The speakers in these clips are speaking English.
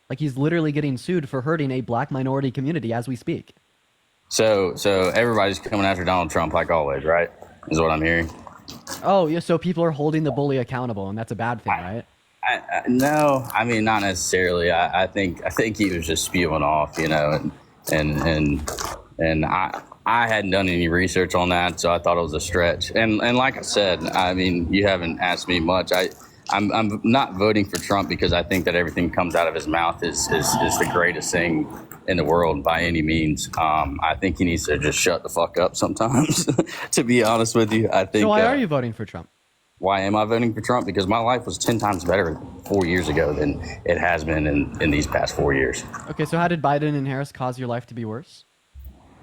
Like he's literally getting sued for hurting a black minority community as we speak. So everybody's coming after Donald Trump like always, right? Is what I'm hearing. Oh, yeah, so people are holding the bully accountable, and that's a bad thing, right? No, I mean not necessarily. I think he was just spewing off, and I hadn't done any research on that, so I thought it was a stretch. And like I said, I mean, you haven't asked me much. I'm not voting for Trump because I think that everything comes out of his mouth is the greatest thing in the world by any means. I think he needs to just shut the fuck up sometimes. To be honest with you, I think. So why are you voting for Trump? Why am I voting for Trump? Because my life was 10 times better 4 years ago than it has been in these past 4 years. Okay, so how did Biden and Harris cause your life to be worse?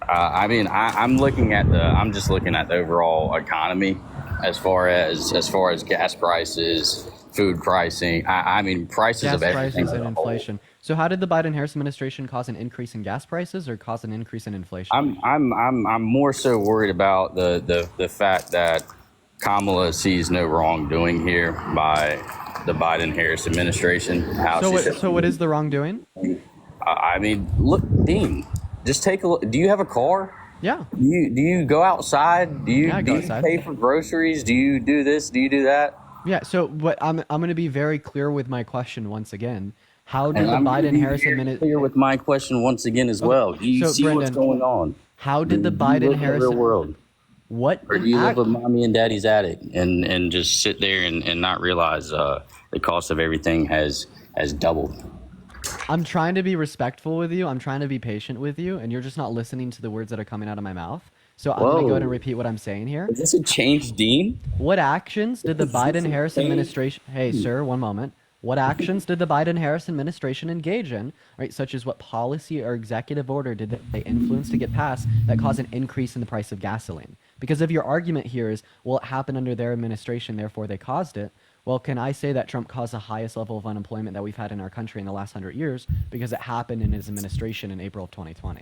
I mean, I'm just looking at the overall economy as far as gas prices, food pricing. I mean, prices Gas of everything. prices and inflation. So how did the Biden-Harris administration cause an increase in gas prices or cause an increase in inflation? I'm more so worried about the fact that Kamala sees no wrongdoing here by the Biden-Harris administration. So what is the wrongdoing? I mean, look, Dean, just take a look. Do you have a car? Yeah. Do you go outside? Do you outside. pay for groceries? Do you do this? Do you do that? Yeah. So what I'm going to be very clear with my question once again. How did the Biden-Harris administration? Clear with my question once again as well. Do you see Brendan, what's going on? How did the Biden-Harris real world? What? Or do you live with mommy and daddy's attic and just sit there and not realize the cost of everything has doubled? I'm trying to be respectful with you. I'm trying to be patient with you, and you're just not listening to the words that are coming out of my mouth. So I'm going to go ahead and repeat what I'm saying here. Is this a change, Dean? What actions did the Biden-Harris administration... Hey, sir, one moment. What actions did the Biden-Harris administration engage in, right, such as what policy or executive order did they influence to get passed that caused an increase in the price of gasoline? Because if your argument here is, well, it happened under their administration, therefore they caused it, well, can I say that Trump caused the highest level of unemployment that we've had in our country in the last 100 years because it happened in his administration in April of 2020?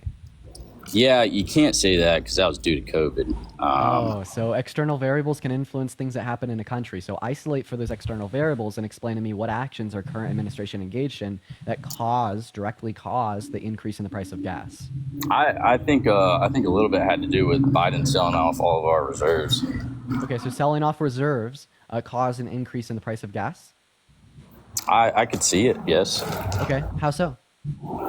Yeah, you can't say that because that was due to COVID. So external variables can influence things that happen in a country. So isolate for those external variables and explain to me what actions our current administration engaged in that directly caused the increase in the price of gas. I think a little bit had to do with Biden selling off all of our reserves. Okay, so selling off reserves caused an increase in the price of gas? I could see it, yes. Okay, how so?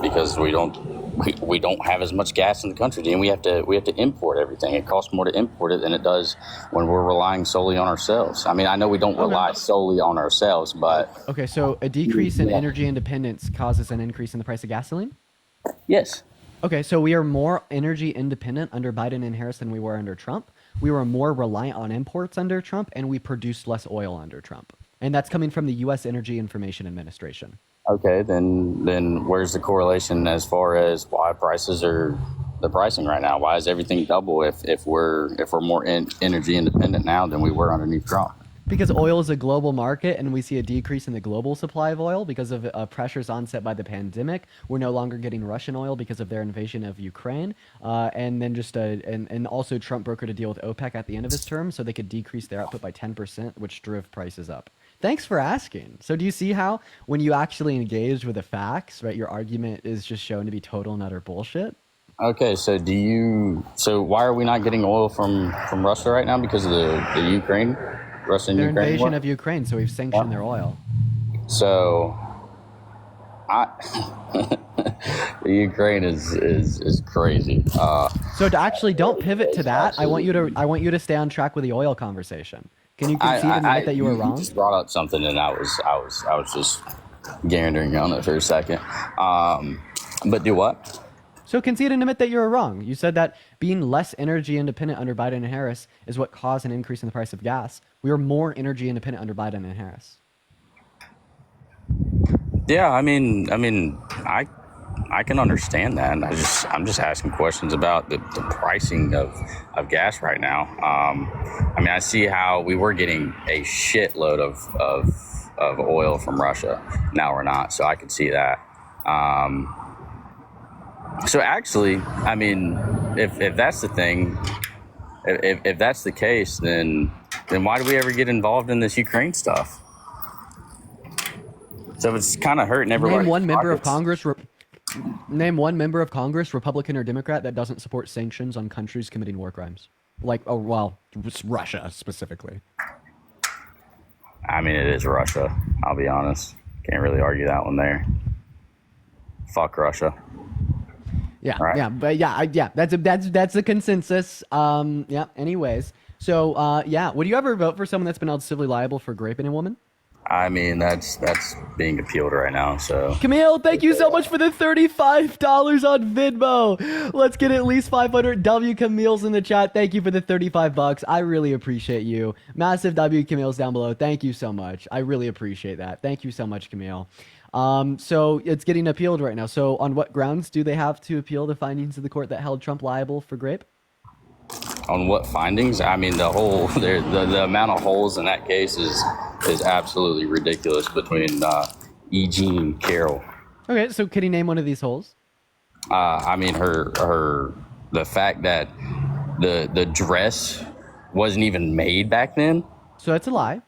Because we don't have as much gas in the country, and we have to import everything. It costs more to import it than it does when we're relying solely on ourselves. I mean, I know we don't rely solely on ourselves, but okay. So a decrease in energy independence causes an increase in the price of gasoline? Yes. Okay, so we are more energy independent under Biden and Harris than we were under Trump. We were more reliant on imports under Trump, and we produced less oil under Trump. And that's coming from the U.S. Energy Information Administration. Okay, then where's the correlation as far as why prices are the pricing right now? Why is everything double if we're more energy independent now than we were underneath Trump? Because oil is a global market, and we see a decrease in the global supply of oil because of pressures onset by the pandemic. We're no longer getting Russian oil because of their invasion of Ukraine, and then and also Trump brokered a deal with OPEC at the end of his term, so they could decrease their output by 10%, which drove prices up. Thanks for asking. So do you see how when you actually engage with the facts, right, your argument is just shown to be total and utter bullshit? Okay, so why are we not getting oil from Russia right now? Because of the Ukraine? Their invasion of Ukraine, so we've sanctioned their oil. So, the Ukraine is crazy. So to actually don't pivot to that, I want you to stay on track with the oil conversation. Can you concede and admit that you were wrong? You just brought up something, and I was just gandering on it for a second. But do what? So concede and admit that you were wrong. You said that being less energy independent under Biden and Harris is what caused an increase in the price of gas. We were more energy independent under Biden and Harris. Yeah, I mean, I can understand that. I'm just asking questions about the pricing of gas right now. I mean, I see how we were getting a shitload of oil from Russia. Now we're not, so I could see that. So actually, I mean, if that's the thing, if that's the case, then why do we ever get involved in this Ukraine stuff? So it's kind of hurting everybody. Name one member of Congress. Name one member of Congress, Republican or Democrat, that doesn't support sanctions on countries committing war crimes. Like, oh well, Russia specifically. I mean, it is Russia. I'll be honest. Can't really argue that one there. Fuck Russia. Yeah, right. yeah, but yeah. That's the consensus. Yeah. Anyways, so yeah, would you ever vote for someone that's been held civilly liable for raping a woman? I mean, that's being appealed right now. So Camille, thank you so much for the $35 on Venmo. Let's get at least 500 W Camille's in the chat. Thank you for the $35. I really appreciate you. Massive W Camille's down below. Thank you so much. I really appreciate that. Thank you so much, Camille. So it's getting appealed right now. So on what grounds do they have to appeal the findings of the court that held Trump liable for rape? on what findings? I mean, the amount of holes in that case is absolutely ridiculous between Eugene and Carol. Okay, so can you name one of these holes? I mean, the fact that the dress wasn't even made back then. So that's a lie.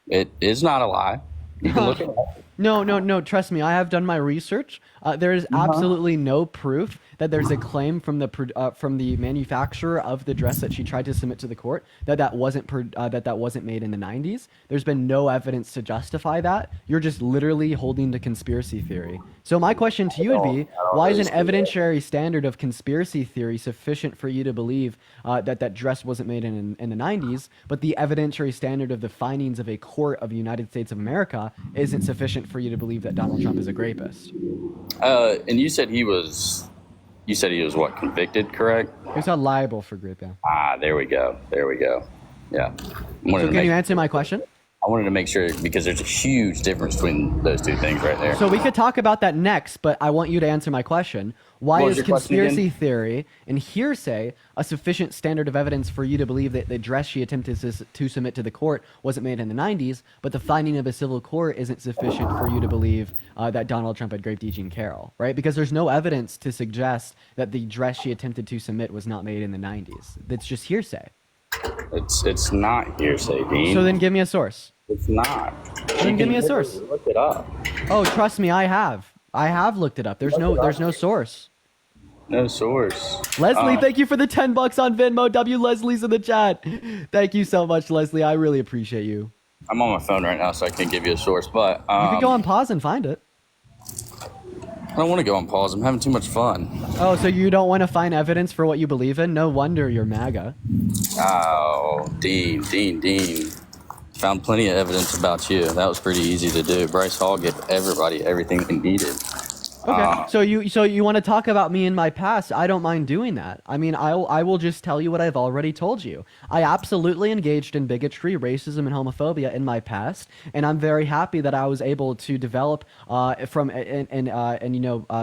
It is not a lie. You can look it up. No. Trust me, I have done my research. There is absolutely no proof that there's a claim from the manufacturer of the dress that she tried to submit to the court that wasn't made in the 90s. There's been no evidence to justify that. You're just literally holding to conspiracy theory. So my question to you would be, why is an evidentiary standard of conspiracy theory sufficient for you to believe that dress wasn't made in the 90s, but the evidentiary standard of the findings of a court of the United States of America isn't sufficient for you to believe that Donald Trump is a rapist? And you said he was what, convicted, correct? He was held liable for rape, yeah. There we go. Yeah. So can you answer my question? I wanted to make sure, because there's a huge difference between those two things right there. So we could talk about that next, but I want you to answer my question. Why is conspiracy theory and hearsay a sufficient standard of evidence for you to believe that the dress she attempted to submit to the court wasn't made in the 90s, but the finding of a civil court isn't sufficient for you to believe that Donald Trump had raped Eugene Carroll, right? Because there's no evidence to suggest that the dress she attempted to submit was not made in the 90s. That's just hearsay. It's not hearsay, Dean. So then give me a source. It's not. Then give me a source. Look it up. Oh, trust me, I have. I have looked it up. There's no source. No source. Leslie, thank you for the $10 on Venmo. W Leslie's in the chat. Thank you so much, Leslie. I really appreciate you. I'm on my phone right now, so I can't give you a source, but you could go on pause and find it. I don't want to go on pause. I'm having too much fun. Oh, so you don't want to find evidence for what you believe in? No wonder you're MAGA. Oh, Dean. Found plenty of evidence about you. That was pretty easy to do. Bryce Hall gave everybody everything they needed. Okay, so you want to talk about me in my past? I don't mind doing that. I mean, I will just tell you what I've already told you. I absolutely engaged in bigotry, racism, and homophobia in my past, and I'm very happy that I was able to develop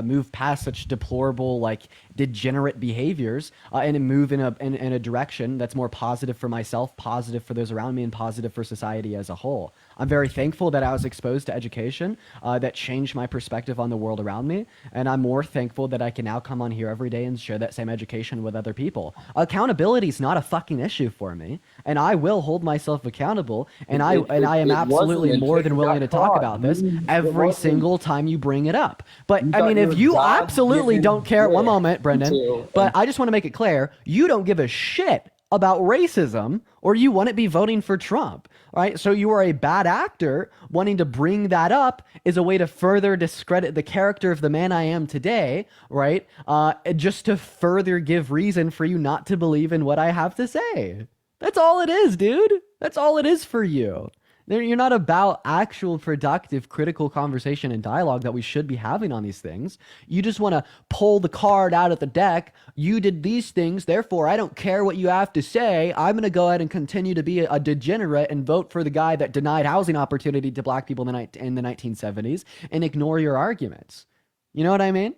move past such deplorable, degenerate behaviors and move in a direction that's more positive for myself, positive for those around me, and positive for society as a whole. I'm very thankful that I was exposed to education that changed my perspective on the world around me, and I'm more thankful that I can now come on here every day and share that same education with other people. Accountability is not a fucking issue for me, and I will hold myself accountable, and I am absolutely more than willing to talk about this every single time you bring it up. But I mean, if you absolutely don't care, one moment, Brendan, but I just want to make it clear, you don't give a shit about racism, or you wouldn't be voting for Trump, right? So you are a bad actor. Wanting to bring that up is a way to further discredit the character of the man I am today, right? Just to further give reason for you not to believe in what I have to say. That's all it is, dude. That's all it is for you. You're not about actual productive critical conversation and dialogue that we should be having on these things. You just want to pull the card out of the deck. You did these things, therefore I don't care what you have to say. I'm going to go ahead and continue to be a degenerate and vote for the guy that denied housing opportunity to black people in the 1970s and ignore your arguments. You know what I mean?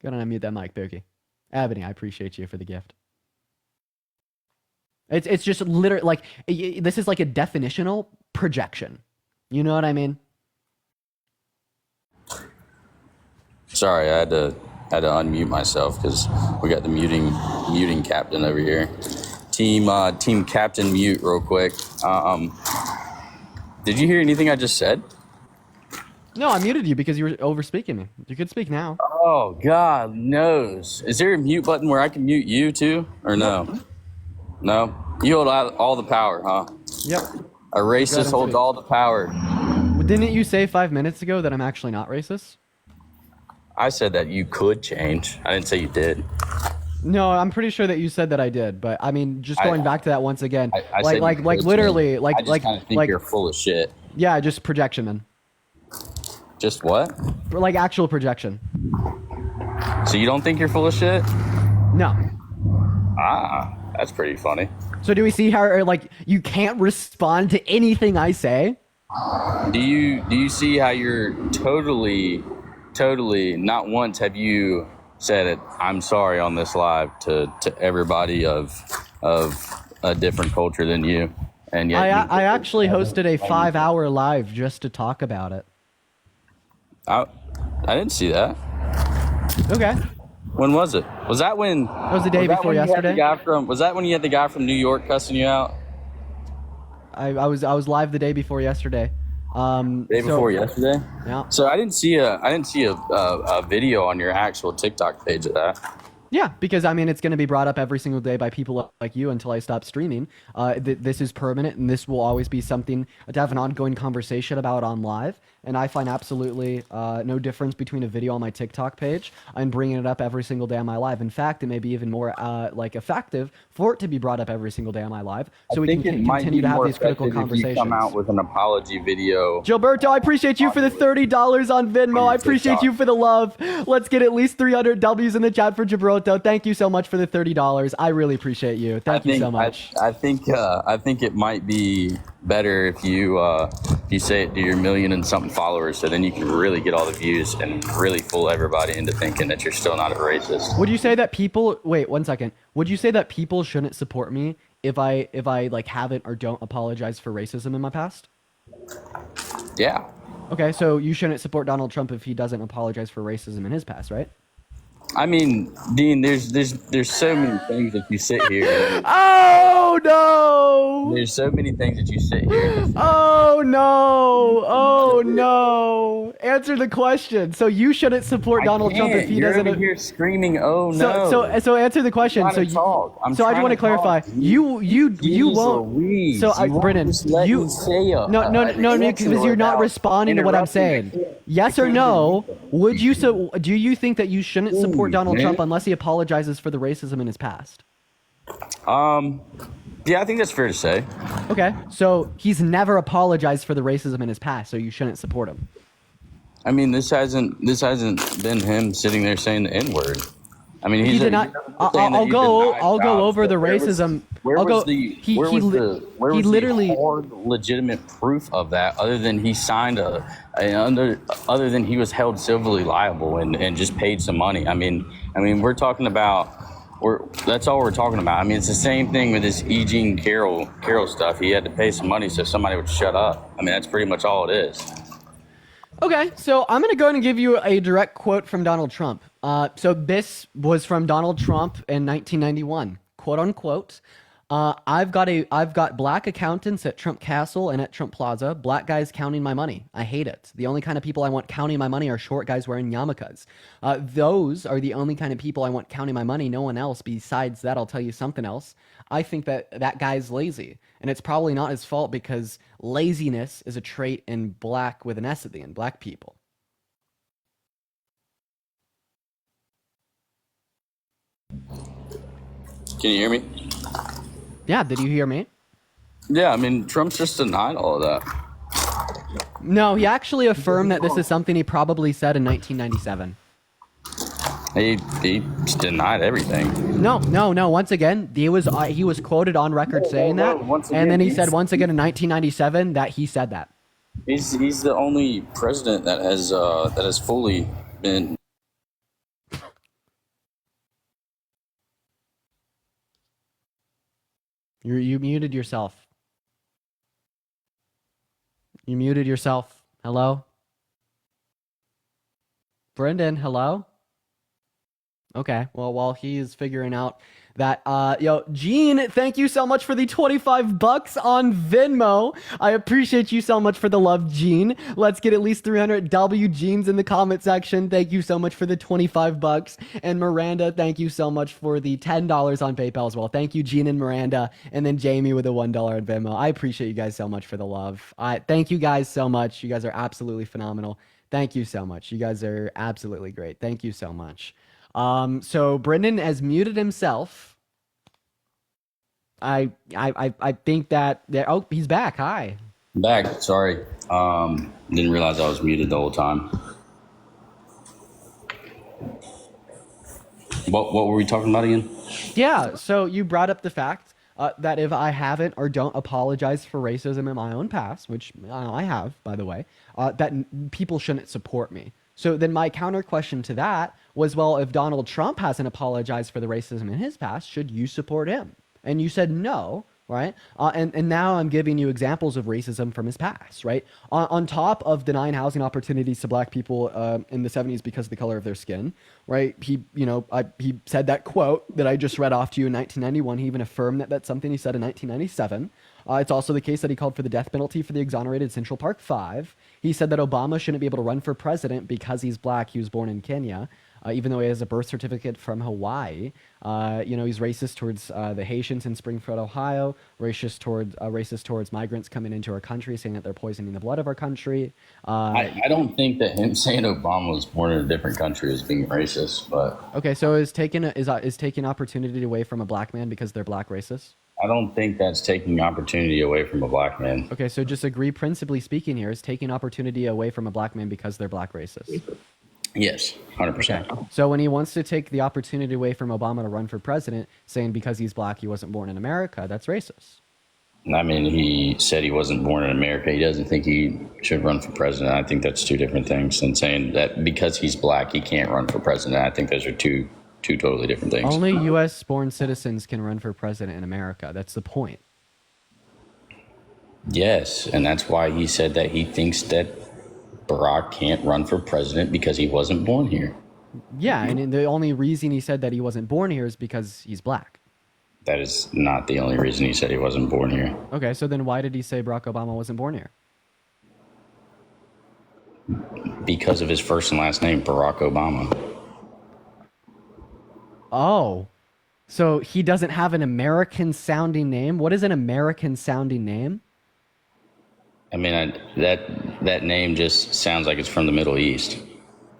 Go ahead and unmute that mic, Pookie. Ebony, I appreciate you for the gift. It's just literally this is like a definitional projection. You know what I mean? Sorry, I had to unmute myself because we got the muting captain over here. Team captain mute real quick. Did you hear anything I just said? No, I muted you because you were over speaking me. You could speak now. Oh, God knows. Is there a mute button where I can mute you too? Or no? No? You hold all the power, huh? Yep. A racist holds all the power. Didn't you say 5 minutes ago that I'm actually not racist? I said that you could change. I didn't say you did. No, I'm pretty sure that you said that I did, but I mean, just going back to that once again, I said like you could literally, change. like I just kind of think you're full of shit. Yeah, just projection, man. Just what? Like actual projection. So you don't think you're full of shit? No. Ah, that's pretty funny. So do we see how like you can't respond to anything I say? Do you see how you're totally not once have you said it, I'm sorry on this live to everybody of a different culture than you? And yet I actually hosted a 5-hour live just to talk about it. I didn't see that. Okay. When was it? Was that when? It was the day before yesterday. Was that when you had the guy from New York cussing you out? I was live the day before yesterday. Day before yesterday. Yeah. So I didn't see a video on your actual TikTok page of that. Yeah, because I mean, it's going to be brought up every single day by people like you until I stop streaming. This is permanent, and this will always be something to have an ongoing conversation about on live. And I find absolutely no difference between a video on my TikTok page and bringing it up every single day on my live. In fact, it may be even more like effective for it to be brought up every single day on my live, so we can continue to have these critical conversations. If you come out with an apology video. Gilberto, I appreciate you for the $30 on Venmo. I appreciate you for the love. Let's get at least 300 W's in the chat for Gilberto. Thank you so much for the $30. I really appreciate you. Thank you so much. I think it might be better if you say it to your 1 million and something followers, so then you can really get all the views and really fool everybody into thinking that you're still not a racist. Would you say that people? Wait, 1 second. Would you say that people shouldn't support me if I like haven't or don't apologize for racism in my past? Yeah. Okay, so you shouldn't support Donald Trump if he doesn't apologize for racism in his past, right? I mean, Dean, there's so many things that you sit here. Oh no! There's so many things that you sit here. Oh no! Oh no! Answer the question. So you shouldn't support Donald Trump if he doesn't. You're over here screaming, "Oh no!" So answer the question. So I just want to clarify. You won't. So Brennan, no, because you're not responding to what I'm saying. Yes or no? Do you think that you shouldn't support Donald Trump unless he apologizes for the racism in his past? Yeah, I think that's fair to say. Okay, so he's never apologized for the racism in his past, so you shouldn't support him. I mean, this hasn't been him sitting there saying the N-word. I mean, he did not. I'll go over the racism. Where was the legitimate proof of that, other than he signed other than he was held civilly liable and just paid some money? I mean, we're talking about. That's all we're talking about. I mean, it's the same thing with this E. Jean Carroll stuff. He had to pay some money so somebody would shut up. I mean, that's pretty much all it is. Okay, so I'm going to go ahead and give you a direct quote from Donald Trump. So this was from Donald Trump in 1991, quote unquote. I've got black accountants at Trump Castle and at Trump Plaza, black guys counting my money. I hate it. The only kind of people I want counting my money are short guys wearing yarmulkes. Those are the only kind of people I want counting my money. No one else. Besides that, I'll tell you something else. I think that guy's lazy, and it's probably not his fault because laziness is a trait in black with an S at the end, black people. Can you hear me? Yeah, did you hear me? Yeah, I mean, Trump's just denied all of that. No, he actually affirmed that this is something he probably said in 1997. He denied everything. No. Once again, he was quoted on record saying that, and then he said once again in 1997 that he said that. He's the only president that has fully been. You muted yourself. You muted yourself. Hello? Brendan, hello? Okay. Well, while he is figuring out that, yo, Gene, thank you so much for the $25 on Venmo. I appreciate you so much for the love, Gene. Let's get at least 300 W Genes in the comment section. Thank you so much for the $25. And Miranda, thank you so much for the $10 on PayPal as well. Thank you, Gene and Miranda. And then Jamie with a $1 on Venmo. I appreciate you guys so much for the love. Thank you guys so much. You guys are absolutely phenomenal. Thank you so much. You guys are absolutely great. Thank you so much. So Brendan has muted himself. I think that oh, he's back. Hi. I'm back. Sorry. Didn't realize I was muted the whole time. What were we talking about again? Yeah, so you brought up the fact that if I haven't or don't apologize for racism in my own past, which I have, by the way, people shouldn't support me. So then my counter question to that was, well, if Donald Trump hasn't apologized for the racism in his past, should you support him? And you said no, right? And now I'm giving you examples of racism from his past, right? On top of denying housing opportunities to black people in the 70s because of the color of their skin, right? He said that quote that I just read off to you in 1991. He even affirmed that that's something he said in 1997. It's also the case that he called for the death penalty for the exonerated Central Park Five. He said that Obama shouldn't be able to run for president because he's black. He was born in Kenya. Even though he has a birth certificate from Hawaii. He's racist towards the Haitians in Springfield, Ohio, racist towards migrants coming into our country, saying that they're poisoning the blood of our country. I don't think that him saying Obama was born in a different country is being racist, but Okay, so is taking opportunity away from a black man because they're black racist? I don't think that's taking opportunity away from a black man. Okay, so just agree, principally speaking here, is taking opportunity away from a black man because they're black racist. Yes, 100%. So when he wants to take the opportunity away from Obama to run for president, saying because he's black he wasn't born in America, that's racist. I mean, he said he wasn't born in America. He doesn't think he should run for president. I think that's two different things. And saying that because he's black, he can't run for president. I think those are two totally different things. Only U.S. born citizens can run for president in America. That's the point. Yes, and that's why he said that he thinks that Barack can't run for president because he wasn't born here. Yeah, and the only reason he said that he wasn't born here is because he's black. That is not the only reason he said he wasn't born here. Okay, so then why did he say Barack Obama wasn't born here? Because of his first and last name, Barack Obama. Oh, so he doesn't have an American sounding name? What is an American sounding name? I mean, that name just sounds like it's from the Middle East.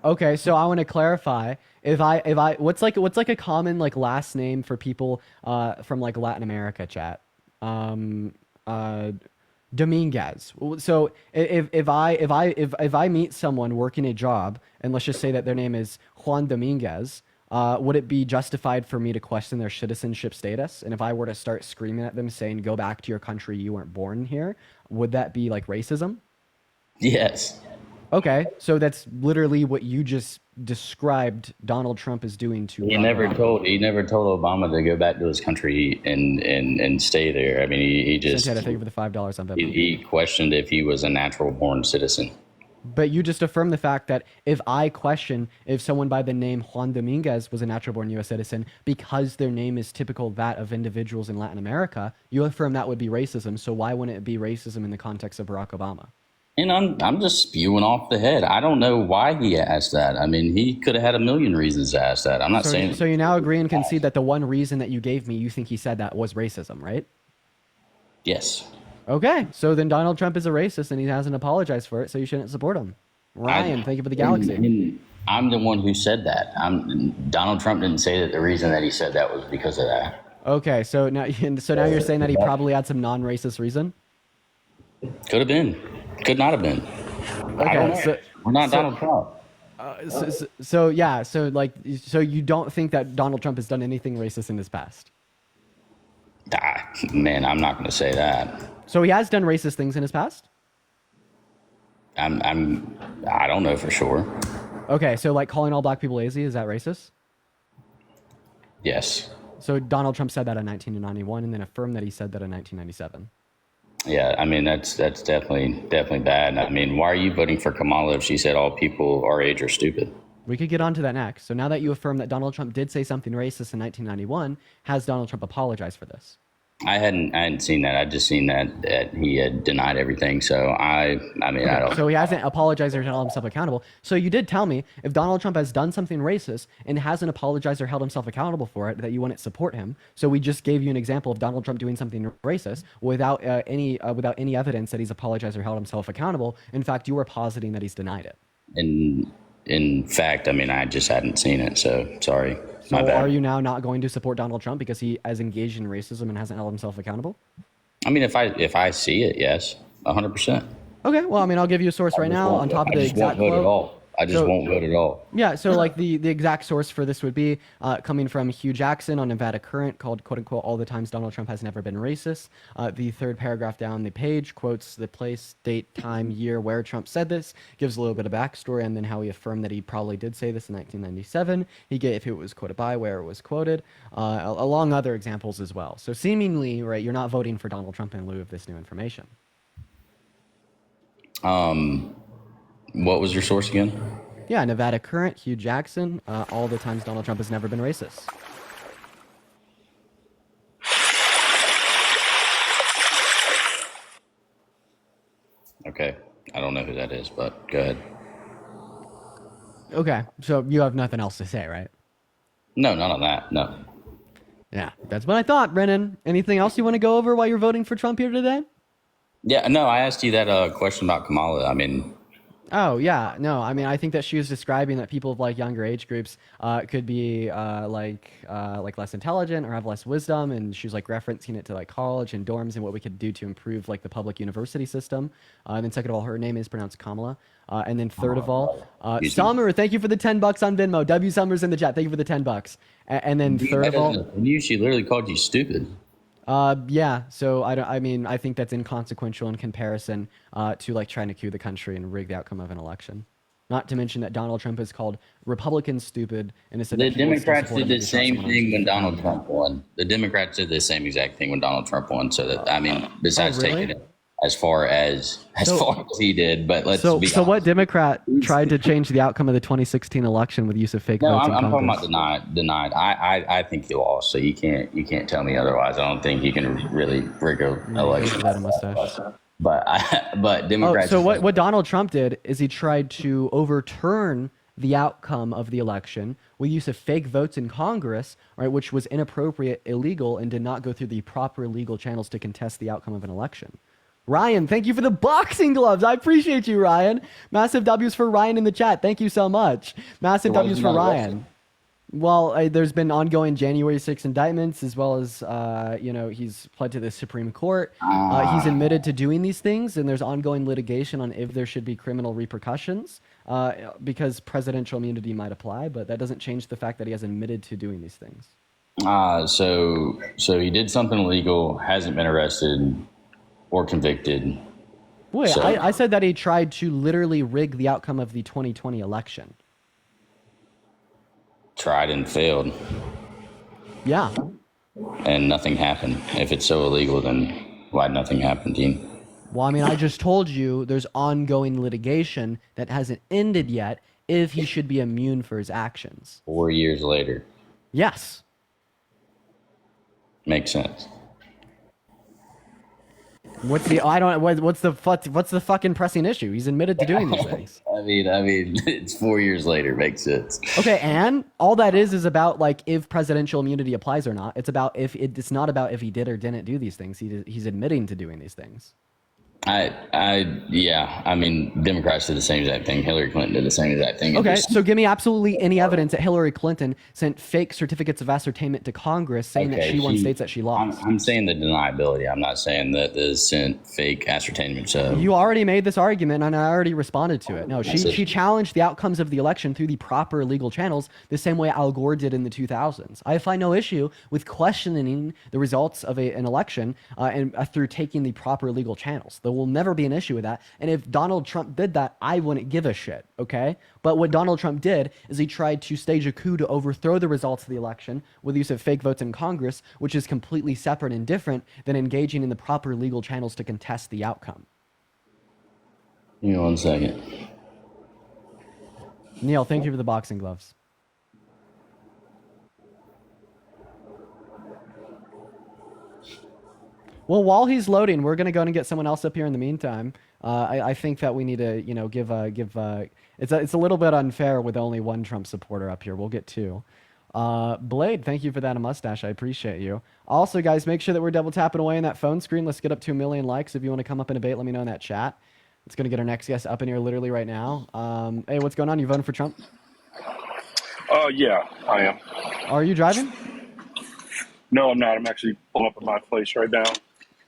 Okay, so I want to clarify. If I what's like a common like last name for people from like Latin America, chat? Dominguez. So if I meet someone working a job and let's just say that their name is Juan Dominguez, would it be justified for me to question their citizenship status? And if I were to start screaming at them saying, "Go back to your country, you weren't born here," would that be like racism? Yes. Okay, so that's literally what you just described Donald Trump is doing to He never told Obama to go back to his country and stay there. I mean, he just Thank you for the $5 on Venmo. he questioned if he was a natural born citizen. But you just affirmed the fact that if I question if someone by the name Juan Dominguez was a natural born U.S. citizen because their name is typical that of individuals in Latin America, you affirm that would be racism. So why wouldn't it be racism in the context of Barack Obama? And I'm just spewing off the head. I don't know why he asked that. I mean, he could have had a million reasons to ask that. I'm not saying. So you now agree and concede that the one reason that you gave me, you think he said that was racism, right? Yes. Okay, so then Donald Trump is a racist and he hasn't apologized for it, so you shouldn't support him. Ryan, thank you for the galaxy. I'm the one who said that. Donald Trump didn't say that the reason that he said that was because of that. Okay, so now you're saying that he probably had some non-racist reason? Could have been. Could not have been. Okay, We're not Donald Trump. So you don't think that Donald Trump has done anything racist in his past? Man, I'm not going to say that. So he has done racist things in his past? I don't know for sure. Okay, so like calling all black people lazy, is that racist? Yes. So Donald Trump said that in 1991 and then affirmed that he said that in 1997. Yeah, I mean, that's definitely bad. I mean, why are you voting for Kamala if she said all people our age are stupid? We could get onto that next. So now that you affirm that Donald Trump did say something racist in 1991, has Donald Trump apologized for this? I hadn't seen that. I'd just seen that he had denied everything. So I mean, I don't. So he hasn't apologized or held himself accountable. So you did tell me if Donald Trump has done something racist and hasn't apologized or held himself accountable for it, that you wouldn't support him. So we just gave you an example of Donald Trump doing something racist without any evidence that he's apologized or held himself accountable. In fact, you were positing that he's denied it. In fact, I mean, I just hadn't seen it. So sorry. So My bad. are you now not going to support Donald Trump because he has engaged in racism and hasn't held himself accountable? I mean, if I see it, yes, 100%. Okay, well, I mean, I'll give you a source right now on top of the exact quote. I just won't vote at all. Yeah, so like the exact source for this would be coming from Hugh Jackson on Nevada Current, called "quote unquote all the times Donald Trump has never been racist." The third paragraph down the page quotes the place, date, time, year where Trump said this, gives a little bit of backstory, and then how he affirmed that he probably did say this in 1997. He gave who it was quoted by, where it was quoted, along other examples as well. So seemingly, right, you're not voting for Donald Trump in lieu of this new information. What was your source again? Yeah, Nevada Current, Hugh Jackson, all the times Donald Trump has never been racist. Okay. I don't know who that is, but go ahead. Okay, so you have nothing else to say, right? No, not on that. No. Yeah, that's what I thought, Brennan. Anything else you want to go over while you're voting for Trump here today? Yeah, no, I asked you that question about Kamala. I mean, oh, yeah. No, I mean, I think that she was describing that people of like younger age groups could be like less intelligent or have less wisdom, and she was like referencing it to like college and dorms and what we could do to improve like the public university system. And then second of all, her name is pronounced Kamala. And then third of all, Summer, thank you for the $10 on Venmo. W Summers in the chat, thank you for the $10. And then third of all, she literally called you stupid. yeah. So I mean, I think that's inconsequential in comparison to like trying to coup the country and rig the outcome of an election. Not to mention that Donald Trump has called Republicans stupid, and said the Democrats did the same thing when Donald Trump won. The Democrats did the same exact thing when Donald Trump won. So that, I mean, besides taking it as far as he did, but let's be honest. So what Democrat tried to change the outcome of the 2016 election with use of fake votes in I'm Congress? talking about denied. I think he lost, so you can't tell me otherwise. I don't think you can really rig an election. But Democrats. Oh, so what Donald Trump did is he tried to overturn the outcome of the election with use of fake votes in Congress, right, which was inappropriate, illegal, and did not go through the proper legal channels to contest the outcome of an election. Ryan, thank you for the boxing gloves. I appreciate you, Ryan. Massive W's for Ryan in the chat. Thank you so much. Massive W's for Ryan. Well, there's been ongoing January 6 indictments, as well as, he's pled to the Supreme Court. He's admitted to doing these things, and there's ongoing litigation on if there should be criminal repercussions because presidential immunity might apply, but that doesn't change the fact that he has admitted to doing these things. So he did something illegal, hasn't been arrested or convicted. Wait, so, I said that he tried to literally rig the outcome of the 2020 election. Tried and failed. Yeah. And nothing happened. If it's so illegal, then why'd nothing happen, Dean? Well, I mean, I just told you there's ongoing litigation that hasn't ended yet if he should be immune for his actions. 4 years later. Yes. Makes sense. What's the fucking pressing issue? He's admitted to doing these things. I mean, it's 4 years later. Makes sense. Okay, and all that is about like if presidential immunity applies or not. It's not about if he did or didn't do these things. He's admitting to doing these things. Yeah. I mean, Democrats did the same exact thing. Hillary Clinton did the same exact thing. Okay, so give me absolutely any evidence that Hillary Clinton sent fake certificates of ascertainment to Congress saying that she won states that she lost. I'm saying the deniability. I'm not saying that they sent fake ascertainment. So you already made this argument, and I already responded to it. No, she challenged the outcomes of the election through the proper legal channels, the same way Al Gore did in the 2000s. I find no issue with questioning the results of an election and through taking the proper legal channels. There will never be an issue with that. And if Donald Trump did that, I wouldn't give a shit, okay? But what Donald Trump did is he tried to stage a coup to overthrow the results of the election with the use of fake votes in Congress, which is completely separate and different than engaging in the proper legal channels to contest the outcome. Give me 1 second. Neil, thank you for the boxing gloves. Well, while he's loading, we're gonna go and get someone else up here in the meantime. I think that we need to, it's a little bit unfair with only one Trump supporter up here. We'll get two. Blade, thank you for that, a mustache. I appreciate you. Also, guys, make sure that we're double tapping away on that phone screen. Let's get up to 1 million likes. If you want to come up and debate, let me know in that chat. It's gonna get our next guest up in here literally right now. Hey, what's going on? You voting for Trump? Yeah, I am. Are you driving? No, I'm not. I'm actually pulling up at my place right now.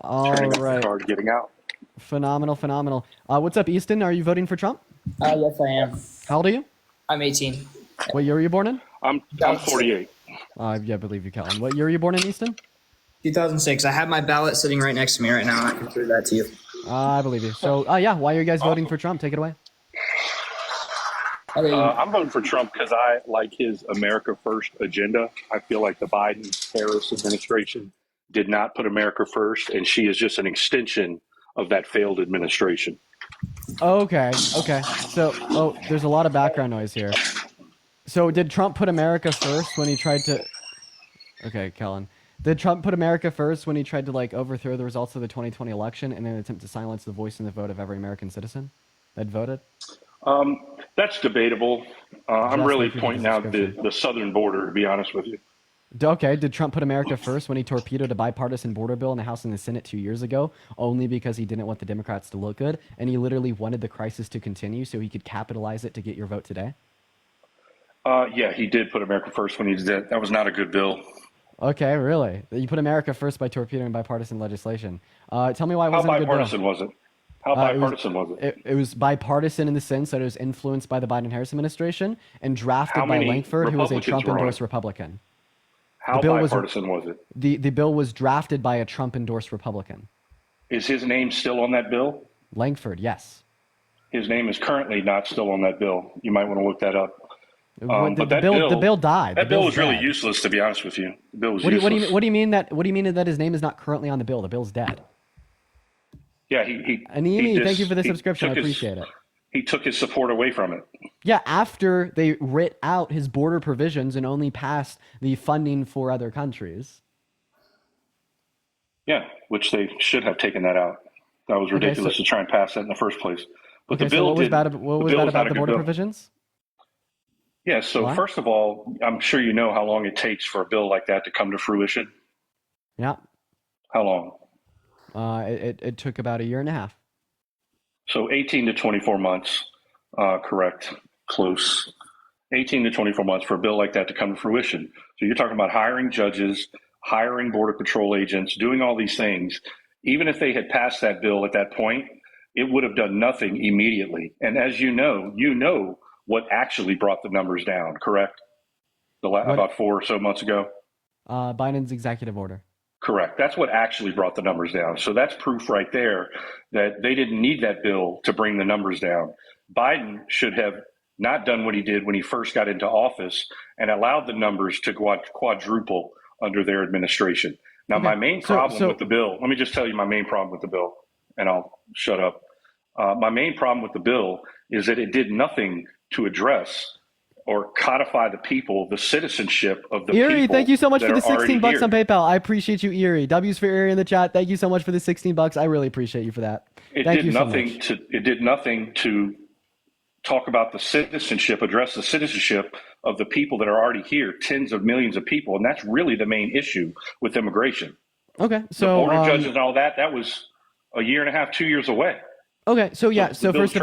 All Turning up the right. car, getting out. Phenomenal, phenomenal. What's up, Easton? Are you voting for Trump? Yes, I am. How old are you? I'm 18. What year were you born in? I'm 48. Yeah, I believe you, Kellen. What year were you born in, Easton? 2006. I have my ballot sitting right next to me right now, and I can prove that to you. I believe you. So, yeah, why are you guys voting for Trump? Take it away. I'm voting for Trump because I like his America First agenda. I feel like the Biden-Harris administration did not put America first, and she is just an extension of that failed administration. Okay. So, there's a lot of background noise here. So, did Trump put America first when he tried to... Okay, Kellen. Did Trump put America first when he tried to, overthrow the results of the 2020 election in an attempt to silence the voice and the vote of every American citizen that voted? That's debatable. I'm really pointing out the southern border, to be honest with you. Okay, did Trump put America first when he torpedoed a bipartisan border bill in the House and the Senate 2 years ago, only because he didn't want the Democrats to look good, and he literally wanted the crisis to continue so he could capitalize it to get your vote today? Yeah, he did put America first when he did that. That was not a good bill. Okay, really? You put America first by torpedoing bipartisan legislation. Tell me why it wasn't a good bill. How bipartisan was it? How bipartisan was it? It was bipartisan in the sense that it was influenced by the Biden-Harris administration and drafted by Langford, who was a Trump-endorsed Republican. How bipartisan was it? The bill was drafted by a Trump-endorsed Republican. Is his name still on that bill? Langford, yes. His name is currently not still on that bill. You might want to look that up. The bill died. That bill was really useless, to be honest with you. The bill was useless. What do you mean that his name is not currently on the bill? The bill's dead. Yeah, Animi, thank you for the subscription. I appreciate it. He took his support away from it. Yeah, after they writ out his border provisions and only passed the funding for other countries. Yeah, which they should have taken that out. That was ridiculous to try and pass that in the first place. But the bill what was bad about the border provisions? Yeah, so first of all, I'm sure you know how long it takes for a bill like that to come to fruition. Yeah. How long? It took about a year and a half. So 18 to 24 months, correct, close. 18 to 24 months for a bill like that to come to fruition. So you're talking about hiring judges, hiring Border Patrol agents, doing all these things. Even if they had passed that bill at that point, it would have done nothing immediately. And as you know what actually brought the numbers down, correct? About 4 or so months ago? Biden's executive order. Correct. That's what actually brought the numbers down. So that's proof right there that they didn't need that bill to bring the numbers down. Biden should have not done what he did when he first got into office and allowed the numbers to quadruple under their administration. Now, my main problem with the bill, let me just tell you my main problem with the bill, and I'll shut up. My main problem with the bill is that it did nothing to address or codify the people, the citizenship of the Erie, people. Thank you so much for the $16 here. on PayPal. I appreciate you, Erie. W's for Erie in the chat. Thank you so much for the $16. I really appreciate you for that. It did nothing to talk about the citizenship, address the citizenship of the people that are already here, tens of millions of people, and that's really the main issue with immigration. Okay, so the border judges and all that was a year and a half, 2 years away. Okay, so yeah, so first of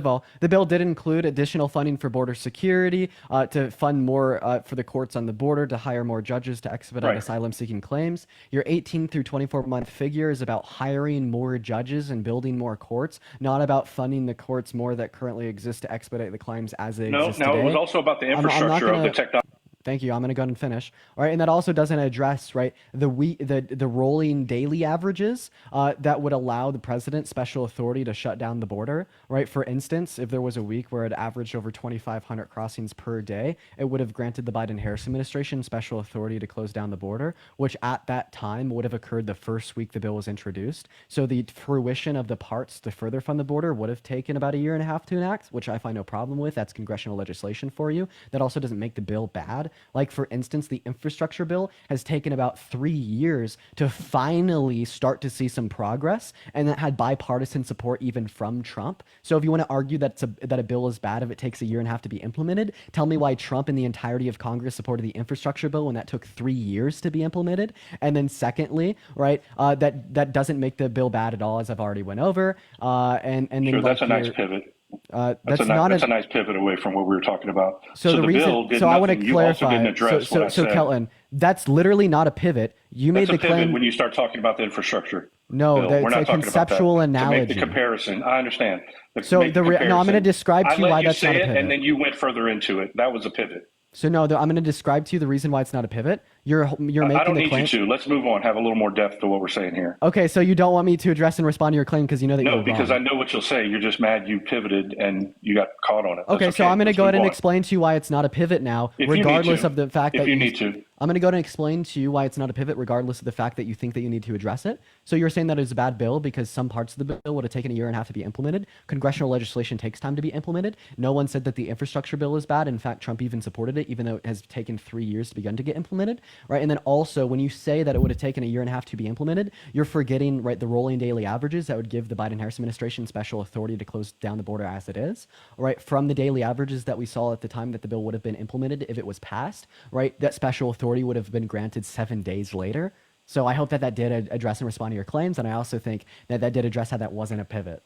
all, the bill did include additional funding for border security, to fund more for the courts on the border, to hire more judges to expedite asylum-seeking claims. Your 18 through 24-month figure is about hiring more judges and building more courts, not about funding the courts more that currently exist to expedite the claims as they exist today. No, it was also about the infrastructure of the technology. Thank you. I'm going to go ahead and finish. All right, and that also doesn't address the rolling daily averages that would allow the president special authority to shut down the border. Right. For instance, if there was a week where it averaged over 2,500 crossings per day, it would have granted the Biden-Harris administration special authority to close down the border, which at that time would have occurred the first week the bill was introduced. So the fruition of the parts to further fund the border would have taken about a year and a half to enact, which I find no problem with. That's congressional legislation for you. That also doesn't make the bill bad. Like, for instance, the infrastructure bill has taken about 3 years to finally start to see some progress, and that had bipartisan support even from Trump. So if you want to argue that a bill is bad if it takes a year and a half to be implemented, tell me why Trump and the entirety of Congress supported the infrastructure bill when that took 3 years to be implemented. And then secondly, that doesn't make the bill bad at all, as I've already went over. And then sure, that's a nice pivot. That's a nice pivot away from what we were talking about. So the reason, bill did so nothing. I want to clarify. You also didn't address what I said. Kelton, that's literally not a pivot. You made the pivot claim when you start talking about the infrastructure. No, bill. that's a conceptual analogy. To make the comparison, I understand. No, I'm going to describe to you why that's not a pivot. And then you went further into it. That was a pivot. So no, I'm going to describe to you the reason why it's not a pivot. You're making I don't the need claim. you to. Let's move on. Have a little more depth to what we're saying here. Okay, so you don't want me to address and respond to your claim because you know that you're wrong. No, because I know what you'll say. You're just mad you pivoted and you got caught on it. Okay, so I'm going to go ahead and explain to you why it's not a pivot now, regardless of the fact that you need to. I'm going to go ahead and explain to you why it's not a pivot, regardless of the fact that you think that you need to address it. So you're saying that it's a bad bill because some parts of the bill would have taken a year and a half to be implemented. Congressional legislation takes time to be implemented. No one said that the infrastructure bill is bad. In fact, Trump even supported it, even though it has taken 3 years to begin to get implemented, right? And then also, when you say that it would have taken a year and a half to be implemented, you're forgetting, the rolling daily averages that would give the Biden-Harris administration special authority to close down the border as it is, right? From the daily averages that we saw at the time that the bill would have been implemented, if it was passed, right, that special authority would have been granted 7 days later. So I hope that did address and respond to your claims, and I also think that did address how that wasn't a pivot.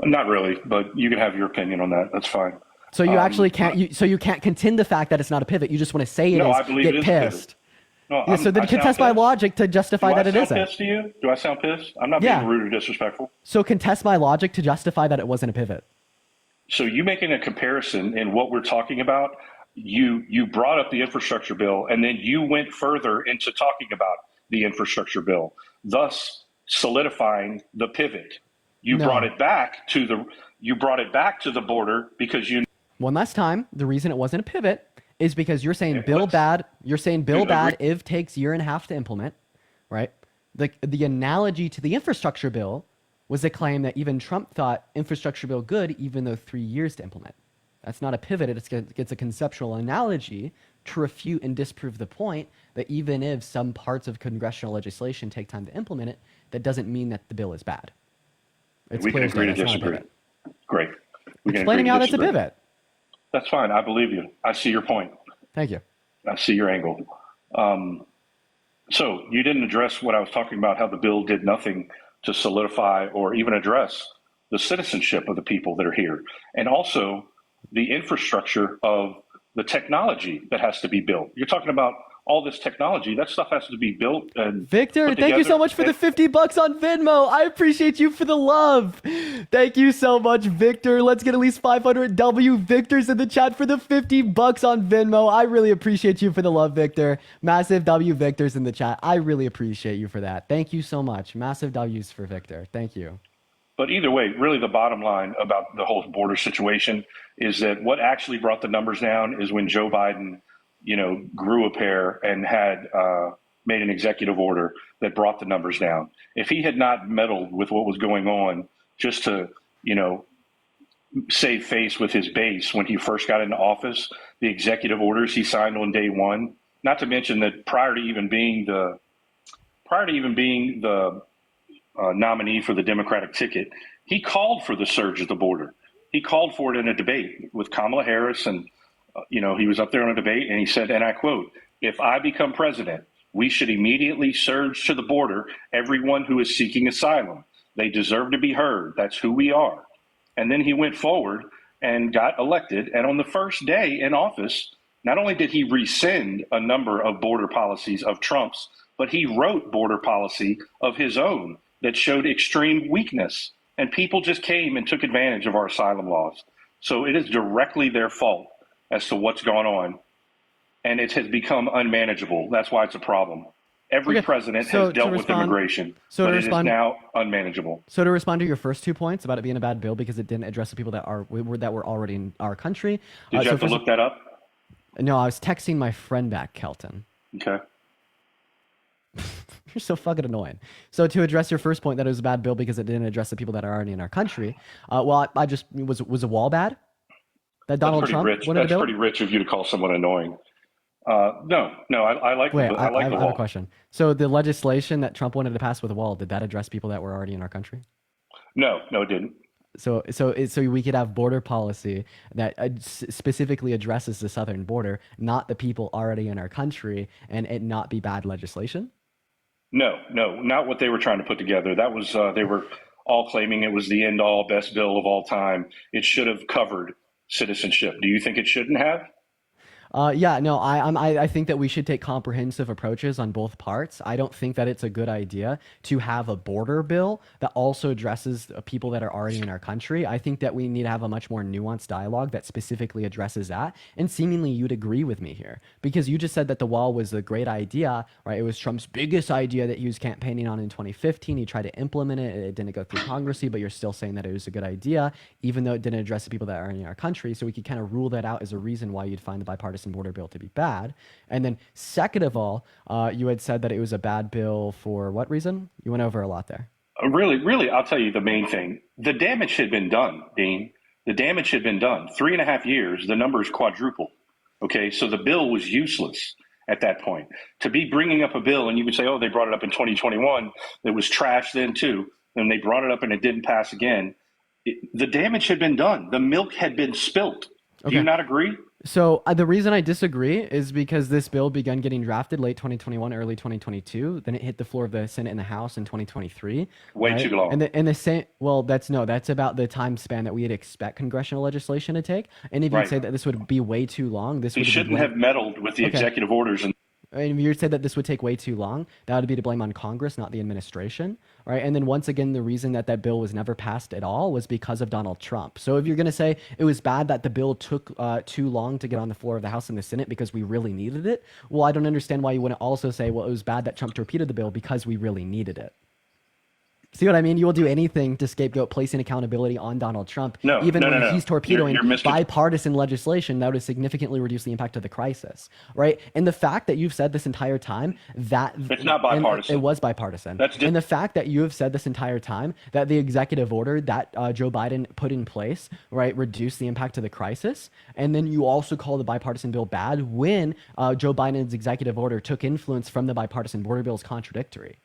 Not really, but you can have your opinion on that. That's fine. So you actually can't. You can't contend the fact that it's not a pivot. You just want to say it is. I believe get it is pissed. No, yeah, so then contest my logic to justify that it isn't. Do I sound pissed to you? Do I sound pissed? I'm not being rude or disrespectful. So contest my logic to justify that it wasn't a pivot. So you making a comparison in what we're talking about, you brought up the infrastructure bill, and then you went further into talking about the infrastructure bill, thus solidifying the pivot. You brought it back to the border because you. One last time, the reason it wasn't a pivot is because you're saying bill bad. You're saying bill bad if takes year and a half to implement, right? The analogy to the infrastructure bill was a claim that even Trump thought infrastructure bill good, even though 3 years to implement. That's not a pivot. It's a conceptual analogy to refute and disprove the point that even if some parts of congressional legislation take time to implement it, that doesn't mean that the bill is bad. We can agree to disagree. Great. Explaining how that's a pivot. That's fine. I believe you. I see your point. Thank you. I see your angle. So you didn't address what I was talking about, how the bill did nothing to solidify or even address the citizenship of the people that are here, and also the infrastructure of the technology that has to be built. You're talking about all this technology. That stuff has to be built. And Victor, thank you so much for the $50 on Venmo. I appreciate you for the love. Thank you so much, Victor. Let's get at least 500 W Victors in the chat for the $50 on Venmo. I really appreciate you for the love, Victor. Massive W Victors in the chat. I really appreciate you for that. Thank you so much. Massive W's for Victor. Thank you. But either way, really the bottom line about the whole border situation is that what actually brought the numbers down is when Joe Biden grew a pair and had made an executive order that brought the numbers down. If he had not meddled with what was going on just to, save face with his base when he first got into office, the executive orders he signed on day one, not to mention that prior to even being the nominee for the Democratic ticket, he called for the surge at the border. He called for it in a debate with Kamala Harris, and he was up there on a debate, and he said, and I quote, "If I become president, we should immediately surge to the border everyone who is seeking asylum. They deserve to be heard. That's who we are." And then he went forward and got elected. And on the first day in office, not only did he rescind a number of border policies of Trump's, but he wrote border policy of his own that showed extreme weakness. And people just came and took advantage of our asylum laws. So it is directly their fault as to what's gone on. and it has become unmanageable. That's why it's a problem. Every president has dealt with immigration, but it is now unmanageable. So to respond to your first 2 points about it being a bad bill because it didn't address the people that were already in our country. Did you have to look that up? No, I was texting my friend back, Kelton. Okay. You're so fucking annoying. So to address your first point that it was a bad bill because it didn't address the people that are already in our country. I just was a wall bad? That Donald Trump wanted to build? That's pretty rich of you to call someone annoying. No, I like the wall. I have a question. So the legislation that Trump wanted to pass with a wall, did that address people that were already in our country? No, it didn't. So we could have border policy that specifically addresses the southern border, not the people already in our country, and it not be bad legislation? No, not what they were trying to put together. That was they were all claiming it was the end-all best bill of all time. It should have covered citizenship. Do you think it shouldn't have? I think that we should take comprehensive approaches on both parts. I don't think that it's a good idea to have a border bill that also addresses people that are already in our country. I think that we need to have a much more nuanced dialogue that specifically addresses that. And seemingly you'd agree with me here because you just said that the wall was a great idea, right? It was Trump's biggest idea that he was campaigning on in 2015. He tried to implement it. It didn't go through Congress, but you're still saying that it was a good idea, even though it didn't address the people that are in our country. So we could kind of rule that out as a reason why you'd find the bipartisan border bill to be bad. And then second of all, you had said that it was a bad bill for what reason? You went over a lot there. Really, I'll tell you the main thing. The damage had been done, Dean. The damage had been done. 3.5 years, the numbers quadrupled. Okay, so the bill was useless at that point. To be bringing up a bill, and you would say, oh, they brought it up in 2021. It was trash then too. And they brought it up and it didn't pass again. The damage had been done. The milk had been spilt. Do you not agree? So the reason I disagree is because this bill began getting drafted late 2021, early 2022. Then it hit the floor of the Senate and the House in 2023. Way too long. And the same. Well, that's about the time span that we'd expect congressional legislation to take. And if you'd say that this would be way too long, he shouldn't have meddled with the executive orders. And if you said that this would take way too long, that would be to blame on Congress, not the administration, right? And then once again, the reason that bill was never passed at all was because of Donald Trump. So if you're going to say it was bad that the bill took too long to get on the floor of the House and the Senate because we really needed it, well, I don't understand why you wouldn't also say, well, it was bad that Trump torpedoed the bill because we really needed it. See what I mean? You will do anything to scapegoat placing accountability on Donald Trump, even when he's torpedoing bipartisan legislation that would significantly reduce the impact of the crisis, right? And the fact that you've said this entire time that it's not bipartisan. It was bipartisan. And the fact that you have said this entire time that the executive order that Joe Biden put in place, right, reduced the impact of the crisis, and then you also call the bipartisan bill bad when Joe Biden's executive order took influence from the bipartisan border bill is contradictory.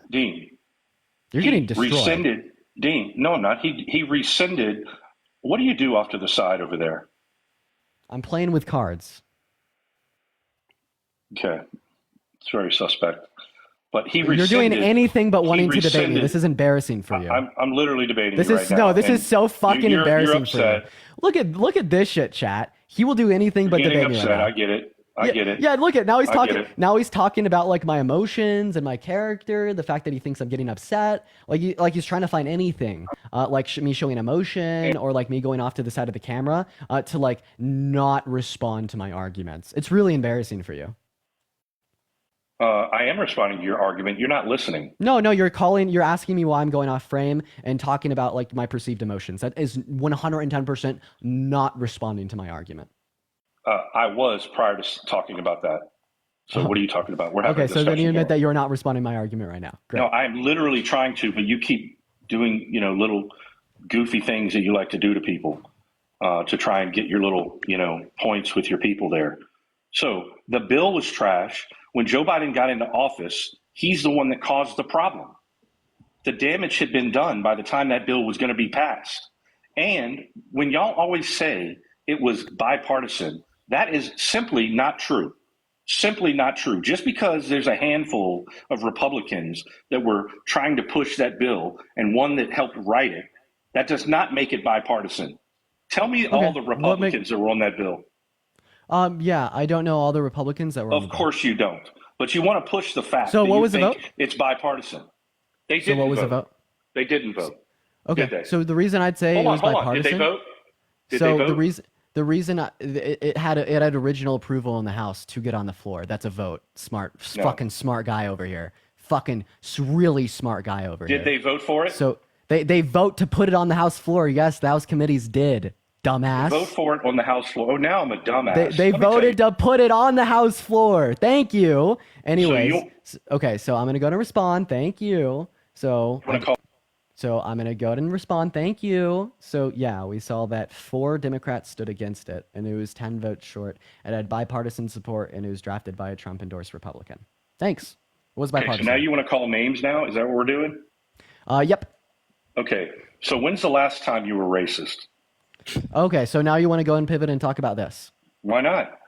Dean, you're getting destroyed. Rescinded. Dean, no, I'm not. He rescinded. What do you do off to the side over there? I'm playing with cards. Okay, it's very suspect. But he rescinded. You're doing anything but wanting to debate me. This is embarrassing for you. I'm literally debating this you right now. No, this is so fucking embarrassing for you. Look at this shit, chat. He will do anything but debate me right now. I get it. I get it. Yeah, look at now he's talking. Now he's talking about like my emotions and my character, the fact that he thinks I'm getting upset. Like he's trying to find anything, like me showing emotion or like me going off to the side of the camera to like not respond to my arguments. It's really embarrassing for you. I am responding to your argument. You're not listening. No, you're asking me why I'm going off frame and talking about like my perceived emotions. That is 110% not responding to my argument. I was prior to talking about that. So what are you talking about? We're having a discussion. So then you admit that you're not responding to my argument right now. Great. No, I'm literally trying to, but you keep doing, little goofy things that you like to do to people to try and get your little, points with your people there. So the bill was trash. When Joe Biden got into office, he's the one that caused the problem. The damage had been done by the time that bill was going to be passed. And when y'all always say it was bipartisan, that is simply not true. Simply not true. Just because there's a handful of Republicans that were trying to push that bill and one that helped write it, that does not make it bipartisan. Tell me all the Republicans that were on that bill. Yeah, I don't know all the Republicans that were on the bill. Of course you don't. But you want to push the fact that what was the vote? It's bipartisan. They didn't So what was the vote? They didn't vote. Okay, so the reason I'd say it was bipartisan. Did they vote? The reason it had original approval in the House to get on the floor. That's a vote. No. Fucking smart guy over here. Fucking really smart guy over here. Did they vote for it? So they vote to put it on the House floor. Yes, the House committees did. Dumbass. Vote for it on the House floor. Oh, now I'm a dumbass. They voted to put it on the House floor. Thank you. Anyways, okay, so I'm gonna go to respond. Thank you. So I'm gonna go ahead and respond. Thank you. So yeah, we saw that 4 Democrats stood against it, and it was 10 votes short. It had bipartisan support, and it was drafted by a Trump-endorsed Republican. Thanks. It was bipartisan. So now you want to call names now? Is that what we're doing? Yep. Okay. So when's the last time you were racist? Okay, so now you want to go and pivot and talk about this. Why not?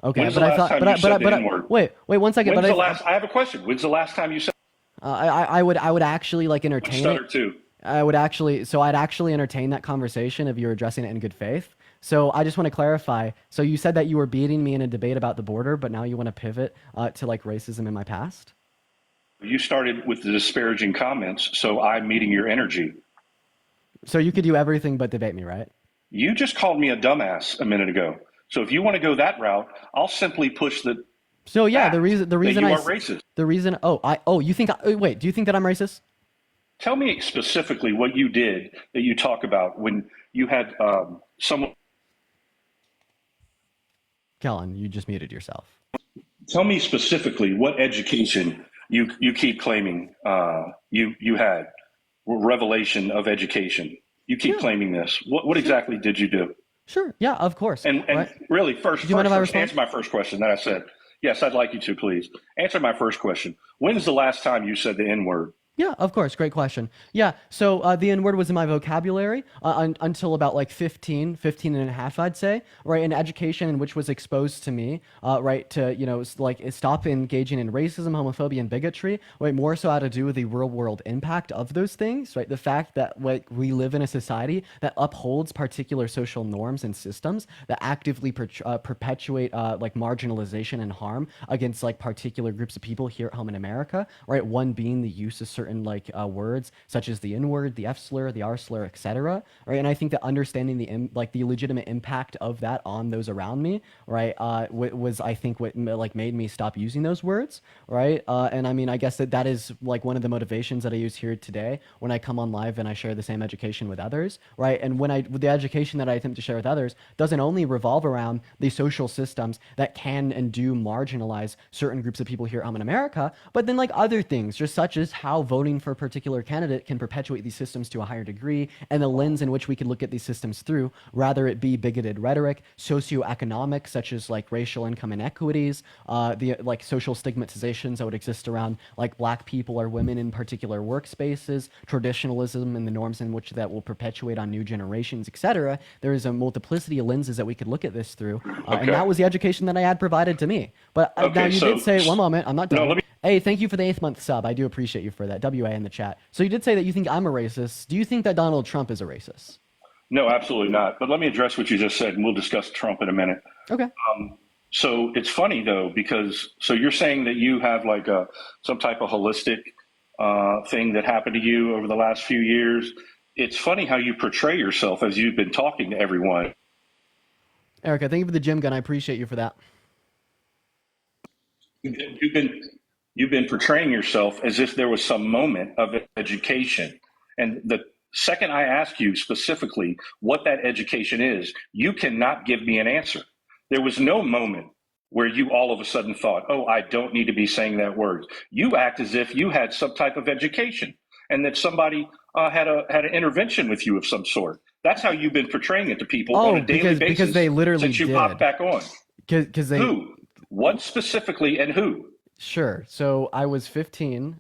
Okay, When's the last time you said the N-word? wait 1 second. I have a question. When's the last time you said? I would actually like entertain Stutter it. too. I'd actually entertain that conversation if you're addressing it in good faith. So I just want to clarify. So you said that you were beating me in a debate about the border, but now you want to pivot to like racism in my past? You started with the disparaging comments, so I'm meeting your energy. So you could do everything but debate me, right? You just called me a dumbass a minute ago. So if you want to go that route, I'll simply push the. So yeah, the reason you are racist. The reason. You think? Wait, do you think that I'm racist? Tell me specifically what you did that you talk about when you had someone. Kellen, you just muted yourself. Tell me specifically what education you keep claiming you had revelation of education. You keep claiming this. What exactly did you do? Sure. Yeah, of course. And right. Really, first answer answer my first question that I said. Yes, I'd like you to, please. Answer my first question. When's the last time you said the N-word? Yeah, of course. Great question. Yeah, so the N-word was in my vocabulary until about like 15 and a half, I'd say, right? In education in which was exposed to me, right, to, like stop engaging in racism, homophobia, and bigotry, right? More so had to do with the real world impact of those things, right? The fact that like we live in a society that upholds particular social norms and systems that actively perpetuate like marginalization and harm against like particular groups of people here at home in America, right? One being the use of certain like words such as the N-word, the F slur, the R slur, etc. Right, and I think that understanding the legitimate impact of that on those around me, right, was I think what like made me stop using those words, right? And I mean, I guess that is like one of the motivations that I use here today when I come on live and I share the same education with others, right? And the education that I attempt to share with others doesn't only revolve around the social systems that can and do marginalize certain groups of people here at home in America, but then like other things, just such as how voting for a particular candidate can perpetuate these systems to a higher degree, and the lens in which we can look at these systems through, rather it be bigoted rhetoric, socioeconomic, such as like racial income inequities, the like social stigmatizations that would exist around like Black people or women in particular workspaces, traditionalism and the norms in which that will perpetuate on new generations, etc. There is a multiplicity of lenses that we could look at this through, and that was the education that I had provided to me. But now you did say, one moment, I'm not done. No, Hey, thank you for the 8th month sub. I do appreciate you for that. WA in the chat. So you did say that you think I'm a racist. Do you think that Donald Trump is a racist? No, absolutely not. But let me address what you just said, and we'll discuss Trump in a minute. Okay. So it's funny though, because so you're saying that you have like some type of holistic thing that happened to you over the last few years. It's funny how you portray yourself as you've been talking to everyone. Erica, thank you for the gym gun. I appreciate you for that. You've been portraying yourself as if there was some moment of education. And the second I ask you specifically what that education is, you cannot give me an answer. There was no moment where you all of a sudden thought, oh, I don't need to be saying that word. You act as if you had some type of education and that somebody had an intervention with you of some sort. That's how you've been portraying it to people on a daily basis because they literally since you did. popped back on. Who? What specifically and who? Sure. So I was 15.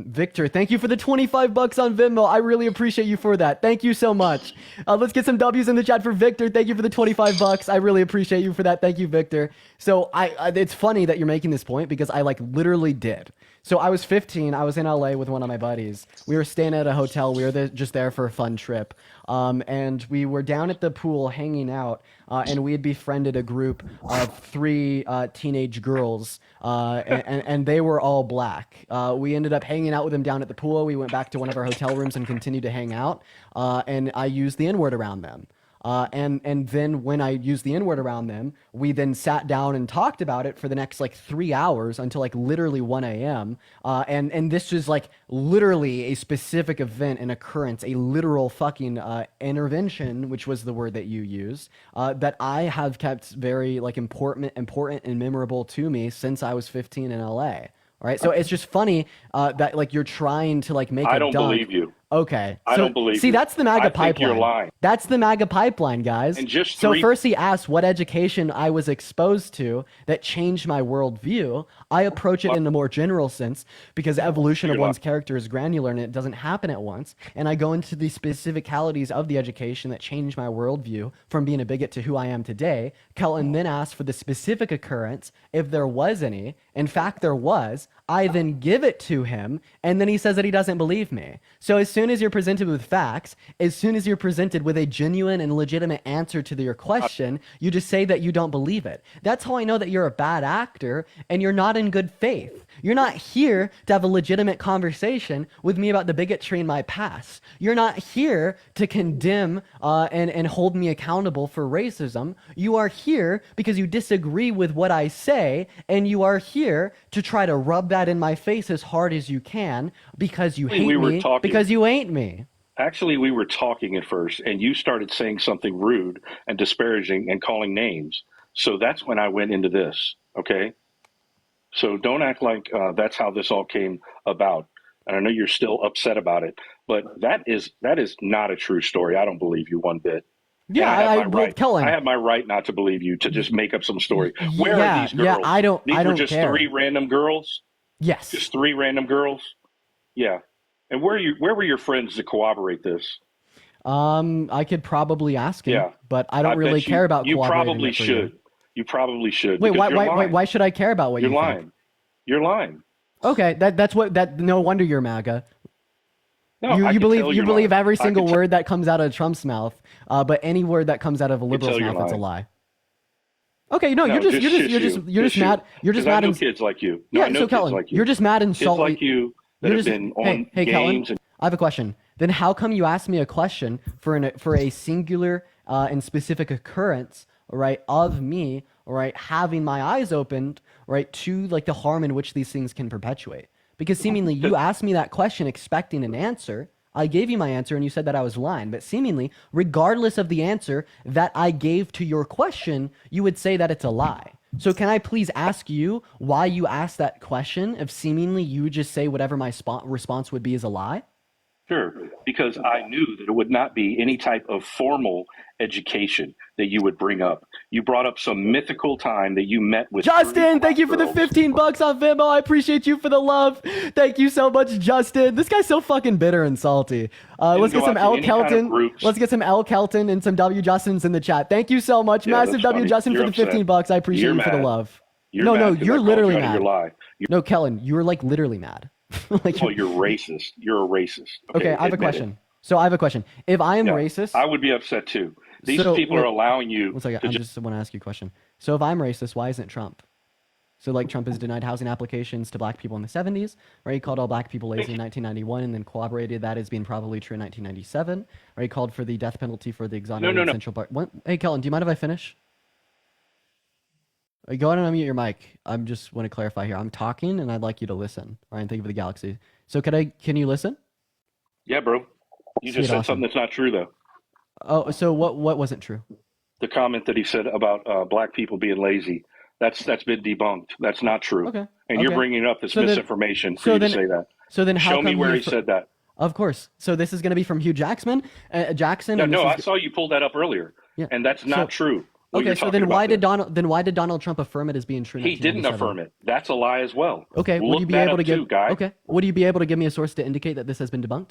Victor, thank you for the $25 on Venmo. I really appreciate you for that. Thank you so much. Let's get some W's in the chat for Victor. Thank you for the $25. I really appreciate you for that. Thank you, Victor. So it's funny that you're making this point because I like literally did. So I was 15. I was in LA with one of my buddies. We were staying at a hotel. We were just there for a fun trip. And we were down at the pool hanging out. And we had befriended a group of 3 teenage girls. And they were all Black. We ended up hanging out with them down at the pool. We went back to one of our hotel rooms and continued to hang out. And I used the N-word around them. And then when I used the N-word around them, we then sat down and talked about it for the next like 3 hours until like literally 1 a.m. And this was like literally a specific event, an occurrence, a literal fucking intervention, which was the word that you used, that I have kept very like important and memorable to me since I was 15 in LA. All right, so it's just funny that like you're trying to like make I a don't dunk. believe you. Okay, I so, don't believe see, you. that's the MAGA I think pipeline. you're lying. That's the MAGA pipeline, guys. And just so three- first he asked what education I was exposed to that changed my worldview. I approach it in a more general sense because evolution of You're one's lying. character is granular and it doesn't happen at once. And I go into the specificalities of the education that changed my worldview from being a bigot to who I am today. Kelton then asked for the specific occurrence, if there was any. In fact, there was. I then give it to him, and then he says that he doesn't believe me. So as soon as you're presented with facts, as soon as you're presented with a genuine and legitimate answer to your question, you just say that you don't believe it. That's how I know that you're a bad actor and you're not in good faith. You're not here to have a legitimate conversation with me about the bigotry in my past. You're not here to condemn and hold me accountable for racism. You are here because you disagree with what I say, and you are here to try to rub that in my face as hard as you can because you hate me, because you ain't me. Actually, we were talking at first, and you started saying something rude and disparaging and calling names. So that's when I went into this, okay? So don't act like that's how this all came about. And I know you're still upset about it, but that is not a true story. I don't believe you one bit. Yeah, I have my right not to believe you, to just make up some story. Where are these girls? Yeah, I don't were just care. 3 random girls? Yes. Just 3 random girls? Yeah. And where were your friends to corroborate this? I could probably ask him, Yeah. but I don't really care about you cooperating probably it for should. You probably should. Wait, because you're lying. why should I care about what You're you lying. think? You're lying. Okay, no wonder you're MAGA. No, I you can believe tell you you're believe lying. every I can single tell- word that comes out of Trump's mouth, but any word that comes out of a liberal's tell you're mouth, it's a lying. lie. Okay, no, you're just mad. You're just mad I know and kids like you. No, yeah. I know So kids Kellen, like you. you're just mad and Kids salty. like you that have been on hey, Kellen, games and I have a question. Then how come you asked me a question for a singular and specific occurrence, right, of me, right, having my eyes opened, right, to like the harm in which these things can perpetuate? Because seemingly you asked me that question expecting an answer. I gave you my answer and you said that I was lying. But seemingly, regardless of the answer that I gave to your question, you would say that it's a lie. So can I please ask you why you asked that question if seemingly you just say whatever my response would be is a lie? Sure, because I knew that it would not be any type of formal education that you would bring up. You brought up some mythical time that you met with Justin, thank you for the girls. 15 bucks on Venmo. I appreciate you for the love. Thank you so much, Justin. This guy's so fucking bitter and salty. Let's get go some out to L any kind of Kelton. groups. Let's get some L Kelton and some W Justins in the chat. Thank you so much. Yeah, Massive that's W funny. Justin You're for the upset. 15 bucks. I appreciate You're you for the mad. love. You're No, mad no, 'cause I you're called literally you out of your mad. lie. No, Kellen, you're like literally mad. Like, Oh, you're racist. You're a racist. okay, I have a admit it. question. So I have a question. If I am Yeah, racist, I would be upset too. These So, people wait, are allowing you one second, to I just want to ask you a question. So if I'm racist, why isn't Trump? So like Trump has denied housing applications to black people in the 70s, right? He called all black people lazy in 1991 and then corroborated that as being probably true in 1997, right? He called for the death penalty for the exonerated no. Central Park. Hey, Kellen, do you mind if I finish? Go ahead and unmute your mic. I just want to clarify here. I'm talking and I'd like you to listen. All right, thank you for the galaxy. So can you listen? Yeah, bro. You Sweet, just said awesome. something that's not true, though. Oh, so what wasn't true? The comment that he said about black people being lazy, that's been debunked. That's not true. Okay. And you're okay. bringing up this So then- misinformation for so you then- to say that. So then how Show me come where you he said that. Of course. So this is going to be from Hugh Jackson. Jackson. No, and this I is- saw you pull that up earlier, Yeah. and that's not true. what Okay, you're so talking then why about did there. why did Donald Trump affirm it as being true? in He didn't 1997? affirm it? That's a lie as well. Okay, would Look you be that able to up give? too, guy. Okay, would you be able to give me a source to indicate that this has been debunked?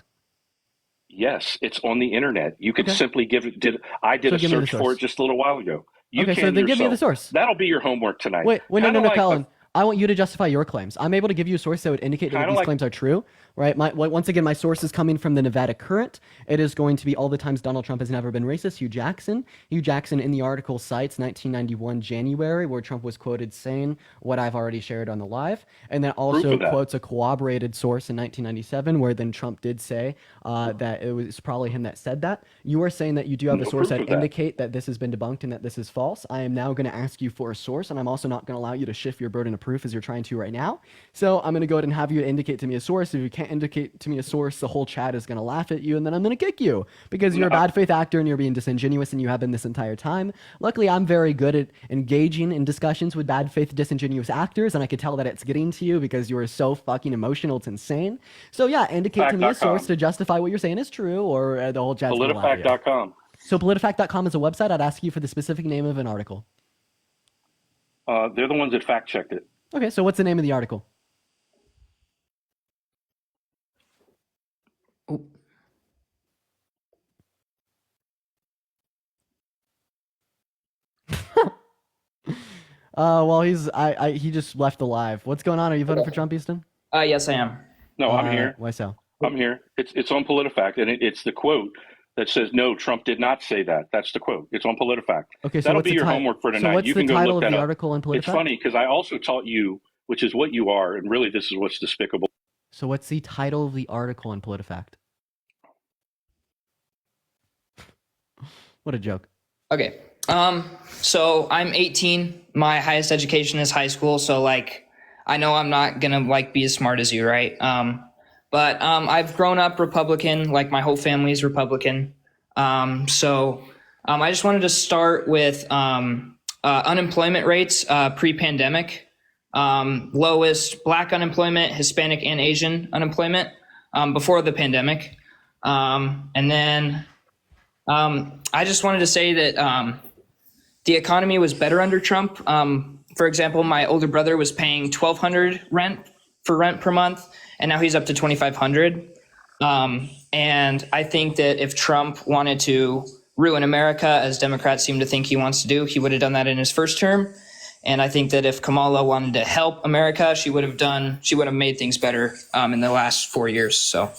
Yes, it's on the internet. You could Okay. simply give it. I did So a give me the search for source. it just a little while ago. You Okay, so can then give me the yourself. source. That'll be your homework tonight. Wait, no, Kinda like Colin. I want you to justify your claims. I'm able to give you a source that would indicate that Kinda these like- claims are true, right? Once again, my source is coming from the Nevada Current. It is going to be all the times Donald Trump has never been racist. Hugh Jackson. Hugh Jackson in the article cites 1991 January, where Trump was quoted saying what I've already shared on the live, and then also of that. quotes a corroborated source in 1997, where then Trump did say that it was probably him that said that. You are saying that you do have a No source proof that of that. indicate that this has been debunked and that this is false. I am now going to ask you for a source, and I'm also not going to allow you to shift your burden of proof as you're trying to right now. So I'm going to go ahead and have you indicate to me a source. If you can't indicate to me a source, the whole chat is going to laugh at you, and then I'm going to kick you because you're a bad faith actor and you're being disingenuous, and you have been this entire time. Luckily, I'm very good at engaging in discussions with bad faith, disingenuous actors, and I could tell that it's getting to you because you are so fucking emotional. It's insane. So yeah, indicate to me a source to justify what you're saying is true, or the whole chat's going to laugh at you. Politifact.com. So politifact.com is a website. I'd ask you for the specific name of an article. They're the ones that fact checked it. Okay, so what's the name of the article? Well, he just left the live. What's going on? Are you voting for Trump, Easton? Yes, I am. No, I'm here. Why so? I'm here. It's on PolitiFact, and it's the quote that says, "No, Trump did not say that." That's the quote. It's on PolitiFact. Okay, so that'll what's be the your ti- homework for So tonight. what's You the can go title look of that the up. article on PolitiFact? It's funny because I also taught you, which is what you are, and really this is what's despicable. So what's the title of the article on PolitiFact? What a joke. Okay. So I'm 18. My highest education is high school. So like, I know I'm not gonna like be as smart as you, right? But I've grown up Republican. Like my whole family is Republican. So I just wanted to start with unemployment rates pre-pandemic. Lowest Black unemployment, Hispanic and Asian unemployment before the pandemic. And then I just wanted to say that the economy was better under Trump. For example, my older brother was paying $1,200 rent per month, and now he's up to $2,500. And I think that if Trump wanted to ruin America, as Democrats seem to think he wants to do, he would have done that in his first term. And I think that if Kamala wanted to help America, she would have made things better in the last 4 years. So.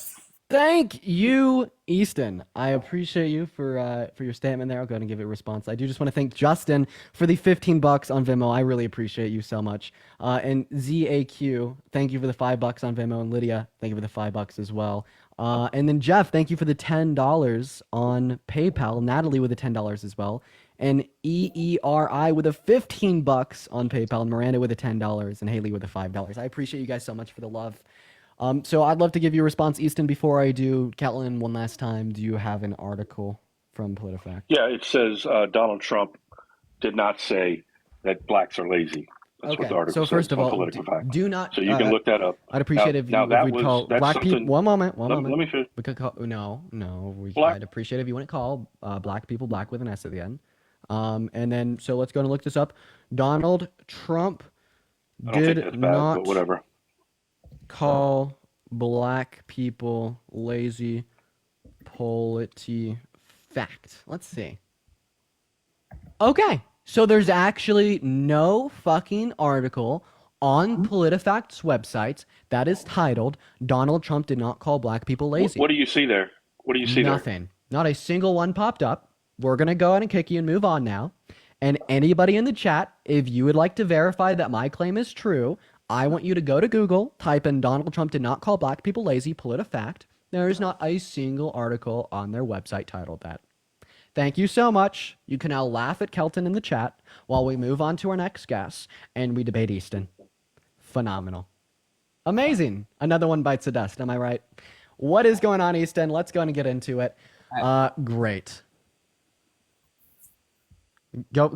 Thank you, Easton. I appreciate you for your statement there. I'll go ahead and give it a response. I do just want to thank Justin for the $15 on Venmo. I really appreciate you so much. And ZAQ, thank you for the $5 on Venmo. And Lydia, thank you for the $5 as well. And then Jeff, thank you for the $10 on PayPal. Natalie with the $10 as well. And EERI with the $15 on PayPal. And Miranda with the $10. And Haley with the $5. I appreciate you guys so much for the love. So I'd love to give you a response, Easton. Before I do, Catlin, one last time, do you have an article from PolitiFact? Yeah, it says Donald Trump did not say that blacks are lazy. That's what the article so first says of on all, PolitiFact. do not. So you can look that up. I'd appreciate if we'd call black people. One moment. Let me finish. We could call. No. Black. I'd appreciate if you wouldn't call black people black with an S at the end. And then so let's go and look this up. Donald Trump I don't think that's did bad, not but whatever. call black people lazy. PolitiFact. Let's see. Okay, so there's actually no fucking article on PolitiFact's website that is titled "Donald Trump did not call black people lazy." What do you see there? What do you see there? Nothing. Not a single one popped up. We're gonna go ahead and kick you and move on now. And anybody in the chat, if you would like to verify that my claim is true, I want you to go to Google, type in "Donald Trump did not call black people lazy," PolitiFact. There is not a single article on their website titled that. Thank you so much. You can now laugh at Kelton in the chat while we move on to our next guest and we debate Easton. Phenomenal. Amazing. Another one bites the dust. Am I right? What is going on, Easton? Let's go and get into it. Great.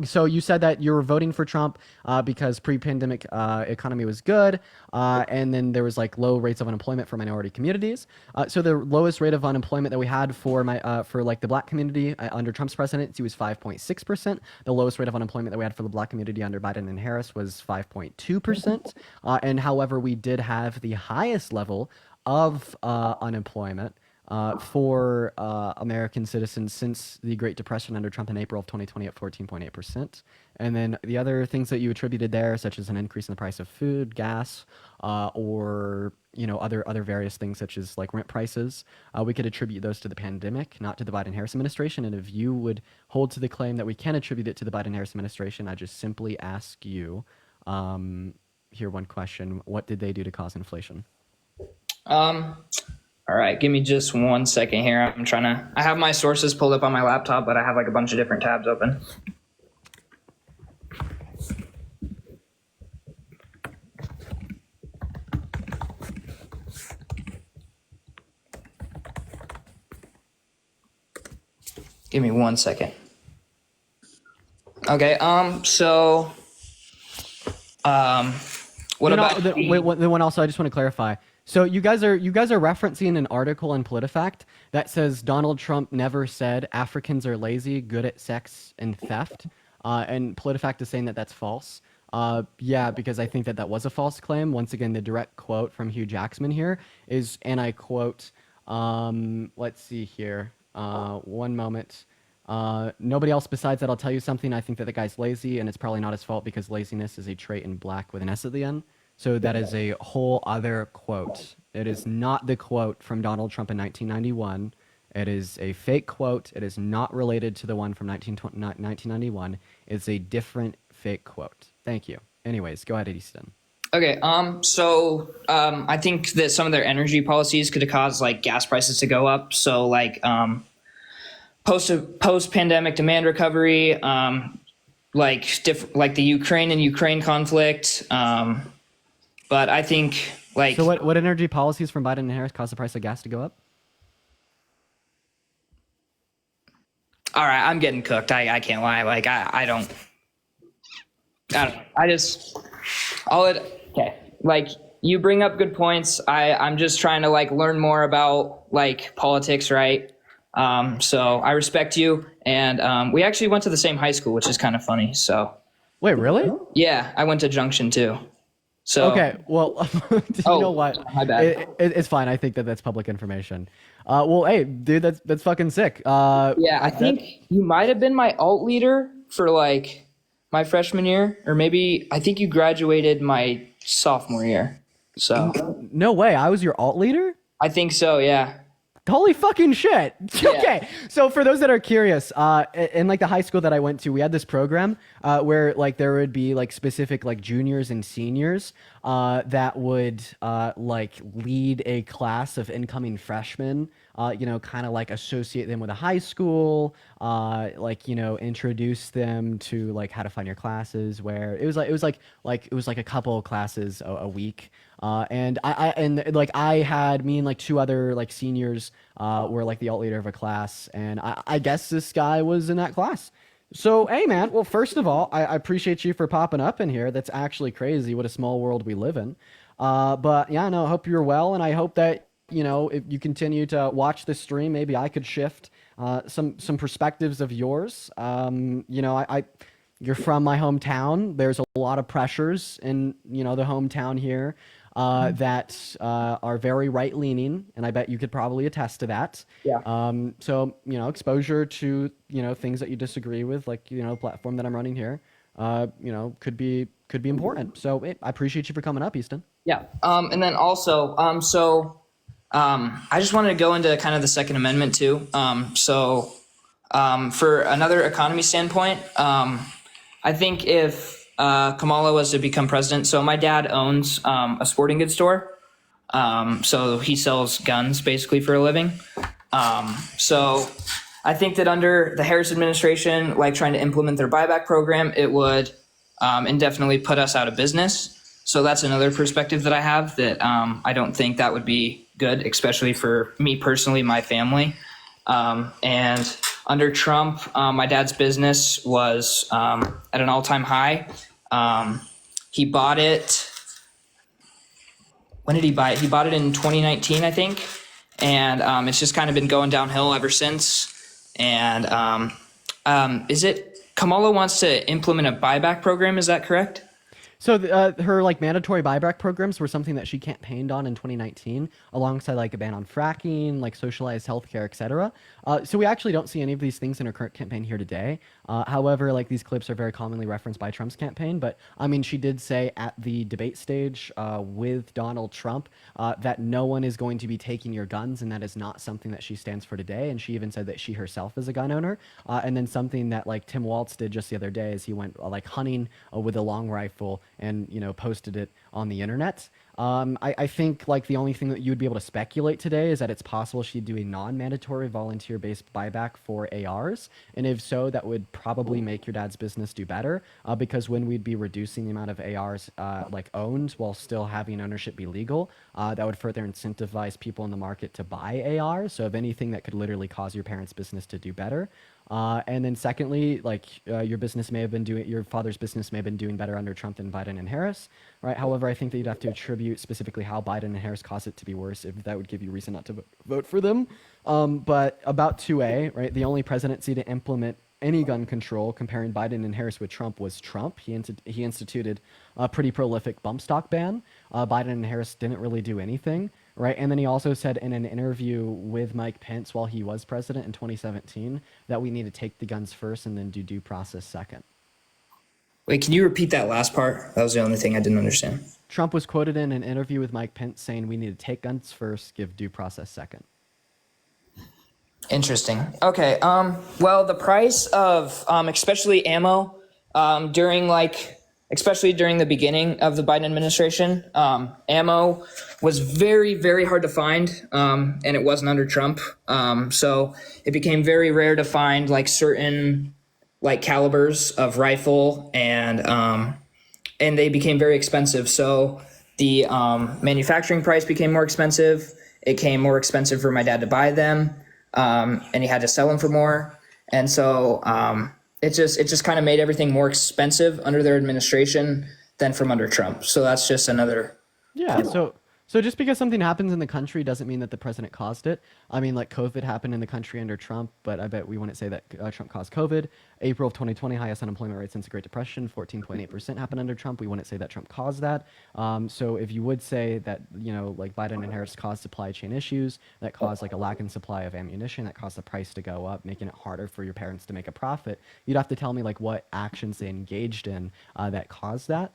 So you said that you were voting for Trump because pre-pandemic economy was good, and then there was like low rates of unemployment for minority communities. So the lowest rate of unemployment that we had for like the black community under Trump's presidency was 5.6%. The lowest rate of unemployment that we had for the black community under Biden and Harris was 5.2%. And however, we did have the highest level of unemployment for American citizens since the Great Depression under Trump in April of 2020 at 14.8%. And then the other things that you attributed there, such as an increase in the price of food, gas, or other various things such as like rent prices, we could attribute those to the pandemic, not to the Biden-Harris administration. And if you would hold to the claim that we can attribute it to the Biden-Harris administration, I just simply ask you here one question: what did they do to cause inflation? All right, give me just 1 second here. I have my sources pulled up on my laptop, but I have like a bunch of different tabs open. Give me 1 second. Okay, what about the one also I just want to clarify. So you guys are referencing an article in PolitiFact that says Donald Trump never said Africans are lazy, good at sex and theft, and PolitiFact is saying that that's false. Yeah, because I think that was a false claim. Once again, the direct quote from Hugh Jackman here is, and I quote, let's see here, one moment. Nobody else besides that, I'll tell you something. I think that the guy's lazy, and it's probably not his fault because laziness is a trait in black with an S at the end. So that is a whole other quote. It is not the quote from Donald Trump in 1991. It is a fake quote. It is not related to the one from 1991. It's a different fake quote. Thank you. Anyways, go ahead, Easton. Okay, I think that some of their energy policies could have caused like gas prices to go up. So like post-pandemic demand recovery, like the Ukraine conflict. But I think like. So what energy policies from Biden and Harris caused the price of gas to go up? All right, I'm getting cooked. I can't lie. Like I don't. Okay. Like you bring up good points. I'm just trying to like learn more about like politics, right? So I respect you, and we actually went to the same high school, which is kind of funny. So. Wait, really? Yeah, I went to Junction too. So. Okay, well, you know what? My bad. It's fine. I think that's public information. Well, hey, dude, that's fucking sick. Yeah, I think you might have been my alt leader for like my freshman year, or maybe I think you graduated my sophomore year. So. No way, I was your alt leader? I think so, yeah. Holy fucking shit. Yeah. Okay. So for those that are curious, in like the high school that I went to, we had this program where like there would be like specific like juniors and seniors that would like lead a class of incoming freshmen, kind of like associate them with a high school, introduce them to like how to find your classes, where it was like a couple of classes a week. And I had me and like two other like seniors were like the alt leader of a class, and I guess this guy was in that class. So hey man, well first of all, I appreciate you for popping up in here. That's actually crazy. What a small world we live in. But yeah, no, I hope you're well, and I hope that if you continue to watch this stream, maybe I could shift some perspectives of yours. You're from my hometown. There's a lot of pressures in the hometown here that are very right-leaning, and I bet you could probably attest to that. Yeah. So exposure to things that you disagree with, like the platform that I'm running here, could be important. So I appreciate you for coming up, Easton. Yeah. And then also, I just wanted to go into kind of the Second Amendment too. For another economy standpoint, I think if Kamala was to become president, so my dad owns a sporting goods store. So he sells guns basically for a living. So I think that under the Harris administration, like trying to implement their buyback program, it would indefinitely put us out of business. So that's another perspective that I have, that I don't think that would be good, especially for me personally, my family. And under Trump, my dad's business was at an all-time high. He bought it. When did he buy it? He bought it in 2019, I think. And it's just kind of been going downhill ever since. And Kamala wants to implement a buyback program. Is that correct? So her like mandatory buyback programs were something that she campaigned on in 2019, alongside like a ban on fracking, like socialized healthcare, etc. So we actually don't see any of these things in her current campaign here today. However, like these clips are very commonly referenced by Trump's campaign. But I mean, she did say at the debate stage with Donald Trump that no one is going to be taking your guns, and that is not something that she stands for today. And she even said that she herself is a gun owner. And then something that like Tim Waltz did just the other day is he went like hunting with a long rifle and posted it on the internet. I think like the only thing that you would be able to speculate today is that it's possible she'd do a non-mandatory volunteer-based buyback for ARs, and if so, that would probably make your dad's business do better, because when we'd be reducing the amount of ARs like owned while still having ownership be legal, that would further incentivize people in the market to buy ARs. So if anything, that could literally cause your parents' business to do better. And then secondly, like your father's business may have been doing better under Trump than Biden and Harris, right? However, I think that you'd have to attribute specifically how Biden and Harris caused it to be worse if that would give you reason not to vote for them. But about 2A, right? The only presidency to implement any gun control, comparing Biden and Harris with Trump, was Trump. He instituted a pretty prolific bump stock ban. Biden and Harris didn't really do anything, right? And then he also said in an interview with Mike Pence while he was president in 2017 that we need to take the guns first and then do due process second. Wait, can you repeat that last part? That was the only thing I didn't understand. Trump was quoted in an interview with Mike Pence saying we need to take guns first, give due process second. Interesting. Okay. Well, the price of especially ammo especially during the beginning of the Biden administration, ammo was very, very hard to find, and it wasn't under Trump. So it became very rare to find like certain like calibers of rifle, and they became very expensive. So the manufacturing price became more expensive. It became more expensive for my dad to buy them. And he had to sell them for more. And so it just kind of made everything more expensive under their administration than from under Trump. So that's just another. Yeah. So just because something happens in the country doesn't mean that the president caused it. I mean, like COVID happened in the country under Trump, but I bet we wouldn't say that Trump caused COVID. April of 2020, highest unemployment rate since the Great Depression, 14.8% happened under Trump. We wouldn't say that Trump caused that. So if you would say that, like Biden and Harris caused supply chain issues, that caused like a lack in supply of ammunition, that caused the price to go up, making it harder for your parents to make a profit, you'd have to tell me like what actions they engaged in that caused that.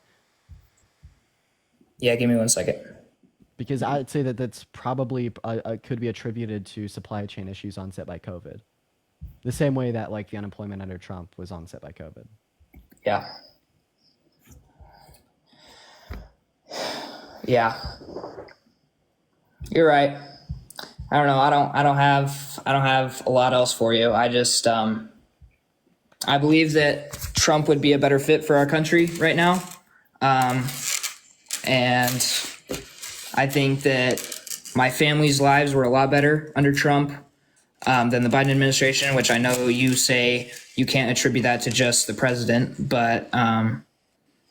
Yeah, give me 1 second. Because I'd say that that's probably could be attributed to supply chain issues onset by COVID. The same way that like the unemployment under Trump was onset by COVID. Yeah. Yeah. You're right. I don't know. I don't have a lot else for you. I just I believe that Trump would be a better fit for our country right now. And I think that my family's lives were a lot better under Trump than the Biden administration, which I know you say you can't attribute that to just the president, but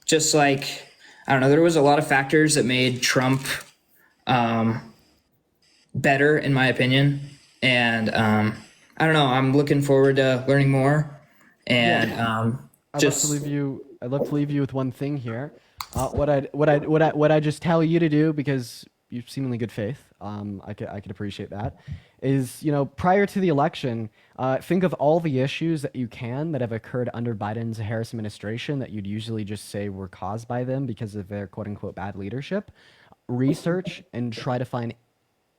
just like, I don't know, there was a lot of factors that made Trump better, in my opinion. And I don't know, I'm looking forward to learning more. And I'd love to leave you with one thing here. What I just tell you to do, because you seemingly good faith, I could appreciate that, is prior to the election, think of all the issues that you can that have occurred under Biden's Harris administration that you'd usually just say were caused by them because of their quote unquote bad leadership. Research and try to find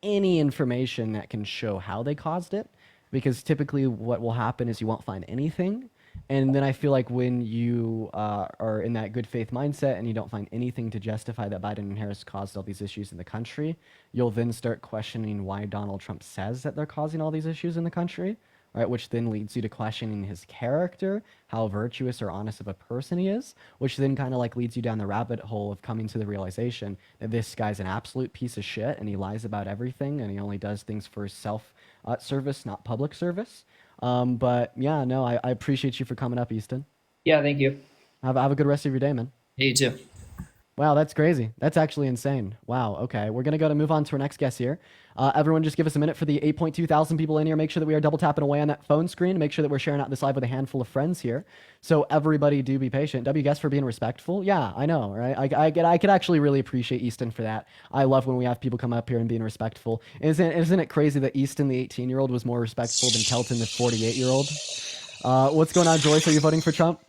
any information that can show how they caused it, because typically what will happen is you won't find anything. And then I feel like when you are in that good faith mindset and you don't find anything to justify that Biden and Harris caused all these issues in the country, you'll then start questioning why Donald Trump says that they're causing all these issues in the country, right? Which then leads you to questioning his character, how virtuous or honest of a person he is, which then kind of like leads you down the rabbit hole of coming to the realization that this guy's an absolute piece of shit and he lies about everything and he only does things for self-service, not public service. But yeah, no, I appreciate you for coming up, Easton. yeah, thank you. Have a good rest of your day, man. You too. Wow, that's crazy. That's actually insane. Wow. Okay, we're gonna move on to our next guest here. Everyone, just give us a minute for the 8.2 thousand people in here. Make sure that we are double tapping away on that phone screen. Make sure that we're sharing out this live with a handful of friends here. So everybody, do be patient. W, guess for being respectful. Yeah, I know, right? I could actually really appreciate Easton for that. I love when we have people come up here and being respectful. Isn't it crazy that Easton, the 18-year-old, was more respectful than Kelton, the 48-year-old? What's going on, Joyce? Are you voting for Trump?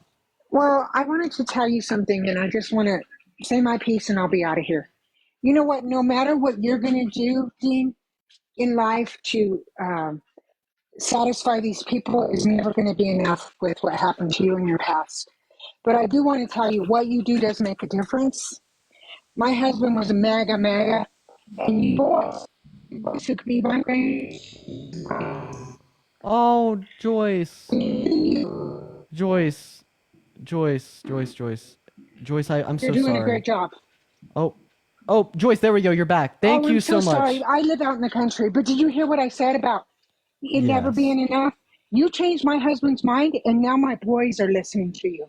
Well, I wanted to tell you something, and I just want to say my piece and I'll be out of here. You know what? No matter what you're going to do, Dean, in life to satisfy these people is never going to be enough with what happened to you in your past. But I do want to tell you what you do does make a difference. My husband was a MAGA, and you boys took me by Oh, Joyce. Joyce. Joyce, I'm You're so doing a sorry. great job. Oh, oh, Joyce, there we go. You're back. Thank Oh, you I'm so so sorry. much. I live out in the country, but did you hear what I said about it never Yes. being enough? You changed my husband's mind, and now my boys are listening to you.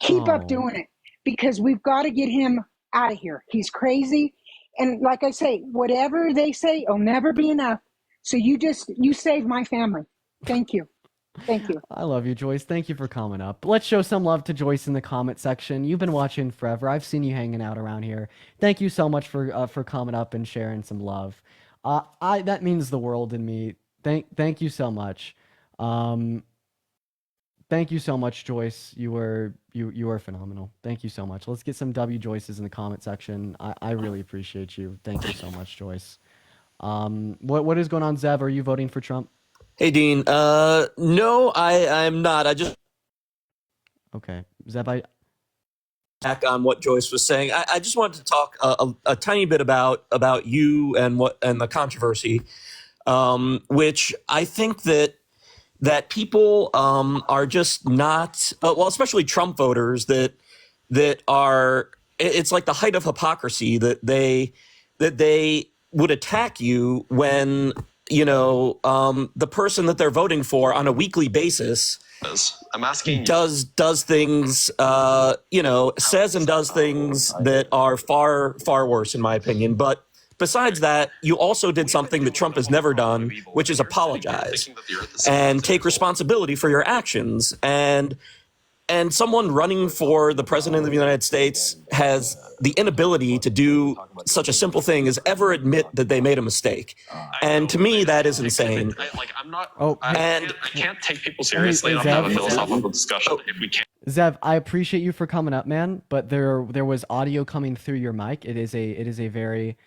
Keep up Oh, doing it because we've got to get him out of here. He's crazy. And like I say, whatever they say, it'll never be enough. So you saved my family. Thank you. Thank you. I love you, Joyce. Thank you for coming up. Let's show some love to Joyce in the comment section. You've been watching forever. I've seen you hanging out around here. Thank you so much for coming up and sharing some love. That means the world to me. Thank you so much. Um, Thank you so much, Joyce. You were phenomenal. Thank you so much. Let's get some W Joyces in the comment section. I really appreciate you. Thank you so much, Joyce. What is going on, Zev? Are you voting for Trump? Hey, Dean. No, I'm not. I just Okay, Zev, back on what Joyce was saying. I just wanted to talk a tiny bit about you and the controversy, which I think that people are just not well, especially Trump voters that are. It's like the height of hypocrisy that they would attack you when the person that they're voting for on a weekly basis I'm asking does things says and does things that are far worse in my opinion. But besides that, you also did something that Trump has never done, which is apologize and take responsibility for your actions. And someone running for the president of the United States has the inability to do such a simple thing as ever admit that they made a mistake. And to me, that is insane. I can't take people seriously and have a philosophical discussion if we can't. Zev, I appreciate you for coming up, man. But there was audio coming through your mic. It is a very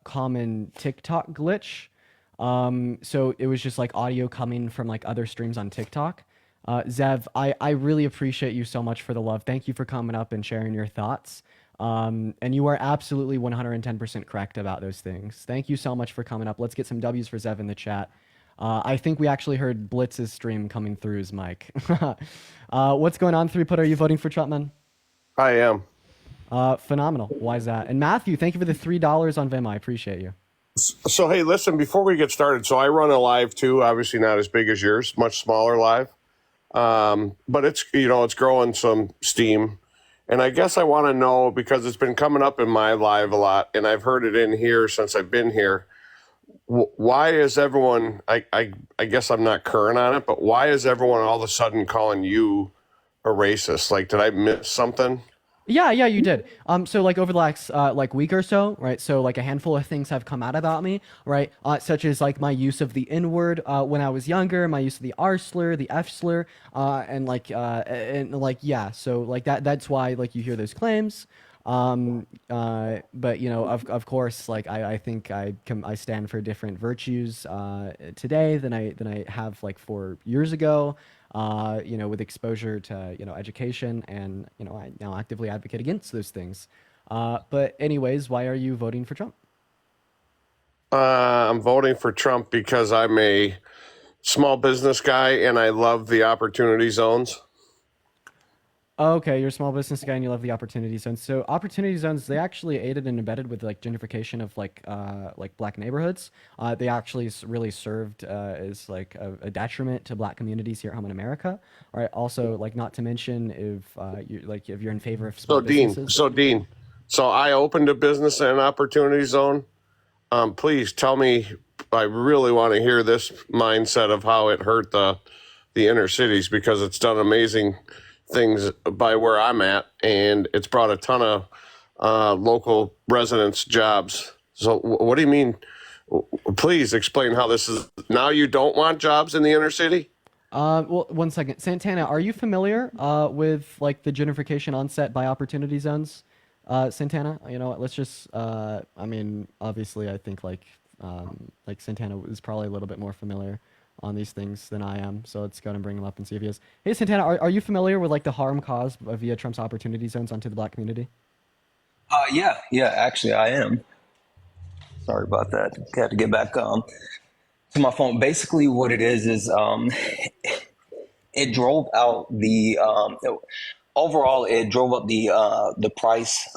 common TikTok glitch. So it was just like audio coming from like other streams on TikTok. Zev, I really appreciate you so much for the love. Thank you for coming up and sharing your thoughts. And you are absolutely 110% correct about those things. Thank you so much for coming up. Let's get some W's for Zev in the chat. I think we actually heard Blitz's stream coming through his mic. What's going on, 3 Put? Are you voting for Trump, man? I am. Phenomenal. Why is that? And Matthew, thank you for the $3 on Vim. I appreciate you. So, hey, listen, before we get started, so I run a live too, obviously not as big as yours, much smaller live. But it's, it's growing some steam. And I guess I want to know, because it's been coming up in my live a lot, and I've heard it in here since I've been here. Why is everyone, I guess I'm not current on it, but why is everyone all of a sudden calling you a racist? Like, did I miss something? Yeah, you did. So like over the last week or so, right? So like a handful of things have come out about me, right? Such as like my use of the N word when I was younger, my use of the R slur, the F slur, yeah. So like that's why like you hear those claims. But of course, like I think I stand for different virtues today than I have like 4 years ago. With exposure to, education, and, I now actively advocate against those things. But anyways, why are you voting for Trump? I'm voting for Trump because I'm a small business guy and I love the opportunity zones. Okay, you're a small business guy and you love the opportunity zones. So opportunity zones, they actually aided and abetted with like gentrification of like black neighborhoods. They actually really served as like a detriment to black communities here at home in America. All right. Also, like not to mention if you're in favor of small businesses. Dean, So I opened a business and opportunity zone. Please tell me, I really want to hear this mindset of how it hurt the inner cities, because it's done amazing things by where I'm at, and it's brought a ton of local residents jobs. So what do you mean? Please explain how this is. Now you don't want jobs in the inner city? Well, one second. Santana, are you familiar with like the gentrification onset by opportunity zones? Santana, you know what, let's just I mean, obviously I think like Santana is probably a little bit more familiar on these things than I am, so let's go and bring him up and see if he is. Hey Santana, are you familiar with like the harm caused via Trump's opportunity zones onto the black community? Yeah, actually I am. Sorry about that. Had to get back to my phone. Basically what it is it drove out the overall it drove up the price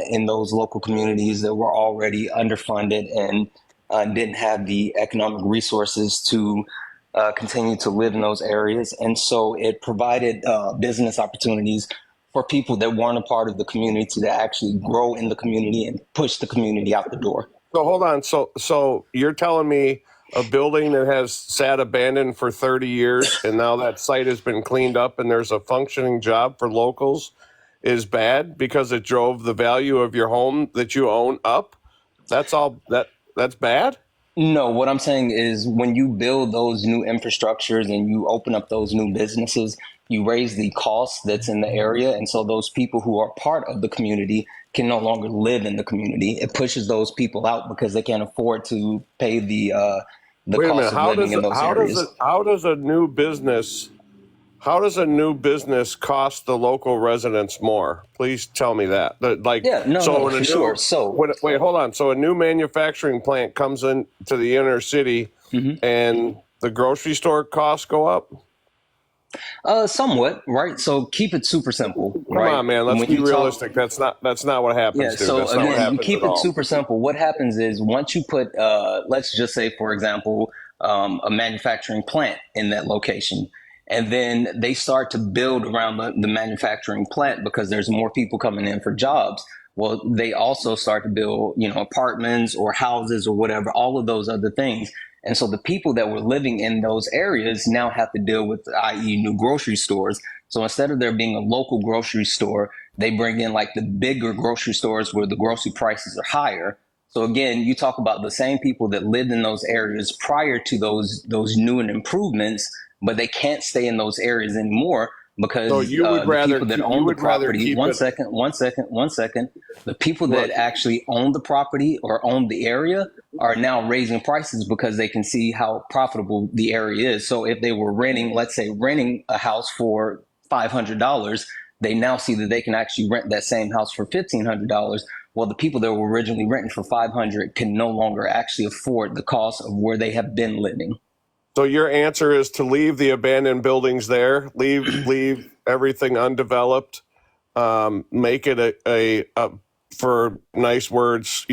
in those local communities that were already underfunded and didn't have the economic resources to continue to live in those areas. And so it provided business opportunities for people that weren't a part of the community to actually grow in the community and push the community out the door. So hold on. So you're telling me a building that has sat abandoned for 30 years and now that site has been cleaned up and there's a functioning job for locals is bad because it drove the value of your home that you own up? That's bad? No, what I'm saying is when you build those new infrastructures and you open up those new businesses, you raise the cost that's in the area. And so those people who are part of the community can no longer live in the community. It pushes those people out because they can't afford to pay the Wait a minute. cost of living in those areas. How does a new business cost the local residents more? Please tell me that. For sure. Wait, hold on. So a new manufacturing plant comes in to the inner city, and the grocery store costs go up? Somewhat, right? So keep it super simple. Come on, man. Let's be realistic. That's not what happens. Yeah. Dude. So That's not what again, you happens keep at it all. super simple. What happens is once you put, let's just say, for example, a manufacturing plant in that location, and then they start to build around the manufacturing plant because there's more people coming in for jobs. Well, they also start to build, apartments or houses or whatever, all of those other things. And so the people that were living in those areas now have to deal with, i.e., new grocery stores. So instead of there being a local grocery store, they bring in like the bigger grocery stores where the grocery prices are higher. So again, you talk about the same people that lived in those areas prior to those new and improvements, but they can't stay in those areas anymore because So you would rather the people that keep- own you the would rather property. keep One it- second. The people that actually own the property or own the area are now raising prices because they can see how profitable the area is. So if they were renting a house for $500, they now see that they can actually rent that same house for $1,500. Well, the people that were originally renting for $500 can no longer actually afford the cost of where they have been living. So your answer is to leave the abandoned buildings there, leave everything undeveloped, make it a for nice words,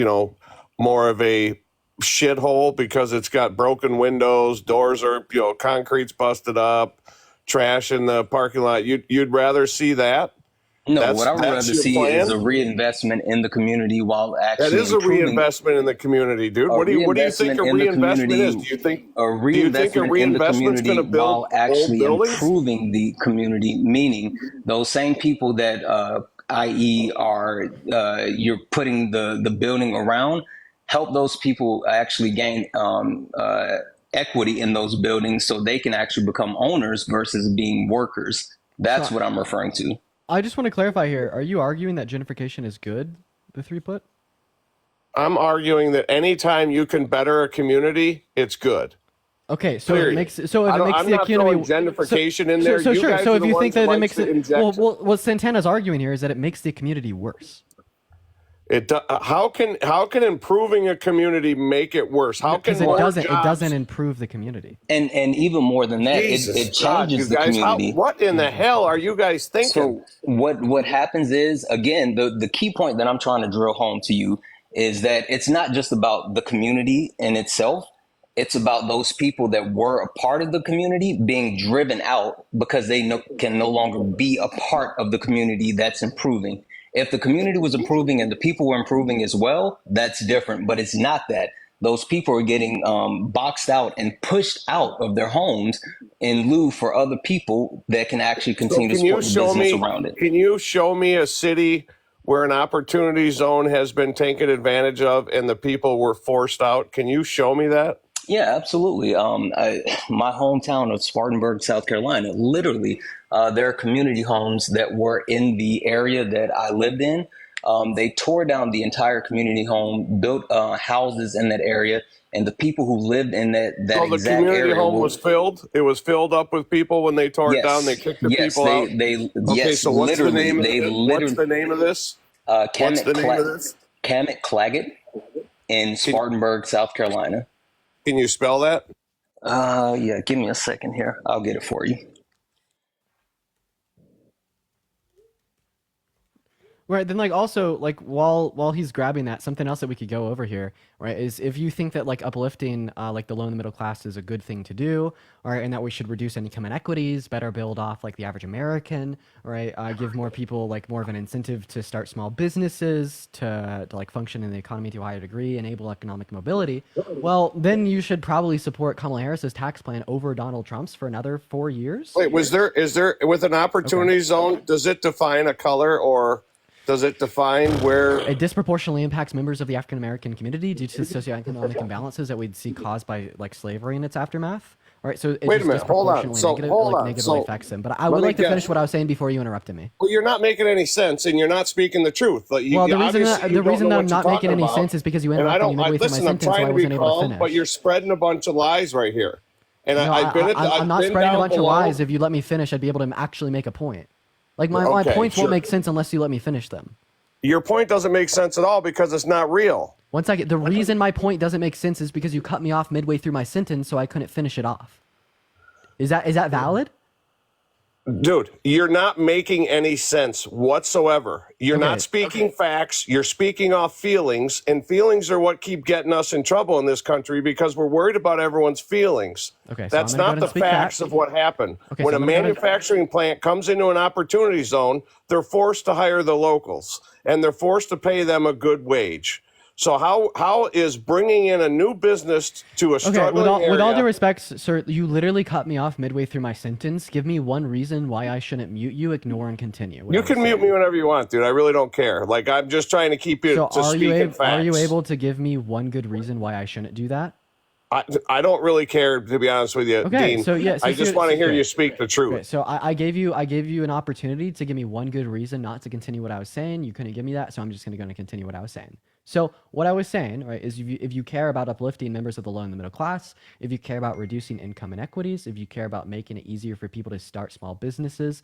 more of a shithole because it's got broken windows, doors are, concrete's busted up, trash in the parking lot. You'd rather see that? No, what I would rather your see plan? is a reinvestment in the community while actually That is a improving. reinvestment in the community, dude. What do you think a reinvestment is? Do you think a reinvestment in the community going to build while actually old buildings? improving the community? Meaning those same people that, i.e., are you're putting the building around, help those people actually gain equity in those buildings so they can actually become owners versus being workers. That's what I'm referring to. I just want to clarify here. Are you arguing that gentrification is good, the three put? I'm arguing that anytime you can better a community, it's good. Okay, so Period. it makes if the I'm not community throwing gentrification in there. So You sure. guys So are if the you ones think that that it likes makes to it inject well, what Santana's arguing here is that it makes the community worse. How can improving a community make it worse? How can Because it doesn't improve the community. And even more than that, it changes the community. What in the hell are you guys thinking? So what happens is, again, the key point that I'm trying to drill home to you is that it's not just about the community in itself. It's about those people that were a part of the community being driven out because they can no longer be a part of the community that's improving. If the community was improving and the people were improving as well, that's different. But it's not that. Those people are getting boxed out and pushed out of their homes in lieu for other people that can actually So continue to can you support the show business me? around it. Can you show me a city where an opportunity zone has been taken advantage of and the people were forced out? Can you show me that? Yeah, absolutely. My hometown of Spartanburg, South Carolina, literally, there are community homes that were in the area that I lived in. They tore down the entire community home, built houses in that area, and the people who lived in that So the exact community area home were, was filled. It was filled up with people when they tore it down. They yes, kicked the yes, people out. Okay, yes, so what's the literally, name of they it? What's literally, the name of this? What's the name of this? Camet Claggett in Can, Spartanburg, South Carolina. can you spell that? Yeah, give me a second here. I'll get it for you. Right, then like also like while he's grabbing that, something else that we could go over here, right, is if you think that like uplifting like the low and the middle class is a good thing to do, right, and that we should reduce income inequities, better build off like the average American, right, give more people like more of an incentive to start small businesses, to like function in the economy to a higher degree, enable economic mobility, well, then you should probably support Kamala Harris's tax plan over Donald Trump's for another 4 years. Wait, is there with an opportunity zone? Does it define a color or does it define where? It disproportionately impacts members of the African American community due to socioeconomic imbalances that we'd see caused by like slavery and its aftermath. All right, so it Wait a just minute, hold on. disproportionately So hold on. negatively So affects them. But I would let me like to finish guess. what I was saying before you interrupted me. Well, you're not making any sense, and you're not speaking the truth. Like, Well, the reason obviously that you the don't reason know that I'm what you're not making talking any about. sense is because you And I interrupted me don't. midway through my Listen, I'm sentence, so trying I to be wasn't able to calm, finish. but you're spreading a bunch of lies right here. And No, I've been I'm not been spreading a down bunch of below. lies. If you let me finish, I'd be able to actually make a point. Like my Okay, points won't sure. make sense unless you let me finish them. Your point doesn't make sense at all because it's not real. One second. The reason my point doesn't make sense is because you cut me off midway through my sentence, so I couldn't finish it off. Is that valid? Dude, you're not making any sense whatsoever. You're Okay. not speaking facts. You're speaking off feelings, and feelings are what keep getting us in trouble in this country because we're worried about everyone's feelings. Okay, so That's I'm gonna go not ahead the and speak facts facts. of what happened. Okay, When so a I'm gonna go ahead. manufacturing plant comes into an opportunity zone, they're forced to hire the locals, and they're forced to pay them a good wage. So how is bringing in a new business to a Okay, struggling with all due area? respect, sir, you literally cut me off midway through my sentence. Give me one reason why I shouldn't mute you, ignore, and continue. what You I was can mute saying. me whenever you want, dude. I really don't care. Like, I'm just trying to keep you So to speak in are you facts. able to give me one good reason why I shouldn't do that? I don't really care, to be honest with you, Okay, Dean. so yeah, so I just want to hear great. you speak the Okay, truth. so I gave you an opportunity to give me one good reason not to continue what I was saying. You couldn't give me that, so I'm just going to continue what I was saying. So what I was saying, right, is if you care about uplifting members of the low and the middle class, if you care about reducing income inequities, if you care about making it easier for people to start small businesses,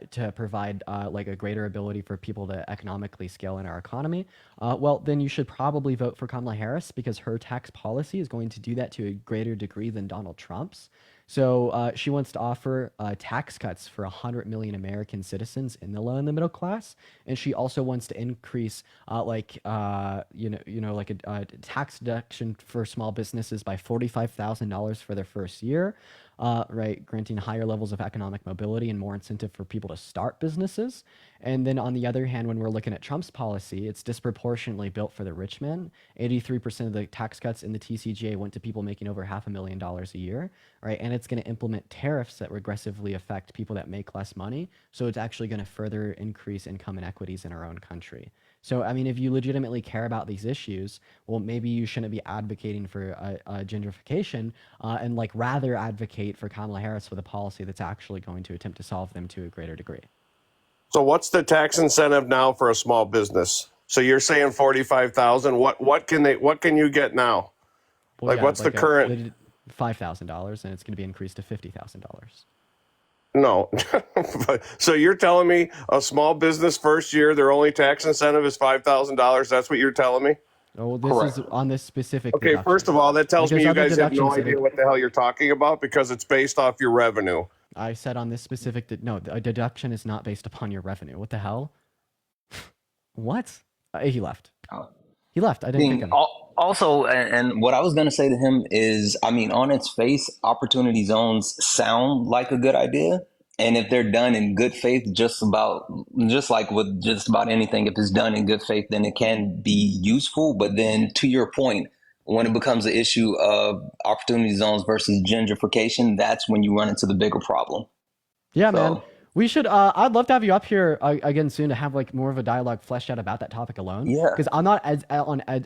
to provide like a greater ability for people to economically scale in our economy, well, then you should probably vote for Kamala Harris because her tax policy is going to do that to a greater degree than Donald Trump's. So she wants to offer tax cuts for 100 million American citizens in the low and the middle class, and she also wants to increase like like a tax deduction for small businesses by $45,000 for their first year, right, granting higher levels of economic mobility and more incentive for people to start businesses. And then on the other hand, when we're looking at Trump's policy, it's disproportionately built for the rich men. 83% of the tax cuts in the TCJA went to people making over $500,000 a year, right? And it's going to implement tariffs that regressively affect people that make less money. So it's actually going to further increase income inequities in our own country. So, I mean, if you legitimately care about these issues, well, maybe you shouldn't be advocating for gentrification and like rather advocate for Kamala Harris with a policy that's actually going to attempt to solve them to a greater degree. So what's the tax incentive now for a small business? So you're saying 45,000. What can you get now? Well, Like, yeah, what's the like current? $5,000, and it's going to be increased to $50,000. No. So you're telling me a small business first year, their only tax incentive is $5,000. That's what you're telling me? Oh, this Correct. is on this specific Okay, deduction. first of all, that tells Like, me there's you other guys have no deductions that idea what the hell you're talking about because it's based off your revenue. I said on this specific no, a deduction is not based upon your revenue. What the hell? What? He left. He left. I didn't kick him. Also, and what I was going to say to him is, I mean, on its face, opportunity zones sound like a good idea. And if they're done in good faith, just like with just about anything, if it's done in good faith, then it can be useful. But then, to your point, when it becomes an issue of opportunity zones versus gentrification, that's when you run into the bigger problem. Yeah, So, man. We should. I'd love to have you up here again soon to have like more of a dialogue fleshed out about that topic alone. yeah. Because I'm not as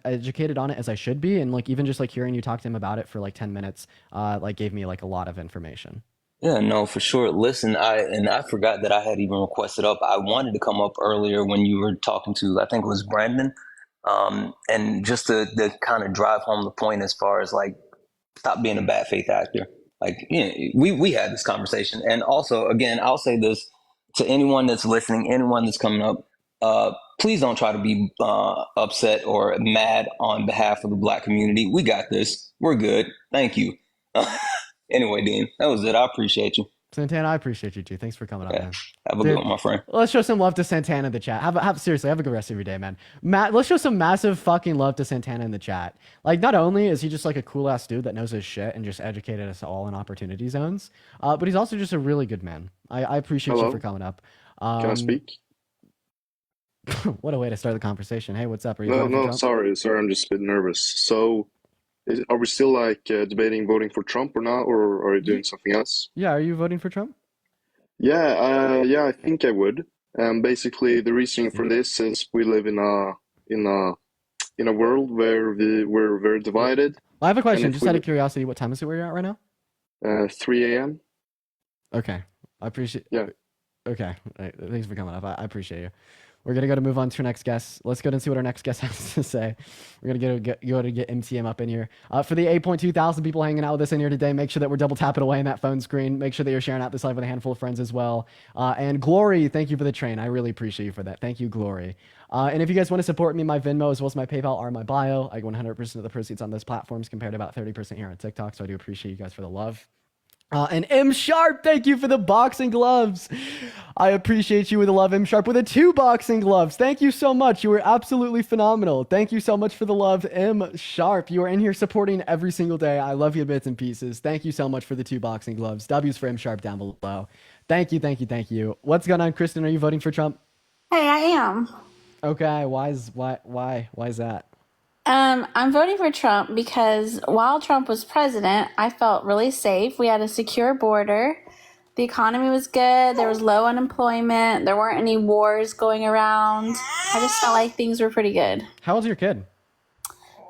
educated on it as I should be, and like even just like hearing you talk to him about it for like 10 minutes, like gave me like a lot of information. Yeah, no, for sure. Listen, I forgot that I had even requested up. I wanted to come up earlier when you were talking to, I think it was Brandon, and just to kind of drive home the point as far as like stop being a bad faith actor. Like, you know, we had this conversation, and also, again, I'll say this to anyone that's listening, anyone that's coming up. Please don't try to be upset or mad on behalf of the Black community. We got this. We're good. Thank you. Anyway, Dean, that was it. I appreciate you. Santana, I appreciate you too. Thanks for coming up, man. Have a good one, my friend. Let's show some love to Santana in the chat. Seriously, have a good rest of your day, man. Let's show some massive fucking love to Santana in the chat. Like, not only is he just like a cool ass dude that knows his shit and just educated us all in opportunity zones, but he's also just a really good man. I appreciate you for coming up. Can I speak? What a way to start the conversation. Hey, what's up? Are you No, sorry, I'm just a bit nervous. So, are we still like debating voting for Trump or not, or are you doing something else? Yeah, are you voting for Trump? Yeah, I think I would. Basically, the reasoning for this is we live in a world where we're very divided. I have a question, just out of curiosity. What time is it where you're at right now? 3 a.m. Okay, I appreciate. Yeah. Okay, thanks for coming up. I appreciate you. We're gonna go to move on to our next guest. Let's go and see what our next guest has to say. We're gonna get MTM up in here. For the 8.2 thousand people hanging out with us in here today, make sure that we're double tapping away in that phone screen. Make sure that you're sharing out this live with a handful of friends as well. And Glory, thank you for the train. I really appreciate you for that. Thank you, Glory. And if you guys want to support me, my Venmo as well as my PayPal are in my bio. I get 100% of the proceeds on those platforms compared to about 30% here on TikTok. So I do appreciate you guys for the love. And M Sharp, thank you for the boxing gloves. I appreciate you with the love, M Sharp, with the 2 boxing gloves. Thank you so much. You were absolutely phenomenal. Thank you so much for the love, M Sharp. You are in here supporting every single day. I love you bits and pieces. Thank you so much for the 2 boxing gloves. W's for M Sharp down below. Thank you. What's going on, Kristen? Are you voting for Trump? Hey, I am. Okay, why is that? I'm voting for Trump because while Trump was president, I felt really safe. We had a secure border. The economy was good. There was low unemployment. There weren't any wars going around. I just felt like things were pretty good. How old's your kid?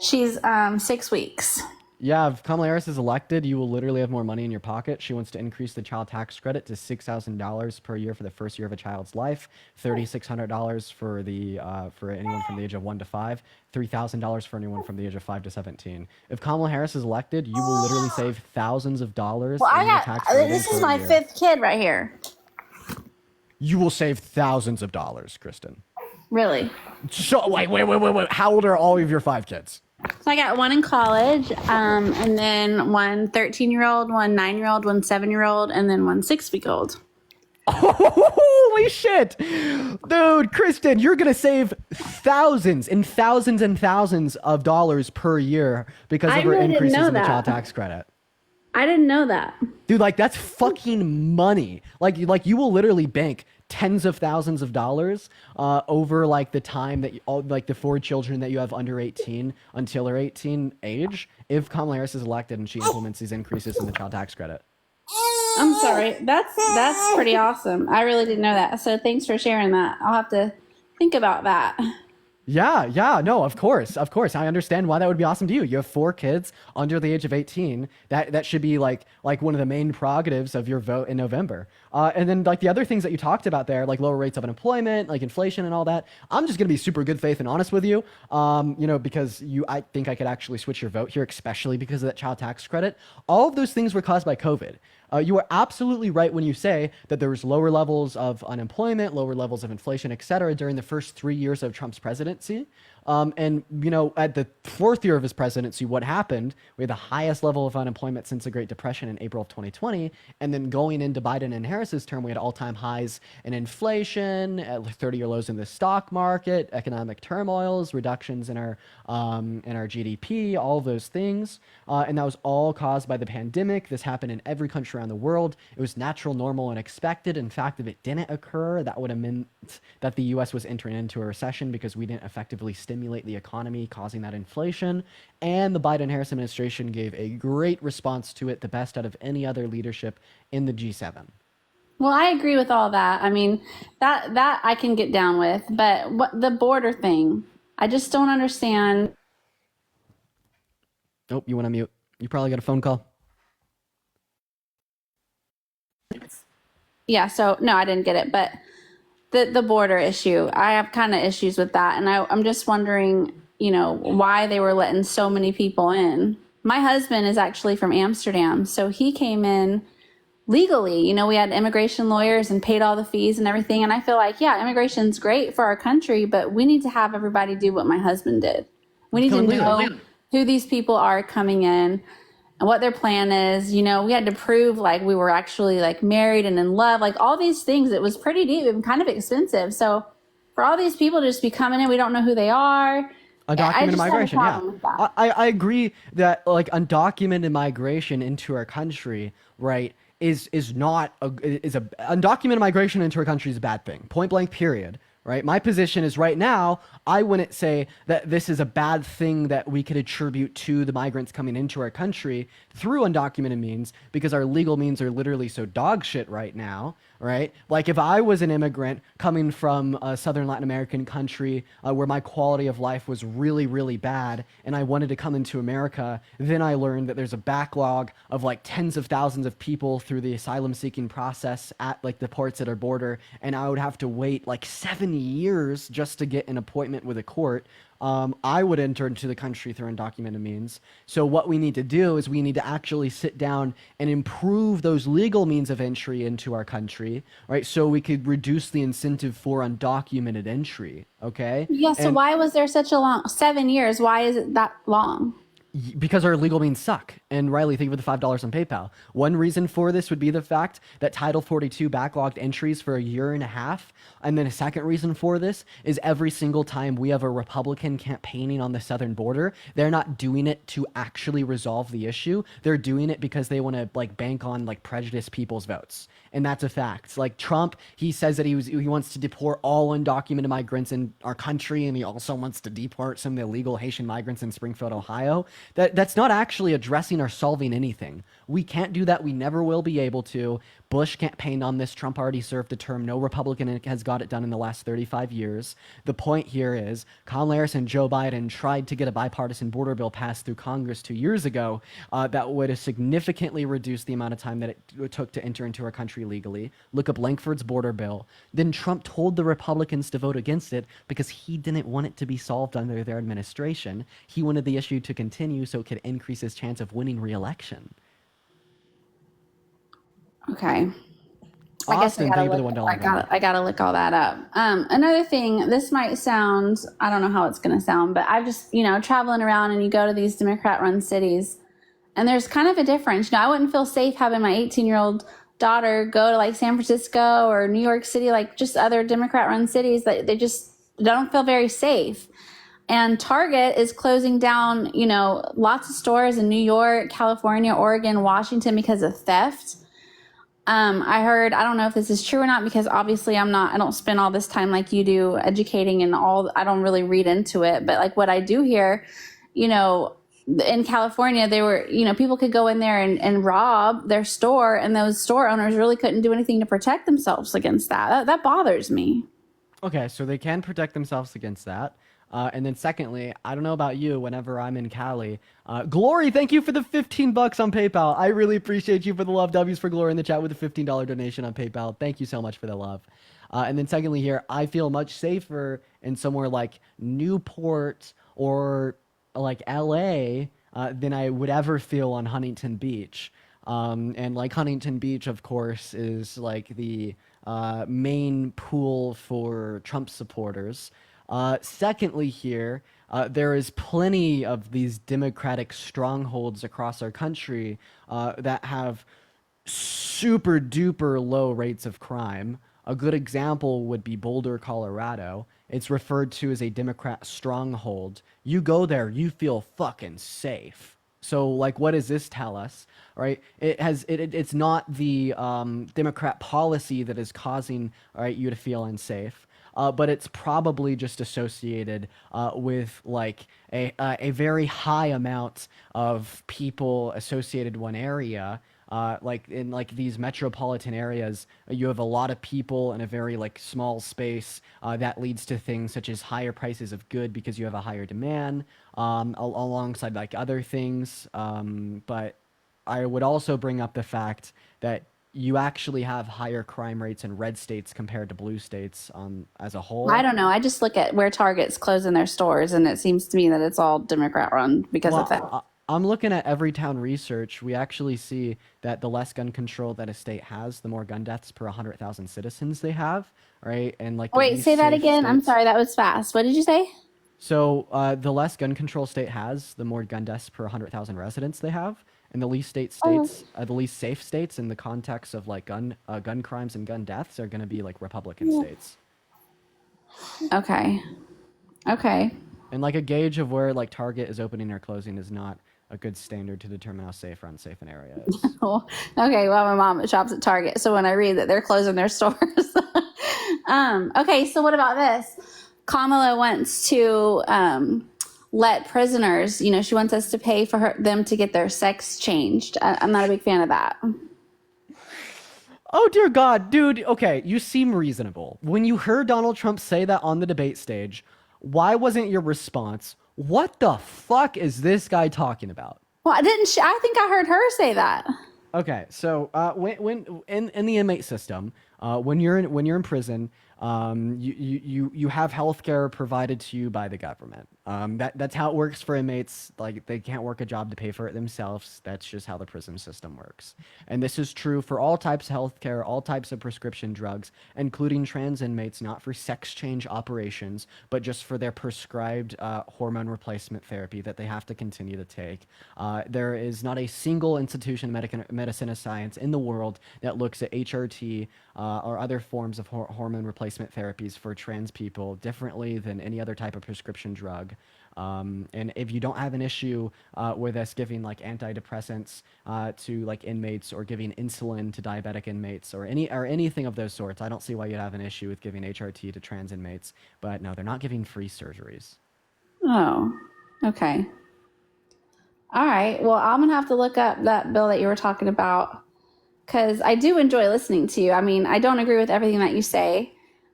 She's 6 weeks. Yeah, if Kamala Harris is elected, you will literally have more money in your pocket. She wants to increase the child tax credit to $6,000 per year for the first year of a child's life, $3,600 for anyone from the age of 1 to 5, $3,000 for anyone from the age of 5 to 17. If Kamala Harris is elected, you will literally save thousands of dollars in your tax credit. This is my 5th kid right here. You will save thousands of dollars, Kristen. Really? So wait. How old are all of your 5 kids? So I got one in college, and then one 13-year-old, one 9-year-old, one 7-year-old, and then one 6-week-old. Holy shit! Dude, Kristen, you're going to save thousands and thousands and thousands of dollars per year because of her increases in the child tax credit. I didn't know that. Dude, like, that's fucking money. Like you will literally bank tens of thousands of dollars over like the time that the 4 children that you have under 18 until their 18 age if Kamala Harris is elected and she implements these increases in the child tax credit. I'm sorry. That's pretty awesome. I really didn't know that. So thanks for sharing that. I'll have to think about that. Yeah, no, of course. I understand why that would be awesome to you. You have 4 kids under the age of 18. That should be like one of the main prerogatives of your vote in November. And then like the other things that you talked about there, like lower rates of unemployment, like inflation and all that. I'm just gonna be super good faith and honest with you, because I think I could actually switch your vote here, especially because of that child tax credit. All of those things were caused by COVID. You are absolutely right when you say that there was lower levels of unemployment, lower levels of inflation, et cetera, during the first 3 years of Trump's presidency. And, at the fourth year of his presidency, what happened? We had the highest level of unemployment since the Great Depression in April of 2020. And then going into Biden and Harris's term, we had all-time highs in inflation, 30-year lows in the stock market, economic turmoils, reductions in our GDP, all those things. And that was all caused by the pandemic. This happened in every country around the world. It was natural, normal, and expected. In fact, if it didn't occur, that would have meant that the U.S. was entering into a recession because we didn't effectively stimulate the economy, causing that inflation. And the Biden-Harris administration gave a great response to it, the best out of any other leadership in the G7. Well, I agree with all that. I mean, that I can get down with, but what the border thing, I just don't understand. Nope, you want to mute. You probably got a phone call. Yeah, so no, I didn't get it, but the border issue, I have kind of issues with that, and I'm just wondering, why they were letting so many people in. My husband is actually from Amsterdam, so he came in legally. We had immigration lawyers and paid all the fees and everything, and I feel like, yeah, immigration's great for our country, but we need to have everybody do what my husband did. We need to know who these people are coming in and what their plan is. We had to prove like we were actually like married and in love, like all these things. It was pretty deep and kind of expensive. So for all these people to just be coming in, we don't know who they are. Undocumented migration, yeah. I agree that like undocumented migration into our country, right, is undocumented migration into our country is a bad thing. Point blank, period. Right? My position is right now, I wouldn't say that this is a bad thing that we could attribute to the migrants coming into our country through undocumented means, because our legal means are literally so dog shit right now, right? Like if I was an immigrant coming from a Southern Latin American country where my quality of life was really, really bad, and I wanted to come into America, then I learned that there's a backlog of like tens of thousands of people through the asylum seeking process at like the ports at our border, and I would have to wait like 7 years just to get an appointment with a court. I would enter into the country through undocumented means. So what we need to do is we need to actually sit down and improve those legal means of entry into our country, right? So we could reduce the incentive for undocumented entry, okay? Yeah, so why was there such a long 7 years? Why is it that long? Because our legal means suck. And Riley, thank you for the $5 on PayPal. One reason for this would be the fact that Title 42 backlogged entries for a year and a half. And then a second reason for this is every single time we have a Republican campaigning on the southern border, they're not doing it to actually resolve the issue. They're doing it because they want to like bank on like prejudice people's votes. And that's a fact. Like Trump, he says that he wants to deport all undocumented migrants in our country, and he also wants to deport some of the illegal Haitian migrants in Springfield, Ohio. That's not actually addressing or solving anything. We can't do that. We never will be able to. Bush campaigned on this. Trump already served the term. No Republican has got it done in the last 35 years. The point here is Kamala Harris and Joe Biden tried to get a bipartisan border bill passed through Congress 2 years ago that would have significantly reduced the amount of time that it took to enter into our country legally. Look up Lankford's border bill. Then Trump told the Republicans to vote against it because he didn't want it to be solved under their administration. He wanted the issue to continue so it could increase his chance of winning re-election. Okay. Austin, thank you for the $1. I gotta look all that up. Another thing, this might sound, I don't know how it's gonna sound, but I've just, traveling around and you go to these Democrat-run cities, and there's kind of a difference. I wouldn't feel safe having my 18-year-old daughter go to like San Francisco or New York City, like just other Democrat-run cities that they just don't feel very safe. And Target is closing down, lots of stores in New York, California, Oregon, Washington because of theft. I heard, I don't know if this is true or not, because obviously I don't spend all this time like you do educating and I don't really read into it. But like what I do hear, in California, they were, people could go in there and rob their store, and those store owners really couldn't do anything to protect themselves against that. That bothers me. Okay, so they can protect themselves against that. And then secondly, I don't know about you, whenever I'm in Cali, Glory, thank you for the $15 on PayPal. I really appreciate you for the love. W's for Glory in the chat with a $15 donation on PayPal. Thank you so much for the love. And then secondly here, I feel much safer in somewhere like Newport or like LA than I would ever feel on Huntington Beach. And like Huntington Beach, of course, is like the main pool for Trump supporters. Secondly, here, there is plenty of these democratic strongholds across our country that have super duper low rates of crime. A good example would be Boulder, Colorado. It's referred to as a Democrat stronghold. You go there, you feel fucking safe. So, like, what does this tell us, right? It's not the Democrat policy that is causing, right, you to feel unsafe. But it's probably just associated with like a very high amount of people associated one area. Like in like these metropolitan areas, you have a lot of people in a very like small space. That leads to things such as higher prices of good because you have a higher demand, alongside like other things. But I would also bring up the fact that you actually have higher crime rates in red states compared to blue states as a whole. I don't know. I just look at where Target's closing their stores, and it seems to me that it's all Democrat run because of that. I'm looking at Everytown research. We actually see that the less gun control that a state has, the more gun deaths per 100,000 citizens they have, right? And like, Wait, say that again. I'm sorry, that was fast. What did you say? So the less gun control state has, the more gun deaths per 100,000 residents they have. And the least the least safe states in the context of like gun crimes and gun deaths are going to be like Republican states. Okay. And like a gauge of where like Target is opening or closing is not a good standard to determine how safe or unsafe an area is. Okay, well, my mom shops at Target, so when I read that they're closing their stores. Okay, so what about this? Kamala wants to let prisoners, she wants us to pay for them to get their sex changed. I'm not a big fan of that. Oh, dear God, dude. Okay, you seem reasonable. When you heard Donald Trump say that on the debate stage, why wasn't your response, what the fuck is this guy talking about? Well, I think I heard her say that. Okay, so when in the inmate system, when you're in prison, you have health care provided to you by the government. That's how it works for inmates. Like, they can't work a job to pay for it themselves. That's just how the prison system works. And this is true for all types of health care, all types of prescription drugs, including trans inmates, not for sex change operations, but just for their prescribed hormone replacement therapy that they have to continue to take. There is not a single institution of medicine or science in the world that looks at HRT or other forms of hormone replacement therapies for trans people differently than any other type of prescription drug. And if you don't have an issue with us giving like antidepressants to like inmates, or giving insulin to diabetic inmates, or anything of those sorts, I don't see why you'd have an issue with giving HRT to trans inmates. But no, they're not giving free surgeries. Oh, okay. All right. Well, I'm going to have to look up that bill that you were talking about, because I do enjoy listening to you. I mean, I don't agree with everything that you say,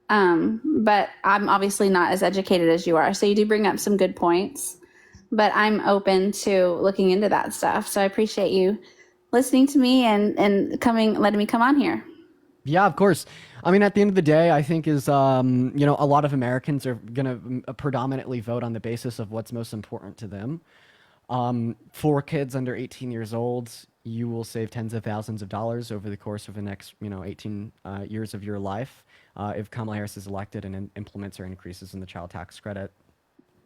but I'm obviously not as educated as you are. So you do bring up some good points, but I'm open to looking into that stuff. So I appreciate you listening to me and letting me come on here. Yeah, of course. I mean, at the end of the day, I think a lot of Americans are going to predominantly vote on the basis of what's most important to them. For kids under 18 years old, you will save tens of thousands of dollars over the course of the next, 18 years of your life if Kamala Harris is elected and implements or increases in the child tax credit.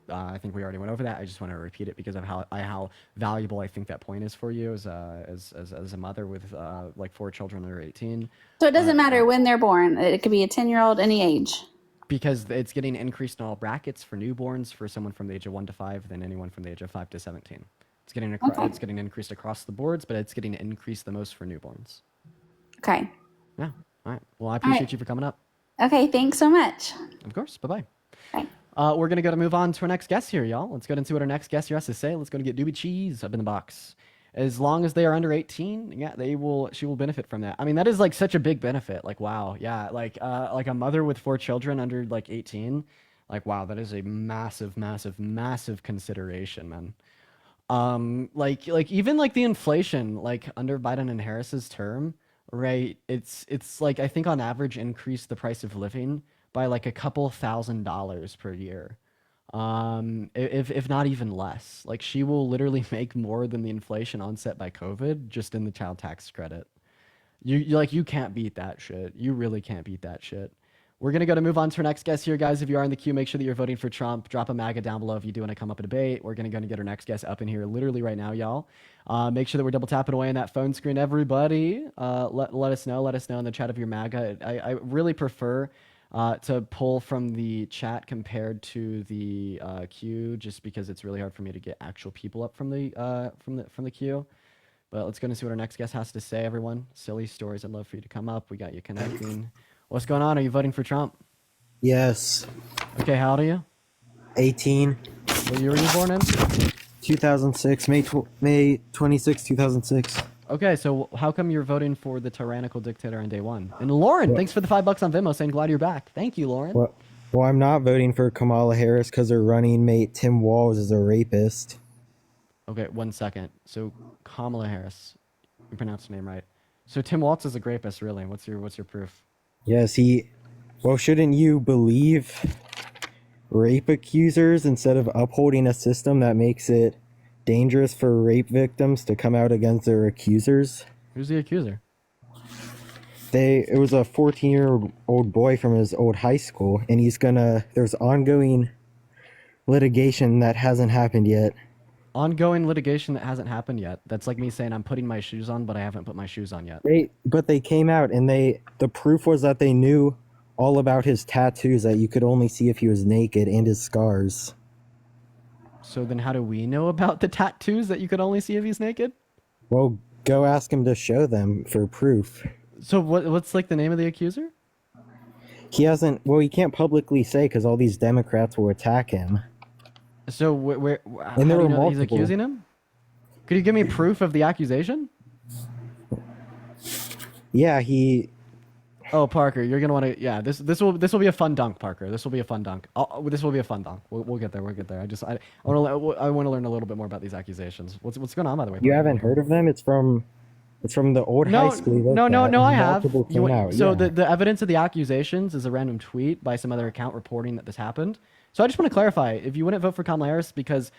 I think we already went over that. I just want to repeat it because of how valuable I think that point is for you as a mother with like 4 children under 18. So it doesn't matter when they're born. It could be a 10-year-old, any age. Because it's getting increased in all brackets for newborns, for someone from the age of 1 to 5, then anyone from the age of 5 to 17. It's getting increased across the boards, but it's getting increased the most for newborns. Okay. Yeah. All right. Well, I appreciate you for coming up. Okay. Thanks so much. Of course. Bye-bye. Bye. We're going to move on to our next guest here, y'all. Let's get into what our next guest here has to say. Let's go and get Doobie Cheese up in the box. As long as they are under 18, yeah, she will benefit from that. I mean, that is like such a big benefit. Like, wow. Yeah. Like a mother with 4 children under like 18. Like, wow, that is a massive, massive, massive consideration, man. Like even like the inflation, like under Biden and Harris's term, right? It's like, I think on average increased the price of living by like a couple $1,000s per year. If not even less. Like, she will literally make more than the inflation onset by COVID just in the child tax credit. You can't beat that shit. You really can't beat that shit. We're going to move on to our next guest here, guys. If you are in the queue, make sure that you're voting for Trump. Drop a MAGA down below if you do want to come up and debate. We're going to get our next guest up in here literally right now, y'all. Make sure that we're double tapping away on that phone screen. Everybody, let us know. Let us know in the chat if you're MAGA. I really prefer to pull from the chat compared to the queue, just because it's really hard for me to get actual people up from the queue. But let's go and see what our next guest has to say, everyone. Silly stories. I'd love for you to come up. We got you connecting. What's going on? Are you voting for Trump? Yes. Okay, how old are you? 18. What year were you born in? 2006. May 26, 2006. Okay, so how come you're voting for the tyrannical dictator on day one? And Lauren, thanks for the $5 on Venmo saying glad you're back. Thank you, Lauren. Well, I'm not voting for Kamala Harris because her running mate Tim Walz is a rapist. Okay, 1 second. So Kamala Harris, you pronounced the name right. So Tim Walz is a rapist, really? What's your proof? Yes, well, shouldn't you believe rape accusers instead of upholding a system that makes it dangerous for rape victims to come out against their accusers? Who's the accuser? It was a 14-year-old boy from his old high school, and there's ongoing litigation that hasn't happened yet. Ongoing litigation that hasn't happened yet. That's like me saying I'm putting my shoes on, but I haven't put my shoes on yet. But they came out, and the proof was that they knew all about his tattoos that you could only see if he was naked, and his scars. So then how do we know about the tattoos that you could only see if he's naked? Well, go ask him to show them for proof. So what's like the name of the accuser? He can't publicly say because all these Democrats will attack him. So how do And there you were know that he's multiple. accusing him? Could you give me proof of the accusation? Yeah, Oh, Parker, you're gonna want to. Yeah, this will be a fun dunk, Parker. This will be a fun dunk. This will be a fun dunk. We'll get there. We'll get there. I want to learn a little bit more about these accusations. What's going on, by the way? you haven't heard of them? It's from the old high school. No, I have. So Yeah. the evidence of the accusations is a random tweet by some other account reporting that this happened. So I just want to clarify, if you wouldn't vote for Kamala Harris because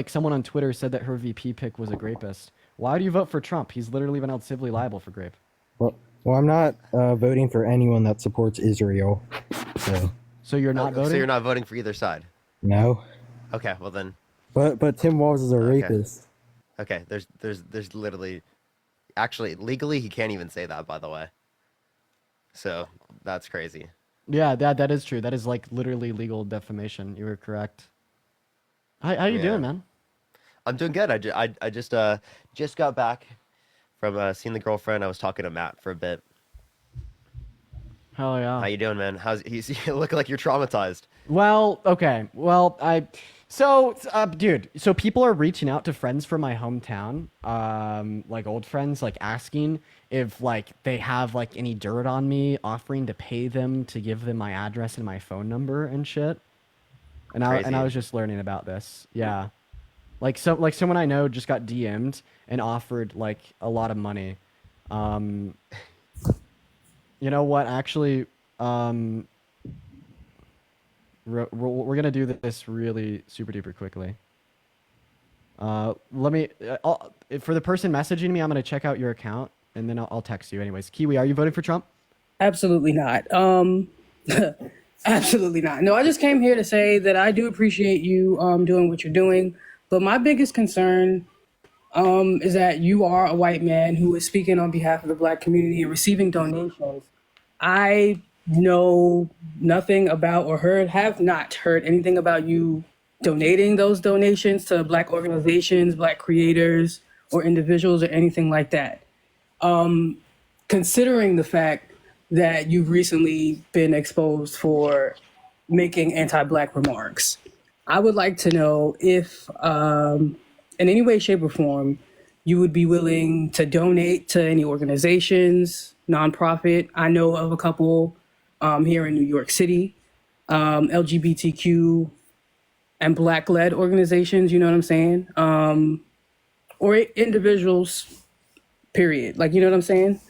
someone on Twitter said that her VP pick was a rapist, why do you vote for Trump? He's literally been held civilly liable for rape. Well, I'm not voting for anyone that supports Israel. So you're not voting? So you're not voting for either side? No. Okay, well then. But Tim Walz is a rapist. Okay, there's literally, actually, legally he can't even say that, by the way. So that's crazy. Yeah, that is true. That is like literally legal defamation. You were correct. How you doing, man? I'm doing good. I just got back from seeing the girlfriend. I was talking to Matt for a bit. Hell yeah. How you doing, man? You look like you're traumatized. Well, okay. Well, dude, so people are reaching out to friends from my hometown, like old friends, like asking if like they have like any dirt on me, offering to pay them to give them my address and my phone number and shit. And I was just learning about this. Yeah. Like someone I know just got DM'd and offered like a lot of money. You know what? Actually, we're gonna do this really super duper quickly. Let me for the person messaging me, I'm gonna check out your account and then I'll text you. Anyways, Kiwi, are you voting for Trump? Absolutely not. Absolutely not. No, I just came here to say that I do appreciate you doing what you're doing, but my biggest concern is that you are a white man who is speaking on behalf of the Black community and receiving donations. I know nothing about or have not heard anything about you donating those donations to Black organizations, Black creators, or individuals or anything like that. Considering the fact that you've recently been exposed for making anti-Black remarks, I would like to know if, in any way, shape, or form, you would be willing to donate to any organizations, nonprofit. I know of a couple here in New York City, LGBTQ and Black-led organizations, you know what I'm saying? Or individuals, period. Like, you know what I'm saying?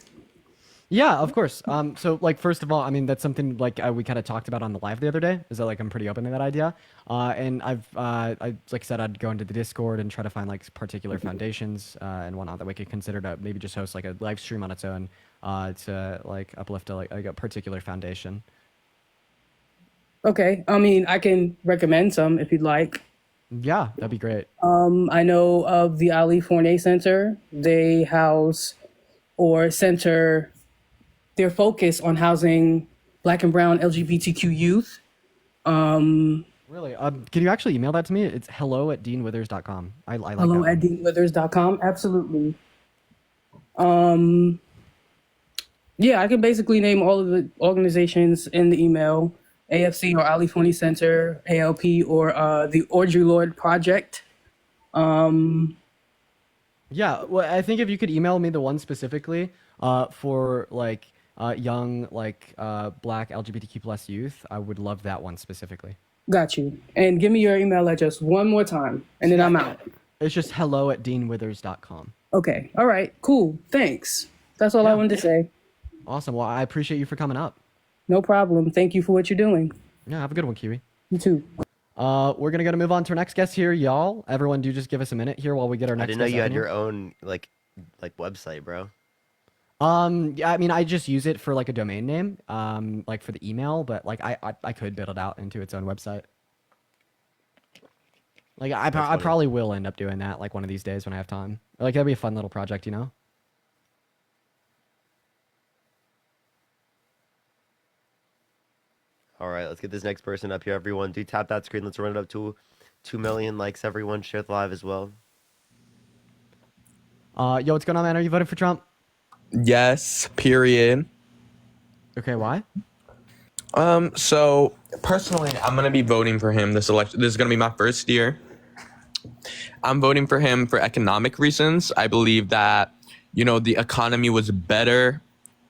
Yeah, of course. So like, first of all, I mean, that's something like we kind of talked about on the live the other day, is that like I'm pretty open to that idea. And I like I said, I'd go into the Discord and try to find like particular foundations and whatnot that we could consider to maybe just host like a live stream on its own to like uplift a particular foundation. Okay. I mean, I can recommend some if you'd like. Yeah, that'd be great. I know of the Ali Fournier Center. They house or center their focus on housing Black and Brown LGBTQ youth. Really? Can you actually email that to me? It's hello@deanwithers.com. I like that Hello one. at deanwithers.com. Absolutely. Yeah, I can basically name all of the organizations in the email: AFC or Ali Fournier Center, ALP or the Audre Lorde Project. Yeah, well, I think if you could email me the one specifically for like young like Black LGBTQ plus youth, I would love that one specifically. Got you. And give me your email address one more time, and then I'm out. It's just hello@deanwithers.com. Okay. All right. Cool. Thanks. That's all I wanted to say. Awesome. Well, I appreciate you for coming up. No problem. Thank you for what you're doing. Yeah, have a good one, Kiwi. You too. We're gonna move on to our next guest here, y'all. Everyone, do just give us a minute here while we get our I next. didn't know guest you up had in here. your own like website, bro. Yeah, I mean, I just use it for like a domain name, like for the email, but like I could build it out into its own website. Like I probably will end up doing that like one of these days when I have time. Like that'd be a fun little project, you know? All right, let's get this next person up here, everyone. Do tap that screen. Let's run it up to 2 million likes, everyone. Share it live as well. Yo, what's going on, man? Are you voting for Trump? Yes, period. Okay, why? So personally, I'm gonna be voting for him this election. This is gonna be my first year. I'm voting for him for economic reasons. I believe that, the economy was better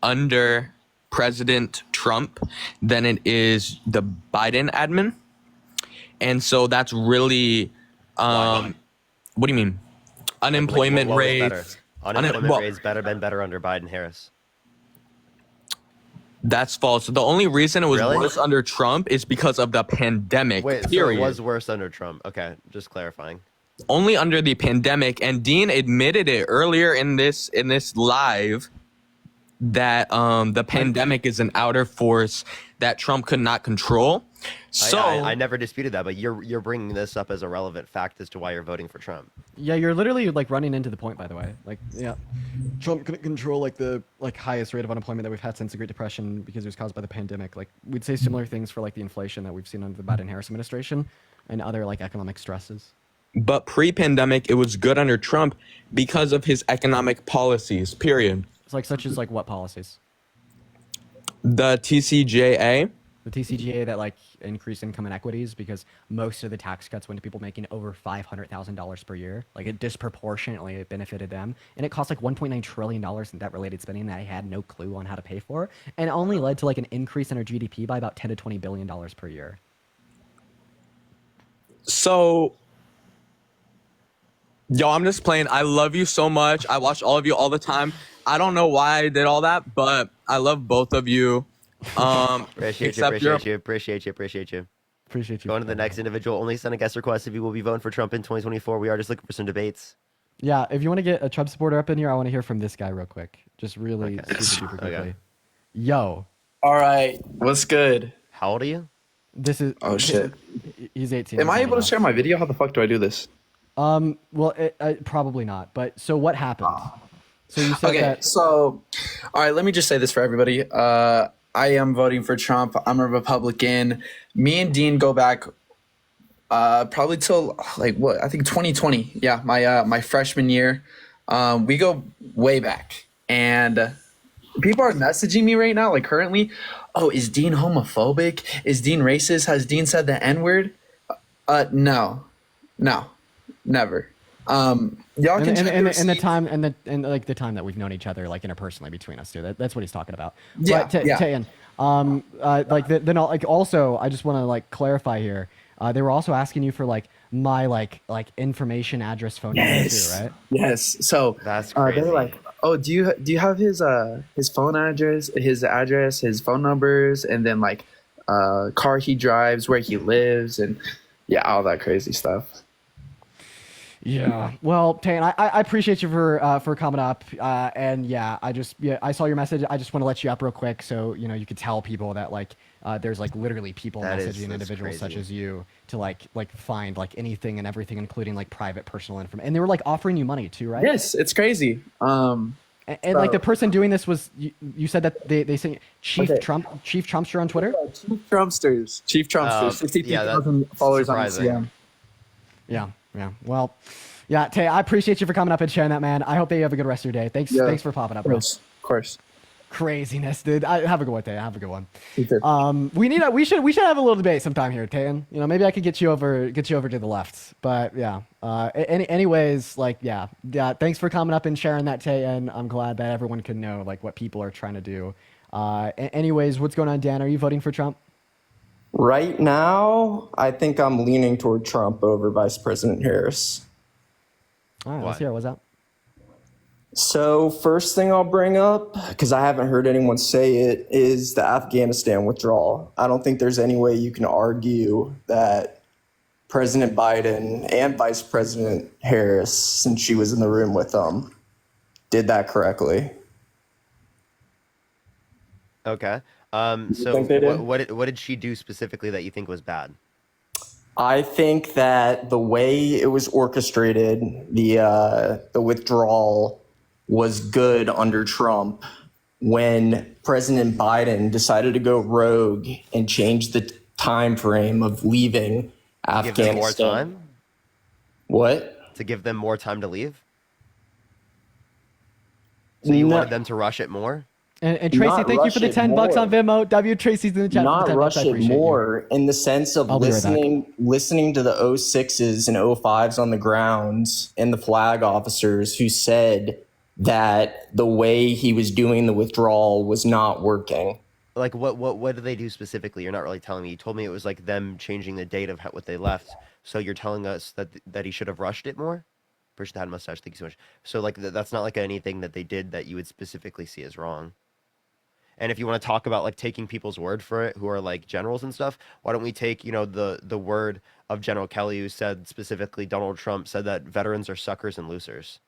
under President Trump than it is the Biden admin. And so that's really, what do you mean? Unemployment What was rate. better? Unemployment rate's been better under Biden Harris. That's false. The only reason it was Really? worse under Trump is because of the pandemic. Wait, so period. it was worse under Trump. Okay, just clarifying. Only under the pandemic, and Dean admitted it earlier in this live that the pandemic is an outer force that Trump could not control. So I never disputed that, but you're bringing this up as a relevant fact as to why you're voting for Trump. Yeah, you're literally like running into the point, by the way. Like, yeah, Trump couldn't control like the highest rate of unemployment that we've had since the Great Depression because it was caused by the pandemic. Like, we'd say similar things for like the inflation that we've seen under the Biden-Harris administration and other like economic stresses. but pre-pandemic, it was good under Trump because of his economic policies, period. It's like such as like what policies? The TCJA. The TCJA that like increased income inequities because most of the tax cuts went to people making over $500,000 per year. Like it disproportionately benefited them, and it cost like $1.9 trillion in debt-related spending that I had no clue on how to pay for, and it only led to like an increase in our GDP by about $10 to $20 billion per year. So, yo, I'm just playing. I love you so much. I watch all of you all the time. I don't know why I did all that, but I love both of you. Appreciate you. Appreciate you. Going to the next individual. Only send a guest request if you will be voting for Trump in 2024. We are just looking for some debates. Yeah, if you want to get a Trump supporter up in here, I want to hear from this guy real quick. Just really super quickly. Okay. Yo. All right, what's good? How old are you? This is. Oh shit. He's 18. Am I able to share my video? How the fuck do I do this? Well, probably not. But so what happened? So you said Okay, that. so, all right, let me just say this for everybody. I am voting for Trump. I'm a Republican. Me and Dean go back probably till like what? I think 2020. Yeah, my freshman year. We go way back, and people are messaging me right now, like currently. Oh, is Dean homophobic? Is Dean racist? Has Dean said the N-word? No, never. Y'all can check and the time and like the time that we've known each other like interpersonally between us too. That's what he's talking about. Yeah, But yeah. Tayan, then I'll, like also I just want to like clarify here. They were also asking you for like my like information, address, phone number too, right? Yes. So That's they're crazy. like, oh, do you have his phone address, his phone numbers, and then like car he drives, where he lives, and yeah, all that crazy stuff. Yeah. Well, Tayan, I appreciate you for coming up. And yeah, I saw your message. I just want to let you up real quick so you could tell people that like there's like literally people messaging individuals such crazy. as you to like find like anything and everything, including like private personal information. And they were like offering you money too, right? Yes, it's crazy. And like the person doing this was you said that they say Chief Trumpster on Twitter. Chief Trumpsters, 62,000 followers on Instagram. Yeah. Well, yeah, Tay, I appreciate you for coming up and sharing that, man. I hope that you have a good rest of your day. Thanks for popping up, bro. Of course. Craziness, dude. Have a good one, Tay. Have a good one. We should have a little debate sometime here, Tay. You know, maybe I could get you over to the left. But yeah. Anyways, like yeah. Thanks for coming up and sharing that, Tay. And I'm glad that everyone can know like what people are trying to do. Anyways, what's going on, Dan? Are you voting for Trump? Right now, I think I'm leaning toward Trump over Vice President Harris. All right, let's hear it. What's up? So first thing I'll bring up, because I haven't heard anyone say it, is the Afghanistan withdrawal. I don't think there's any way you can argue that President Biden and Vice President Harris, since she was in the room with them, did that correctly. Okay. So think they did? what did she do specifically that you think was bad? I think that the way it was orchestrated, the withdrawal was good under Trump. When President Biden decided to go rogue and change the time frame of leaving Afghanistan. Give them more time? What? To give them more time to leave? So you wanted them to rush it more? And Tracy, thank you for the $10 on Venmo. Tracy's in the chat. Not for the $10. rush I it appreciate more you. in the sense of listening to the 06s and 05s on the grounds and the flag officers who said that the way he was doing the withdrawal was not working. Like what did they do specifically? You're not really telling me. You told me it was like them changing the date of what they left. So you're telling us that he should have rushed it more? Person that had a mustache. Thank you so much. So like that's not like anything that they did that you would specifically see as wrong. And if you want to talk about like taking people's word for it, who are like generals and stuff, why don't we take, the word of General Kelly, who said specifically Donald Trump said that veterans are suckers and losers.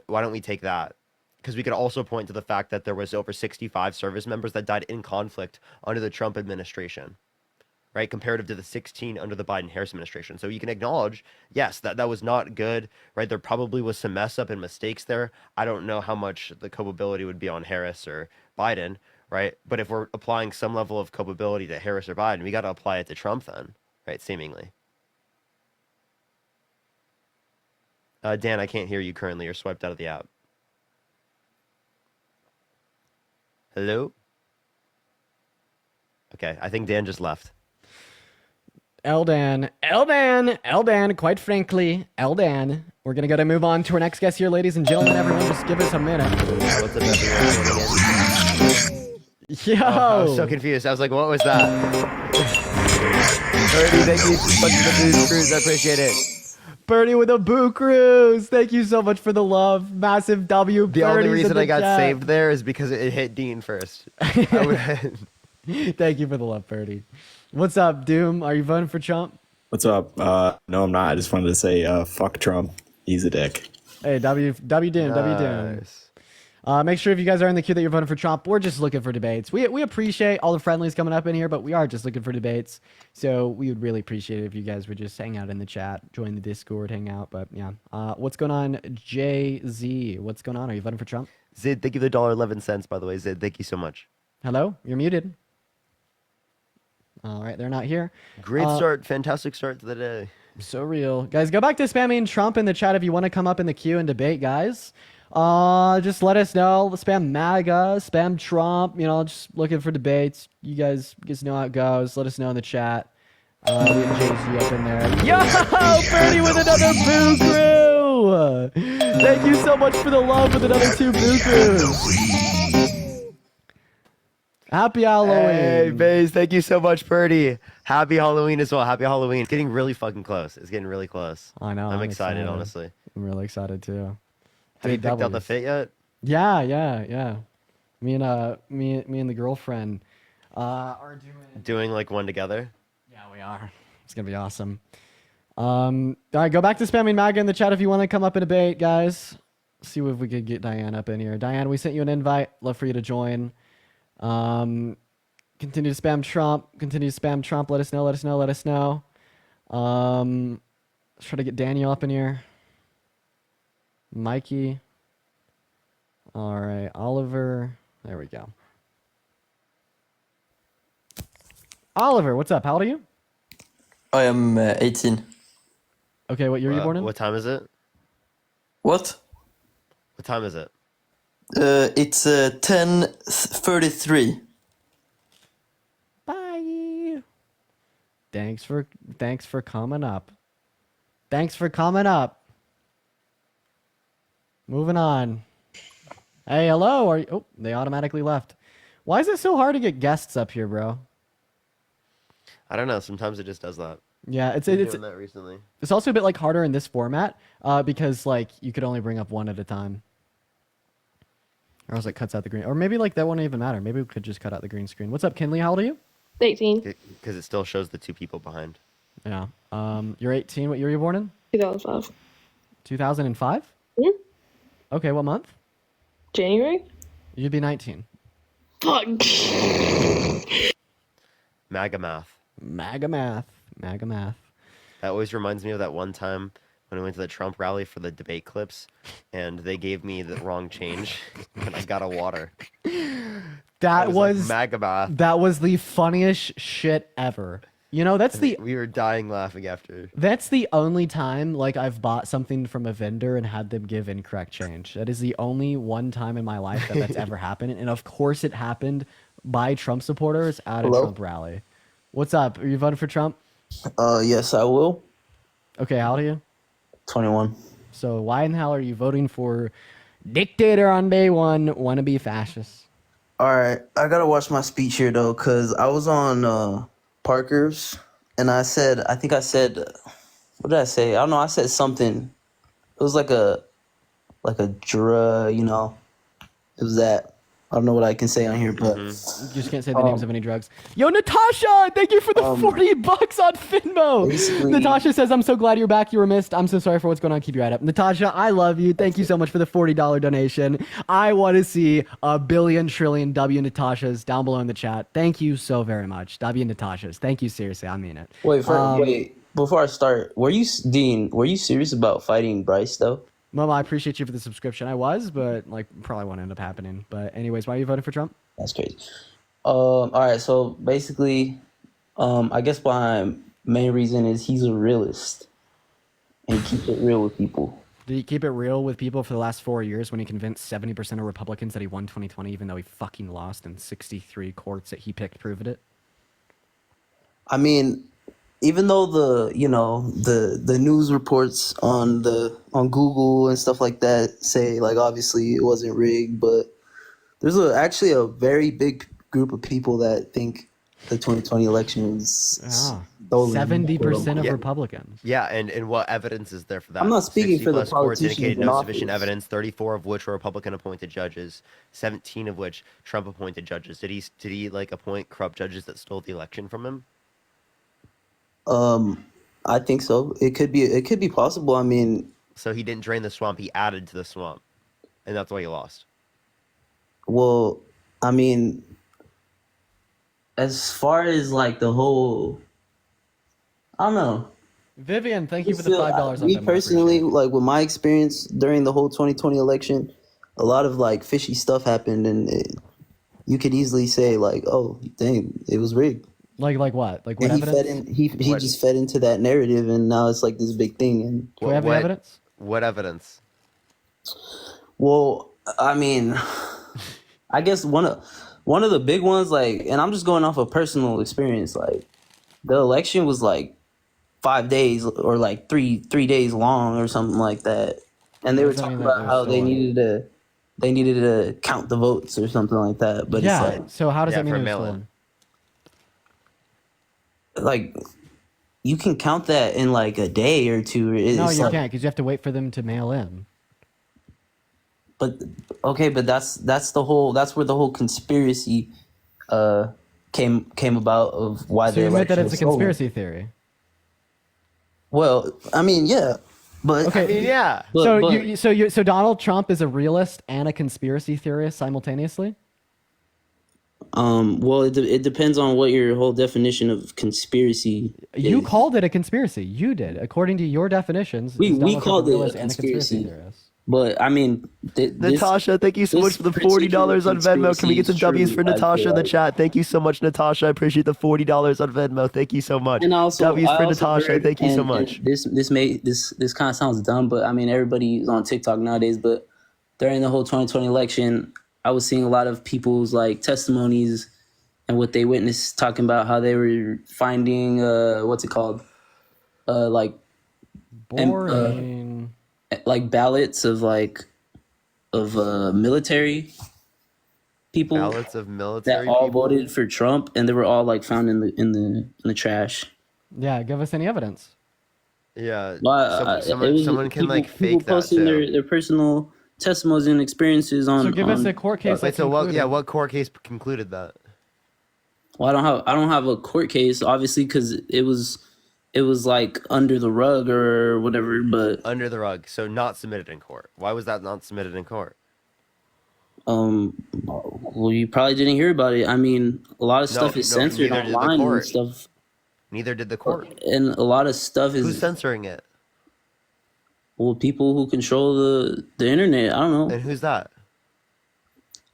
Why don't we take that? Because we could also point to the fact that there was over 65 service members that died in conflict under the Trump administration, right? Comparative to the 16 under the Biden-Harris administration. So you can acknowledge, yes, that was not good, right? There probably was some mess up and mistakes there. I don't know how much the culpability would be on Harris or Biden, right? But if we're applying some level of culpability to Harris or Biden, we got to apply it to Trump then, right? Seemingly. Dan, I can't hear you currently. You're swiped out of the app. Hello? Okay, I think Dan just left. Eldan, quite frankly, Eldan. We're going to move on to our next guest here, ladies and gentlemen. Everyone, just give us a minute. What's up, everyone? Yo! I was so confused. I was like, what was that? Birdie, thank you so much for the Boo Cruise. I appreciate it. Birdie with a Boo Cruise. Thank you so much for the love. Massive W. The only reason I got saved there is because it hit Dean first. Thank you for the love, Birdie. What's up, Doom? Are you voting for Trump? What's up? No, I'm not. I just wanted to say, fuck Trump. He's a dick. Hey, W Doom, W Doom. Make sure if you guys are in the queue that you're voting for Trump. We're just looking for debates. We appreciate all the friendlies coming up in here, but we are just looking for debates. So we would really appreciate it if you guys would just hang out in the chat, join the Discord, hang out. But yeah, what's going on, Jay-Z? What's going on? Are you voting for Trump? Zid, thank you for the $1.11, by the way. Zid, thank you so much. Hello? You're muted. All right, they're not here. Great start. Fantastic start to the day. So real. Guys, go back to spamming Trump in the chat if you want to come up in the queue and debate, guys. Just let us know. Spam MAGA, spam Trump, just looking for debates. You guys know how it goes. Let us know in the chat. We have Jay-Z up in there. Yo, Birdie with another Boo Crew! Thank you so much for the love with another 2 Boo Crews. Happy Halloween. Hey, Baze, thank you so much, Birdie. Happy Halloween as well. Happy Halloween. It's getting really fucking close. It's getting really close. I know. I'm excited, honestly. I'm really excited, too. Have you picked out the fit yet? Yeah. Me and the girlfriend are doing like one together. Yeah, we are. It's gonna be awesome. All right, go back to spamming MAGA in the chat if you want to come up and debate, guys. See if we could get Diane up in here. Diane, we sent you an invite. Love for you to join. Continue to spam Trump. Continue to spam Trump. Let us know. Let us know. Let us know. Let's try to get Daniel up in here. Mikey. All right, Oliver. There we go. Oliver, what's up? How old are you? I am 18. Okay, what year are you born in? What time is it? What? What time is it? It's 10:33. Bye. Thanks for coming up. Thanks for coming up. Moving on. Hey, hello. Are you? Oh, they automatically left. Why is it so hard to get guests up here, bro? I don't know. Sometimes it just does that. Yeah, it's Been doing that recently. It's also a bit like harder in this format because like you could only bring up one at a time. Or else it cuts out the green. Or maybe like that wouldn't even matter. Maybe we could just cut out the green screen. What's up, Kinley? How old are you? 18. Because it still shows the two people behind. Yeah. You're 18. What year were you born in? 2005. 2005? Hmm? Okay, what month? January? You'd be 19. Fuck. MAGA math. MAGA math. MAGA math. That always reminds me of that one time when I went to the Trump rally for the debate clips, and they gave me the wrong change, and I got a water. That was like MAGA math. That was the funniest shit ever. You know, we were dying laughing after. That's the only time like I've bought something from a vendor and had them give incorrect change. That is the only one time in my life that's ever happened. And of course it happened by Trump supporters at a Trump rally. What's up? Are you voting for Trump? Yes, I will. Okay, how old are you? 21. So why in the hell are you voting for dictator on day one, wannabe fascist? All right, I gotta watch my speech here though, cause I was on Parker's, and I said, what did I say? I don't know. I said something. It was like a drug, you know. It was that. I don't know what I can say on here, but you just can't say the names of any drugs. Yo, Natasha, thank you for the $40 on Finmo. Natasha says, "I'm so glad you're back. You were missed. I'm so sorry for what's going on. Keep your head up." Natasha, I love you. Thank you so much for the $40 donation. I want to see a billion trillion W Natashas down below in the chat. Thank you so very much, W Natashas. Thank you seriously. I mean it. Wait, before I start, were you serious about fighting Bryce though? Mama, I appreciate you for the subscription. I was, but like probably won't end up happening. But anyways, why are you voting for Trump? That's crazy. All right, so basically, I guess my main reason is he's a realist and he keeps it real with people. Did he keep it real with people for the last 4 years when he convinced 70% of Republicans that he won 2020, even though he fucking lost and 63 courts that he picked proved it? I mean, even though the news reports on Google and stuff like that say like obviously it wasn't rigged, but there's actually a very big group of people that think the 2020 election was 70% of Republicans. Yeah, and what evidence is there for that? I'm not speaking for the plus courts politicians indicated in no office. sufficient evidence, 34 of which were Republican-appointed judges, 17 of which Trump-appointed judges. Did he like appoint corrupt judges that stole the election from him? I think so. It could be possible. I mean, so he didn't drain the swamp; he added to the swamp, and that's why he lost. Well, I mean, as far as like the whole, I don't know. Vivian, thank you for the $5 on Me Venmo. personally, like with my experience during the whole 2020 election, a lot of like fishy stuff happened, and you could easily say like, "Oh, dang, it was rigged." Like what? Like what and evidence? He just fed into that narrative, and now it's like this big thing. And do we have any evidence? What evidence? Well, I mean, I guess one of the big ones, like, and I'm just going off of personal experience. Like, the election was like 5 days or like three days long or something like that, and they were talking about how they needed to count the votes or something like that. But yeah, it's like, so how does that mean it was stolen? Like, you can count that in like a day or two. No, you can't, because you have to wait for them to mail in. But okay, but that's where the whole conspiracy came about of why so you the admit that election it's a was stolen. conspiracy theory. Well, I mean, yeah, but okay, I mean, yeah. So Donald Trump is a realist and a conspiracy theorist simultaneously. Well, it depends on what your whole definition of conspiracy You is. called it a conspiracy. You did, according to your definitions. We Donald Trump called it a realist and a conspiracy conspiracy. theorist. But I mean, Natasha, thank you so much for the $40 on Venmo. Can we get some W's for Natasha in the chat? Thank you so much, Natasha. I appreciate the $40 on Venmo. Thank you so much. And also, W's I for also Natasha. heard- Thank you so and much. This kind of sounds dumb, but I mean, everybody's on TikTok nowadays. But during the whole 2020 election, I was seeing a lot of people's like testimonies and what they witnessed, talking about how they were finding what's it called, like Boring. like ballots of military people. Ballots of military that all people? voted for Trump, and they were all like found in the trash. Yeah, give us any evidence. Yeah, Well, someone can like people fake that posting too. their personal testimonies and experiences on. So give us on- a court case. Wait, that's so what? concluded. Yeah, what court case concluded that? Well, I don't have a court case, obviously, because it was like under the rug or whatever. But Under the rug, so not submitted in court. Why was that not submitted in court? well, you probably didn't hear about it. I mean, a lot of stuff is censored neither did the online and court. stuff, Neither did the court. and a lot of stuff Who's is censoring it? well, people who control the internet. I don't know. And who's that?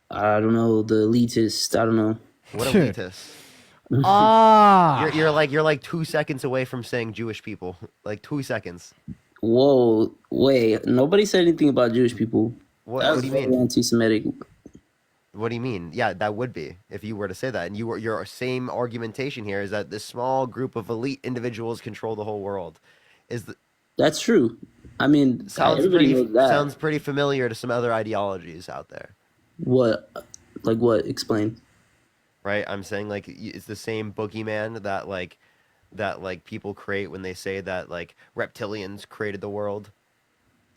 I don't know, the elitist. I don't know. What elitist? Ah. You're like 2 seconds away from saying Jewish people. Like 2 seconds. Whoa, wait! Nobody said anything about Jewish people. What, That what was do you very mean? anti-Semitic. What do you mean? Yeah, that would be if you were to say that. And your same argumentation here is that this small group of elite individuals control the whole world. That's true. I mean, everybody knows that. Sounds pretty familiar to some other ideologies out there. What? Like what? Explain. Right? I'm saying like it's the same boogeyman that like people create when they say that like reptilians created the world,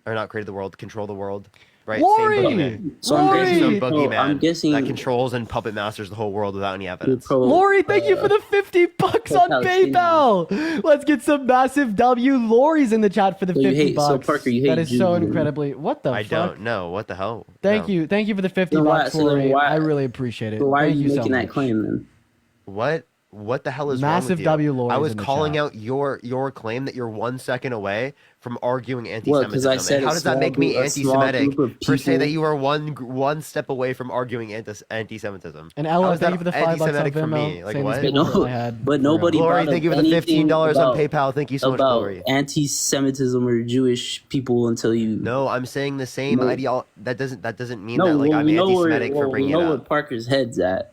or not created the world, control the world. Right? Lori! Same boogeyman. So I'm guessing- Some so boogeyman I'm guessing- that controls and puppet masters the whole world without any evidence. Lori, thank you for the $50 on PayPal. Let's get some massive W. Lori's in the chat for the So you 50 hate- so bucks. Parker, you hate that is so Jews, then. incredibly. What the I fuck? don't know. What the hell? Thank No. you. Thank you for the 50 Then why- bucks, so then Lori. why- I really appreciate it. So why are Thank you so making that much. claim then? What the hell is Massive wrong with you? W Lori's I was in the calling chat. out your claim that you're 1 second away from arguing Well, anti-Semitism. 'cause I said And how a does that small make me group- a small anti-Semitic group of for saying that people- you are one step away from arguing anti-Semitism? And How Ella, is thank that you for the $5 on anti-Semitic for Venmo. me? Like saying what? these But people no, I had but for nobody real. Lori, brought thank up you for the anything $15 on about- PayPal. Thank you so much, about Lori. anti-Semitism or Jewish people until you. No, I'm saying the same No. ideology. That doesn't mean No, that like well, I'm we know anti-Semitic for we bringing know it where up. Parker's head's at.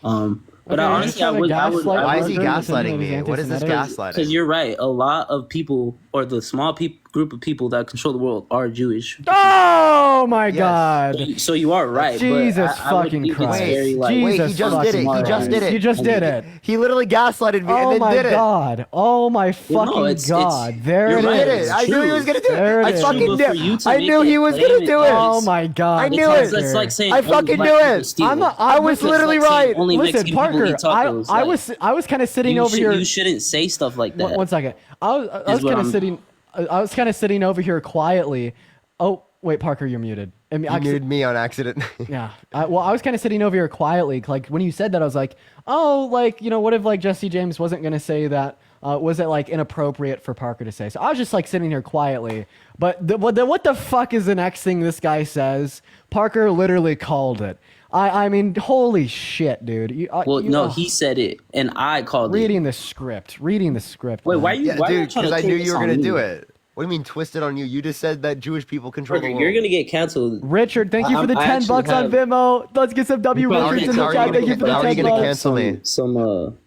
But Okay, I you're honestly, just trying to gaslight Why is he Parker into gaslighting thinking me? he's What is this anti-Semitic? gaslighting? because you're right. A lot of people, or the small group of people that control the world, are Jewish. Oh my God! So you are right. Jesus but I would fucking think it's Christ! very, like, Wait, he Jesus just did it. He fucking just did Christ. it. You just did it. He literally gaslighted me Oh and then my did it. God! Oh my Well, no, fucking it's- God! There you're it right, is. it's I knew he was gonna do There it. it I is. fucking But for you knew. to I make knew he that was claim, gonna do it. Oh my God! I knew It's it. That's like saying I only fucking black knew people it. steal. I was That's literally like saying right. Only Listen, Mexican people Parker, eat tacos. I was kind of sitting over here. You shouldn't say stuff like that. One second. I was Is what kind of I'm- sitting. I was kind of sitting over here quietly. Oh wait, Parker, you're muted. I mean, You muted me on accident. yeah. I was kind of sitting over here quietly. Like when you said that, I was like, oh, like what if like Jesse James wasn't gonna say that? Was it like inappropriate for Parker to say? So I was just like sitting here quietly. But what the fuck is the next thing this guy says? Parker literally called it. I mean, holy shit, dude. Well, no, he said it, and I called it. Reading the script. Wait, why are you? Yeah, why are you dude, trying because to I take knew this you were on gonna me? do it. What do you mean twisted on you? You just said that Jewish people control Parker, the world. you're gonna get canceled. Richard, thank you for the I 10 actually bucks on have- Venmo. Let's get some W. How are Richards you- in how the are chat. you Thank you gonna- for the how are you 10 gonna bucks. cancel me? Some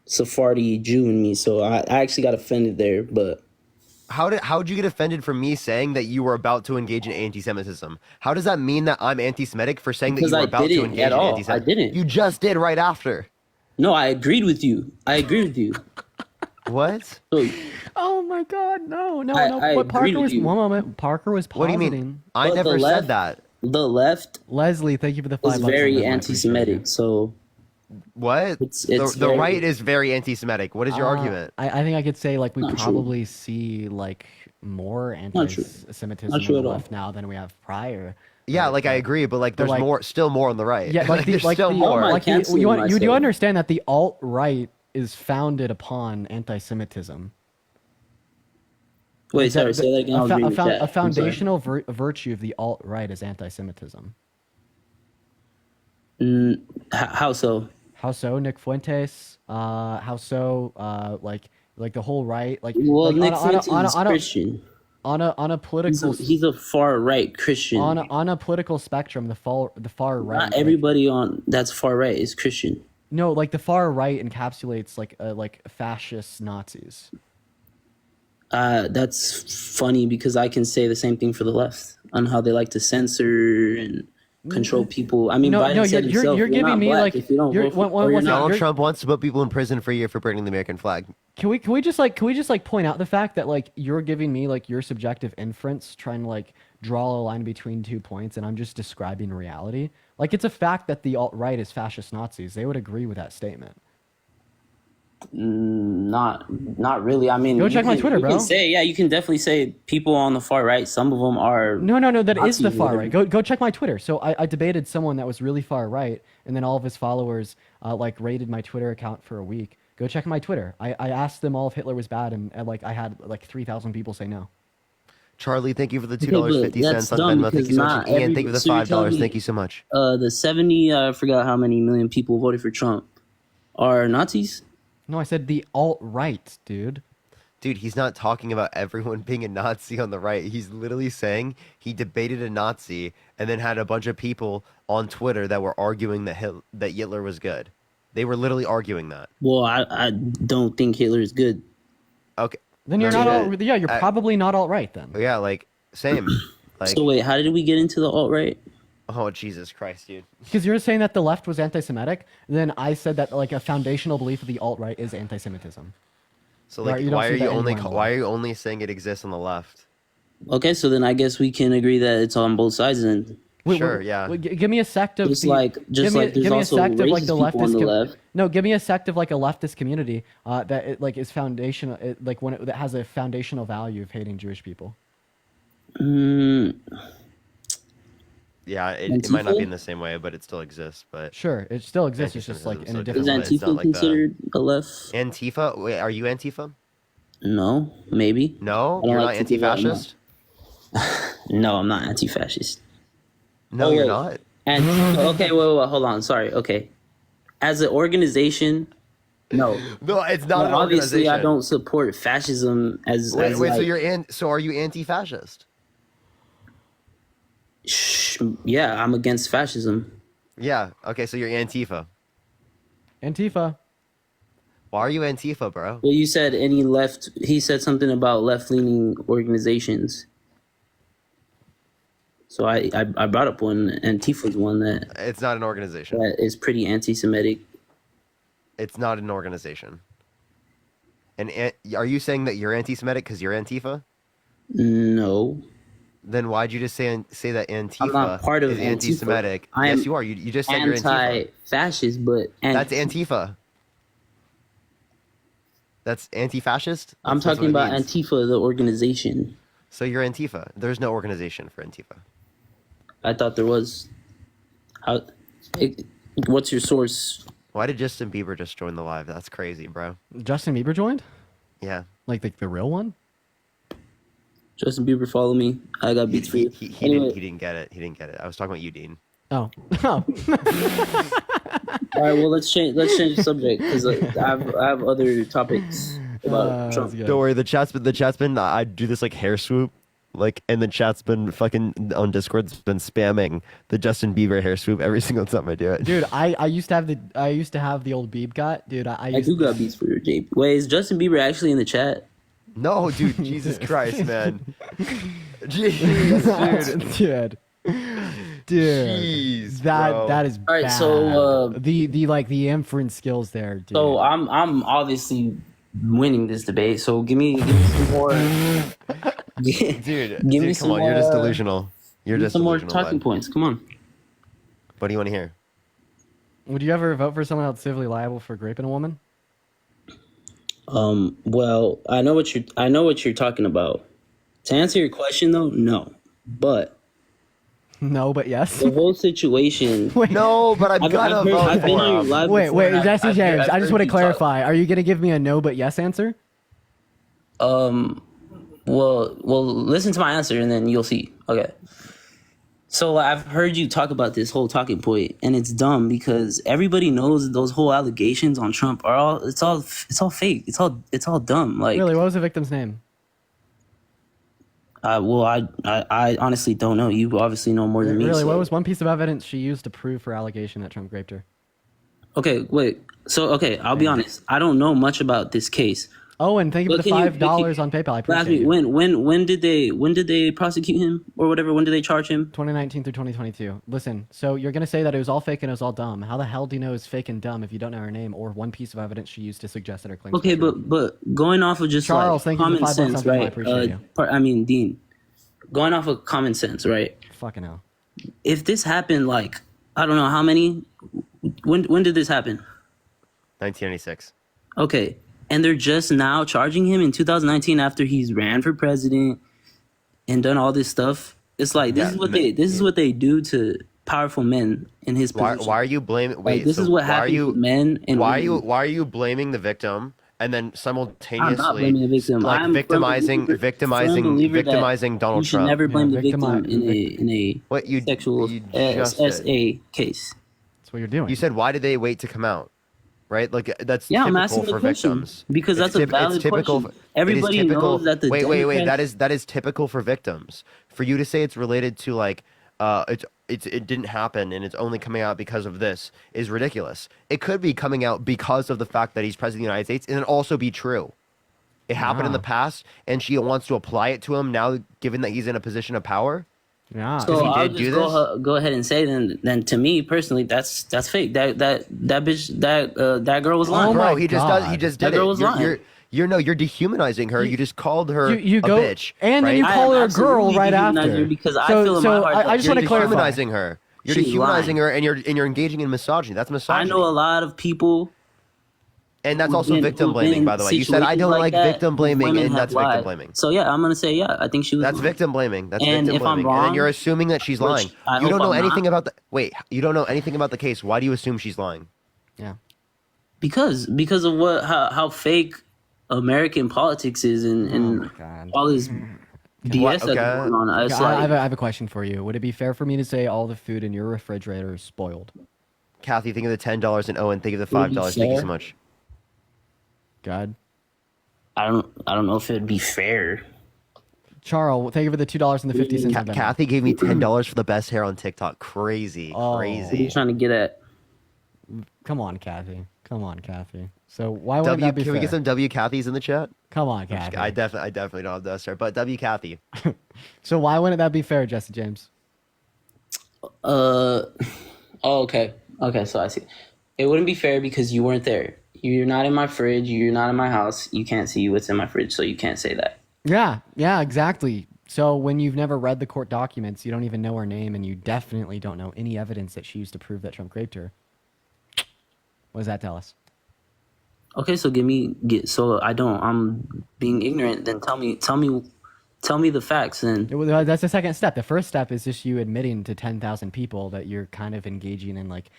Sephardi Jew in me, so I actually got offended there. But How'd you get offended for me saying that you were about to engage in anti-Semitism? How does that mean that I'm anti-Semitic for saying that Because you were I about to didn't engage at in all. anti-Semitism? I didn't. You just did right after. no, I agreed with you. What? So, Oh my God, no. I What Parker agreed with was, you. one moment. Parker was What do you positing. mean? I But never the said left- that. the left Leslie, thank you for the 5 is bucks. on very Venmo. I appreciate anti-Semitic. it. So What? It's the very- right is very anti-Semitic. What is your argument? I think I could say like we Not true. probably see like more Not true. anti-Semitism Not true on at the all. left now than we have prior. Yeah, like I agree, but like there's like- more, still more on the right. Yeah, like the there's like still the more. like the, canceling you do myself. understand that the alt right is founded upon anti-Semitism. Wait, Like sorry, say that again. I was reading the chat. a I'm sorry. foundational virtue of the alt right is anti-Semitism. How so? How so, Nick Fuentes? How so? Like the whole right, like Well, like Nick Fuentes is Christian. on a political He's a far right Christian. on a political spectrum, the far right. Not everybody on that's far right is Christian. No, like the far right encapsulates like fascist Nazis. That's funny because I can say the same thing for the left on how they like to censor and control people. I mean, Biden said himself, you're giving not me black like if you don't vote for, or you're not. Donald Trump wants to put people in prison for a year for burning the American flag. Can we just point out the fact that like you're giving me like your subjective inference, trying to like draw a line between 2 points, and I'm just describing reality. Like it's a fact that the alt right is fascist Nazis. They would agree with that statement. Not really. I mean, go check my Twitter, bro. You can say, yeah, you can definitely say people on the far right. Some of them are. No, that Nazis is the far right. Go check my Twitter. So I debated someone that was really far right, and then all of his followers like raided my Twitter account for a week. Go check my Twitter. I asked them all if Hitler was bad, and like I had like 3,000 people say no. Charlie, thank you for the $2.50 on Venmo. Thank you so much. Ian, thank you for the $5. Thank you so much. The 70, I forgot how many million people voted for Trump are Nazis. No, I said the alt-right, dude. Dude, he's not talking about everyone being a Nazi on the right. He's literally saying he debated a Nazi and then had a bunch of people on Twitter that were arguing that Hitler was good. They were literally arguing that. Well, I don't think Hitler is good. Okay. Then you're not you're probably not alt-right then. Yeah, like, same. Like, so wait, how did we get into the alt-right? Oh, Jesus Christ, dude. Because you're saying that the left was anti-Semitic, then I said that like a foundational belief of the alt-right is anti-Semitism. So like, why are you only saying it exists on the left? Okay, so then I guess we can agree that it's on both sides then. Sure, yeah. Give me a sect of give me a sect of like the leftist left. No, give me a sect of like a leftist community that it, like is foundational, like that has a foundational value of hating Jewish people. Yeah, it might not be in the same way, but it still exists. But sure, it still exists. It's just like in a different way. Is Antifa considered a left? Antifa? Wait, are you Antifa? No, maybe. No, you're not anti-fascist. No, I'm not anti-fascist. No, you're not. Okay, wait, hold on. Sorry. Okay, as an organization, no. No, it's not. An obviously, organization. I don't support fascism as. Wait, like, so you're So are you anti-fascist? Yeah, I'm against fascism. Yeah. Okay, so you're Antifa. Antifa. Why are you Antifa, bro? Well, you said any left. He said something about left-leaning organizations. So I brought up one. Antifa's one that. It's not an organization. That is pretty anti-Semitic. It's not an organization. And are you saying that you're anti-Semitic because you're Antifa? No. Then why'd you just say that Antifa I'm not part of is anti-Semitic? Yes, you are. You just said you're Antifa. Anti-fascist, but that's Antifa. That's anti-fascist. I'm talking about Antifa, the organization. So you're Antifa. There's no organization for Antifa. I thought there was. What's your source? Why did Justin Bieber just join the live? That's crazy, bro. Justin Bieber joined? Yeah. Like the real one? Justin Bieber, follow me. I got beats for you. He didn't get it. He didn't get it. I was talking about you, Dean. Oh. All right. Well, let's change the subject because I have other topics about Trump. Don't worry. The chat's been. I do this like hair swoop, and the chat's been fucking on Discord's been spamming the Justin Bieber hair swoop every single time I do it. Dude, I used to have the old Beeb got. Dude, I do got beats for your JP. Wait, is Justin Bieber actually in the chat? No, dude. Jesus Christ, man. Jeez, dude. Jeez, bro. that is all right. bad. So the inference skills there, dude. So I'm obviously winning this debate. So give me some more. Dude, give me come on. You're just delusional. You're just some more delusional, talking points. Come on. What do you want to hear? Would you ever vote for someone else civilly liable for raping a woman? Well, I know what you're talking about. To answer your question though, no. But No, but yes. The whole situation. No, but I've got to vote I've been on your for him. live Wait, before, wait, and Jesse James. I just heard want to you talk. clarify. Are you gonna give me a no but yes answer? Well, listen to my answer and then you'll see. Okay. So I've heard you talk about this whole talking point, and it's dumb because everybody knows those whole allegations on Trump are all fake. It's all dumb. Like, Really, what was the victim's name? I honestly don't know. You obviously know more than me. Really, so. what was one piece of evidence she used to prove her allegation that Trump raped her? Okay, wait. So I'll be honest. I don't know much about this case. Oh, and thank you for the $5 on PayPal. I appreciate it. When did they prosecute him or whatever? When did they charge him? 2019 through 2022. Listen, so you're gonna say that it was all fake and it was all dumb. How the hell do you know it's fake and dumb if you don't know her name or one piece of evidence she used to suggest that her claims? Okay, were true? but going off of just Charles, like thank you for common $5 sense, on PayPal. I right? appreciate you. I mean, Dean, going off of common sense, right? Fucking hell. If this happened, like, I don't know how many. When did this happen? 1996. Okay. And they're just now charging him in 2019 after he's ran for president and done all this stuff. It's like this is what they do to powerful men in his position. Why are you blaming? Wait, like, this is what happens with men and why women. are you blaming the victim and then simultaneously I'm not blaming the victim. like I'm victimizing Donald you should Trump? never blame the victim in a sexual SA case. That's what you're doing. You said why did they wait to come out? Right, like that's I'm typical asking for the question victims because that's a valid question. Everybody knows that the wait. Democrats- That is typical for victims. For you to say it's related to like it didn't happen and it's only coming out because of this is ridiculous. It could be coming out because of the fact that he's president of the United States and it also be true. It happened in the past, and she wants to apply it to him now, given that he's in a position of power. Yeah. So I'll just go ahead and say then to me personally that's fake. That bitch that girl was lying. Bro, he just did that girl it. was lying. You're dehumanizing her. You just called her you a go, bitch, and then you call her a girl right after. Because I feel in my heart I just want to clarify. Dehumanizing her. You're dehumanizing her, and you're engaging in misogyny. That's misogyny. I know a lot of people. And that's also victim blaming, by the way. You said I don't like victim blaming, and that's victim blaming. So yeah, I'm gonna say I think she was. That's lying. victim blaming. That's And victim if I'm blaming. wrong, and then you're assuming that she's lying. You don't know anything about the. Wait, you don't know anything about the case. Why do you assume she's lying? Yeah. Because of how fake American politics is and all this BS that's going on. It's I have a question for you. Would it be fair for me to say all the food in your refrigerator is spoiled? Kathy, think of the $10 and Owen, think of the $5. Thank you so much. God. I don't know if it'd be fair. Charles, thank you for the $2 and the 50 cents. Kathy gave me $10 for the best hair on TikTok. Crazy. Oh. What are you trying to get at? Come on, Kathy. So why wouldn't that be fair? Can we get some W Kathys in the chat? Come on, Kathy. I definitely don't have the best hair, but W Kathy. So why wouldn't that be fair, Jesse James? Oh, okay. Okay, so I see. It wouldn't be fair because you weren't there. You're not in my fridge. You're not in my house. You can't see what's in my fridge, so you can't say that. Yeah, exactly. So when you've never read the court documents, you don't even know her name, and you definitely don't know any evidence that she used to prove that Trump raped her. What does that tell us? Okay, so so I'm being ignorant. Then tell me the facts. Then that's the second step. The first step is just you admitting to 10,000 people that you're kind of engaging in like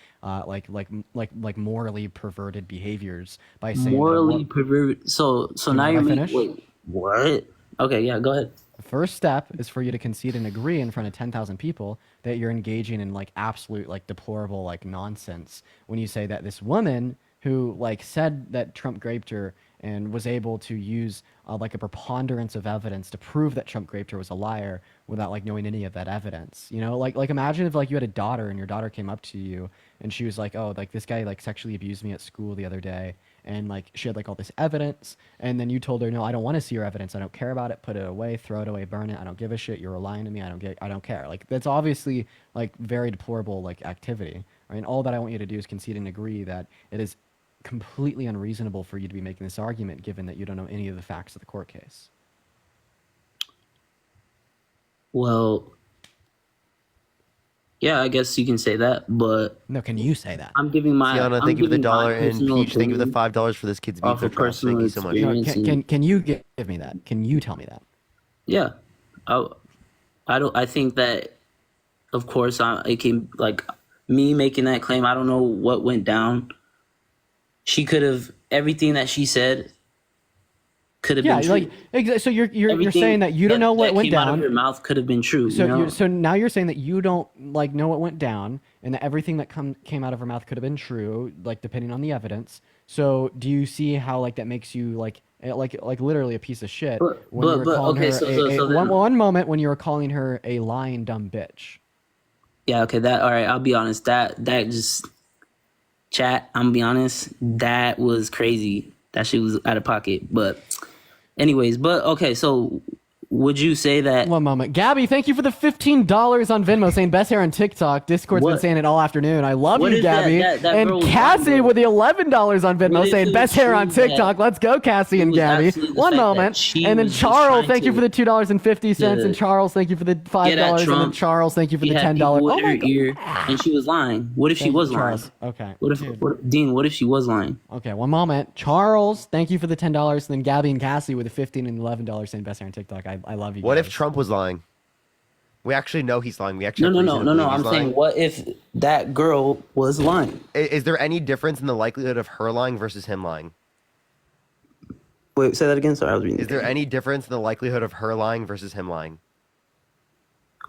morally perverted behaviors by saying morally perverted. So now you're finished? Wait, what? Okay, yeah, go ahead. The first step is for you to concede and agree in front of 10,000 people that you're engaging in like absolute like deplorable like nonsense when you say that this woman who like said that Trump raped her and was able to use like a preponderance of evidence to prove that Trump raped her was a liar without like knowing any of that evidence. You know, like imagine if like you had a daughter and your daughter came up to you and she was like, oh, like this guy like sexually abused me at school the other day. And like she had like all this evidence, and then you told her, no, I don't want to see your evidence. I don't care about it. Put it away, throw it away, burn it. I don't give a shit. You're lying to me. I don't care. Like that's obviously like very deplorable like activity. Right? And all that I want you to do is concede and agree that it is completely unreasonable for you to be making this argument, given that you don't know any of the facts of the court case. Well, yeah, I guess you can say that, but no, can you say that? I'm giving my. Tiana, thank you for the $1, and Peach, thank you for the $5 for this kid's beef. Thank you so much. No, can you give me that? Can you tell me that? Yeah, I think that of course, it came like me making that claim. I don't know what went down. She could have everything that she said could have been true. So you're saying that you don't know what went came out of down. her mouth could have been true. So now you're saying that you don't know what went down, and that everything that came out of her mouth could have been true, depending on the evidence. So do you see how that makes you like literally a piece of shit when you were calling her one moment when you were calling her a lying dumb bitch? Yeah. Okay. All right. I'll be honest. That just chat. I'm gonna be honest. That was crazy. That shit was out of pocket. But anyways, okay. So would you say that? One moment. Gabby, thank you for the $15 on Venmo saying best hair on TikTok. Discord's been saying it all afternoon. I love you, Gabby. And Cassie with the $11 on Venmo saying best hair on TikTok. Let's go, Cassie and Gabby. One moment. And then Charles, thank you for the $2.50. And Charles, thank you for the $5. And then Charles, thank you for the $10. Oh my God. And she was lying. What if she was lying? Okay. Dean, what if she was lying? Okay, one moment. Charles, thank you for the $10. And then Gabby and Cassie with the $15 and $11 saying best hair on TikTok. I love you. What guys. if Trump was lying? We actually know he's lying. We actually No. I'm saying, what if that girl was lying? Is there any difference in the likelihood of her lying versus him lying? Wait, say that again. Sorry, I was reading. Is there any difference in the likelihood of her lying versus him lying?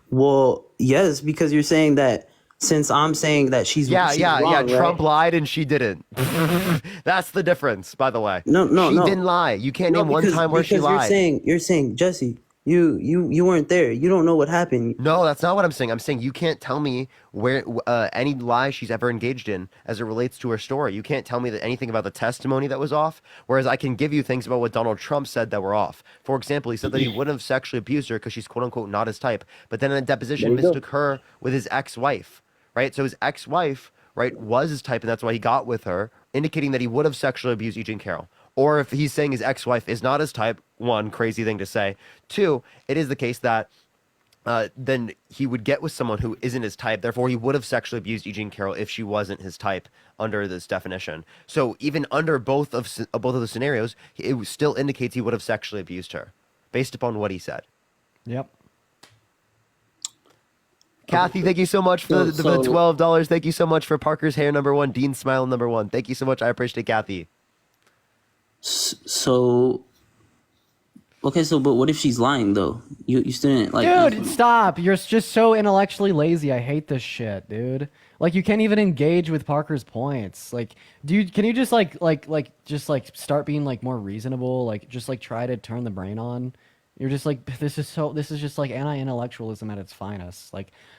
Well, yes, because you're saying that since I'm saying that she's wrong, Trump right? lied and she didn't. That's the difference, by the way. No. She didn't lie. You can't name one time where she lied. You're saying, Jesse, you weren't there. You don't know what happened. No, that's not what I'm saying. I'm saying you can't tell me where any lie she's ever engaged in as it relates to her story. You can't tell me that anything about the testimony that was off, whereas I can give you things about what Donald Trump said that were off. For example, he said that he wouldn't have sexually abused her because she's quote unquote not his type, but then in a deposition mistook her with his ex-wife, right? So his ex-wife, right, was his type and that's why he got with her, indicating that he would have sexually abused Eugene Carroll. Or if he's saying his ex-wife is not his type, one, crazy thing to say. Two, it is the case that then he would get with someone who isn't his type. Therefore, he would have sexually abused Eugene Carroll if she wasn't his type under this definition. So even under both of the scenarios, it still indicates he would have sexually abused her based upon what he said. Yep. Kathy, thank you so much for the $12. Thank you so much for Parker's hair #1, Dean's smile #1. Thank you so much. I appreciate Kathy. So, okay, but what if she's lying though? You still didn't like. Dude, stop! You're just so intellectually lazy. I hate this shit, dude. You can't even engage with Parker's points. Can you just start being more reasonable? Just try to turn the brain on. You're just this is just anti-intellectualism at its finest.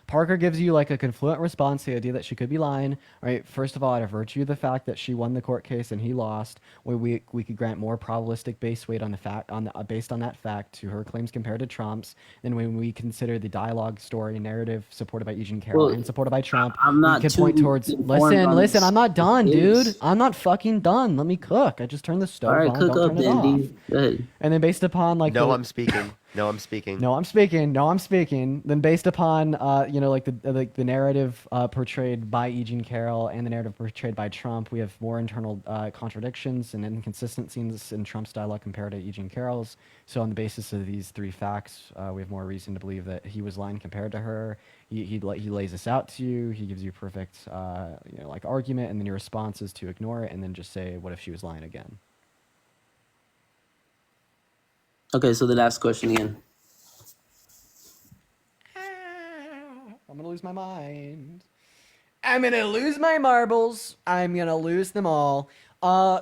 Parker gives you a confluent response to the idea that she could be lying. Right? First of all, out of virtue of the fact that she won the court case and he lost, we could grant more probabilistic base weight on the fact based on that fact to her claims compared to Trump's. And when we consider the dialogue, story, narrative supported by Eugene Carroll and supported by Trump, we could point towards. Listen, I'm not done, dude. I'm not fucking done. Let me cook. I just turned the stove on. Cook Don't up, turn it off. Go ahead. And then based upon I'm speaking. No, I'm speaking. Then based upon the narrative portrayed by Eugene Carroll and the narrative portrayed by Trump, we have more internal contradictions and inconsistencies in Trump's dialogue compared to Eugene Carroll's. So on the basis of these three facts, we have more reason to believe that he was lying compared to her. He lays this out to you. He gives you perfect argument, and then your response is to ignore it and then just say, "What if she was lying again?" Okay, so the last question again. I'm gonna lose my mind. I'm gonna lose my marbles. I'm gonna lose them all.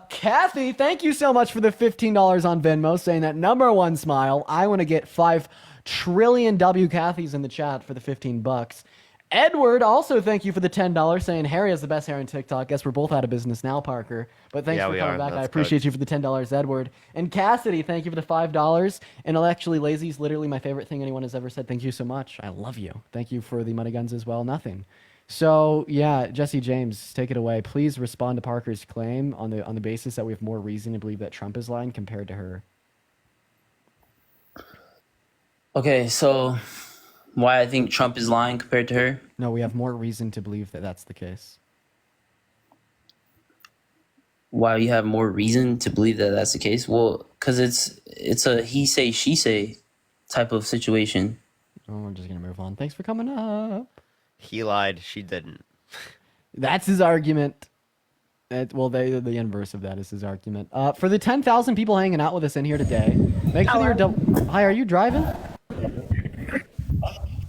Kathy, thank you so much for the $15 on Venmo, saying that #1 smile. I want to get 5 trillion W Kathys in the chat for the $15. Edward, also thank you for the $10, saying Harry has the best hair on TikTok. Guess we're both out of business now, Parker. But thanks for coming back. I appreciate you for the $10, Edward. And Cassidy, thank you for the $5. And Intellectually Lazy is literally my favorite thing anyone has ever said. Thank you so much. I love you. Thank you for the money guns as well. Nothing. So yeah, Jesse James, take it away. Please respond to Parker's claim on the basis that we have more reason to believe that Trump is lying compared to her. Okay, so why I think Trump is lying compared to her? No, we have more reason to believe that that's the case. Why you have more reason to believe that that's the case? Well, because it's a he say she say type of situation. Oh, we're just gonna move on. Thanks for coming up. He lied. She didn't. That's his argument. The inverse of that is his argument. For the 10,000 people hanging out with us in here today, make sure that you're Hi, are you driving?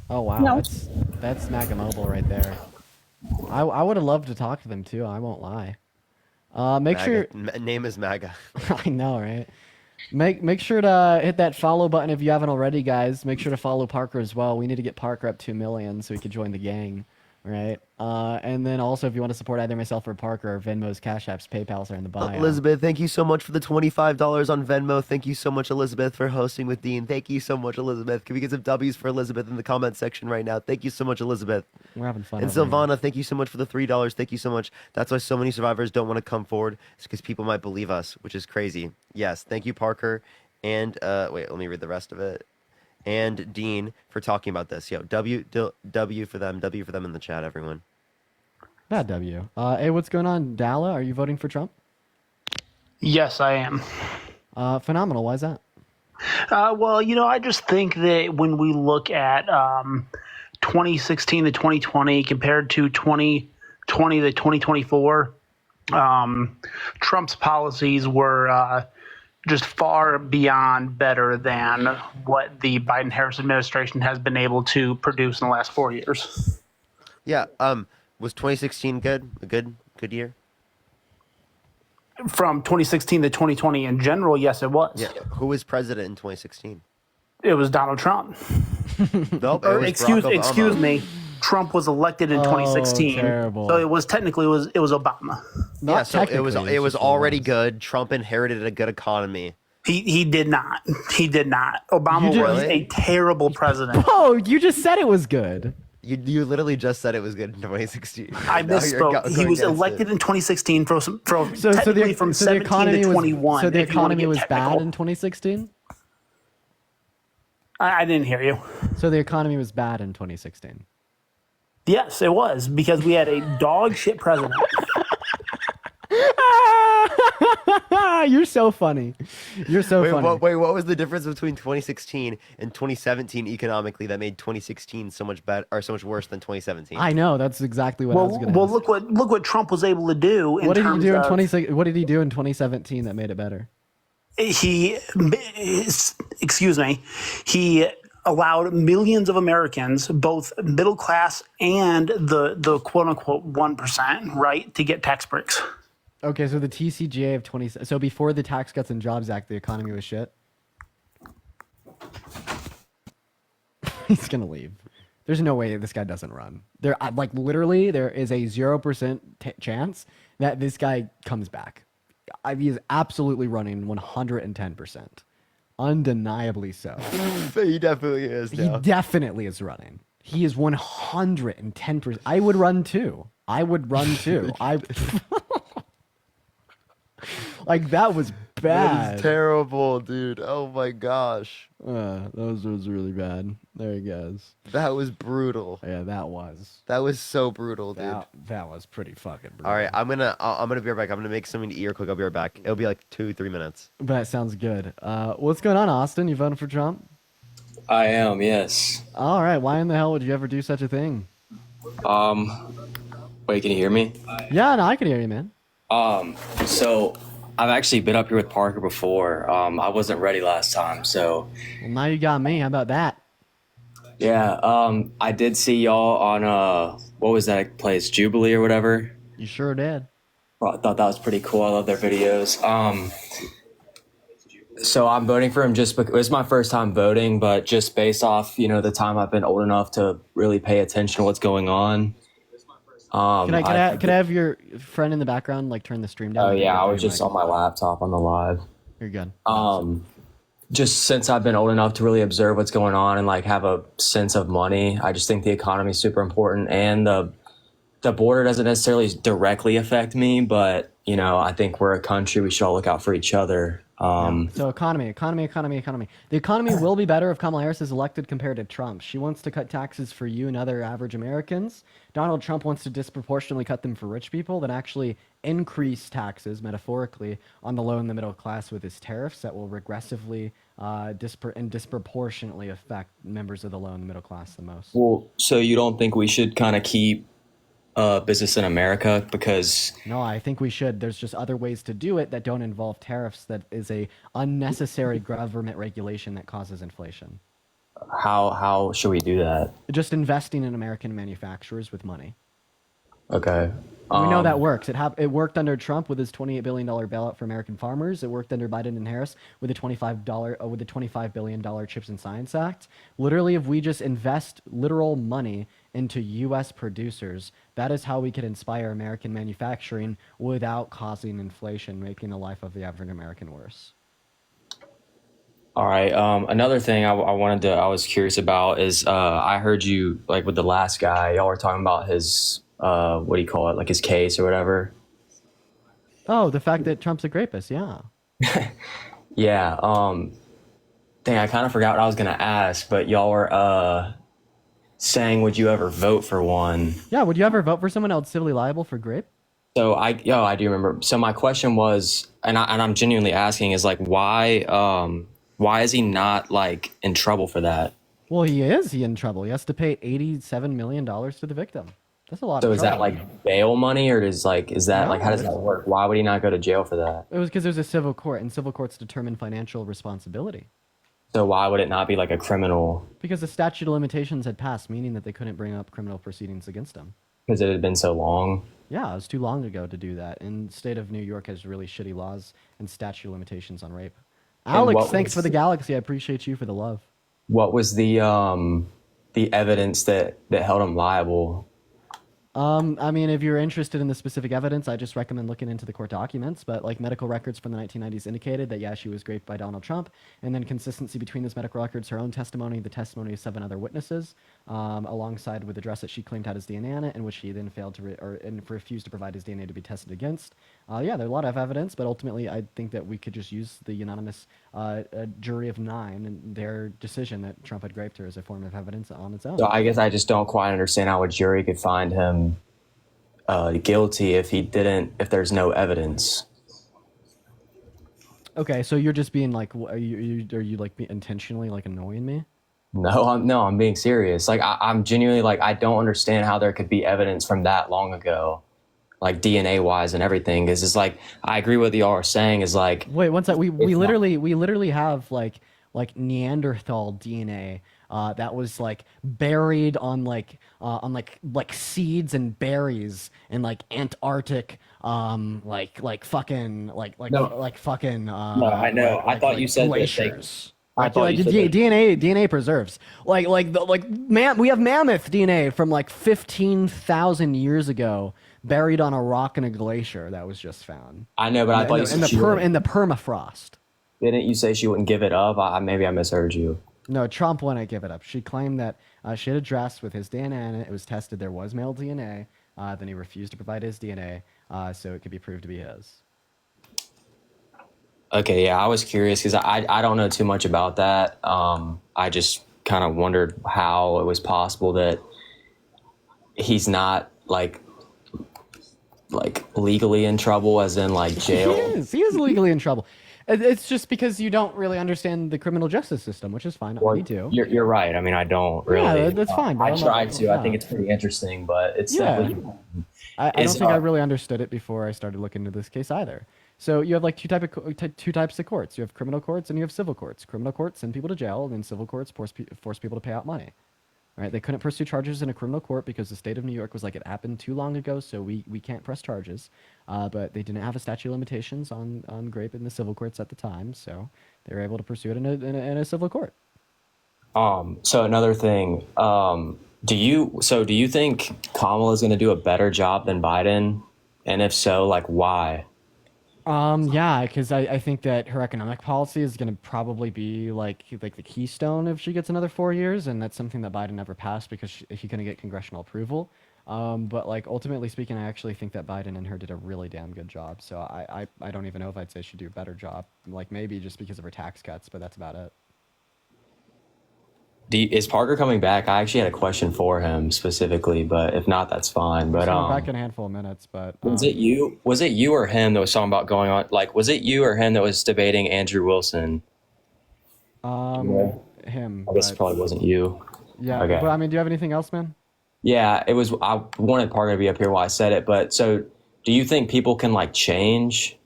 Oh wow, No. that's MAGA Mobile right there. I would have loved to talk to them too. I won't lie. Make sure Name is MAGA. I know, right? Make sure to hit that follow button if you haven't already, guys. Make sure to follow Parker as well. We need to get Parker up 2 million so he can join the gang, right? And then also if you want to support either myself or Parker, our Venmo's, Cash Apps, PayPal's are in the bio. Elizabeth, thank you so much for the $25 on Venmo. Thank you so much, Elizabeth, for hosting with Dean. Thank you so much, Elizabeth. Can we get some W's for Elizabeth in the comment section right now? Thank you so much, Elizabeth. We're having fun. And over here. Silvana, thank you so much for the $3. Thank you so much. That's why so many survivors don't want to come forward. It's because people might believe us, which is crazy. Yes, thank you, Parker. And wait, let me read the rest of it. And Dean for talking about this. Yo, W for them. W for them in the chat, everyone. Bad W. Hey, what's going on, Dalla? Are you voting for Trump? Yes, I am. Phenomenal. Why is that? Well, I just think that when we look at 2016 to 2020 compared to 2020 to 2024, Trump's policies were just far beyond better than what the Biden-Harris administration has been able to produce in the last 4 years. Yeah. Was 2016 good? A good year? From 2016 to 2020 in general, yes, it was. Yeah. Who was president in 2016? It was Donald Trump. Nope. Or, excuse me. Trump was elected in 2016. Terrible. So it was Obama. Yeah, so it was already good. Trump inherited a good economy. He did not. He did not. Obama was a terrible president. Oh, you just said it was good. You literally just said it was good in 2016. I misspoke. He was elected in 2016 from 17 to 21. So the economy was bad in 2016? I didn't hear you. So the economy was bad in 2016? Yes, it was, because we had a dog shit president. You're so funny. You're so funny. What was the difference between 2016 and 2017 economically that made 2016 so much better or so much worse than 2017? I know, that's exactly what I was going to ask. Look what Trump was able to do. What did he do in 2017 that made it better? He allowed millions of Americans, both middle class and the quote unquote 1%, right, to get tax breaks. Okay, so the TCJA of 20. So before the Tax Cuts and Jobs Act, the economy was shit. He's gonna leave. There's no way this guy doesn't run. Literally, there is a 0% chance that this guy comes back. He is absolutely running 110%, undeniably so. He definitely is. He definitely is running. He is 110%. I would run too. Like, that was bad. That is terrible, dude. Oh my gosh. That was really bad. There he goes. That was brutal. Yeah, that was. That was so brutal, dude. That was pretty fucking brutal. All right, I'm gonna be right back. I'm gonna make something to eat real quick. I'll be right back. It'll be like 2-3 minutes. That sounds good. What's going on, Austin? You voting for Trump? I am, yes. All right. Why in the hell would you ever do such a thing? Wait, can you hear me? Yeah, no, I can hear you, man. So I've actually been up here with Parker before. I wasn't ready last time, so. Well, now you got me. How about that? Yeah, I did see y'all on, what was that place, Jubilee or whatever? You sure did. Well, I thought that was pretty cool. I love their videos. So I'm voting for him just because it was my first time voting, but just based off, the time I've been old enough to really pay attention to what's going on. Can I have your friend in the background turn the stream down? Oh yeah, I was just on my laptop on the live. You're good. Just since I've been old enough to really observe what's going on and have a sense of money, I just think the economy is super important, and the border doesn't necessarily directly affect me, but I think we're a country, we should all look out for each other. So economy. The economy will be better if Kamala Harris is elected compared to Trump. She wants to cut taxes for you and other average Americans. Donald Trump wants to disproportionately cut them for rich people, then actually increase taxes, metaphorically, on the low and the middle class with his tariffs that will regressively and disproportionately affect members of the low and the middle class the most. Well, so you don't think we should kind of keep business in America because No, I think we should. There's just other ways to do it that don't involve tariffs. That is a unnecessary government regulation that causes inflation. how should we do that? Just investing in American manufacturers with money. Okay. We know that works. It worked under Trump with his $28 billion bailout for American farmers. It worked under Biden and Harris with the $25 billion Chips and Science Act. Literally, if we just invest literal money into U.S. producers, that is how we could inspire American manufacturing without causing inflation, making the life of the average American worse. All right. Another thing I was curious about is I heard you like with the last guy, y'all were talking about his what do you call it, like his case or whatever. Oh, the fact that Trump's a rapist, yeah. Yeah. Dang, I kind of forgot what I was gonna ask, but y'all were saying, would you ever vote for one? Yeah, would you ever vote for someone else civilly liable for rape? So I do remember. So my question was, and I'm genuinely asking, is like why is he not like in trouble for that? Well, he is in trouble. He has to pay $87 million to the victim. That's a lot. So of is trouble. that like bail money, or is that like how does that work? Why would he not go to jail for that? It was because there's a civil court, and civil courts determine financial responsibility. So why would it not be like a criminal? Because the statute of limitations had passed, meaning that they couldn't bring up criminal proceedings against him. Because it had been so long. Yeah, it was too long ago to do that. And the state of New York has really shitty laws and statute of limitations on rape. Alex, thanks for the galaxy. I appreciate you for the love. What was the evidence that held him liable? I mean, if you're interested in the specific evidence, I just recommend looking into the court documents. But like medical records from the 1990s indicated that, yeah, she was raped by Donald Trump. And then consistency between those medical records, her own testimony, the testimony of 7 other witnesses, alongside with the dress that she claimed had his DNA on it, and which he then failed to and refused to provide his DNA to be tested against. Yeah, there's a lot of evidence, but ultimately I think that we could just use the unanimous jury of 9 and their decision that Trump had raped her as a form of evidence on its own. So I guess I just don't quite understand how a jury could find him guilty if there's no evidence. Okay, so you're just being like, are you like intentionally like annoying me? No, I'm being serious. Like I'm genuinely like, I don't understand how there could be evidence from that long ago, like DNA wise and everything. Because it's like, I agree with y'all are saying is like, wait, one sec. We literally have like Neanderthal DNA that was like buried on like seeds and berries in like Antarctic like fucking fucking no, I know. I thought you said glaciers. I thought you said DNA preserves we have mammoth DNA from like 15,000 years ago buried on a rock in a glacier that was just found. I know, but I thought you said in the permafrost. Didn't you say she wouldn't give it up? Maybe I misheard you. No, Trump wouldn't give it up. She claimed that she had a dress with his DNA in it. It was tested. There was male DNA. Then he refused to provide his DNA, so it could be proved to be his. Okay, yeah, I was curious because I don't know too much about that. I just kind of wondered how it was possible that he's not like legally in trouble, as in like jail. He is legally in trouble. It's just because you don't really understand the criminal justice system, which is fine. Well, me too. You're right. I mean, I don't really. Yeah, that's fine. I tried to. I think it's pretty interesting, but it's definitely. I don't think I really understood it before I started looking into this case either. So you have like two types of courts. You have criminal courts and you have civil courts. Criminal courts send people to jail, and then civil courts force people to pay out money. Right? They couldn't pursue charges in a criminal court because the state of New York was like, it happened too long ago, so we can't press charges. But they didn't have a statute of limitations on rape in the civil courts at the time, so they were able to pursue it in a civil court. So another thing, do you think Kamala is going to do a better job than Biden? And if so, like why? Yeah, because I think that her economic policy is going to probably be like the keystone if she gets another 4 years, and that's something that Biden never passed because he couldn't get congressional approval. But like ultimately speaking, I actually think that Biden and her did a really damn good job. So I don't even know if I'd say she'd do a better job. Like maybe just because of her tax cuts, but that's about it. Is Parker coming back? I actually had a question for him specifically, but if not, that's fine. He's But coming back in a handful of minutes. But was it you? Was it you or him that was talking about going on? Like, was it you or him that was debating Andrew Wilson? Him. I guess but- it probably wasn't you. Yeah. Okay. But I mean, do you have anything else, man? Yeah, it was. I wanted Parker to be up here while I said it, but so do you think people can like change?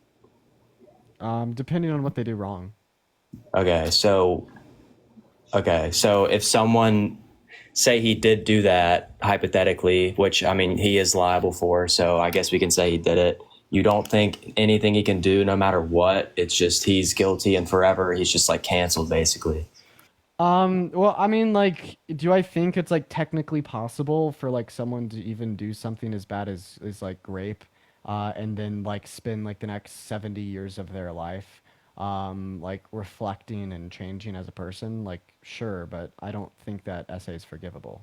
Depending on what they do wrong. Okay, so if someone say he did do that hypothetically, which I mean he is liable for, so I guess we can say he did it. You don't think anything he can do, no matter what, it's just he's guilty and forever he's just like canceled basically. Well, I mean, like, do I think it's like technically possible for like someone to even do something as bad as like rape, and then like spend like the next 70 years of their life, like reflecting and changing as a person? Like, sure, but I don't think that essay is forgivable.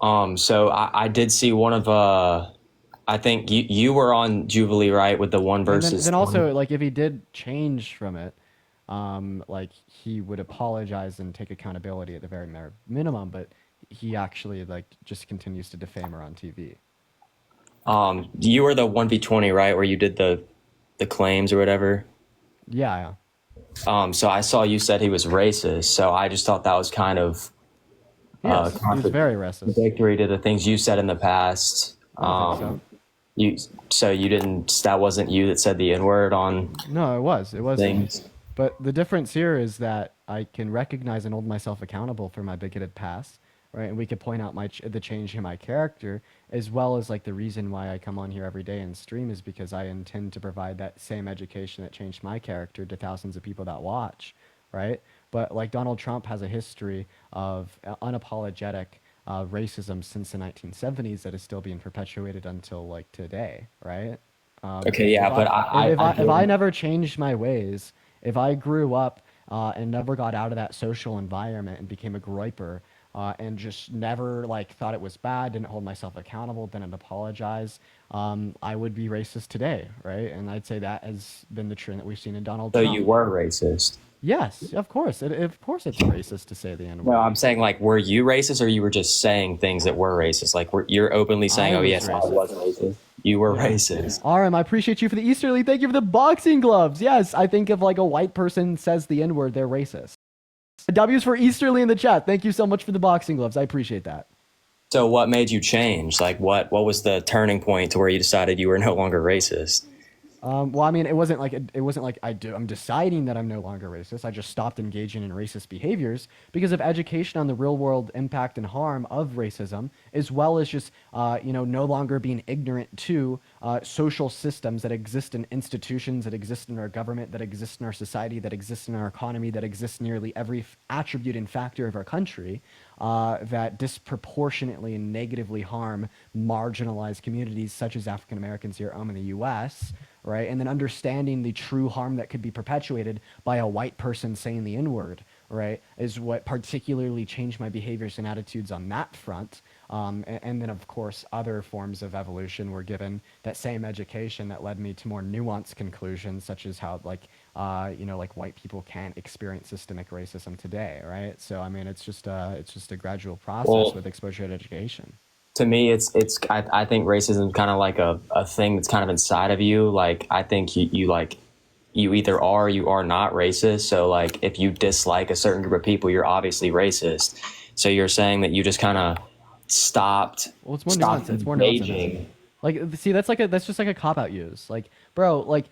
So I did see one of I think you were on Jubilee, right, with the one And versus then also, like, if he did change from it, like he would apologize and take accountability at the very minimum, but he actually like just continues to defame her on TV. You were the 1v20, right, where you did the claims or whatever. Yeah. So I saw you said he was racist, so I just thought that was kind of Yes, he's very racist. contradictory to the things you said in the past. I don't think You didn't, that wasn't you that said the N-word on No, it was things. But the difference here is that I can recognize and hold myself accountable for my bigoted past, right? And we could point out the change in my character, as well as like the reason why I come on here every day and stream is because I intend to provide that same education that changed my character to thousands of people that watch, right? But like Donald Trump has a history of unapologetic racism since the 1970s that is still being perpetuated until like today, right? Okay, yeah, but if I never changed my ways, if I grew up and never got out of that social environment and became a groyper and just never like thought it was bad, didn't hold myself accountable, didn't apologize, I would be racist today, right? And I'd say that has been the trend that we've seen in Donald So Trump. you were racist. Yes, of course. Of course it's racist to say the N-word. No, I'm saying like, were you racist or you were just saying things that were racist? Like you're openly saying, I oh was yes, I racist. was racist. You were racist. RM, I appreciate you for the Easterly. Thank you for the boxing gloves. Yes, I think if like a white person says the N-word, they're racist. W's for Easterly in the chat. Thank you so much for the boxing gloves. I appreciate that. So what made you change? Like what was the turning point to where you decided you were no longer racist? Well, I mean, it wasn't like I'm deciding that I'm no longer racist. I just stopped engaging in racist behaviors because of education on the real world impact and harm of racism, as well as just no longer being ignorant to social systems that exist in institutions, that exist in our government, that exist in our society, that exist in our economy, that exist nearly every attribute and factor of our country, that disproportionately and negatively harm marginalized communities such as African Americans here in the U.S., right? And then understanding the true harm that could be perpetuated by a white person saying the N-word, right, is what particularly changed my behaviors and attitudes on that front. And then, of course, other forms of evolution were given that same education that led me to more nuanced conclusions, such as how, like white people can't experience systemic racism today, right? So, I mean, it's just a gradual process with exposure to education. To me, I think racism is kind of like a thing that's kind of inside of you. Like, I think you either are or you are not racist. So like, if you dislike a certain group of people, you're obviously racist. So you're saying that you just kind of stopped. Well, it's more nuanced. It's more nuanced. Like, see, that's just like a cop out use. Like, bro,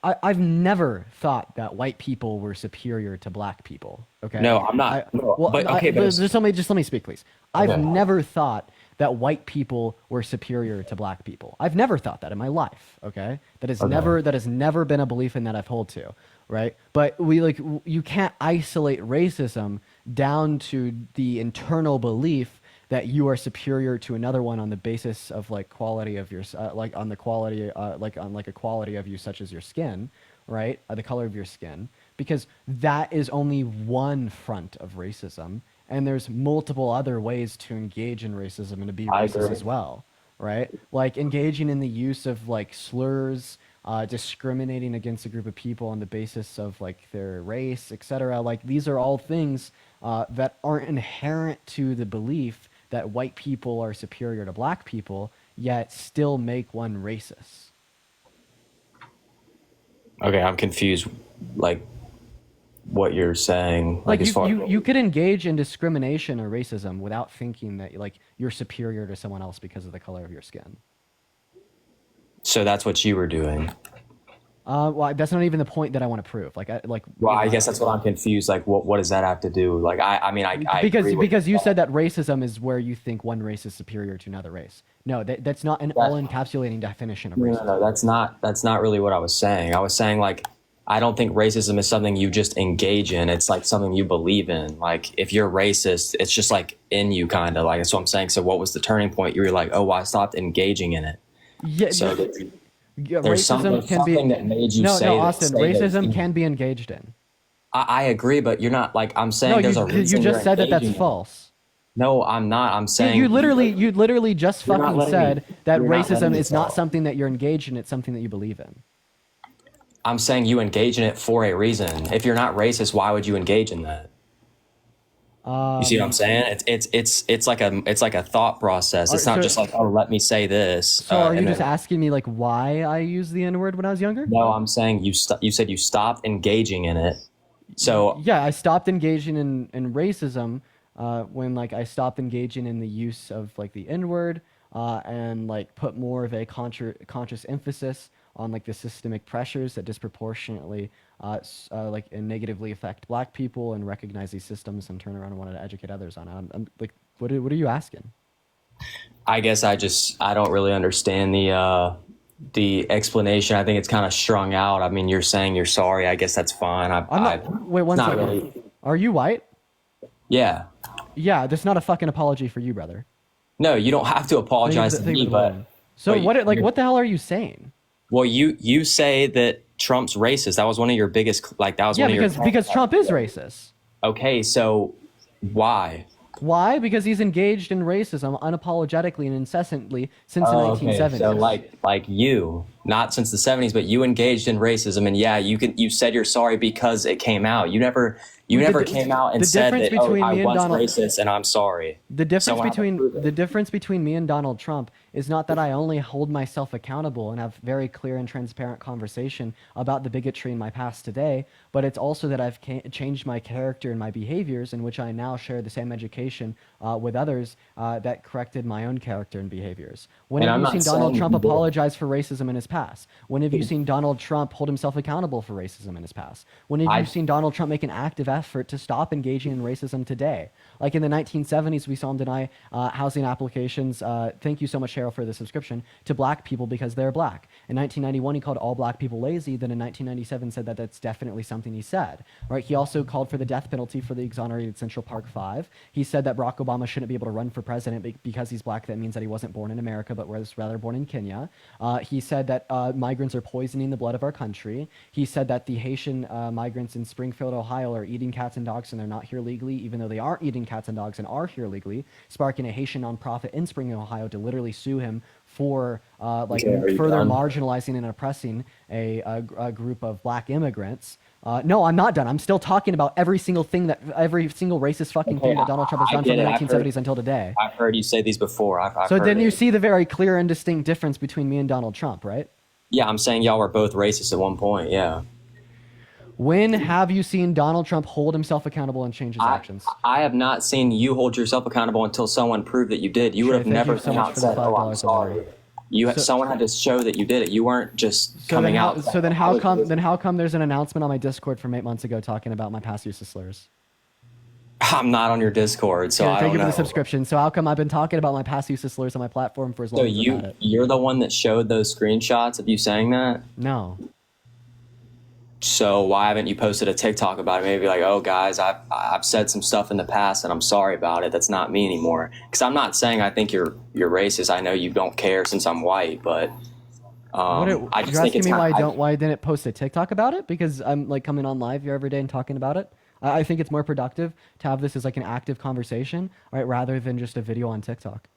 I've never thought that white people were superior to black people. Okay. No, I'm not. But just let me speak, please. Okay. I've never thought that white people were superior to black people. I've never thought that in my life. Okay. That has never been a belief in that I've held to. Right. But you can't isolate racism down to the internal belief that you are superior to another one on the basis of like quality of your a quality of you, such as your skin, right? The color of your skin, because that is only one front of racism, and there's multiple other ways to engage in racism and to be I racist agree. as well, right? Like engaging in the use of like slurs, discriminating against a group of people on the basis of like their race, etc. Like these are all things that aren't inherent to the belief that white people are superior to black people, yet still make one racist. Okay, I'm confused. Like, what you're saying, Like as far you could engage in discrimination or racism without thinking that like you're superior to someone else because of the color of your skin. so that's what you were doing. Well, that's not even the point that I want to prove. Well, I guess that's what I'm confused. Like, what does that have to do? Like, I mean, I agree with because you said that racism is where you think one race is superior to another race. No, that's not an all-encapsulating definition of racism. No, that's not really what I was saying. I was saying like, I don't think racism is something you just engage in. It's like something you believe in. Like, if you're racist, it's just like in you, kind of. Like, that's what I'm saying. So, what was the turning point? You were like, oh, well, I stopped engaging in it. Yeah. So Yeah, there's racism can be. something that made you say no, Austin. say that Racism can be engaged in. I agree, but you're not like I'm saying. No, there's a reason you you're just said that that's engaging in it. false. No, I'm not. I'm saying You literally just You're not fucking letting said me- that you're not letting racism me is not talk. something that you're engaged in. It's something that you believe in. I'm saying you engage in it for a reason. If you're not racist, why would you engage in that? You see what I'm saying? It's like a thought process. It's not so- just like, oh, let me say this. So are you and just then- asking me like why I used the N-word when I was younger? No, I'm saying you said you stopped engaging in it. So Yeah, I stopped engaging in racism when like I stopped engaging in the use of like the N-word and like put more of a conscious emphasis on like the systemic pressures that disproportionately like and negatively affect black people, and recognize these systems and turn around and wanted to educate others on it. I'm like, what are you asking? I guess I don't really understand the explanation. I think it's kind of strung out. I mean, you're saying you're sorry. I guess that's fine. Wait, one not second. really. Are you white? Yeah. Yeah, that's not a fucking apology for you, brother. No, you don't have to apologize to Thank me, you for but the So but what the hell are you saying? well, you say that Trump's racist. That was one of your biggest that was Yeah, one of your because Trump is racist. Okay, so why? Why? Because he's engaged in racism unapologetically and incessantly since the Oh, 1970s. okay. So like you, not since the 70s, but you engaged in racism, and yeah, you said you're sorry because it came out. You never came out and said that I was racist and I'm sorry. The difference between me and Donald Trump is not that I only hold myself accountable and have very clear and transparent conversation about the bigotry in my past today, but it's also that I've changed my character and my behaviors, in which I now share the same education with others that corrected my own character and behaviors. When have you seen Donald Trump apologize for racism in his past? When have you seen Donald Trump hold himself accountable for racism in his past? When have you seen Donald Trump make an active effort to stop engaging in racism today? Like in the 1970s, we saw him deny housing applications, thank you so much, Cheryl, for the subscription, to black people because they're black. In 1991, he called all black people lazy. Then in 1997 said that that's definitely something he said. Right? He also called for the death penalty for the exonerated Central Park Five. He said that Barack Obama shouldn't be able to run for president because he's black. That means that he wasn't born in America, but was rather born in Kenya. He said that migrants are poisoning the blood of our country. He said that the Haitian migrants in Springfield, Ohio are eating cats and dogs and they're not here legally, even though they aren't eating cats and dogs and are here legally, sparking a Haitian nonprofit in Springfield, Ohio to literally sue him for further marginalizing and oppressing a group of black immigrants. No, I'm not done. I'm still talking about every single thing every single racist fucking thing that Donald Trump has done from the 1970s until today. I've heard you say these before. So then you see the very clear and distinct difference between me and Donald Trump, right? Yeah, I'm saying y'all were both racist at one point. Yeah. When have you seen Donald Trump hold himself accountable and change his actions? I have not seen you hold yourself accountable until someone proved that you did. You would have never come out and said, "Oh, I'm sorry." Someone had to show that you did it. You weren't just coming out. So then how come there's an announcement on my Discord from 8 months ago talking about my past use of slurs? I'm not on your Discord, so I don't thank you know. for the subscription. So how come I've been talking about my past use of slurs on my platform for as long as I've had it? You're the one that showed those screenshots of you saying that? No. So why haven't you posted a TikTok about it? Maybe like, oh guys, I've said some stuff in the past and I'm sorry about it. That's not me anymore. Because I'm not saying I think you're racist. I know you don't care since I'm white, but I just you're think asking it's me why I didn't post a TikTok about it? Because I'm like coming on live here every day and talking about it. I think it's more productive to have this as like an active conversation, right, rather than just a video on TikTok.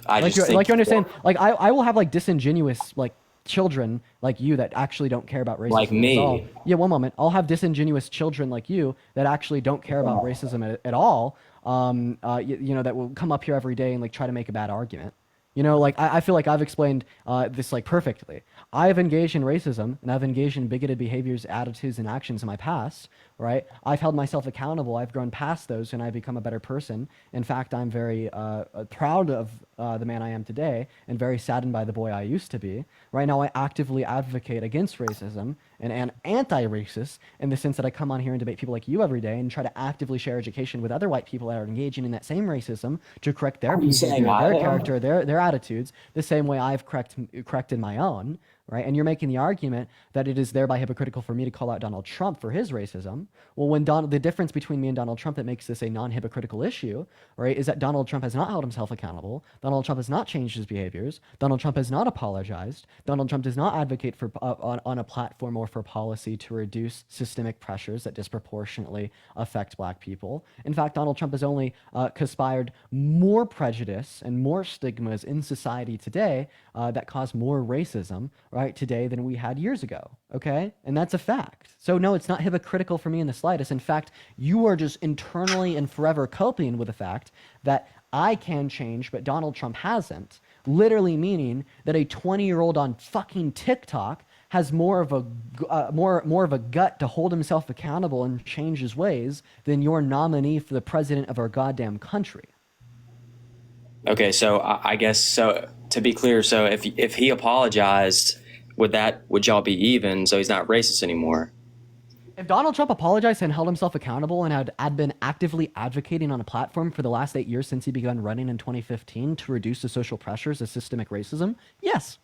I Like just think you understand, like I will have like disingenuous like children like you that actually don't care about racism. like That's all. me. Yeah, one moment. I'll have disingenuous children like you that actually don't care about racism at all. You know, that will come up here every day and like try to make a bad argument. You know, like I feel like I've explained this like perfectly. I have engaged in racism and I've engaged in bigoted behaviors, attitudes, and actions in my past, right? I've held myself accountable. I've grown past those and I've become a better person. In fact, I'm very proud of the man I am today and very saddened by the boy I used to be. Right now, I actively advocate against racism and anti-racist in the sense that I come on here and debate people like you every day and try to actively share education with other white people that are engaging in that same racism to correct their behavior, their character, their attitudes, the same way I've corrected my own, right? And you're making the argument that it is thereby hypocritical for me to call out Donald Trump for his racism. Well, when the difference between me and Donald Trump that makes this a non-hypocritical issue, right, is that Donald Trump has not held himself accountable. Donald Trump has not changed his behaviors. Donald Trump has not apologized. Donald Trump does not advocate for on a platform or for policy to reduce systemic pressures that disproportionately affect black people. In fact, Donald Trump has only conspired more prejudice and more stigmas in society today that cause more racism, right, today than we had years ago, okay? And that's a fact. So no, it's not hypocritical for me in the slightest. In fact, you are just internally and forever coping with the fact that I can change, but Donald Trump hasn't, literally meaning that a 20-year-old on fucking TikTok has more of a gut to hold himself accountable and change his ways than your nominee for the president of our goddamn country. Okay, so I guess so. To be clear, so if he apologized, would y'all be even? So he's not racist anymore. If Donald Trump apologized and held himself accountable and had been actively advocating on a platform for the last 8 years since he began running in 2015 to reduce the social pressures of systemic racism, yes.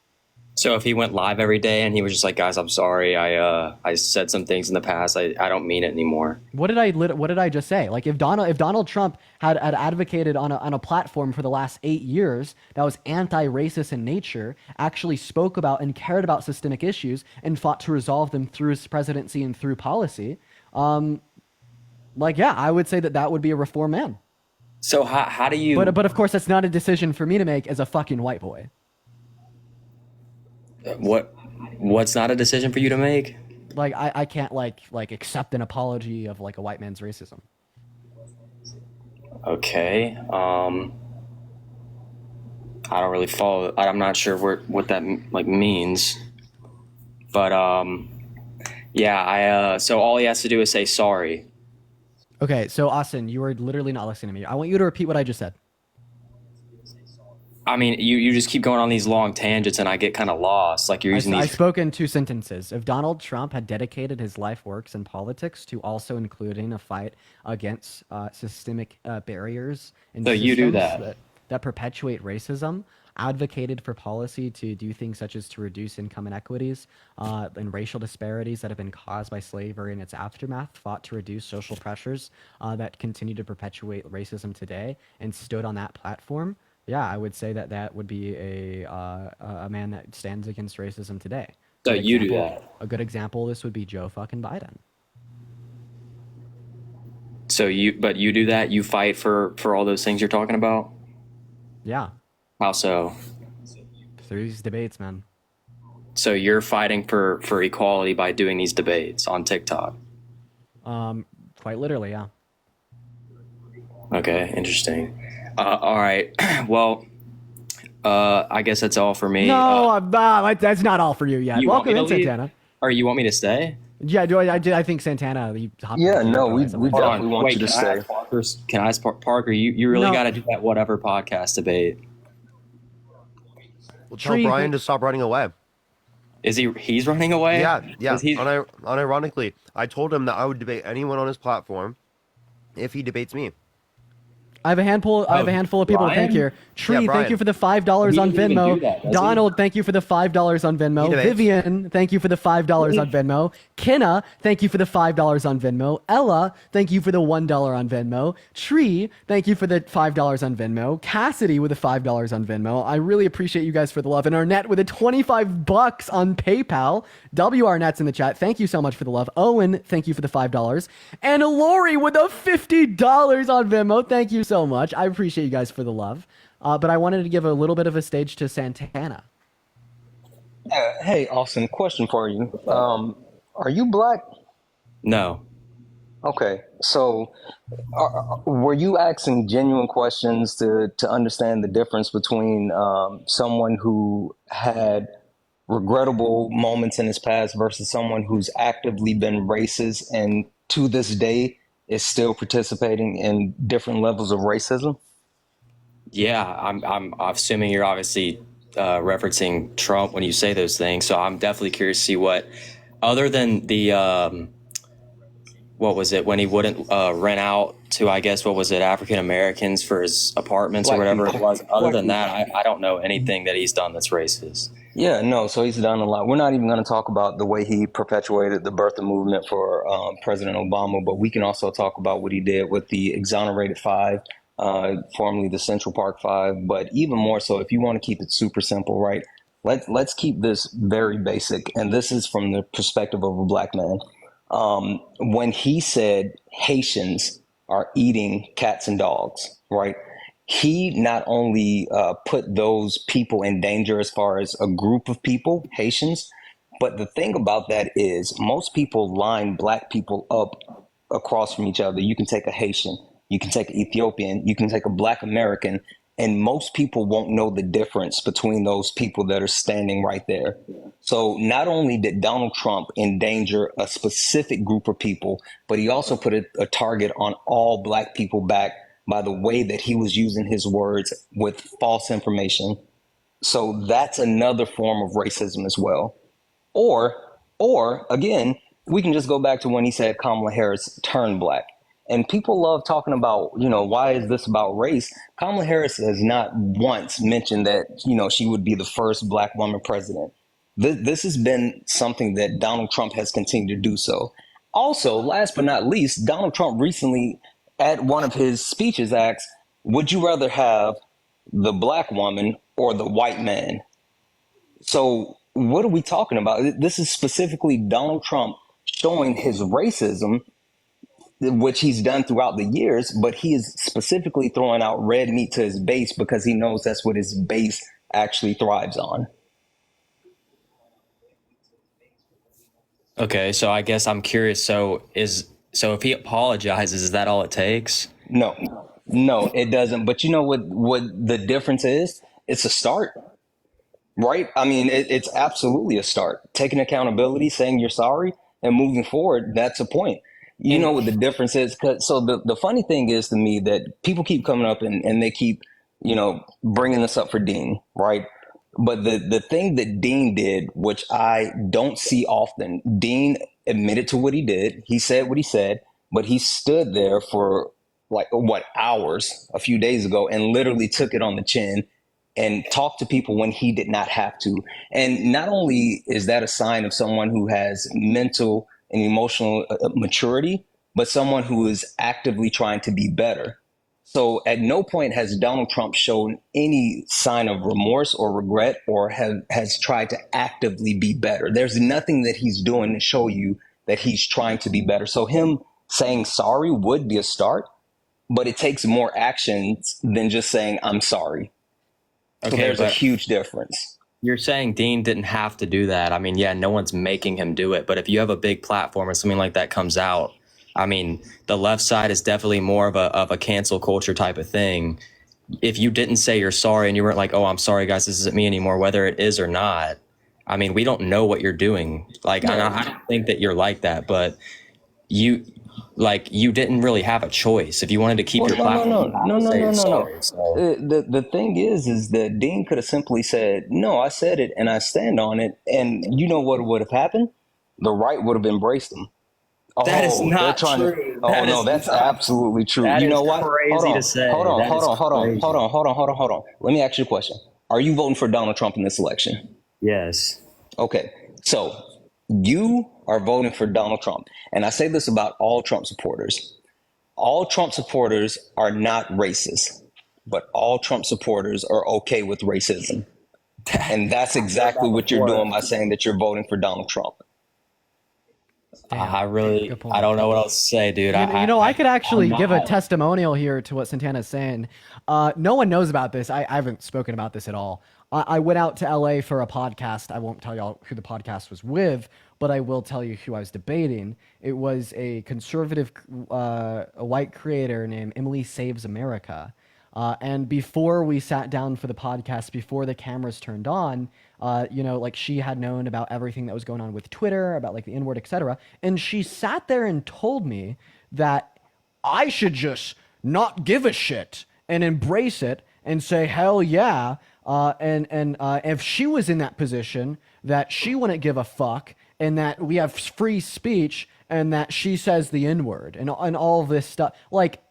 So if he went live every day and he was just like, guys, I'm sorry, I said some things in the past, I don't mean it anymore. What did I just say? Like if Donald Trump had advocated on a platform for the last 8 years that was anti-racist in nature, actually spoke about and cared about systemic issues and fought to resolve them through his presidency and through policy, like yeah, I would say that would be a reform man. So how do you? But of course, that's not a decision for me to make as a fucking white boy. What's not a decision for you to make? Like I can't like accept an apology of like a white man's racism. Okay. I don't really follow. I'm not sure what that like means. But yeah, so all he has to do is say sorry. Okay, so Austin, you are literally not listening to me. I want you to repeat what I just said. I mean, you just keep going on these long tangents and I get kind of lost. Like you're using I these. spoke in 2 sentences. If Donald Trump had dedicated his life works in politics to also including a fight against systemic barriers and So you do that perpetuate racism, advocated for policy to do things such as to reduce income inequities and racial disparities that have been caused by slavery and its aftermath, fought to reduce social pressures that continue to perpetuate racism today, and stood on that platform, yeah, I would say that would be a man that stands against racism today. So you do that. A good example of this would be Joe fucking Biden. So you do that? You fight for all those things you're talking about? Yeah. How so? Through these debates, man. So you're fighting for equality by doing these debates on TikTok? Quite literally, yeah. Okay, interesting. All right. Well, I guess that's all for me. No, that's not all for you yet. Welcome in, Santana. Or you want me to stay? Yeah, I think Santana. We definitely want you to stay. Can I ask Parker? You really got to do that whatever podcast debate. Well, tell Brian to stop running away. Is he's running away? Yeah. Unironically, I told him that I would debate anyone on his platform if he debates me. I have a handful. I have a handful of people to thank Brian? here. Tree, Yeah, thank you Brian. for the $5 He on doesn't even Venmo. do that, does he? Donald, thank you for the $5 on Venmo. He debates. Vivian, thank you for the $5 on Venmo. Kenna, thank you for the $5 on Venmo. Ella, thank you for the $1 on Venmo. Tree, thank you for the $5 on Venmo. Cassidy with the $5 on Venmo. I really appreciate you guys for the love. And Arnett with the $25 on PayPal. W Arnett's in the chat. Thank you so much for the love. Owen, thank you for the $5. And Lori with the $50 on Venmo. Thank you so much. I appreciate you guys for the love. But I wanted to give a little bit of a stage to Santana. Hey, Austin, question for you. Are you black? No. Okay, so were you asking genuine questions to understand the difference between someone who had regrettable moments in his past versus someone who's actively been racist and to this day is still participating in different levels of racism? Yeah, I'm assuming you're obviously referencing Trump when you say those things. So I'm definitely curious to see what, other than the what was it when he wouldn't rent out to, I guess, what was it, African Americans for his apartments or whatever it was. Other than that, I don't know anything that he's done that's racist. Yeah, no, so he's done a lot. We're not even going to talk about the way he perpetuated the birther movement for President Obama, but we can also talk about what he did with the Exonerated Five, formerly the Central Park Five. But even more so, if you want to keep it super simple, right? Let's keep this very basic, and this is from the perspective of a black man. When he said Haitians are eating cats and dogs, right? He not only put those people in danger as far as a group of people, Haitians, but the thing about that is most people line black people up across from each other. You can take a Haitian, you can take an Ethiopian, you can take a black American, and most people won't know the difference between those people that are standing right there. So not only did Donald Trump endanger a specific group of people, but he also put a target on all black people back by the way that he was using his words with false information. So that's another form of racism as well. Or again, we can just go back to when he said Kamala Harris turned black. And people love talking about, why is this about race? Kamala Harris has not once mentioned that, she would be the first black woman president. This has been something that Donald Trump has continued to do so. Also, last but not least, Donald Trump recently at one of his speeches asked, would you rather have the black woman or the white man? So what are we talking about? This is specifically Donald Trump showing his racism, which he's done throughout the years, but he is specifically throwing out red meat to his base because he knows that's what his base actually thrives on. Okay, so I guess I'm curious. So if he apologizes, is that all it takes? No, it doesn't. But you know what the difference is? It's a start, right? I mean, it's absolutely a start. Taking accountability, saying you're sorry, and moving forward, that's a point. You know what the difference is? So the funny thing is to me that people keep coming up and they keep, bringing this up for Dean, right? But the thing that Dean did, which I don't see often, Dean admitted to what he did. He said what he said, but he stood there for hours a few days ago and literally took it on the chin and talked to people when he did not have to. And not only is that a sign of someone who has mental and emotional maturity, but someone who is actively trying to be better. So at no point has Donald Trump shown any sign of remorse or regret or has tried to actively be better. There's nothing that he's doing to show you that he's trying to be better. So him saying sorry would be a start, but it takes more actions than just saying, I'm sorry. So Okay, there's a but huge difference. You're saying Dean didn't have to do that. I mean, yeah, no one's making him do it. But if you have a big platform and something like that comes out, I mean, the left side is definitely more of a cancel culture type of thing. If you didn't say you're sorry and you weren't like, oh, I'm sorry, guys, this isn't me anymore, whether it is or not, I mean, we don't know what you're doing. Like, I don't think that you're like that, but you didn't really have a choice. If you wanted to keep your platform, No. sorry, so. The thing is that Dean could have simply said, no, I said it and I stand on it. And you know what would have happened? The right would have embraced him. That is Oh, they're not trying to. true. Oh That no, is that's not. absolutely true. That You is know what? crazy to say. Hold on, That hold is on, hold on, crazy. hold on, hold on, hold on, hold on. Let me ask you a question. Are you voting for Donald Trump in this election? Yes. Okay, so you are voting for Donald Trump, and I say this about all Trump supporters. All Trump supporters are not racist, but all Trump supporters are okay with racism. And that's exactly what you're doing by saying that you're voting for Donald Trump. I really, Good point. I don't know what else to say, dude. I could actually I'm give a not- testimonial here to what Santana's saying. No one knows about this. I haven't spoken about this at all. I went out to LA for a podcast. I won't tell y'all who the podcast was with, but I will tell you who I was debating. It was a conservative, a white creator named Emily Saves America. And before we sat down for the podcast, before the cameras turned on, like she had known about everything that was going on with Twitter, about like the N-word, etc. And she sat there and told me that I should just not give a shit and embrace it and say, hell yeah. And if she was in that position, that she wouldn't give a fuck and that we have free speech and that she says the N-word and all this stuff. Like,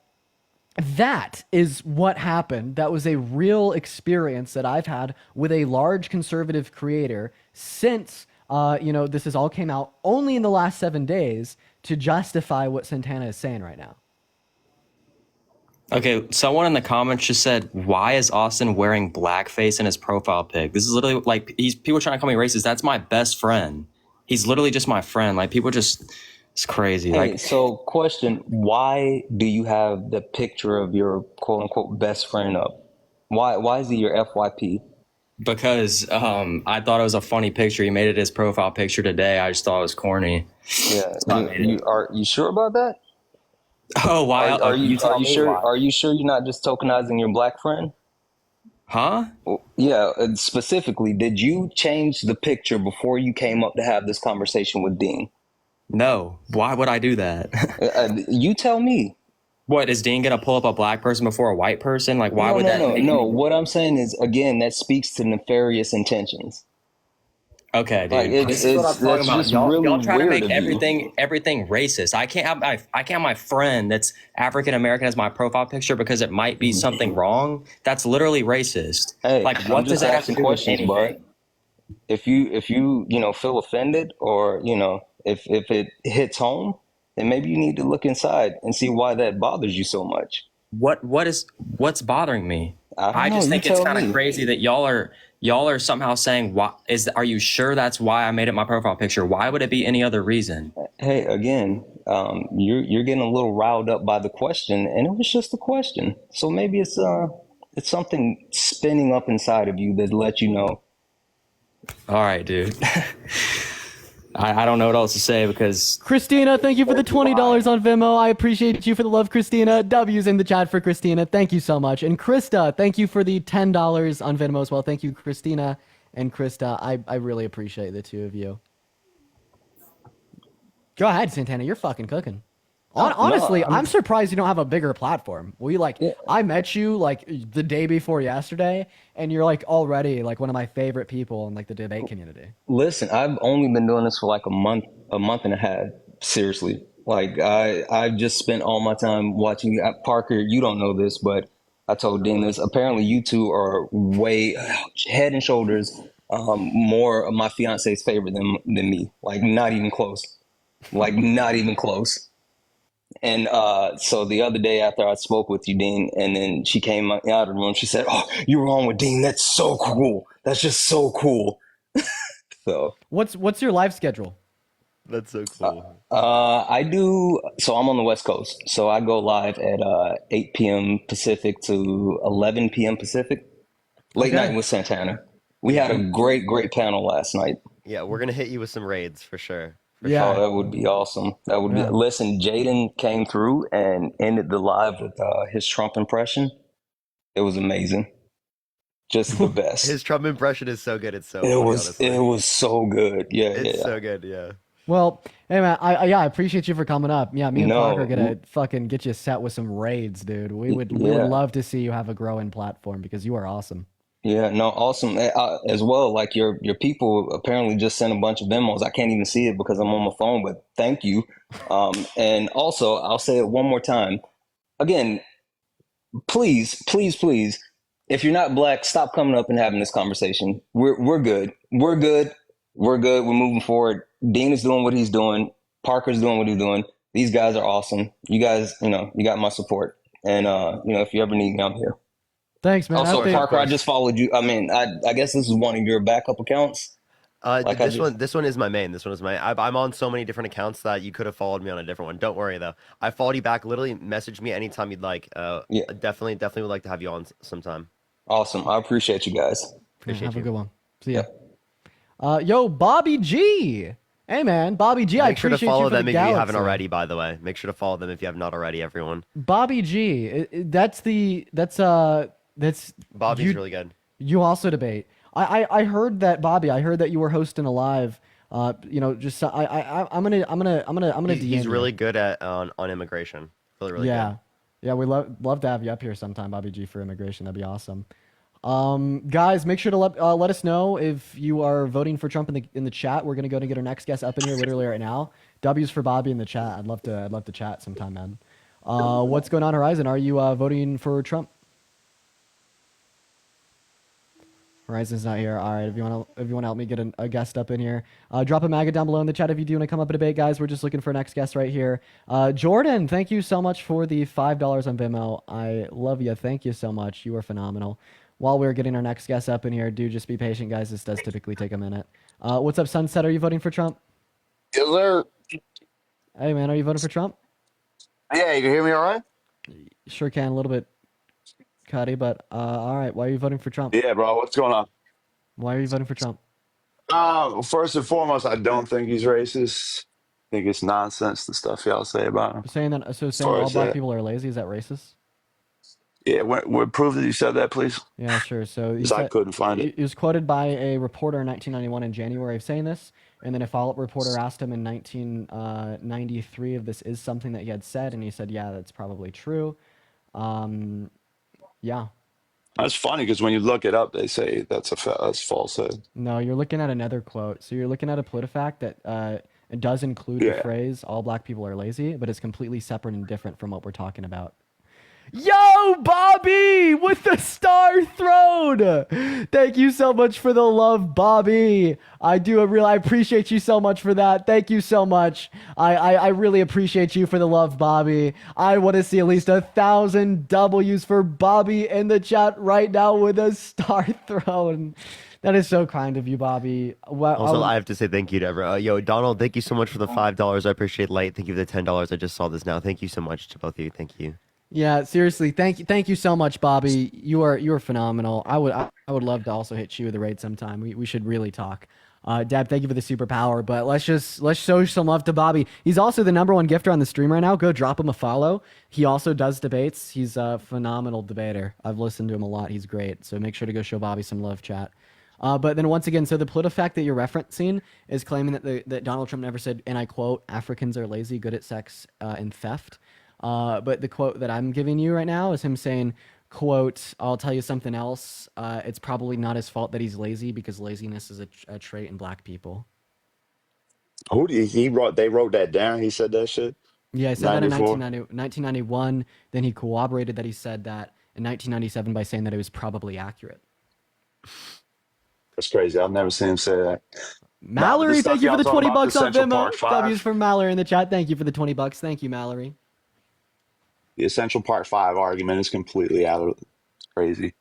that is what happened. That was a real experience that I've had with a large conservative creator since, this has all came out only in the last 7 days to justify what Santana is saying right now. Okay, someone in the comments just said, "Why is Austin wearing blackface in his profile pic?" This is literally like people trying to call me racist. That's my best friend. He's literally just my friend. Like people just, it's crazy. Hey, Like, so question, why do you have the picture of your quote unquote best friend up? Why is he your FYP? because I thought it was a funny picture. He made it his profile picture today. I just thought it was corny. Yeah, So I made it. are you sure about that? Oh, why? Are you tell me sure? why. Are you sure you're not just tokenizing your black friend? Huh? Yeah, specifically, did you change the picture before you came up to have this conversation with Dean? No. Why would I do that? You tell me. What, is Dean gonna pull up a black person before a white person? Like, why would that? No. What I'm saying is, again, that speaks to nefarious intentions. Okay, dude. Like This is what I'm talking about. Just Y'all really try to weird make of you. everything racist. I can't have my friend that's African American as my profile picture because it might be something wrong. That's literally racist. Hey, Like, I'm what does just that have to asking do with questions, anything? bud. If you feel offended, or if it hits home, then maybe you need to look inside and see why that bothers you so much. What's bothering me? I don't just know, think you it's tell kind of me. crazy that y'all are somehow saying, are you sure that's why I made it my profile picture? Why would it be any other reason? Hey, again, you're getting a little riled up by the question, and it was just a question. So maybe it's something spinning up inside of you that let you know. All right, dude. I don't know what else to say because Christina, thank you for the $20 on Venmo. I appreciate you for the love, Christina. W's in the chat for Christina. Thank you so much. And Krista, thank you for the $10 on Venmo as well. Thank you, Christina and Krista. I really appreciate the two of you. Go ahead, Santana. You're fucking cooking. Honestly, I'm surprised you don't have a bigger platform. I met you like the day before yesterday, and you're like already like one of my favorite people in like the debate community. Listen, I've only been doing this for like a month and a half. Seriously, like I've just spent all my time watching. Parker, you don't know this, but I told Dean this. Apparently, you two are way head and shoulders more of my fiance's favorite than me. Like not even close. Like not even close. And so the other day after I spoke with you, Dean, and then she came out of the room, she said, "Oh, you were on with Dean. That's so cool. That's just so cool." So what's your live schedule? That's so cool. I do. So I'm on the West Coast. So I go live at 8 p.m. Pacific to 11 p.m. Pacific. Late night with Santana. We had a great panel last night. Yeah, we're gonna hit you with some raids for sure. Oh, that would be awesome. That would be. Listen, Jaden came through and ended the live with his Trump impression. It was amazing. Just the best. His Trump impression is so good. It's so. It funny, was. honestly. It was so good. Yeah, it's so good. Yeah. Well, hey man, I appreciate you for coming up. Yeah, me and Parker are gonna fucking get you set with some raids, dude. We would love to see you have a growing platform because you are awesome. Yeah, no, awesome. As well, like your people apparently just sent a bunch of memos. I can't even see it because I'm on my phone, but thank you. And also, I'll say it one more time. Again, please, please, please, if you're not black, stop coming up and having this conversation. We're good. We're good. We're good. We're moving forward. Dean is doing what he's doing. Parker's doing what he's doing. These guys are awesome. You guys, you got my support. And if you ever need me, I'm here. Thanks, man. Also, Parker, I just followed you. I mean, I guess this is one of your backup accounts. This one is my main. This one is my. I'm on so many different accounts that you could have followed me on a different one. Don't worry though. I followed you back. Literally, message me anytime you'd like. Yeah. Definitely would like to have you on sometime. Awesome. I appreciate you guys. Appreciate have you. a good one. See ya. Yo, Bobby G. Hey man, Bobby G. I Make sure to appreciate follow you for them the if you haven't galaxy. already. By the way, make sure to follow them if you have not already. Everyone. Bobby G. That's Bobby's really good. You also debate. I heard that, Bobby. I heard that you were hosting a live. I'm gonna DM He's you. really good at on immigration. Really Yeah, good. yeah. We love to have you up here sometime, Bobby G, for immigration. That'd be awesome. Guys, make sure to let us know if you are voting for Trump in the chat. We're gonna go and get our next guest up in here literally right now. W's for Bobby in the chat. I'd love to chat sometime, man. What's going on, Horizon? Are you voting for Trump? Horizon's not here. All right, if you want to help me get a guest up in here, drop a maggot down below in the chat if you do want to come up and debate, guys. We're just looking for a next guest right here. Jordan, thank you so much for the $5 on Venmo. I love you. Thank you so much. You are phenomenal. While we're getting our next guest up in here, do just be patient, guys. This does typically take a minute. What's up, Sunset? Are you voting for Trump? Yes, sir. Hey, man, are you voting for Trump? Yeah, you can hear me all right? Sure can. A little bit cutty, but all right. Why are you voting for Trump? Yeah, bro. What's going on? Why are you voting for Trump? First and foremost, I don't think he's racist. I think it's nonsense, the stuff y'all say about him. Saying As all far as black that. people are lazy, is that racist? Yeah, what proof that you said that, please? Yeah, sure. So he Because I said, couldn't find it. It was quoted by a reporter in 1991 in January of saying this, and then a follow-up reporter asked him in 1993 if this is something that he had said, and he said, yeah, that's probably true. Yeah. That's funny because when you look it up, they say that's falsehood. No, you're looking at another quote. So you're looking at a PolitiFact that it does include the Yeah. phrase "all black people are lazy," but it's completely separate and different from what we're talking about. Yo, Bobby, with the star throne. Thank you so much for the love, Bobby. I appreciate you so much for that. Thank you so much. I really appreciate you for the love, Bobby. I want to see at least 1,000 W's for Bobby in the chat right now with a star throne. That is so kind of you, Bobby. Also, I have to say thank you to everyone. Yo, Donald, thank you so much for the $5. I appreciate Light. Thank you for the $10. I just saw this now. Thank you so much to both of you. Thank you. Yeah, seriously, thank you so much, Bobby. You are phenomenal. I would love to also hit you with a raid sometime. We should really talk. Deb, thank you for the superpower, but let's show some love to Bobby. He's also the #1 gifter on the stream right now. Go drop him a follow. He also does debates. He's a phenomenal debater. I've listened to him a lot. He's great. So make sure to go show Bobby some love, chat. But then once again, so the PolitiFact that you're referencing is claiming that Donald Trump never said, and I quote, "Africans are lazy, good at sex, and theft." But the quote that I'm giving you right now is him saying, quote, "I'll tell you something else. It's probably not his fault that he's lazy because laziness is a trait in black people." Who did he wrote? They wrote that down. He said that shit. Yeah, he said that in 94? 1991. Then he corroborated that he said that in 1997 by saying that it was probably accurate. That's crazy. I've never seen him say that. Mallory, thank you for the $20 on Central Venmo. Park 5. W's for Mallory in the chat. Thank you for the $20. Thank you, Mallory. The Essential Part 5 argument is completely out of it's crazy.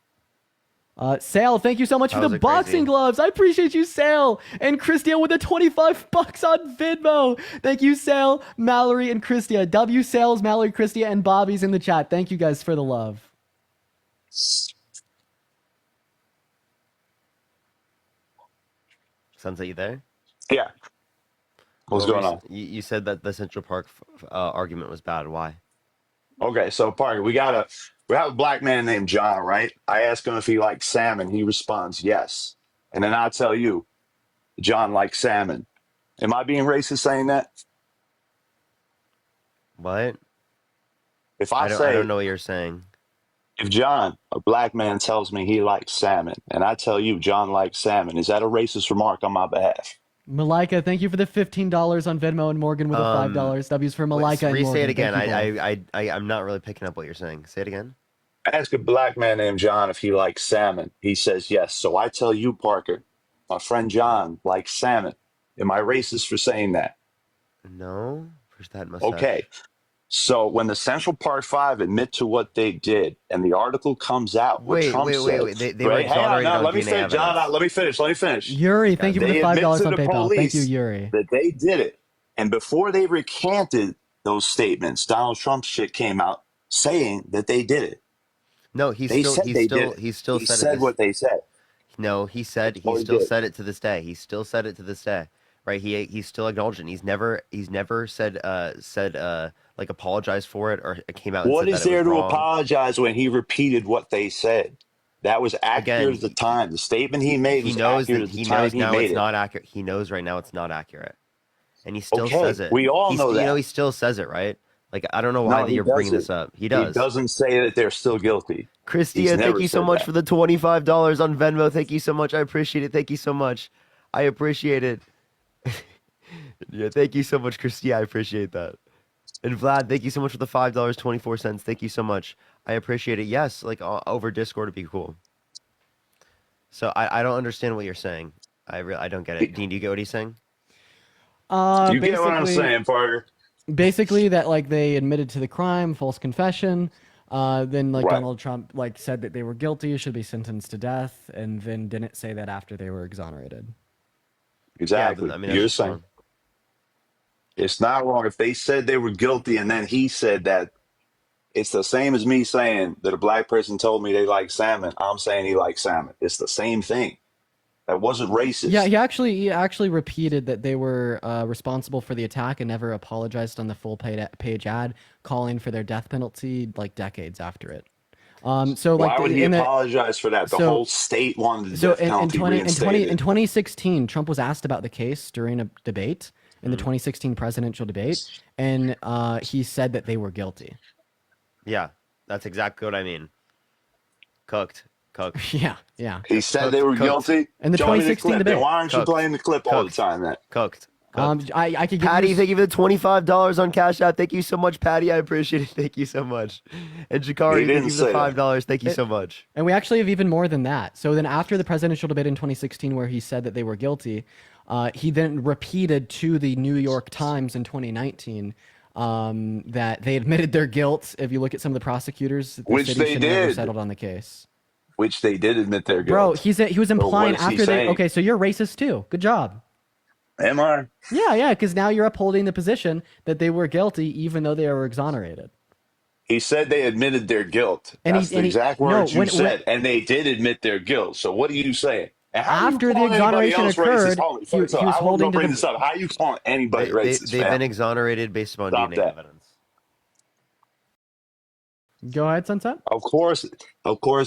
Sale, thank you so much for the boxing gloves. I appreciate you, Sale. And Christia with the $25 on Venmo. Thank you, Sale, Mallory, and Christia. W Sales, Mallory, Christia, and Bobby's in the chat. Thank you guys for the love. Sunset, you there? Yeah. What's going on? You said that the Central Park argument was bad. Why? Okay, so Parker, we have a black man named John, right? I ask him if he likes salmon. He responds yes. And then I tell you, John likes salmon. Am I being racist saying that? What? If I say don't know what you're saying. If John, a black man, tells me he likes salmon, and I tell you John likes salmon, is that a racist remark on my behalf? Malika, thank you for the $15 on Venmo, and Morgan with the $5. W's for Malika and Morgan. Say it again. Thank you both. I'm not really picking up what you're saying. Say it again. Ask a black man named John if he likes salmon. He says yes. So I tell you, Parker, my friend John likes salmon. Am I racist for saying that? No. Where's that mustache? Okay. So when the Central Park Five admit to what they did, and the article comes out, what Trump said, they were exonerated on let me DNA finish, John. evidence. Let me finish. Yuri, thank you for the $5 on PayPal. Thank you, Yuri. That they did it, and before they recanted those statements, Donald Trump's shit came out saying that they did it. No, he still said what they said. No, he said he still said it to this day. He still said it to this day. Right? He still acknowledged it. And he's never said like apologized for it or it came out. What and is said that there it was to wrong. apologize when he repeated what they said? That was accurate at the time. The statement he made was accurate at the time he made it. Not accurate. He knows right now it's not accurate, and he still Okay, says it. we all know that. You know, he still says it, right? Like I don't know why you're bringing this up. He does. He doesn't say that they're still guilty. Christia, thank you so much for the $25 on Venmo. Thank you so much. I appreciate it. Thank you so much. I appreciate it. Yeah, thank you so much, Christia. I appreciate that. And Vlad, thank you so much for the $5.24. Thank you so much. I appreciate it. Yes, like over Discord would be cool. So I don't understand what you're saying. I don't get it. Dean, do you get what he's saying? You get what I'm saying, Parker? Basically, that like they admitted to the crime, false confession. Then like Donald Trump like said that they were guilty, should be sentenced to death, and then didn't say that after they were exonerated. Exactly. Yeah, I mean, you're saying it's not wrong if they said they were guilty and then he said that. It's the same as me saying that a black person told me they like salmon. I'm saying he likes salmon. It's the same thing. That wasn't racist. Yeah, he actually repeated that they were responsible for the attack and never apologized on the full page ad, calling for their death penalty like decades after it. So like, why would he apologize for that? The whole state wanted the death penalty reinstated. In 2016, Trump was asked about the case during a debate in the 2016 presidential debate, and he said that they were guilty. Yeah, that's exactly what I mean. Cooked. Yeah. He said they were guilty. In the 2016 debate. Why aren't you playing the clip all the time, then? Cooked. I could give Patty, thank you for the $25 on Cash App. Thank you so much, Patty. I appreciate it. Thank you so much. And Jakari, thank you for the $5. Thank you so much. And we actually have even more than that. So then after the presidential debate in 2016 where he said that they were guilty, he then repeated to the New York Times in 2019 that they admitted their guilt. If you look at some of the prosecutors, which they did, settled on the case. Which they did admit their guilt. Bro, he was implying after they. Okay, so you're racist too. Good job. Am I? Yeah, because now you're upholding the position that they were guilty even though they were exonerated. He said they admitted their guilt. That's the exact words you said, and they did admit their guilt. So what are you saying? After the exoneration occurred, he was holding to this up. How are you calling anybody racist? They've been exonerated based upon DNA evidence. Go ahead, Sunset. Of course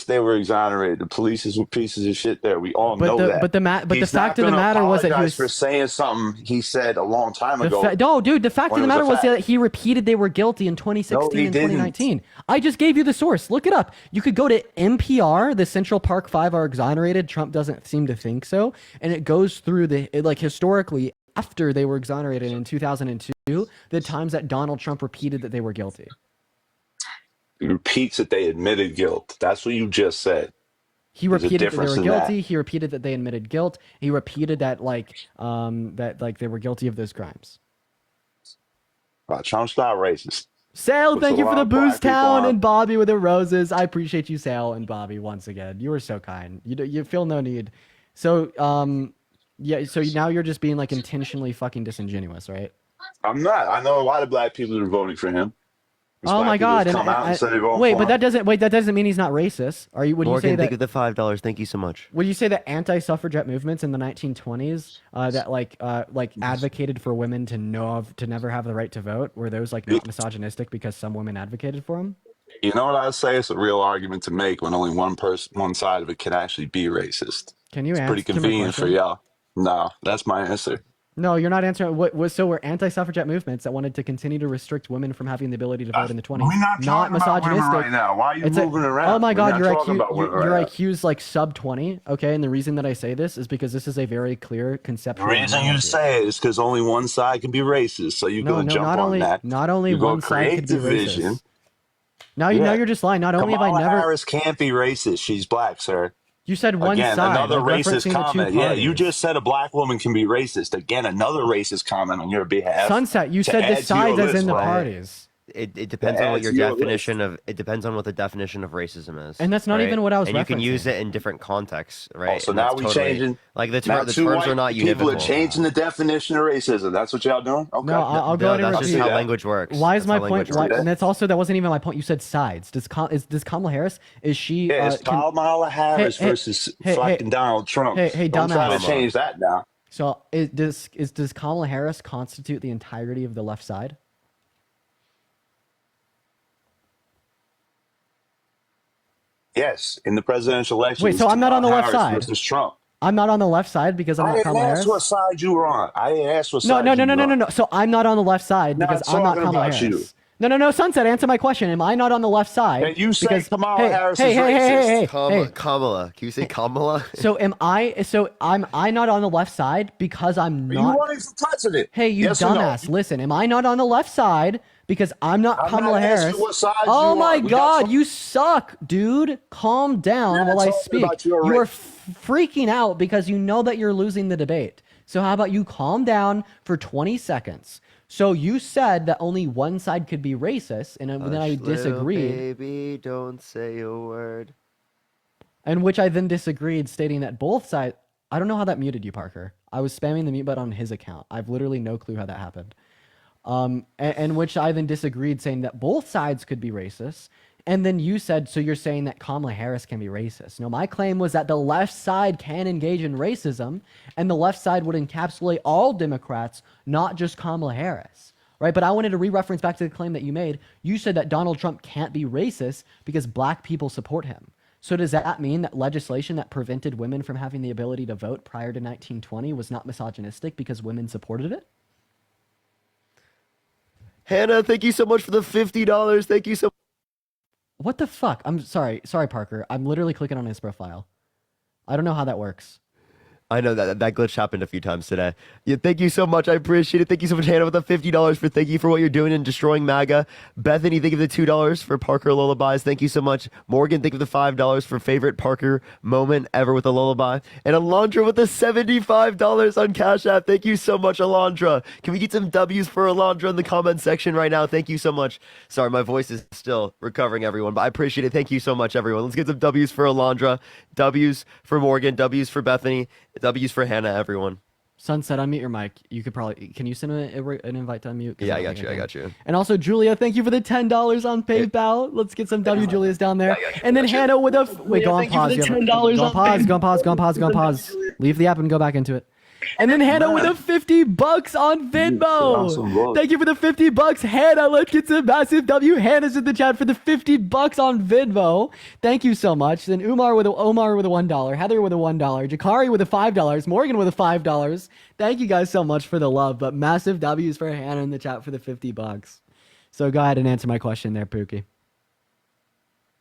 they were exonerated. The police is pieces of shit there. We all know that. But the fact of the matter was that he was for saying something he said a long time ago. No, dude. The fact of the matter was that he repeated they were guilty in 2016 and 2019. I just gave you the source. Look it up. You could go to NPR. The Central Park Five are exonerated. Trump doesn't seem to think so, and it goes through historically after they were exonerated in 2002, the times that Donald Trump repeated that they were guilty. He repeats that they admitted guilt. That's what you just said. He repeated that they were guilty. He repeated that they admitted guilt. He repeated that they were guilty of those crimes. Trump's not racist. Sale, thank you for the boost town, and Bobby with the roses. I appreciate you, Sale and Bobby, once again. You were so kind. You feel no need. So so now you're just being like intentionally fucking disingenuous, right? I'm not. I know a lot of black people that are voting for him. Oh my God! But that doesn't mean he's not racist. Are you? Would Morgan, you say that? Thank you for the $5. Thank you so much. Would you say that anti-suffragette movements in the 1920s that advocated for women to never have the right to vote, were those like not misogynistic because some women advocated for them? You know what I say? It's a real argument to make when only one side of it can actually be racist. Can you it's answer? Pretty convenient for y'all. No, that's my answer. No, you're not answering. So we're anti-suffragette movements that wanted to continue to restrict women from having the ability to vote in the 20s. We're not talking about women right now. Why are you moving around? Oh my We're God, not your talking about women right your now. IQ's like sub 20. Okay, and the reason that I say this is because this is a very clear The conceptual reason you analogy. say it is because only one side can be racist. So you're going to jump on that. Not only You're going one to side create could be division. racist. Now you're just lying. Not only have I Kamala never. Harris can't be racist. She's black, sir. You said one Again, side, another like racist referencing comment. the two Yeah, parties. you just said a black woman can be racist. Again, another racist comment on your behalf. Sunset, you to said the add to your sides as list, in the right? parties. It depends To on add what your to your definition of it depends on what the definition of racism is. And that's not even what I was And you can use referencing. it in different contexts, right? Oh, so And now that's we totally changing. like the Now the two terms white are not people are univocal. changing the definition of racism. That's what y'all doing? Okay. No, I'll go ahead and that's repeat. just how language works. Why is That's my how point? language works. And that's also that wasn't even my point. You said sides. Does Kamala Harris is she? Yeah, it's Kamala Harris versus fucking Donald Trump. Hey, Don't try dumbass. to change that now. So does Kamala Harris constitute the entirety of the left side? Yes, in the presidential election. Wait, so I'm not on the left Harris side. versus Trump. I'm not on the left side because I'm I not didn't Kamala ask Harris. what side you were on. I didn't ask what side No. you were on. So I'm not on the left side Not because I'm not talking Kamala about Harris. you. No. Sunset, answer my question. Am I not on the left side? And you say because, Kamala Harris is racist. Hey. Kamala. Can you say Kamala? So am I? So am I not on the left side because I'm Are not? you running for president? Hey, you Yes or no? dumbass! Listen, am I not on the left side because I'm not I'm Kamala not asking Harris? what side Oh you my on. We got God, some- you suck, dude! Calm down We're not while I talking speak. about your You are race. freaking out because you know that you're losing the debate. So how about you calm down for 20 seconds? So you said that only one side could be racist, and then I Hush, little disagreed. baby, don't say a word. And which I then disagreed, stating that both sides. I don't know how that muted you, Parker. I was spamming the mute button on his account. I've literally no clue how that happened. And which I then disagreed, saying that both sides could be racist. And then you said, so you're saying that Kamala Harris can be racist. No, my claim was that the left side can engage in racism, and the left side would encapsulate all Democrats, not just Kamala Harris. Right? But I wanted to re-reference back to the claim that you made. You said that Donald Trump can't be racist because black people support him. So does that mean that legislation that prevented women from having the ability to vote prior to 1920 was not misogynistic because women supported it? Hannah, thank you so much for the $50. Thank you so. What the fuck? I'm sorry, Parker. I'm literally clicking on his profile. I don't know how that works. I know that glitch happened a few times today. Yeah, thank you so much. I appreciate it. Thank you so much, Hannah, with the $50 for thank you for what you're doing in destroying MAGA. Bethany, thank you for the $2 for Parker lullabies. Thank you so much. Morgan, thank you for the $5 for favorite Parker moment ever with a lullaby. And Alondra with the $75 on Cash App. Thank you so much, Alondra. Can we get some W's for Alondra in the comment section right now? Thank you so much. Sorry, my voice is still recovering, everyone, but I appreciate it. Thank you so much, everyone. Let's get some W's for Alondra, W's for Morgan, W's for Bethany, W's for Hannah, everyone. Sunset, unmute your mic. You could probably, can you send an invite to unmute? Yeah, I got you. And also, Julia, thank you for the $10 on PayPal. Let's get some W Julia's down there. And then Hannah with a, wait, go on pause. Go on pause. Leave the app and go back into it. And then Hannah with a $50 on Venmo. Thank you for the $50, Hannah. Let's get some massive W. Hannah's in the chat for the $50 on Venmo. Thank you so much. Then Omar with a $1, Heather with a $1, Jakari with a $5, Morgan with a $5. Thank you guys so much for the love, but massive W's for Hannah in the chat for the $50. So go ahead and answer my question there, Pookie.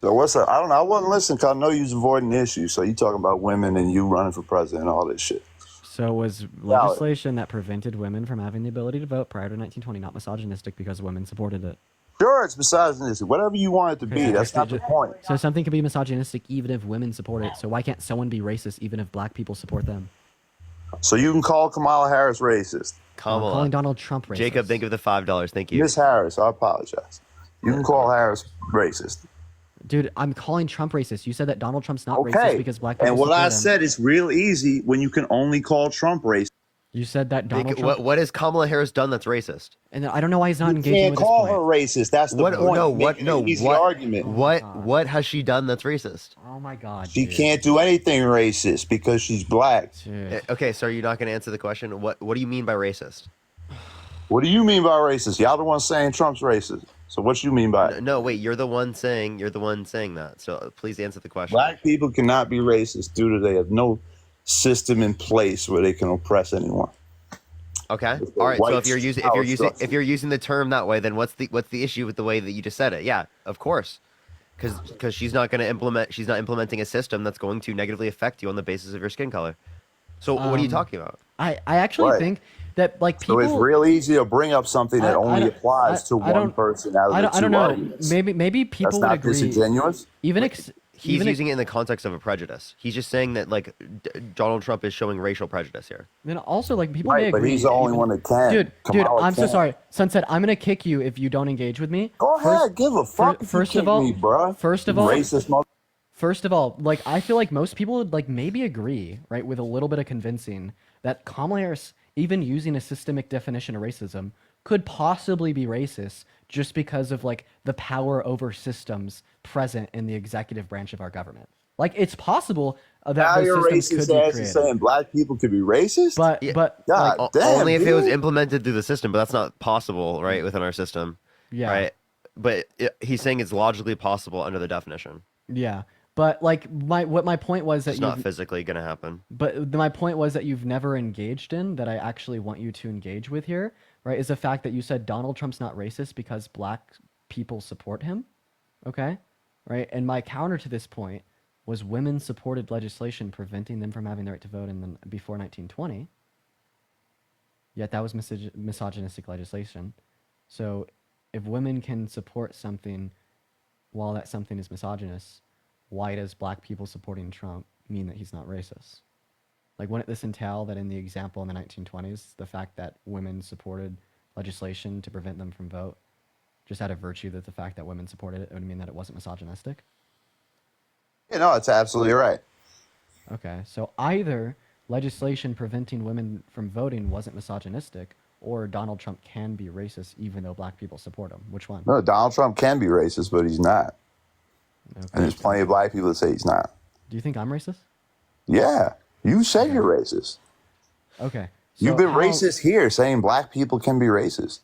So what's up? I don't know. I wasn't listening because I know you was avoiding the issue. So you talking about women and you running for president and all this shit. So was legislation that prevented women from having the ability to vote prior to 1920 not misogynistic because women supported it? Sure, it's misogynistic. Whatever you want it to be. That's not the point. So something can be misogynistic even if women support it. So why can't someone be racist even if black people support them? So you can call Kamala Harris racist. I'm calling Donald Trump racist. Jacob, thank you for the $5. Thank you. Miss Harris, I apologize. You can call Harris racist. Dude, I'm calling Trump racist. You said that Donald Trump's not racist because black people And what support I him. said is real easy when you can only call Trump racist. You said that Donald Trump... What has Kamala Harris done that's racist? And I don't know why he's not You engaging can't with this call point. her racist. That's the point. Argument. What has she done that's racist? Oh my God. She can't do anything racist because she's black. Okay, so you're not going to answer the question. What do you mean by racist? What do you mean by racist? Y'all the one saying Trump's racist. So what you mean by it? No, wait, you're the one saying that. So please answer the question. Black people cannot be racist due to they have no system in place where they can oppress anyone. Okay. All right. So White if you're using power structure. if you're using the term that way, then what's the issue with the way that you just said it? Yeah, of course. Because she's not implementing a system that's going to negatively affect you on the basis of your skin color. So what are you talking about? I actually Right. think that like people. So it's real easy to bring up something that only applies to one person out of the I two don't know. arguments. Maybe people That's would not agree. disingenuous. He's using it in the context of a prejudice. He's just saying that like Donald Trump is showing racial prejudice here. Then also like people may Right, but agree. he's the only one that can. Dude, Kamala I'm so can't. sorry. Sunset, I'm gonna kick you if you don't engage with me. Go ahead, give a fuck. if you First kick of all, me, bruh. first of You all, racist mother. First of all, like I feel like most people would like maybe agree, right, with a little bit of convincing that Kamala Harris, even using a systemic definition of racism, could possibly be racist just because of like the power over systems present in the executive branch of our government. Like it's possible that Now those your systems racist could be ass is created. saying black people could be racist. But God like, damn, only if it was dude. implemented through the system, but that's not possible, right, within our system. Yeah. Right. But he's saying it's logically possible under the definition. Yeah. But like my point was that It's not physically going to happen. But my point was that you've never engaged in, that I actually want you to engage with here, right? Is the fact that you said Donald Trump's not racist because black people support him, okay? Right? And my counter to this point was women supported legislation preventing them from having the right to vote before 1920. Yet that was misogynistic legislation. So if women can support something while that something is misogynist, why does black people supporting Trump mean that he's not racist? Like, wouldn't this entail that in the example in the 1920s, the fact that women supported legislation to prevent them from vote, just out of virtue that the fact that women supported it would mean that it wasn't misogynistic? Yeah, no, it's absolutely right. Okay, so either legislation preventing women from voting wasn't misogynistic, or Donald Trump can be racist even though black people support him. Which one? No, Donald Trump can be racist, but he's not. Okay. And there's plenty of black people that say he's not. Do you think I'm racist? Yeah, you say you're racist. Okay. You've been racist here, saying black people can be racist.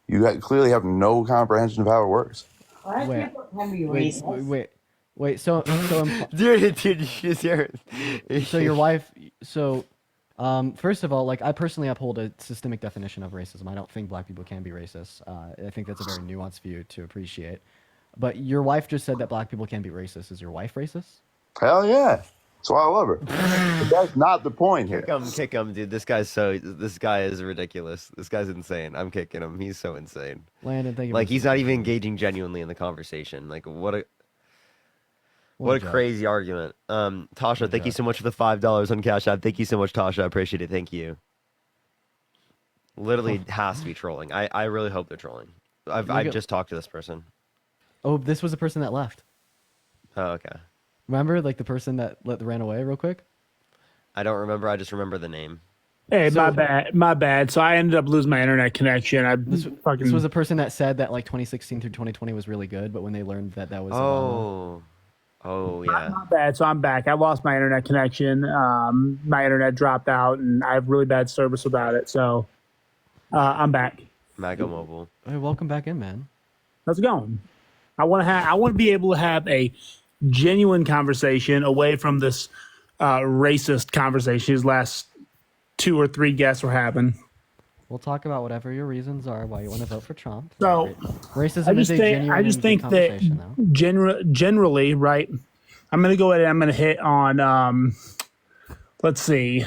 You clearly have no comprehension of how it works. Black people can be racist. Wait. So dude, you just hear it. So your wife. So, first of all, like I personally uphold a systemic definition of racism. I don't think black people can be racist. I think that's a very nuanced view to appreciate. But your wife just said that black people can be racist. Is your wife racist? Hell yeah. That's why I love her. But that's not the point here. Kick him, dude. This guy is ridiculous. This guy's insane. I'm kicking him. He's so insane. Landon, thank you. Like he's not even engaging genuinely in the conversation. Like what a crazy argument. Tasha, thank you so much for the $5 on Cash App. Thank you so much, Tasha. I appreciate it. Thank you. Literally has to be trolling. I really hope they're trolling. I've just talked to this person. Oh, this was the person that left. Oh, okay. Remember, like the person that ran away real quick? I don't remember. I just remember the name. Hey, my bad. So I ended up losing my internet connection. This was a person that said that like 2016 through 2020 was really good, but when they learned that was oh yeah. My bad. So I'm back. I lost my internet connection. My internet dropped out, and I have really bad service without it. So I'm back. Mago Mobile. Hey, welcome back in, man. How's it going? I want to be able to have a genuine conversation away from this racist conversation these last 2 or 3 guests we're having. We'll talk about whatever your reasons are why you want to vote for Trump. So racism is a genuine I just think that generally, right? I'm going to go ahead and I'm going to hit on, let's see.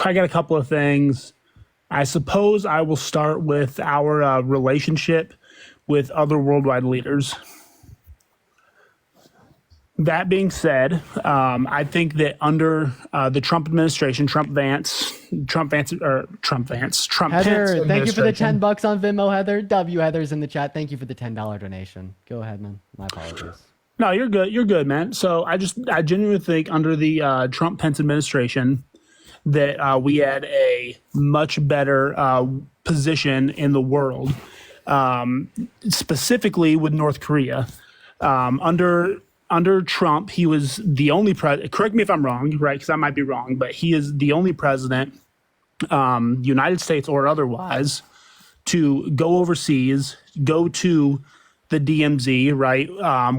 I got a couple of things. I suppose I will start with our relationship with other worldwide leaders. That being said, I think that under the Trump administration, Trump Pence Heather, Pence thank you for the administration- $10 on Venmo, Heather. W Heather's in the chat. Thank you for the $10 donation. Go ahead, man. My apologies. No, you're good. You're good, man. So I genuinely think under the Trump Pence administration that we had a much better position in the world, specifically with North Korea. Under Trump, he was the only president. Correct me if I'm wrong, right? Because I might be wrong, but he is the only president, United States or otherwise, to go overseas, go to the DMZ, right?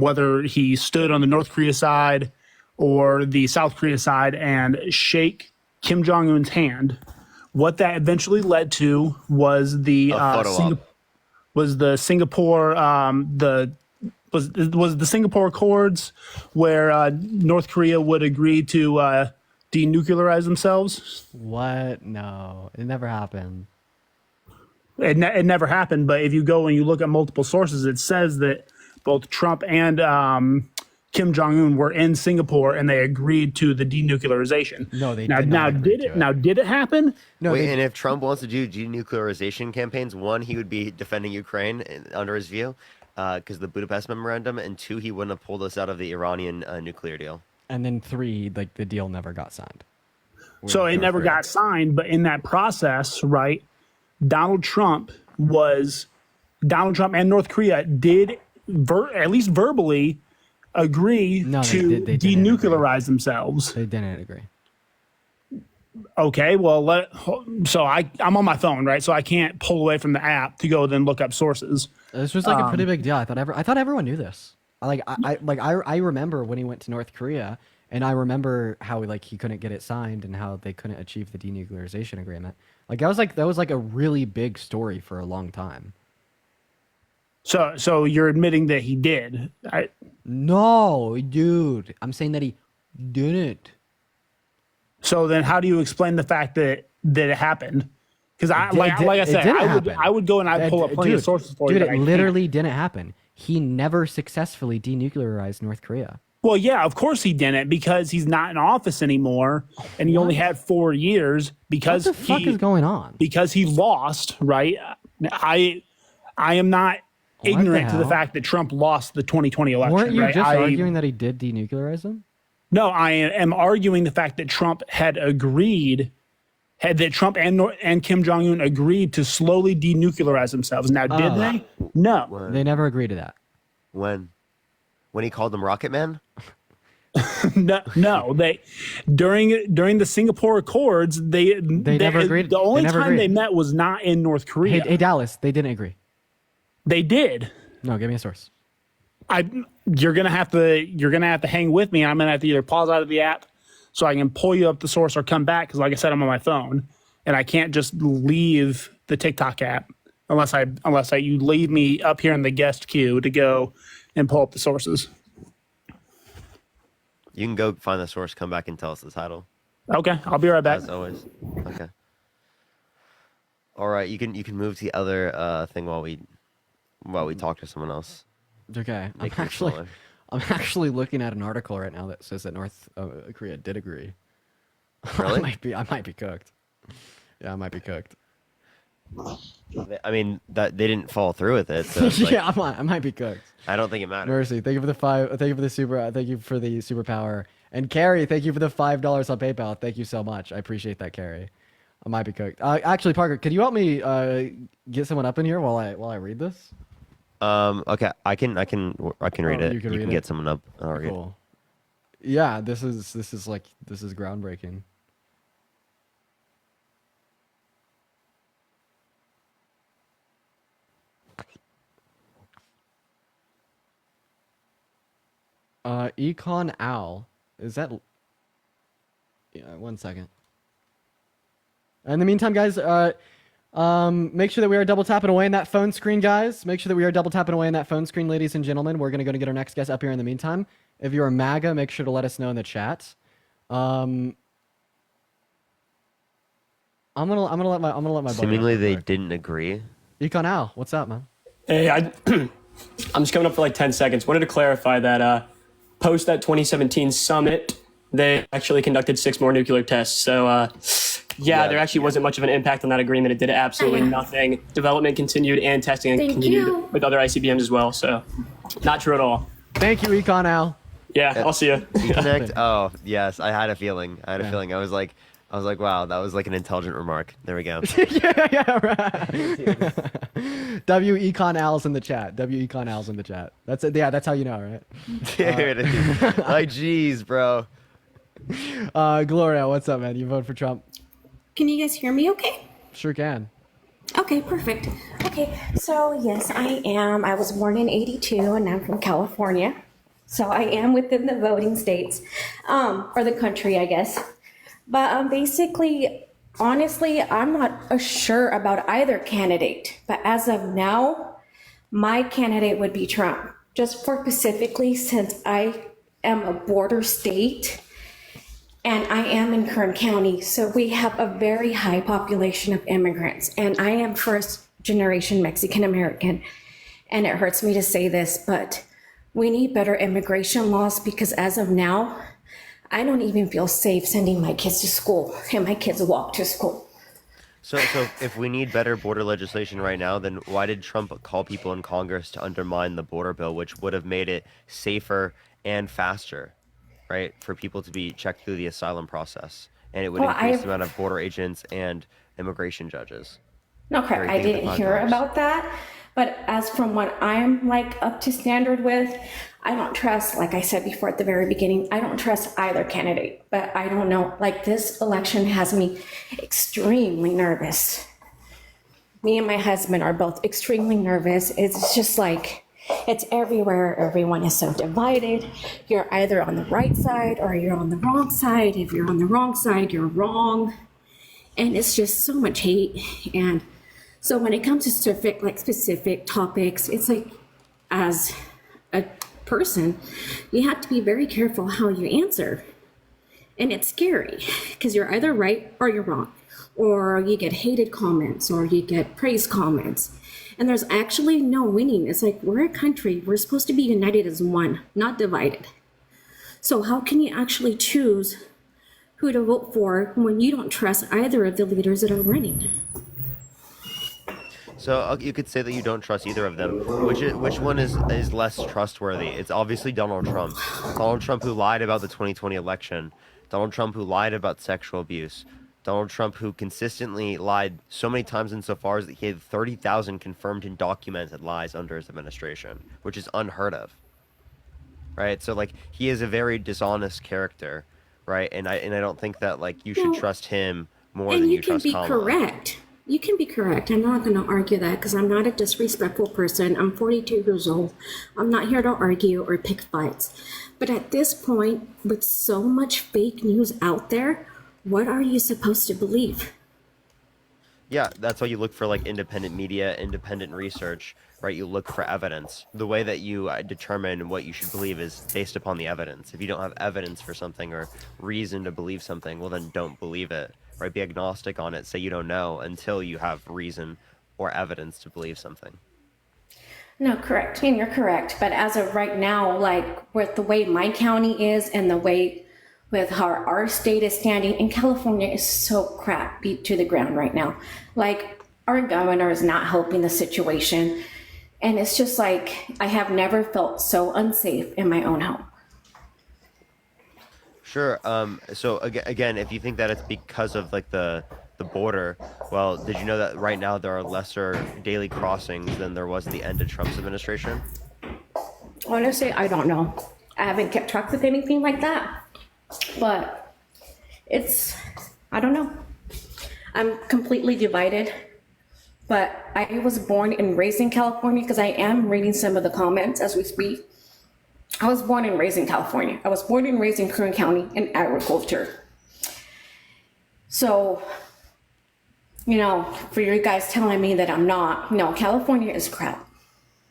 Whether he stood on the North Korea side or the South Korea side and shake Kim Jong-un's hand What that eventually led to was the Singapore the Singapore Accords, where North Korea would agree to denuclearize themselves. What? No, it never happened. It never happened, but if you go and you look at multiple sources, it says that both Trump and Kim Jong-un were in Singapore and they agreed to the denuclearization. No, they now, did not agree to it. Now, did it happen? No, Wait, and if Trump wants to do denuclearization campaigns, one, he would be defending Ukraine under his view, because the Budapest Memorandum, and two, he wouldn't have pulled us out of the Iranian nuclear deal. And then three, like the deal never got signed. So it never got signed, but in that process, right, Donald Trump and North Korea did at least verbally agree to denuclearize themselves. They didn't agree. Okay, well, I'm on my phone, right? So I can't pull away from the app to go then look up sources. This was like a pretty big deal. I thought everyone knew this. I remember when he went to North Korea, and I remember how he couldn't get it signed and how they couldn't achieve the denuclearization agreement. That was a really big story for a long time. So you're admitting that he did? No, dude. I'm saying that he didn't. So then, how do you explain the fact that it happened? Because I would go and I'd pull up plenty of sources for you. Dude, it literally didn't happen. He never successfully denuclearized North Korea. Well, yeah, of course he didn't, because he's not in office anymore, and he only had 4 years because what the fuck is going on? Because he lost, right? I am not ignorant to the fact that Trump lost the 2020 election. Weren't you right? just arguing that he did denuclearize them? No, I am arguing the fact that Trump that Trump and Kim Jong-un agreed to slowly denuclearize themselves. Now, did they? No. They never agreed to that. When he called them Rocket Man? No, they during the Singapore Accords, they never agreed. The only time they met was not in North Korea. Hey, Dallas, they didn't agree. They did. No, give me a source. You're gonna have to hang with me. I'm gonna have to either pause out of the app so I can pull you up the source or come back, because like I said, I'm on my phone and I can't just leave the TikTok app unless you leave me up here in the guest queue to go and pull up the sources. You can go find the source, come back and tell us the title. Okay, I'll be right back. As always. Okay. All right, you can move to the other thing while we talk to someone else. Okay, I'm actually looking at an article right now that says that North Korea did agree. Really? I might be cooked. Yeah, I might be cooked. I mean, that they didn't follow through with it. So yeah, I might be cooked. I don't think it matters. Mercy, thank you for the $5. Thank you for the thank you for the superpower. And Carrie, thank you for the $5 on PayPal. Thank you so much. I appreciate that, Carrie. I might be cooked. Actually, Parker, could you help me get someone up in here while I read this? Okay, I can read it. You can get someone up. I'll read. Cool. Yeah, this is groundbreaking. Econ Owl. Is that... Yeah, 1 second. In the meantime, guys, make sure that we are double tapping away in that phone screen, guys. Make sure that we are double tapping away in that phone screen, ladies and gentlemen. We're gonna get our next guest up here in the meantime. If you're a MAGA, make sure to let us know in the chat. I'm gonna let my buddy Seemingly they didn't agree. Econ Owl, what's up, man? Hey, I'm just coming up for like 10 seconds. Wanted to clarify that post that 2017 summit, they actually conducted 6 more nuclear tests. So, there actually wasn't much of an impact on that agreement. It did absolutely nothing. Development continued and testing continued with other ICBMs as well. So, not true at all. Thank you, Econ Owl. Yeah, I'll see you. Connect. Oh, yes, I had a feeling. I was like, wow, that was like an intelligent remark. There we go. yeah, right. W Econ Owl's in the chat. W Econ Owl's in the chat. That's it. Yeah, that's how you know, right? Dude, like, jeez, bro. Gloria, what's up, man? You vote for Trump? Can you guys hear me okay? Sure can. Okay, perfect. Okay, so yes, I am. I was born in 82 and I'm from California. So I am within the voting states, or the country, I guess. But basically, Honestly, I'm not sure about either candidate, but as of now, my candidate would be Trump. Just for specifically, since I am a border state and I am in Kern County, so we have a very high population of immigrants, and I am first generation Mexican American. And it hurts me to say this, but we need better immigration laws, because as of now, I don't even feel safe sending my kids to school, and my kids walk to school. So if we need better border legislation right now, then why did Trump call people in Congress to undermine the border bill, which would have made it safer and faster, right, for people to be checked through the asylum process, and it would increase the amount of border agents and immigration judges? No, correct. I didn't hear about that. But as from what I'm like up to standard with, I don't trust, like I said before at the very beginning, I don't trust either candidate. But I don't know, like this election has me extremely nervous. Me and my husband are both extremely nervous. It's just like, it's everywhere. Everyone is so divided. You're either on the right side or you're on the wrong side. If you're on the wrong side, you're wrong. And it's just so much hate. And so when it comes to specific topics, it's like, as a person, you have to be very careful how you answer. And it's scary because you're either right or you're wrong, or you get hated comments or you get praise comments. And there's actually no winning. It's like, we're a country, we're supposed to be united as one, not divided. So how can you actually choose who to vote for when you don't trust either of the leaders that are running? So you could say that you don't trust either of them. Which one is less trustworthy? It's obviously Donald Trump. Donald Trump, who lied about the 2020 election. Donald Trump, who lied about sexual abuse. Donald Trump, who consistently lied so many times insofar as that he had 30,000 confirmed and documented lies under his administration, which is unheard of. Right? So like, he is a very dishonest character, right? And I don't think that like you should trust him more than you trust Kamala. And you can be correct. You can be correct. I'm not going to argue that because I'm not a disrespectful person. I'm 42 years old. I'm not here to argue or pick fights. But at this point, with so much fake news out there, what are you supposed to believe? Yeah, that's why you look for like independent media, independent research, right? You look for evidence. The way that you determine what you should believe is based upon the evidence. If you don't have evidence for something or reason to believe something, well then don't believe it, right? Be agnostic on it. Say you don't know until you have reason or evidence to believe something. No, correct. And you're correct. But as of right now, like with the way my county is and the way with how our state is standing, and California is so crap beat to the ground right now. Like, our governor is not helping the situation. And it's just like, I have never felt so unsafe in my own home. Sure. So again, if you think that it's because of like the border, well, did you know that right now there are lesser daily crossings than there was at the end of Trump's administration? Honestly, I don't know. I haven't kept track with anything like that. But I don't know. I'm completely divided. But I was born and raised in California, because I am reading some of the comments as we speak. I was born and raised in California. I was born and raised in Kern County in agriculture. So, for you guys telling me that I'm not, no, California is crap.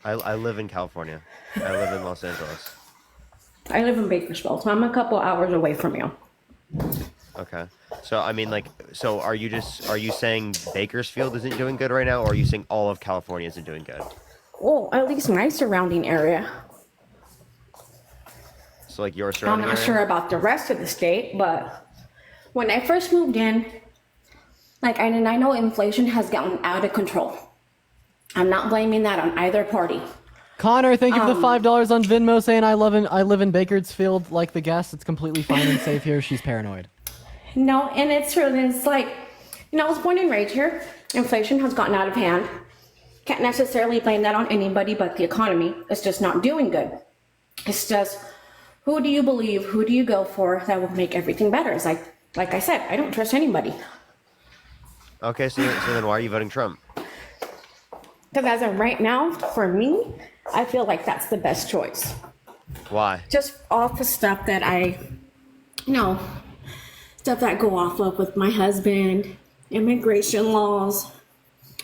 I live in California. I live in Los Angeles. I live in Bakersfield, so I'm a couple hours away from you. Okay. So, I mean, so are you saying Bakersfield isn't doing good right now, or are you saying all of California isn't doing good? Well, at least my surrounding area. So, like, your surrounding I'm not area? sure about the rest of the state, but when I first moved in, I know inflation has gotten out of control. I'm not blaming that on either party. Connor, thank you for the $5 on Venmo saying I live in Bakersfield like the guest. It's completely fine and safe here. She's paranoid. No, and it's true. It's like, I was born and raised here. Inflation has gotten out of hand. Can't necessarily blame that on anybody but the economy. It's just not doing good. It's just, who do you believe, who do you go for that will make everything better? It's like I said, I don't trust anybody. Okay, so then why are you voting Trump? Because as of right now, for me, I feel like that's the best choice. Why? Just off the stuff that stuff that go off of with my husband, immigration laws,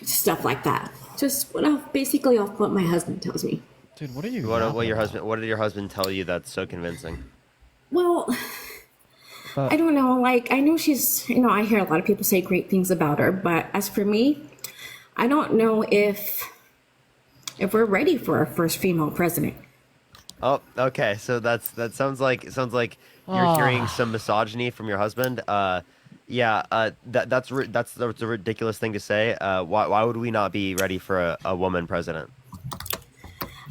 stuff like that. Just basically off what my husband tells me. Dude, what are you? What did your husband tell you that's so convincing? Well, I don't know. Like, I know she's, I hear a lot of people say great things about her, but as for me, I don't know if we're ready for our first female president. Oh, okay. So that sounds like you're hearing some misogyny from your husband. That's a ridiculous thing to say. Why would we not be ready for a woman president?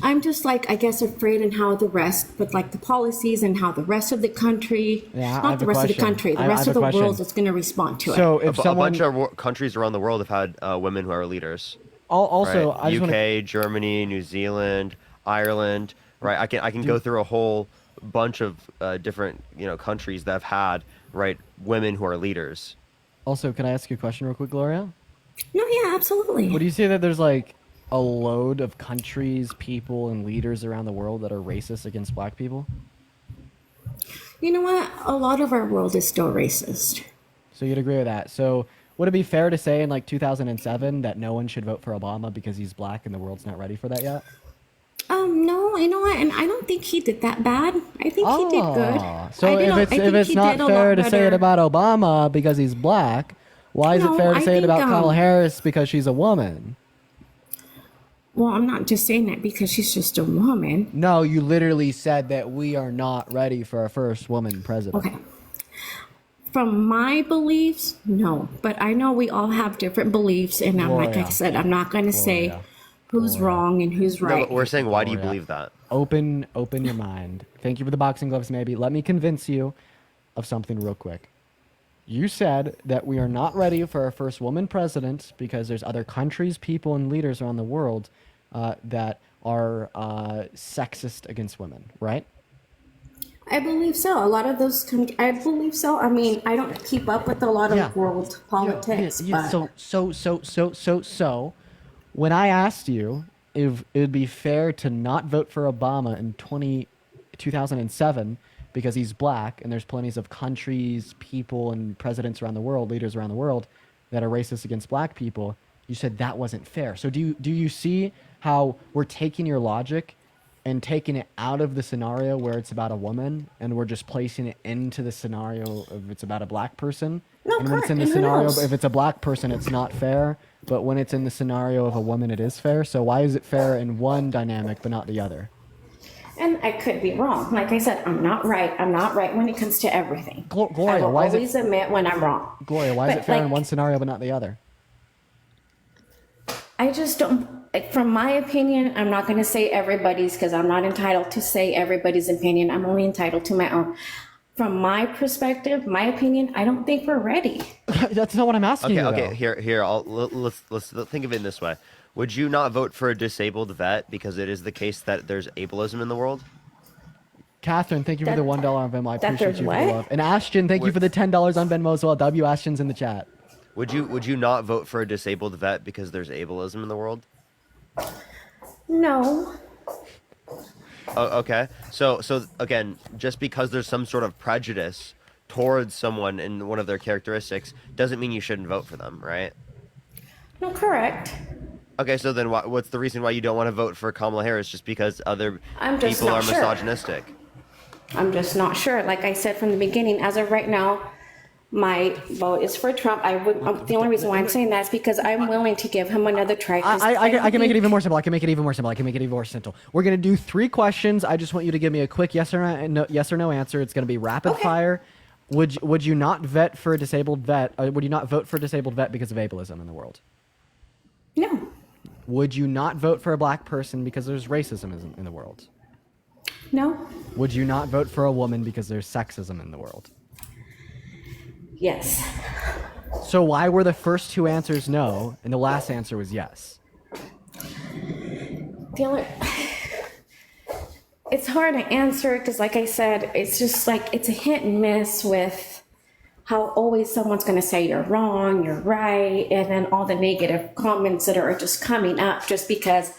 I'm just like, I guess, afraid in how the rest, with like the policies and how the rest of the country, not the rest of the country, the rest of the world is going to respond to it. So if a bunch of countries around the world have had women who are leaders. Also, right? UK, Germany, New Zealand, Ireland. Right, I can go through a whole bunch of different countries that have had women who are leaders. Also, can I ask you a question real quick, Gloria? No, yeah, absolutely. Would you say that there's like a load of countries, people, and leaders around the world that are racist against black people? You know what? A lot of our world is still racist. So you'd agree with that. So would it be fair to say in like 2007 that no one should vote for Obama because he's black and the world's not ready for that yet? No, you know what? And I don't think he did that bad. I think he did good. So if it's not fair to say it about Obama because he's black, why is it fair to say it about Kamala Harris because she's a woman? Well, I'm not just saying that because she's just a woman. No, you literally said that we are not ready for our first woman president. Okay. From my beliefs, no. But I know we all have different beliefs, and like I said, I'm not going to say who's wrong and who's right. No, but we're saying, why do you believe that? Open your mind. Thank you for the boxing gloves, maybe. Let me convince you of something real quick. You said that we are not ready for our first woman president because there's other countries, people, and leaders around the world that are sexist against women, right? I believe so. A lot of those, I believe so. I mean, I don't keep up with a lot of world politics. But... So, when I asked you if it would be fair to not vote for Obama in 2007 because he's black and there's plenty of countries, people, and presidents around the world, leaders around the world that are racist against black people, you said that wasn't fair. So do you see how we're taking your logic and taking it out of the scenario where it's about a woman and we're just placing it into the scenario if it's about a black person? No, and when it's in the scenario, if it's a black person, it's not fair. But when it's in the scenario of a woman, it is fair. So why is it fair in one dynamic but not the other? And I could be wrong. Like I said, I'm not right. I'm not right when it comes to everything. Gloria, I will always admit when I'm wrong. Gloria, why is it fair in one scenario but not the other? I just don't. From my opinion, I'm not going to say everybody's because I'm not entitled to say everybody's opinion. I'm only entitled to my own. From my perspective, my opinion, I don't think we're ready. That's not what I'm asking you. Okay. Here. Let's think of it in this way. Would you not vote for a disabled vet because it is the case that there's ableism in the world? Catherine, thank you for the $1 on Venmo. I appreciate you for the what? love. And Ashton, thank you for the $10 on Venmo as well. W. Ashton's in the chat. Would you not vote for a disabled vet because there's ableism in the world? No. Oh, okay. So again, just because there's some sort of prejudice towards someone in one of their characteristics doesn't mean you shouldn't vote for them, right? No, correct. Okay, so then what's the reason why you don't want to vote for Kamala Harris? Just because other people are misogynistic? I'm just not sure. Like I said from the beginning, as of right now, my vote is for Trump. The only reason why I'm saying that is because I'm willing to give him another try. I can make it even more simple. I can make it even more simple. We're going to do 3 questions. I just want you to give me a quick yes or no answer. It's going to be rapid fire. Would you not vet for a disabled vet? Would you not vote for a disabled vet because of ableism in the world? No. Would you not vote for a black person because there's racism in the world? No. Would you not vote for a woman because there's sexism in the world? Yes. So why were the first 2 answers no and the last answer was yes? It's hard to answer because, like I said, it's just like it's a hit and miss with how always someone's going to say you're wrong, you're right, and then all the negative comments that are just coming up just because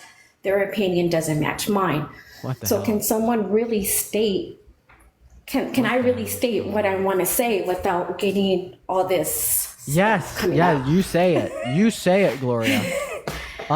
their opinion doesn't match mine. So can someone really state? Can I really state what I want to say without getting all this Yes. coming Yeah, up. you say it. You say it, Gloria.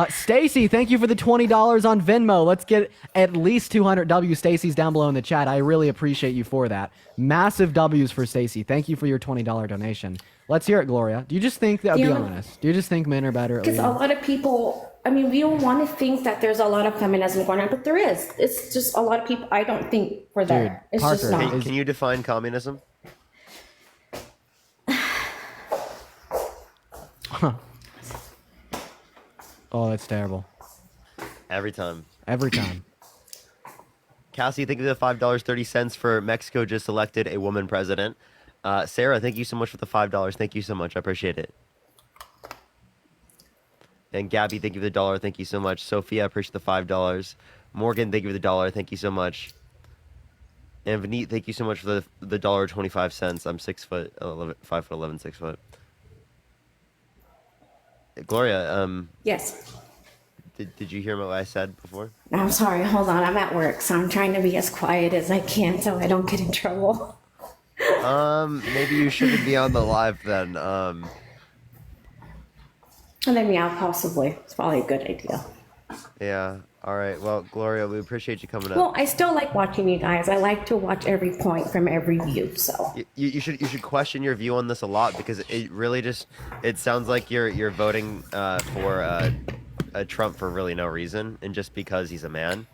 Stacy, thank you for the $20 on Venmo. Let's get at least 200 W. Stacy's down below in the chat. I really appreciate you for that. Massive W's for Stacy. Thank you for your $20 donation. Let's hear it, Gloria. Do you just think that? Be honest. Do you just think men are better at Because leading? a lot of people, I mean, we don't want to think that there's a lot of feminism going on, but there is. It's just a lot of people, I don't think we're there. It's Parker, just not. Can you define communism? Oh, that's terrible. Every time. Every time. Cassie, thank you for the $5.30 for Mexico just elected a woman president. Sarah, thank you so much for the $5. Thank you so much. I appreciate it. And Gabby, thank you for the $1. Thank you so much. Sophia, I appreciate the $5. Morgan, thank you for the $1. Thank you so much. And Vineet, thank you so much for the $1.25. I'm 5'11", 6 foot. Gloria, Yes. did you hear what I said before? I'm sorry, hold on. I'm at work, so I'm trying to be as quiet as I can so I don't get in trouble. Maybe you shouldn't be on the live then. And then, yeah, possibly. It's probably a good idea. Yeah. All right. Well, Gloria, we appreciate you coming up. Well, I still like watching you guys. I like to watch every point from every view, so. You should question your view on this a lot because it really it sounds like you're voting for Trump for really no reason and just because he's a man.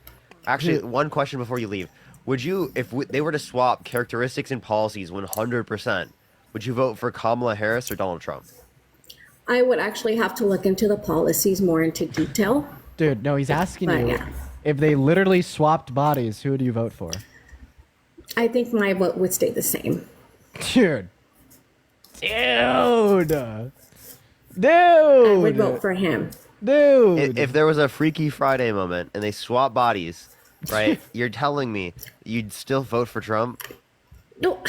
Actually, one question before you leave: would you, if they were to swap characteristics and policies 100%, would you vote for Kamala Harris or Donald Trump? I would actually have to look into the policies more into detail. Dude, no, he's asking But, you yeah. if they literally swapped bodies, who would you vote for? I think my vote would stay the same. Dude. Dude. I would vote for him. Dude. If there was a Freaky Friday moment and they swap bodies, right? You're telling me you'd still vote for Trump? No.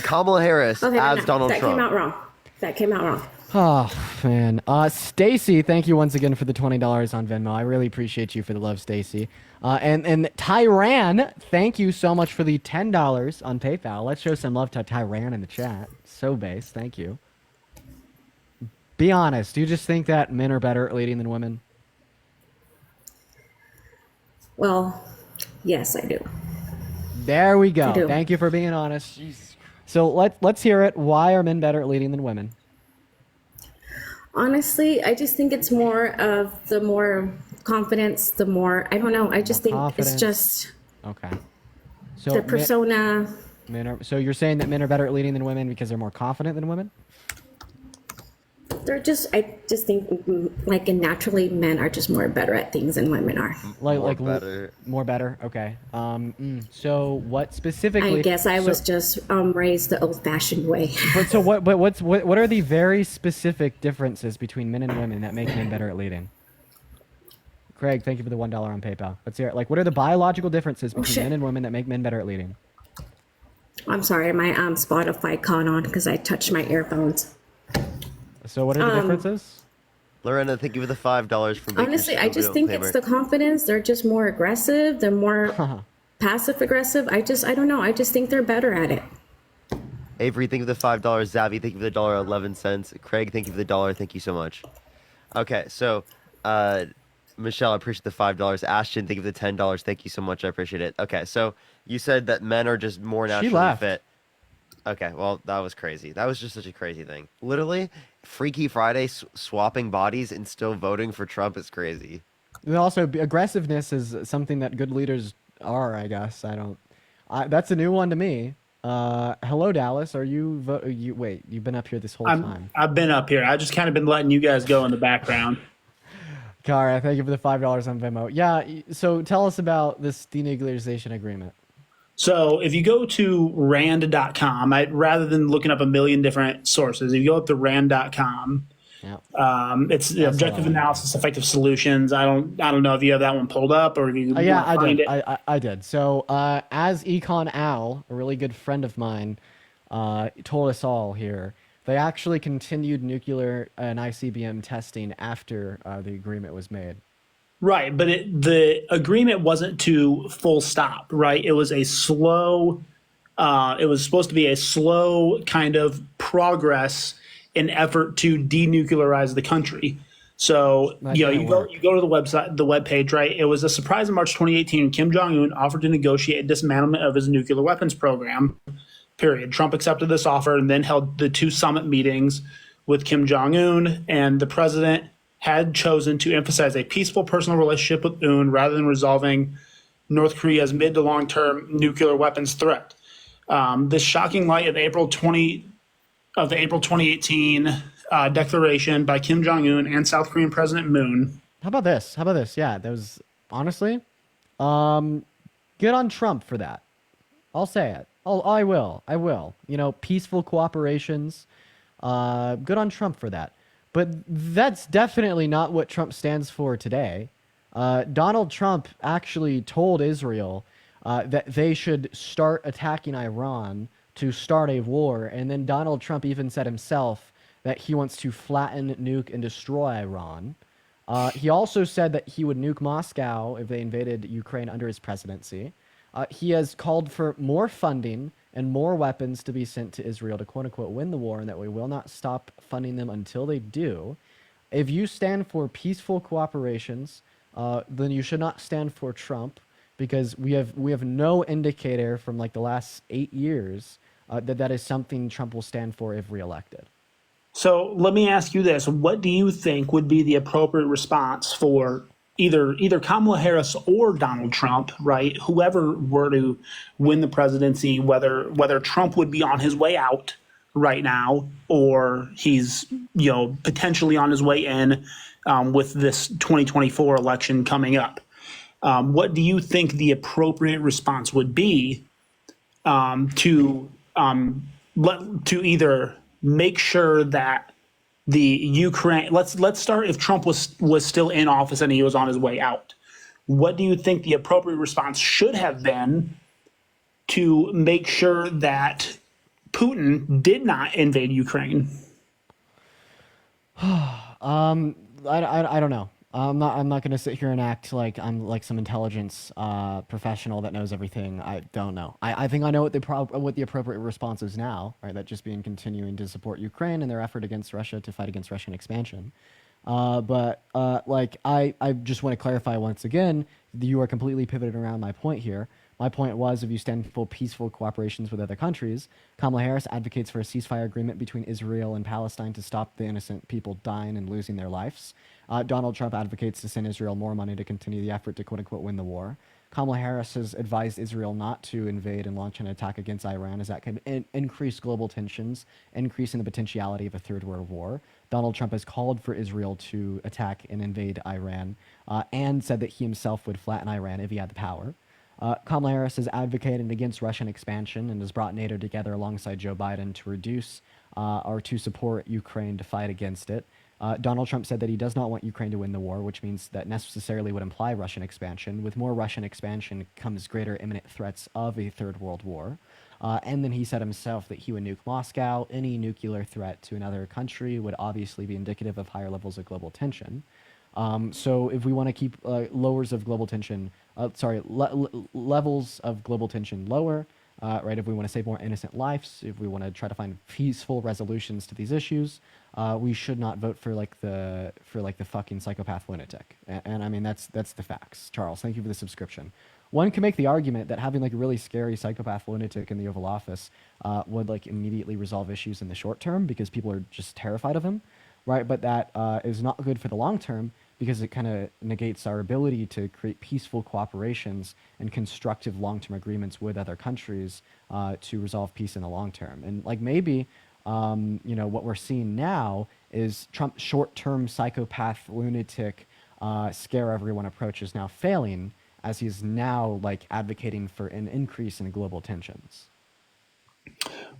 Kamala Harris Okay, as no, Donald that Trump. came out wrong. That came out wrong. Oh, man. Stacy, thank you once again for the $20 on Venmo. I really appreciate you for the love, Stacy. And Tyran, thank you so much for the $10 on PayPal. Let's show some love to Tyran in the chat. So base, thank you. Be honest, do you just think that men are better at leading than women? Well, yes, I do. There we go. I do. Thank you for being honest. So let's hear it. Why are men better at leading than women? Honestly, I just think it's more of the more confidence, the more, I don't know. I just think confidence. it's just Okay. So the persona. So you're saying that men are better at leading than women because they're more confident than women? I just think like naturally men are just more better at things than women are. Like better. More better. Okay. So what specifically? I guess I was just raised the old-fashioned way. But so what are the very specific differences between men and women that make men better at leading? Craig, thank you for the $1 on PayPal. Let's hear it. Like, what are the biological differences between men and women that make men better at leading? I'm sorry, my Spotify caught on because I touched my earphones. So what are the differences? Lorena, thank you for the $5 from Baker's Honestly, I just think it's the confidence. They're just more aggressive. They're more passive aggressive. I don't know. I just think they're better at it. Avery, thank you for the $5. Zavi, thank you for the $1.11. Craig, thank you for the $1. Thank you so much. Okay, so Michelle, I appreciate the $5. Ashton, thank you for the $10. Thank you so much. I appreciate it. Okay, so you said that men are just more naturally fit. Okay, well, that was crazy. That was just such a crazy thing. Literally, Freaky Friday swapping bodies and still voting for Trump is crazy. And also, aggressiveness is something that good leaders are, I guess. That's a new one to me. Hello, Dallas. Are you wait, you've been up here this whole time. I've been up here. I just kind of been letting you guys go in the background. Kara, thank you for the $5 on Venmo. Yeah, so tell us about this denuclearization agreement. So if you go to rand.com, rather than looking up a million different sources, if you go up to rand.com, it's the objective analysis, effective solutions. I don't know if you have that one pulled up or if you find it. I did. So as Econ Al, a really good friend of mine, told us all here, they actually continued nuclear and ICBM testing after the agreement was made. Right, but the agreement wasn't to full stop, right? It was a slow, it was supposed to be a slow kind of progress an effort to denuclearize the country. So, you go to the webpage, right? It was a surprise in March 2018 when Kim Jong-un offered to negotiate dismantlement of his nuclear weapons program, period. Trump accepted this offer and then held the 2 summit meetings with Kim Jong-un, and the president had chosen to emphasize a peaceful personal relationship with Un rather than resolving North Korea's mid to long-term nuclear weapons threat. This shocking light of the April 2018 declaration by Kim Jong-un and South Korean President Moon. How about this? Yeah, that was honestly, good on Trump for that. I'll say it. I will. Peaceful cooperations. Good on Trump for that. But that's definitely not what Trump stands for today. Donald Trump actually told Israel that they should start attacking Iran to start a war. And then Donald Trump even said himself that he wants to flatten, nuke, and destroy Iran. He also said that he would nuke Moscow if they invaded Ukraine under his presidency. He has called for more funding and more weapons to be sent to Israel to quote-unquote win the war, and that we will not stop funding them until they do. If you stand for peaceful cooperations, then you should not stand for Trump, because we have no indicator from like the last 8 years that is something Trump will stand for if reelected. So let me ask you this. What do you think would be the appropriate response for either Kamala Harris or Donald Trump, right? Whoever were to win the presidency, whether Trump would be on his way out right now or he's potentially on his way in with this 2024 election coming up. What do you think the appropriate response would be to either make sure that the Ukraine, let's start if Trump was still in office and he was on his way out. What do you think the appropriate response should have been to make sure that Putin did not invade Ukraine? I don't know. I'm not going to sit here and act like I'm like some intelligence professional that knows everything. I don't know. I think I know what the appropriate response is now, right? That just being continuing to support Ukraine in their effort against Russia to fight against Russian expansion. But I just want to clarify once again, you are completely pivoted around my point here. My point was, if you stand for peaceful cooperations with other countries, Kamala Harris advocates for a ceasefire agreement between Israel and Palestine to stop the innocent people dying and losing their lives. Donald Trump advocates to send Israel more money to continue the effort to quote-unquote win the war. Kamala Harris has advised Israel not to invade and launch an attack against Iran, as that could increase global tensions, increasing the potentiality of a third world war. Donald Trump has called for Israel to attack and invade Iran, and said that he himself would flatten Iran if he had the power. Kamala Harris has advocated against Russian expansion and has brought NATO together alongside Joe Biden to reduce or to support Ukraine to fight against it. Donald Trump said that he does not want Ukraine to win the war, which means that necessarily would imply Russian expansion. With more Russian expansion comes greater imminent threats of a third world war. And then he said himself that he would nuke Moscow. Any nuclear threat to another country would obviously be indicative of higher levels of global tension. So if we want to keep levels of global tension lower, right? If we want to save more innocent lives, if we want to try to find peaceful resolutions to these issues, we should not vote for the fucking psychopath lunatic. And I mean that's the facts. Charles, thank you for the subscription. One can make the argument that having like a really scary psychopath lunatic in the Oval Office would like immediately resolve issues in the short term because people are just terrified of him, right? But that is not good for the long term, because it kind of negates our ability to create peaceful cooperations and constructive long-term agreements with other countries to resolve peace in the long term. And like maybe, what we're seeing now is Trump's short-term psychopath lunatic scare everyone approach is now failing, as he's now like advocating for an increase in global tensions.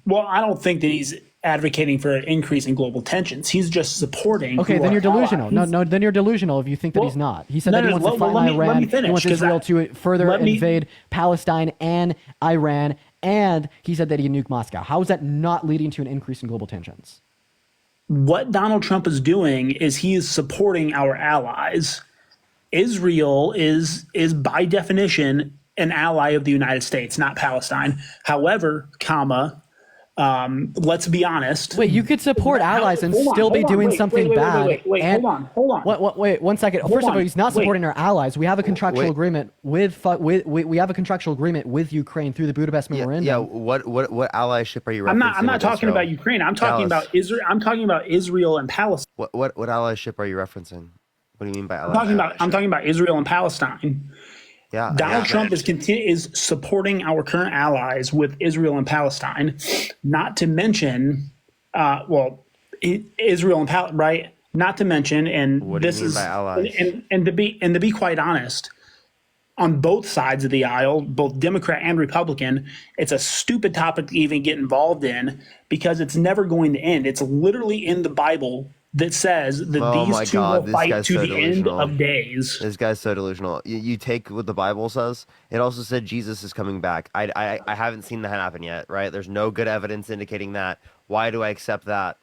Well, I don't think that he's advocating for an increase in global tensions. He's just supporting. Okay, then you're delusional. No, then you're delusional if you think that he's not. He said that he wants to flatten Iran. He wants Israel to further invade Palestine and Iran, and he said that he'd nuke Moscow. How is that not leading to an increase in global tensions? What Donald Trump is doing is he is supporting our allies. Israel is by definition an ally of the United States, not Palestine. However, Let's be honest. Wait, you could support allies and still be doing something bad. Wait, hold on. Wait, 1 second. First of all, he's not supporting our allies. We have a contractual Wait. agreement we have a contractual agreement with Ukraine through the Budapest Memorandum. Yeah. What allyship are you referencing? I'm not with talking Israel? about Ukraine. I'm talking Dallas. about Israel. I'm talking about Israel and Palestine. What allyship are you referencing? What do you mean by I'm talking about Israel and Palestine. Yeah. Donald Trump is supporting our current allies with Israel and Palestine, not to mention, Israel and Palestine, right? Not to mention, and What do this you mean is by allies? and to be quite honest, on both sides of the aisle, both Democrat and Republican, it's a stupid topic to even get involved in because it's never going to end. It's literally in the Bible that says that these two will fight to the end of days. This guy's so delusional. You take what the Bible says. It also said Jesus is coming back. I haven't seen that happen yet, right? There's no good evidence indicating that. Why do I accept that?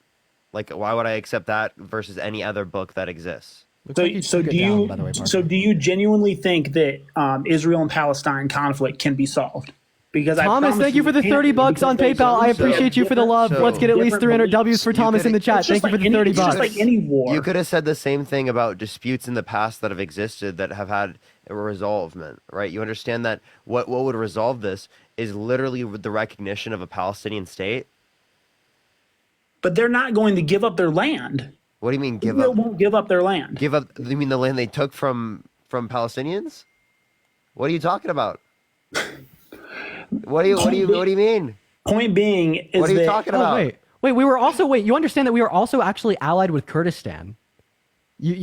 Like, why would I accept that versus any other book that exists? So do you genuinely think that Israel and Palestine conflict can be solved? Because Thomas, thank you for the $30 on PayPal. I appreciate you for the love. Let's get at least 300 W's for Thomas in the chat. Thank you for the $30. Just like any war. You could have said the same thing about disputes in the past that have existed that have had a resolvement, right? You understand that what would resolve this is literally the recognition of a Palestinian state. But they're not going to give up their land. What do you mean give Israel up? won't give up their land. Give up? You mean the land they took from Palestinians? What are you talking about? What do you mean? Point being is what are you talking about? Wait, you understand that we were also actually allied with Kurdistan.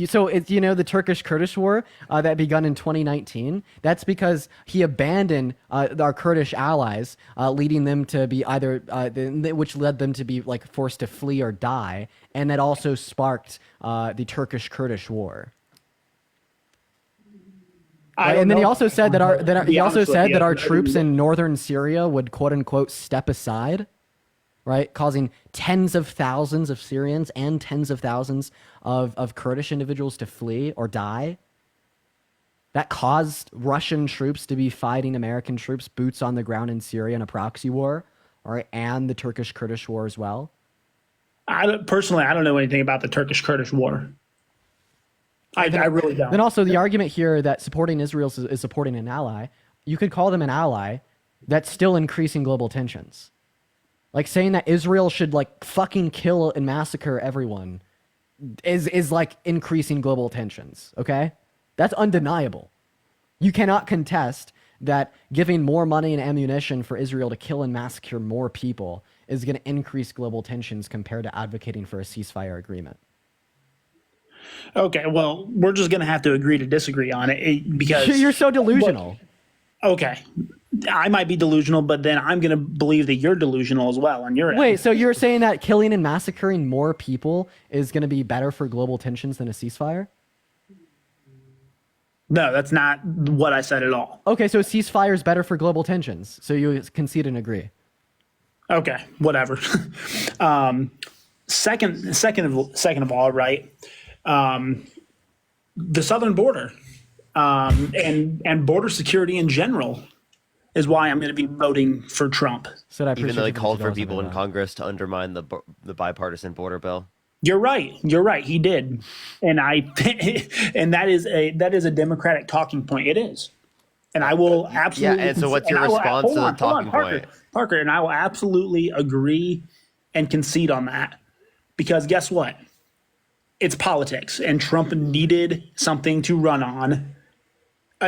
So it's, the Turkish-Kurdish war that begun in 2019. That's because he abandoned our Kurdish allies, leading them to be which led them to be like forced to flee or die, and that also sparked the Turkish-Kurdish war. And then he also said that our troops in northern Syria would quote unquote step aside, right, causing tens of thousands of Syrians and tens of thousands of Kurdish individuals to flee or die. That caused Russian troops to be fighting American troops, boots on the ground in Syria in a proxy war, all right, and the Turkish-Kurdish war as well. I don't know anything about the Turkish-Kurdish war. I really don't. Then also the argument here that supporting Israel is supporting an ally, you could call them an ally that's still increasing global tensions. Like saying that Israel should like fucking kill and massacre everyone is like increasing global tensions, okay? That's undeniable. You cannot contest that giving more money and ammunition for Israel to kill and massacre more people is going to increase global tensions compared to advocating for a ceasefire agreement. Okay, well, we're just going to have to agree to disagree on it because you're so delusional. Okay, I might be delusional, but then I'm going to believe that you're delusional as well on your end. Wait, so you're saying that killing and massacring more people is going to be better for global tensions than a ceasefire? No, that's not what I said at all. Okay, so a ceasefire is better for global tensions. So you concede and agree. Okay, whatever. Second of all, right? The southern border and border security in general is why I'm going to be voting for Trump. Even though he called for people in Congress to undermine the bipartisan border bill. You're right. He did, and and that is a Democratic talking point. It is, and I will absolutely. Yeah, and so what's your response to the talking point? Parker, and I will absolutely agree and concede on that because guess what? It's politics, and Trump needed something to run on,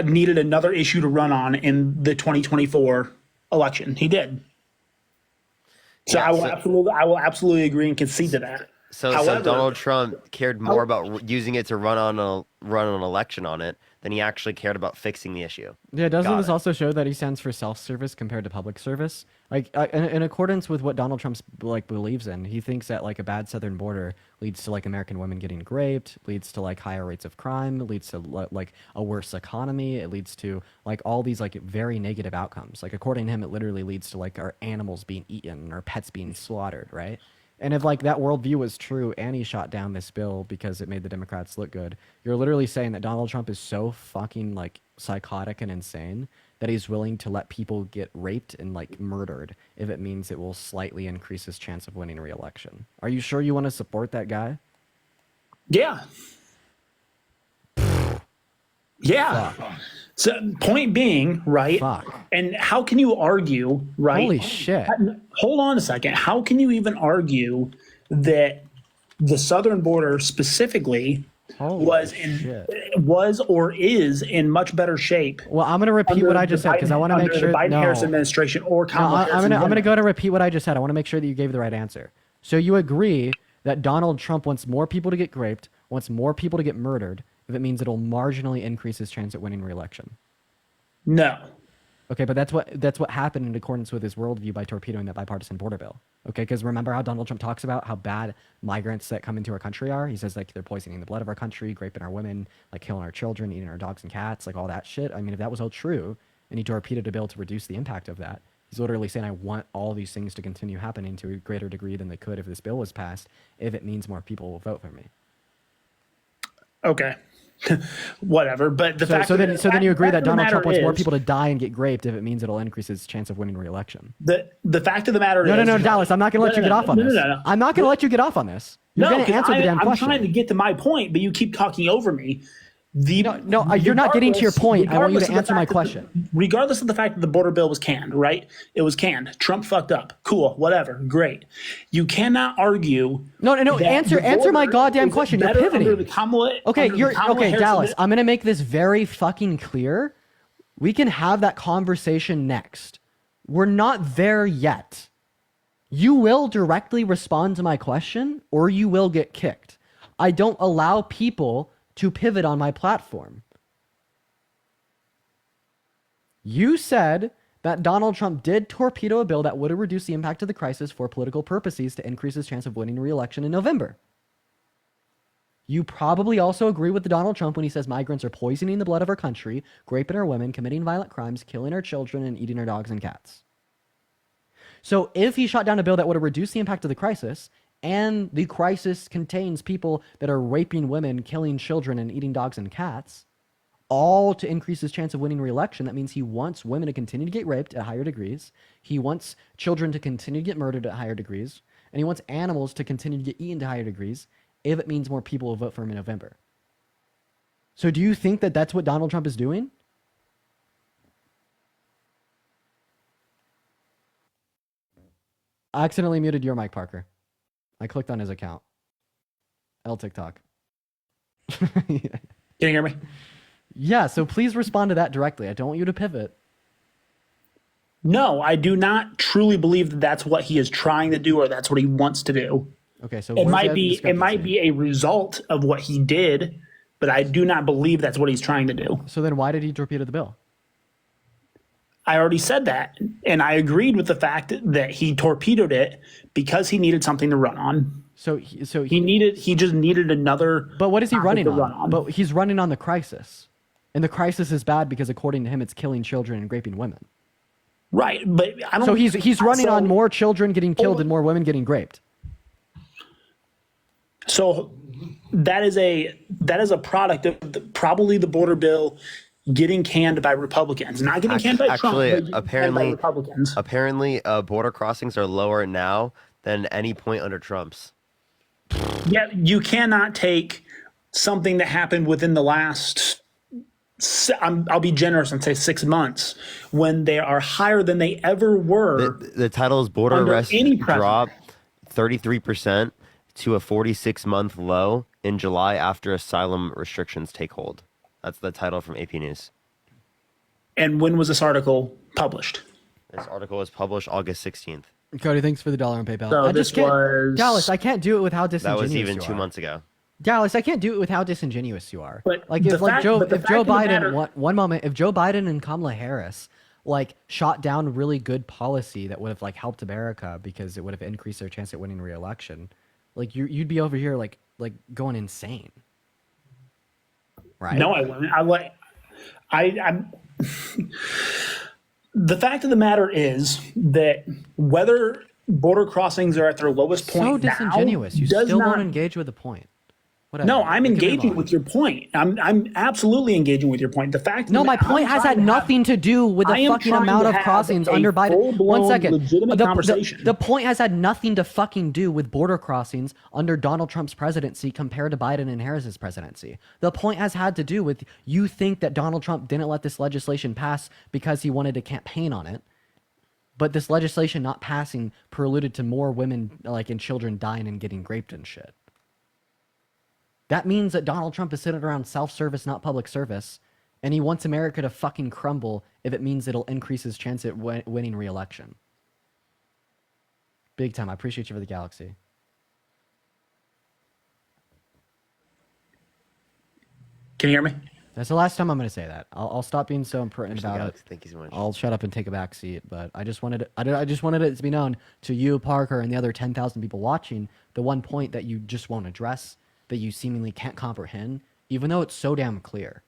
needed another issue to run on in the 2024 election. He did. So I will absolutely agree and concede to that. So Donald Trump cared more about using it to run an election on it than he actually cared about fixing the issue. Yeah, doesn't this also show that he stands for self-service compared to public service? Like, in accordance with what Donald Trump believes in, he thinks that like a bad southern border leads to like American women getting raped, leads to like higher rates of crime, leads to like a worse economy, it leads to like all these like very negative outcomes. Like according to him, it literally leads to like our animals being eaten, our pets being slaughtered, right? And if like that worldview was true and he shot down this bill because it made the Democrats look good, you're literally saying that Donald Trump is so fucking like psychotic and insane that he's willing to let people get raped and like murdered if it means it will slightly increase his chance of winning re-election. Are you sure you want to support that guy? Yeah. Yeah. Fuck. So point being, right? Fuck. And how can you argue, right? Holy shit. Hold on a second. How can you even argue that the southern border specifically was or is in much better shape? Well, I'm going to repeat what I just said because I want to make sure. The Biden-Harris administration or Kamala Harris. I'm going to go to repeat what I just said. I want to make sure that you gave the right answer. So you agree that Donald Trump wants more people to get raped, wants more people to get murdered, if it means it'll marginally increase his chance at winning re-election? No. Okay, but that's what happened in accordance with his worldview by torpedoing that bipartisan border bill. Okay, because remember how Donald Trump talks about how bad migrants that come into our country are? He says like they're poisoning the blood of our country, raping our women, like killing our children, eating our dogs and cats, like all that shit. I mean, if that was all true, and he torpedoed a bill to reduce the impact of that, he's literally saying, I want all these things to continue happening to a greater degree than they could if this bill was passed, if it means more people will vote for me. Okay. Whatever, but so then you agree that Donald Trump wants more people to die and get raped if it means it'll increase his chance of winning re-election. The fact of the matter is... No, Dallas, I'm not going to let you get off on this. I'm not going to let you get off on this. You're going to answer the damn question. I'm trying to get to my point, but you keep talking over me. No, you're not getting to your point. I want you to answer my question. Regardless of the fact that the border bill was canned, right? It was canned. Trump fucked up. Cool, whatever, great. You cannot argue. No. Answer my goddamn question. You're pivoting. Okay, Dallas. I'm gonna make this very fucking clear. We can have that conversation next. We're not there yet. You will directly respond to my question, or you will get kicked. I don't allow people to pivot on my platform. You said that Donald Trump did torpedo a bill that would have reduced the impact of the crisis for political purposes to increase his chance of winning re-election in November. You probably also agree with Donald Trump when he says migrants are poisoning the blood of our country, raping our women, committing violent crimes, killing our children, and eating our dogs and cats. So if he shot down a bill that would have reduced the impact of the crisis, and the crisis contains people that are raping women, killing children, and eating dogs and cats, all to increase his chance of winning re-election, that means he wants women to continue to get raped at higher degrees, he wants children to continue to get murdered at higher degrees, and he wants animals to continue to get eaten to higher degrees, if it means more people will vote for him in November. So do you think that that's what Donald Trump is doing? I accidentally muted your mic, Parker. I clicked on his account. TikTok. Can you hear me? Yeah, so please respond to that directly. I don't want you to pivot. No, I do not truly believe that that's what he is trying to do or that's what he wants to do. Okay, so it might be a result of what he did, but I do not believe that's what he's trying to do. So then why did he torpedo the bill? I already said that, and I agreed with the fact that he torpedoed it because he needed something to run on. So he just needed another. But what is he running on? But he's running on the crisis, and the crisis is bad because according to him, it's killing children and raping women. Right, but I don't. So he's running on more children getting killed and more women getting raped. So that is a product of probably the border bill getting canned by Republicans, not getting canned by Trump, but canned by Republicans. Apparently, border crossings are lower now than any point under Trump's. Yeah, you cannot take something that happened within the last, I'll be generous and say 6 months, when they are higher than they ever were. The title is Border Arrests Drop 33% to a 46-month low in July after asylum restrictions take hold. That's the title from AP News. And when was this article published? This article was published August 16th. Cody, thanks for the $1 on PayPal. So Dallas, I can't do it with how disingenuous you are. That was even 2 months ago. Dallas, I can't do it with how disingenuous you are. But like if Joe Biden, one moment, if Joe Biden and Kamala Harris like shot down really good policy that would have like helped America because it would have increased their chance at winning re-election, like you'd be over here like going insane. Right? No, I wouldn't. I'm the fact of the matter is that whether border crossings are at their lowest point so disingenuous. now, You still won't engage with the point. Whatever. No, I'm We can move engaging on. with your point. I'm absolutely engaging with your point. The fact. No, my point has had nothing to do with the fucking amount of crossings under Biden. One second. Legitimate conversation. The point has had nothing to fucking do with border crossings under Donald Trump's presidency compared to Biden and Harris's presidency. The point has had to do with you think that Donald Trump didn't let this legislation pass because he wanted to campaign on it. But this legislation not passing preluded to more women and children dying and getting raped and shit. That means that Donald Trump is sitting around self-service, not public service, and he wants America to fucking crumble if it means it'll increase his chance at winning re-election. Big time. I appreciate you for the galaxy. Can you hear me? That's the last time I'm going to say that. I'll stop being so impertinent Appreciate the about galaxy. it. Thank you so much. I'll shut up and take a back seat. But I just wanted it to be known to you, Parker, and the other 10,000 people watching, the one point that you just won't address, that you seemingly can't comprehend, even though it's so damn clear.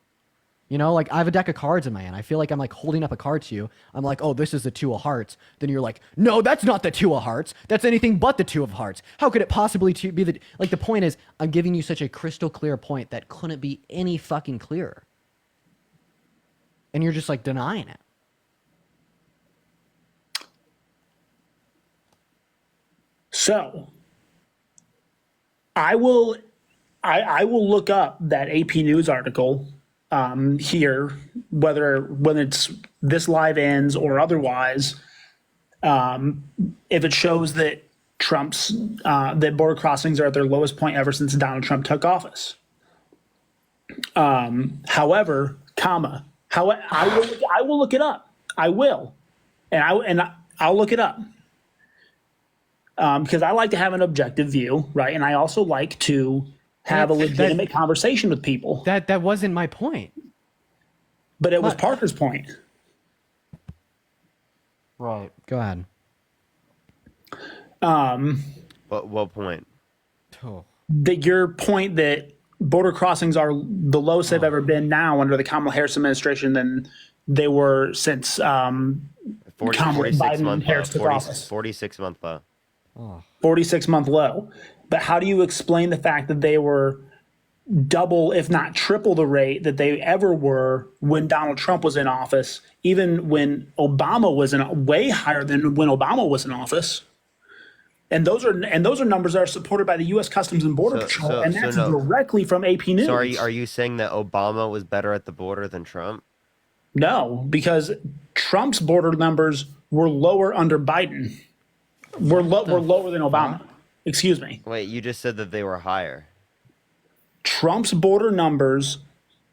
You know, I have a deck of cards in my hand. I feel like I'm holding up a card to you. I'm like, oh, this is the 2 of hearts. Then you're like, no, that's not the 2 of hearts. That's anything but the 2 of hearts. How could it possibly be the... the point is, I'm giving you such a crystal clear point that couldn't be any fucking clearer. And you're just denying it. So, I will look up that AP News article here, when it's this live ends or otherwise. If it shows that that border crossings are at their lowest point ever since Donald Trump took office. However, I will look it up. I will, and I'll look it up. Because I like to have an objective view, right? And I also like to have a legitimate conversation with people. That wasn't my point. But it was Parker's point. Right. Go ahead. What point? Oh. That your point that border crossings are the lowest they've ever been now under the Kamala Harris administration than they were since Kamala Biden Harris took office. 46-month low. 46-month low. But how do you explain the fact that they were double, if not triple, the rate that they ever were when Donald Trump was in office, even when Obama was way higher than when Obama was in office? And those are numbers that are supported by the U.S. Customs and Border Patrol, and that's directly from AP News. So are you saying that Obama was better at the border than Trump? No, because Trump's border numbers were lower under Biden. Were lower than Obama. Excuse me. Wait, you just said that they were higher. Trump's border numbers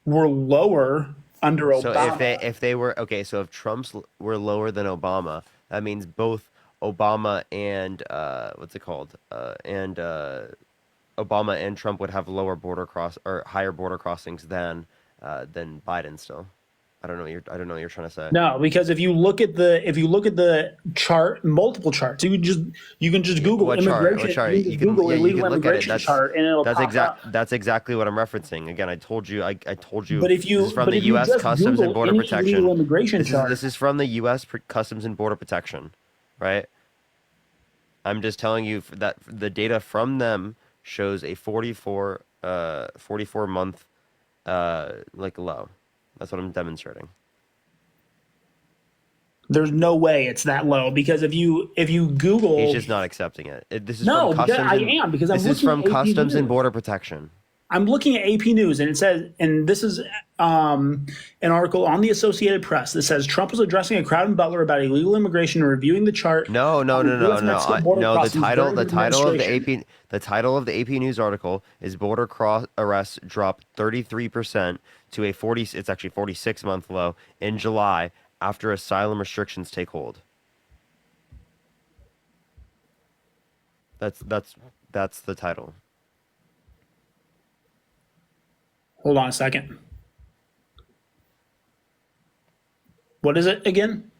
were lower under Obama. So if they were okay, so if Trump's were lower than Obama, that means both Obama and Obama and Trump would have lower higher border crossings than Biden still. I don't know what you're trying to say. No, because if you look at the chart, multiple charts, you can just Google what immigration. What chart? You can Google illegal immigration chart, and it'll pop up. That's exactly what I'm referencing. Again, I told you. But if you, this is from the U.S. Customs and Border Protection. Illegal immigration chart. This is from the U.S. Customs and Border Protection, right? I'm just telling you that the data from them shows a 44 month low. That's what I'm demonstrating. There's no way it's that low, because if you Google, he's just not accepting it. This is no, from Customs. because this is from Customs and Border Protection. I'm looking at AP News, and it says, and this is an article on the Associated Press that says Trump was addressing a crowd in Butler about illegal immigration and reviewing the chart. No. The title of the AP News article is border arrests dropped 33% to a 46-month low in July after asylum restrictions take hold. That's the title. Hold on a second. What is it again?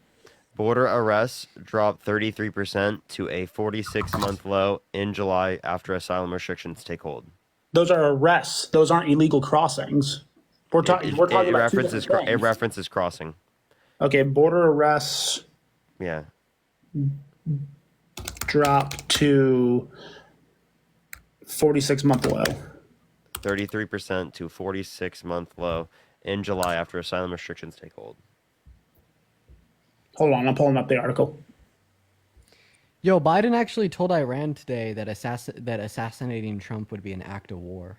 Border arrests dropped 33% to a 46-month low in July after asylum restrictions take hold. Those are arrests. Those aren't illegal crossings. We're talking about it references crossing. Okay, border arrests. Yeah. Drop to 46-month low. 33% to 46-month low in July after asylum restrictions take hold. Hold on, I'm pulling up the article. Yo, Biden actually told Iran today that assassinating Trump would be an act of war.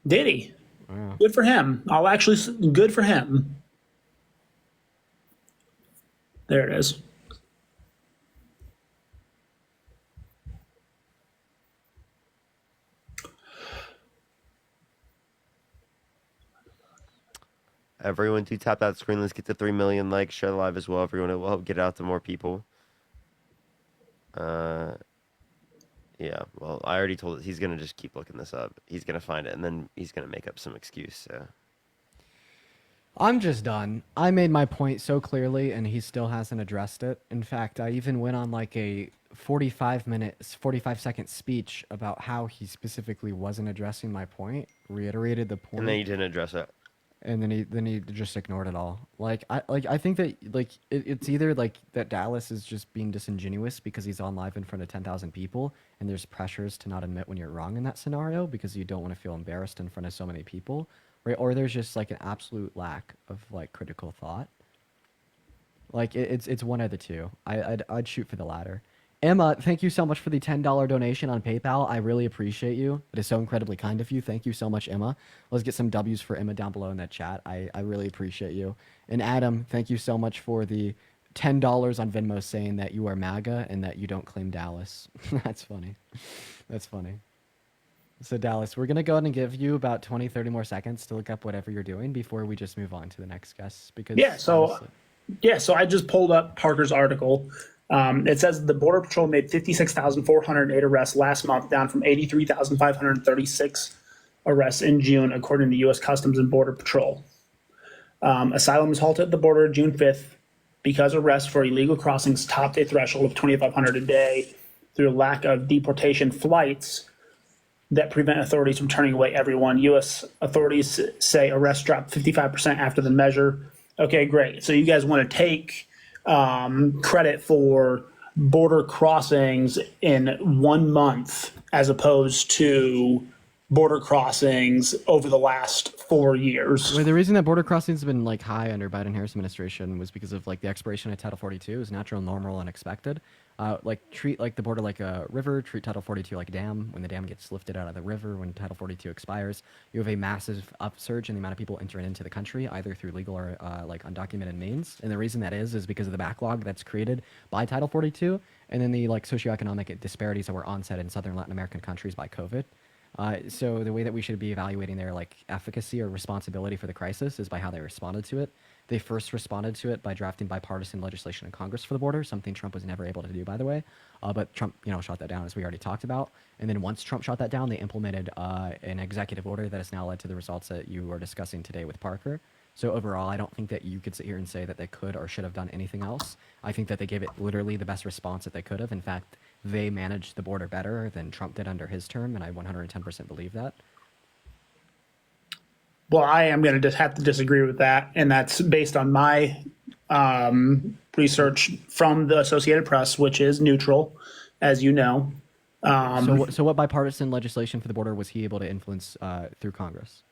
Did he? Wow. Good for him. Good for him. There it is. Everyone do tap that screen. Let's get to 3 million likes. Share the live as well. Everyone, it will help get it out to more people. Yeah, well, I already told it. He's going to just keep looking this up. He's going to find it, and then he's going to make up some excuse. So. I'm just done. I made my point so clearly, and he still hasn't addressed it. In fact, I even went on like a 45-second speech about how he specifically wasn't addressing my point, reiterated the point. And then he didn't address it. And then he just ignored it all. I think that it's either like that Dallas is just being disingenuous because he's on live in front of 10,000 people, and there's pressures to not admit when you're wrong in that scenario because you don't want to feel embarrassed in front of so many people, right? Or there's just like an absolute lack of like critical thought. Like it's one of the two. I'd shoot for the latter. Emma, thank you so much for the $10 donation on PayPal. I really appreciate you. It is so incredibly kind of you. Thank you so much, Emma. Let's get some W's for Emma down below in that chat. I really appreciate you. And Adam, thank you so much for the $10 on Venmo saying that you are MAGA and that you don't claim Dallas. That's funny. That's funny. So Dallas, we're going to go ahead and give you about 20, 30 more seconds to look up whatever you're doing before we just move on to the next guest. Because so I just pulled up Parker's article. It says the Border Patrol made 56,408 arrests last month, down from 83,536 arrests in June, according to U.S. Customs and Border Patrol. Asylum was halted at the border June 5th because arrests for illegal crossings topped a threshold of 2,500 a day through a lack of deportation flights that prevent authorities from turning away everyone. U.S. authorities say arrests dropped 55% after the measure. Okay, great. So you guys want to take credit for border crossings in 1 month as opposed to border crossings over the last 4 years. Well, the reason that border crossings have been like high under Biden-Harris administration was because of like the expiration of Title 42 is natural, normal, and expected. Treat like the border like a river, treat Title 42 like a dam. When the dam gets lifted out of the river, when Title 42 expires, you have a massive upsurge in the amount of people entering into the country, either through legal or like undocumented means. And the reason that is because of the backlog that's created by Title 42, and then the like socioeconomic disparities that were onset in Southern Latin American countries by COVID. So the way that we should be evaluating their like efficacy or responsibility for the crisis is by how they responded to it. They first responded to it by drafting bipartisan legislation in Congress for the border, something Trump was never able to do, by the way. But Trump, shot that down, as we already talked about. And then once Trump shot that down, they implemented an executive order that has now led to the results that you are discussing today with Parker. So overall, I don't think that you could sit here and say that they could or should have done anything else. I think that they gave it literally the best response that they could have. In fact, they managed the border better than Trump did under his term, and I 110% believe that. Well, I am going to just have to disagree with that, and that's based on my research from the Associated Press, which is neutral, as you know. So what bipartisan legislation for the border was he able to influence through Congress?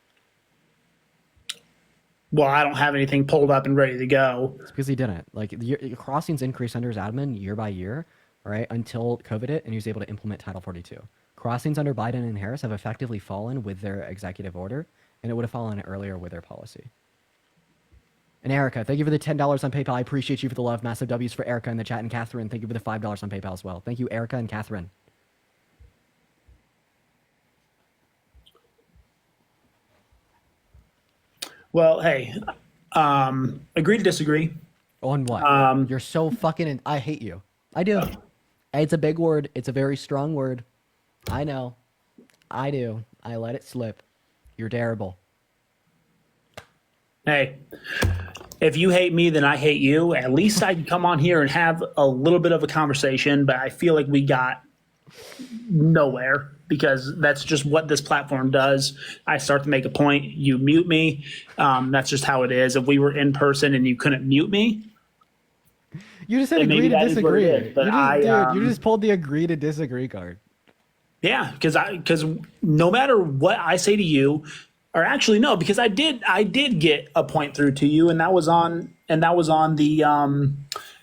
Well, I don't have anything pulled up and ready to go. It's because he didn't. Like, the crossings increased under his admin year by year, right, until COVID hit, and he was able to implement Title 42. Crossings under Biden and Harris have effectively fallen with their executive order, and it would have fallen earlier with their policy. And Erica, thank you for the $10 on PayPal. I appreciate you for the love. Massive W's for Erica in the chat. And Catherine, thank you for the $5 on PayPal as well. Thank you, Erica and Catherine. Well, hey, agree to disagree. On what? You're so fucking... I hate you. I do. It's a big word. It's a very strong word. I know. I do. I let it slip. You're terrible. Hey, if you hate me, then I hate you. At least I'd come on here and have a little bit of a conversation, but I feel like we got nowhere because that's just what this platform does. I start to make a point, you mute me. That's just how it is. If we were in person and you couldn't mute me, you just said agree to disagree. But you just pulled the agree to disagree card. Yeah, because no matter what I say to you, or actually no, because I did get a point through to you, and that was on the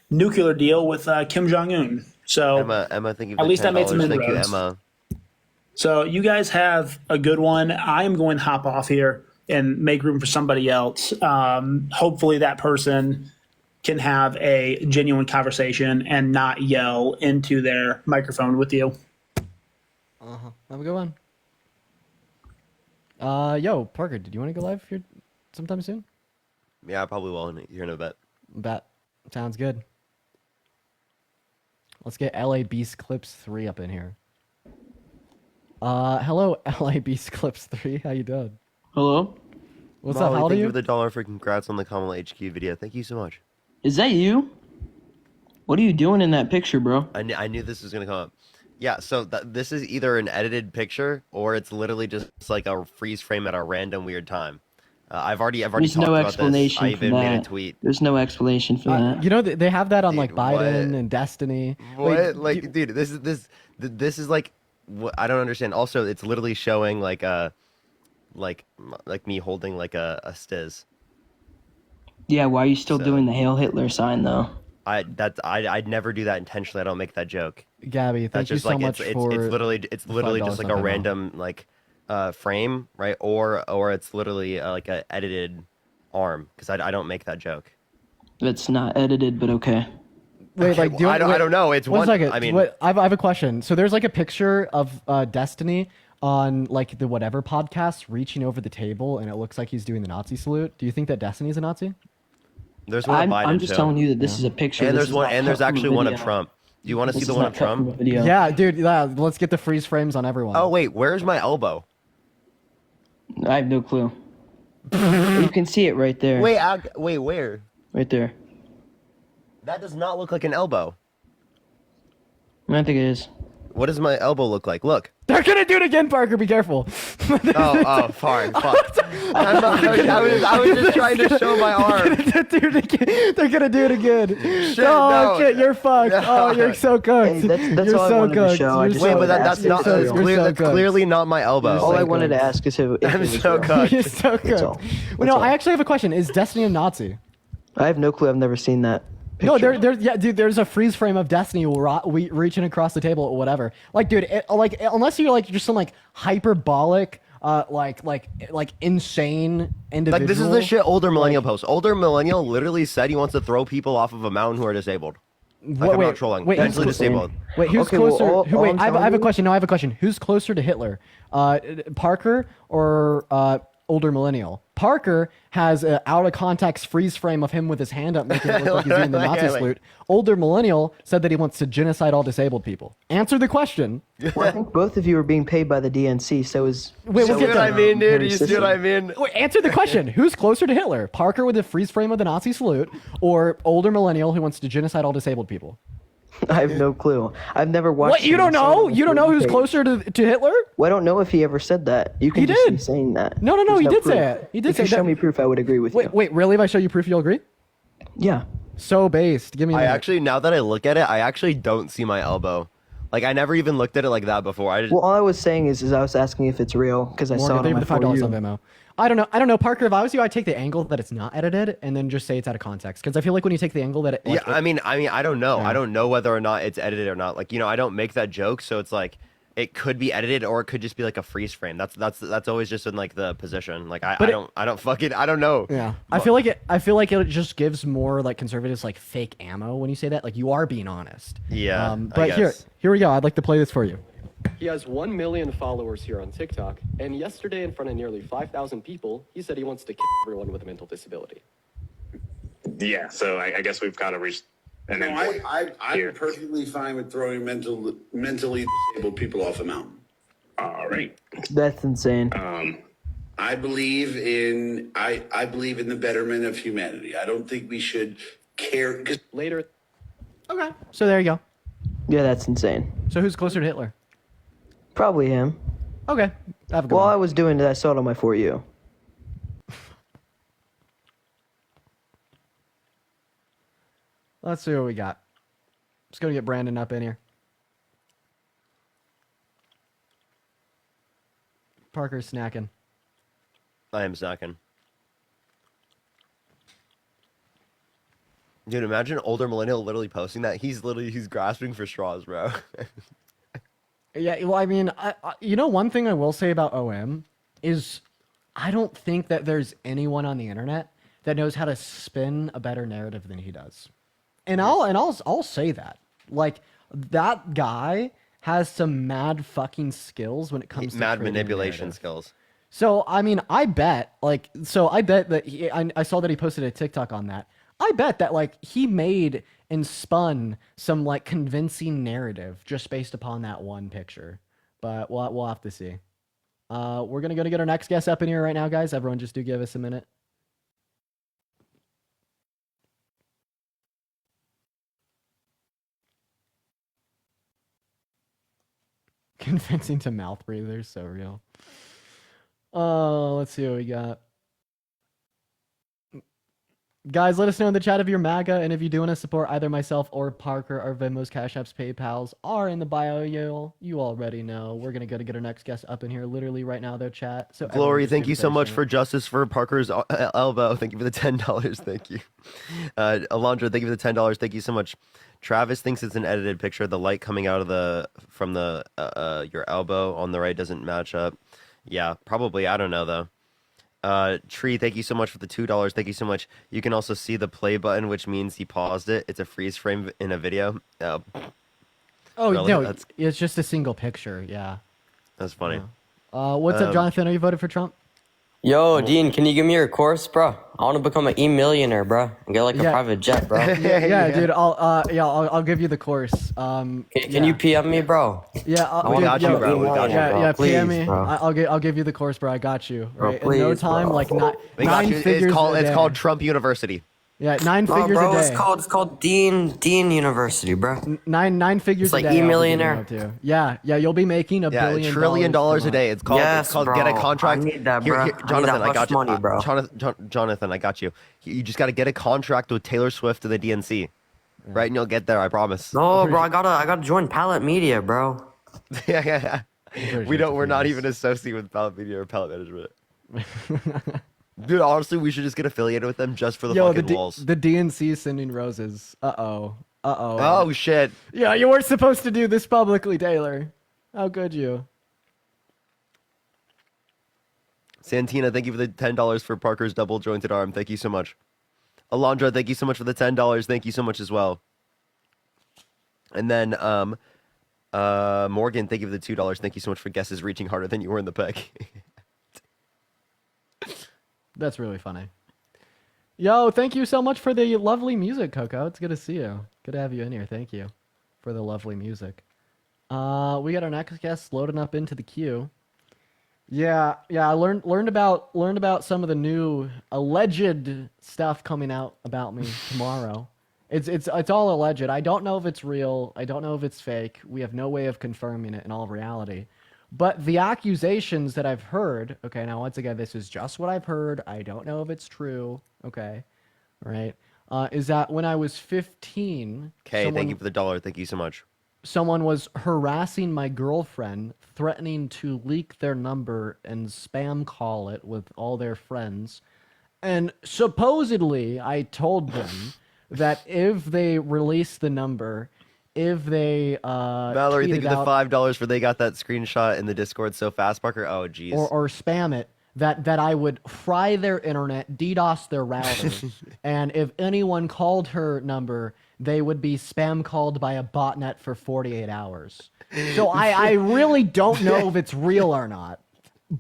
nuclear deal with Kim Jong Un. So Emma, thank you for at the least I made some $10. Thank you, inroads. Emma. So you guys have a good one. I am going to hop off here and make room for somebody else. Hopefully that person can have a genuine conversation and not yell into their microphone with you. Have a good one. Yo, Parker, did you want to go live here sometime soon? Yeah, I probably will here in a bit. Bet. Sounds good. Let's get LA Beast Clips 3 up in here. Hello, LA Beast Clips 3. How you doing? Hello? What's Molly, up? How old are thank you you? for the $1 for congrats on the Kamala HQ video. Thank you so much. Is that you? What are you doing in that picture, bro? I knew this was gonna come up. Yeah, so this is either an edited picture or it's literally just like a freeze frame at a random weird time. I've already There's talked no about explanation this. I for even made a that. tweet. There's no explanation for that. You know, they have that on like Dude, Biden what? and Destiny. What? Like, dude, this is like what I don't understand. Also, it's literally showing like like me holding like a stiz. Yeah, why are you still doing the Hail Hitler sign though? I'd never do that intentionally. I don't make that joke. Gabby, thank That's you just so like much it's for literally $5 just like on a Venmo. random like frame, right? Or it's literally like a edited arm because I don't make that joke. It's not edited, but okay. Wait, Okay, like, do you I don't know. It's one one. second. I mean, I have a question. So there's like a picture of Destiny on like the whatever podcast reaching over the table, and it looks like he's doing the Nazi salute. Do you think that Destiny's a Nazi? there's one of Biden I'm just too. telling you that this is a picture. And This there's is one, not and cut there's from a actually one of video. Trump. Do you want to see This the is one not of cut from Trump? a video. Yeah, dude. Yeah, let's get the freeze frames on everyone. Oh wait, where's my elbow? I have no clue. You can see it right there. Wait, wait, where? Right there. That does not look like an elbow. I think it is. What does my elbow look like? Look. They're gonna do it again, Parker. Be careful. Oh, fine, fuck. I was just trying to show my arm. They're gonna do it again. Shit, oh no. shit, you're fucked. No. Oh, you're so cooked. Hey, that's you're all I so wanted to cooked. show. I You're just so Wait, but wanted to that's ask not. if That's, it's real. that's clearly not my elbow. All I wanted to ask is if I'm it was so real. cooked. You're so That's all. cooked. Well, no, I actually have a question. Is Destiny a Nazi? I have no clue. I've never seen that. No, there's a freeze frame of Destiny reaching across the table or whatever. Like, dude, unless you're like just some like hyperbolic, like insane individual. Like this is the shit older millennial post. Older millennial literally said he wants to throw people off of a mountain who are disabled. Like I'm not trolling. Mentally disabled. Wait, who's Okay, well, closer? all wait, I'm I have a telling question. No, I have a question. Who's closer to Hitler, Parker or older millennial? Parker has an out of context freeze frame of him with his hand up, making it look like he's doing the Nazi salute. Older millennial said that he wants to genocide all disabled people. Answer the question. Well, I think both of you are being paid by the DNC. So is. Wait, we'll See get what I there. mean, dude? You see what I mean? Wait, answer the question. Who's closer to Hitler? Parker with a freeze frame of the Nazi salute, or older millennial who wants to genocide all disabled people? I have no clue. I've never watched. What? You don't know? You don't know who's closer to Hitler? Well, I don't know if he ever said that. You can He just did. be saying that. No, There's he did proof. say it. He did If say you that. show me proof, I would agree with you. Wait, really? If I show you proof, you'll agree? Yeah. So based. Give me. I actually, now that I look at it, I actually don't see my elbow. Like I never even looked at it like that before. I just. Well, all I was saying is I was asking if it's real because I saw Morgan, it on leave my the $5 For on You. Venmo. I don't know, Parker. If I was you, I'd take the angle that it's not edited, and then just say it's out of context. Because I feel like when you take the angle that Yeah, I mean, I don't know. I don't know whether or not it's edited or not. Like, I don't make that joke, so it's like it could be edited or it could just be like a freeze frame. That's always just in like the position. Like I don't know. Yeah, I feel like it just gives more like conservatives like fake ammo when you say that. Like you are being honest. Yeah, but here we go. I'd like to play this for you. He has 1 million followers here on TikTok, and yesterday in front of nearly 5,000 people, he said he wants to kill everyone with a mental disability. Yeah, so I guess we've got to reach an No, end. I'm perfectly fine with throwing mentally disabled people off a mountain. All right. That's insane. I believe in the betterment of humanity. I don't think we should care. Later. Okay. So there you go. Yeah, that's insane. So who's closer to Hitler? Probably him. Okay. Have a good While one. I was doing that, I saw it on my For You. Let's see what we got. Just gonna get Brandon up in here. Parker's snacking. I am snacking. Dude, imagine older millennial literally posting that. He's grasping for straws, bro. Yeah, well, I mean, you know, one thing I will say about OM is I don't think that there's anyone on the internet that knows how to spin a better narrative than he does. And I'll say that. Like, that guy has some mad fucking skills when it comes to mad creating a manipulation narrative. skills. So, I mean, I bet that I saw that he posted a TikTok on that. I bet that, like, he made and spun some, like, convincing narrative just based upon that one picture. But we'll have to see. We're going to get our next guest up in here right now, guys. Everyone just do give us a minute. Convincing to mouth breathers, so real. Let's see what we got. Guys, let us know in the chat if you're MAGA, and if you do want to support either myself or Parker, our Venmos, Cash Apps, PayPals are in the bio. You already know. We're going to get our next guest up in here literally right now, though, chat. So Glory, thank you so much for justice for Parker's elbow. Thank you for the $10. Thank you. Alondra, thank you for the $10. Thank you so much. Travis thinks it's an edited picture. The light coming out of from your elbow on the right doesn't match up. Yeah, probably. I don't know, though. Tree, thank you so much for the $2. Thank you so much. You can also see the play button, which means he paused it. It's a freeze frame in a video. Oh, really? no, it's just a single picture. Yeah. That's funny. What's up, Jonathan? Are you voted for Trump? Yo, Dean, can you give me your course, bro? I want to become an e-millionaire, bro, and get like a private jet, bro. yeah, dude. I'll give you the course. Can you PM me, bro? Yeah, I got you, bro. Yeah, Please, PM me. bro. I'll give you the course, bro. I got you. Bro, Right? In no please, time, bro. like We got nine you. figures. It's called Trump University. Yeah, 9 No, figures bro, a day. it's called Dean University, bro. Nine figures It's like a day. e-millionaire. Yeah, you'll be making $1 billion. $1 trillion a day. It's called. Yes, it's called bro. get a contract. I need that, Here, bro. here, I need Jonathan, that I got you. much money, bro. Jonathan, I got you. You just got to get a contract with Taylor Swift to the DNC, right? And you'll get there. I promise. No, bro, I gotta join Palette Media, bro. yeah. We're not even associated with Palette Media or Palette Management. Dude, honestly, we should just get affiliated with them just for the fucking walls. The DNC is sending roses. Uh-oh. Oh, shit. Yeah, you weren't supposed to do this publicly, Taylor. How could you? Santina, thank you for the $10 for Parker's double jointed arm. Thank you so much. Alondra, thank you so much for the $10. Thank you so much as well. And then Morgan, thank you for the $2. Thank you so much for guesses reaching harder than you were in the peg. That's really funny. Yo, thank you so much for the lovely music, Coco. It's good to see you. Good to have you in here. Thank you for the lovely music. We got our next guest loading up into the queue. Yeah. I learned about some of the new alleged stuff coming out about me tomorrow. It's all alleged. I don't know if it's real. I don't know if it's fake. We have no way of confirming it in all reality. But the accusations that I've heard, okay, now once again, this is just what I've heard. I don't know if it's true, okay, right, is that when I was 15... Okay, thank you for the $1. Thank you so much. Someone was harassing my girlfriend, threatening to leak their number and spam call it with all their friends. And supposedly, I told them that if they release the number... If they Valerie, thank you for the $5 for they got that screenshot in the Discord so fast, Parker. Oh, geez. Or spam it, that I would fry their internet, DDoS their router, and if anyone called her number, they would be spam called by a botnet for 48 hours. So I really don't know if it's real or not,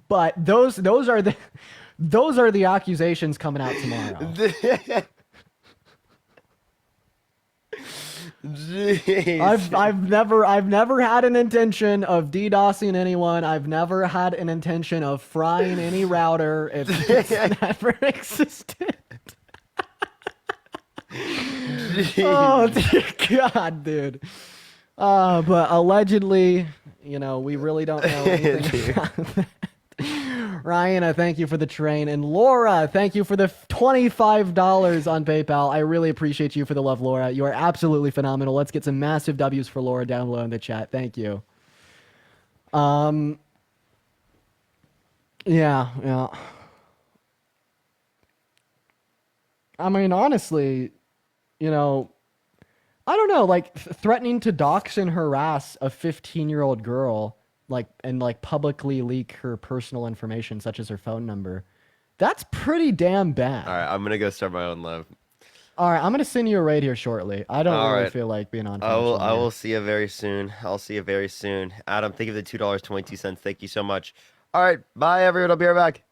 but those are the accusations coming out tomorrow. Jeez. I've never had an intention of DDoSing anyone. I've never had an intention of frying any router. It's never existed. Oh dear God, dude. But allegedly, we really don't know anything about that. Ryan, I thank you for the train. And Laura, thank you for the $25 on PayPal. I really appreciate you for the love, Laura. You are absolutely phenomenal. Let's get some massive W's for Laura down below in the chat. Thank you. Yeah. I mean, honestly, you know, I don't know, like threatening to dox and harass a 15-year-old girl, and publicly leak her personal information, such as her phone number. That's pretty damn bad. All right, I'm gonna go start my own live. All right, I'm gonna send you a raid here shortly. I don't All really right. feel like being on. For I much will. I longer. will see you very soon. I'll see you very soon. Adam, think of the $2.22. Thank you so much. All right, bye everyone. I'll be right back.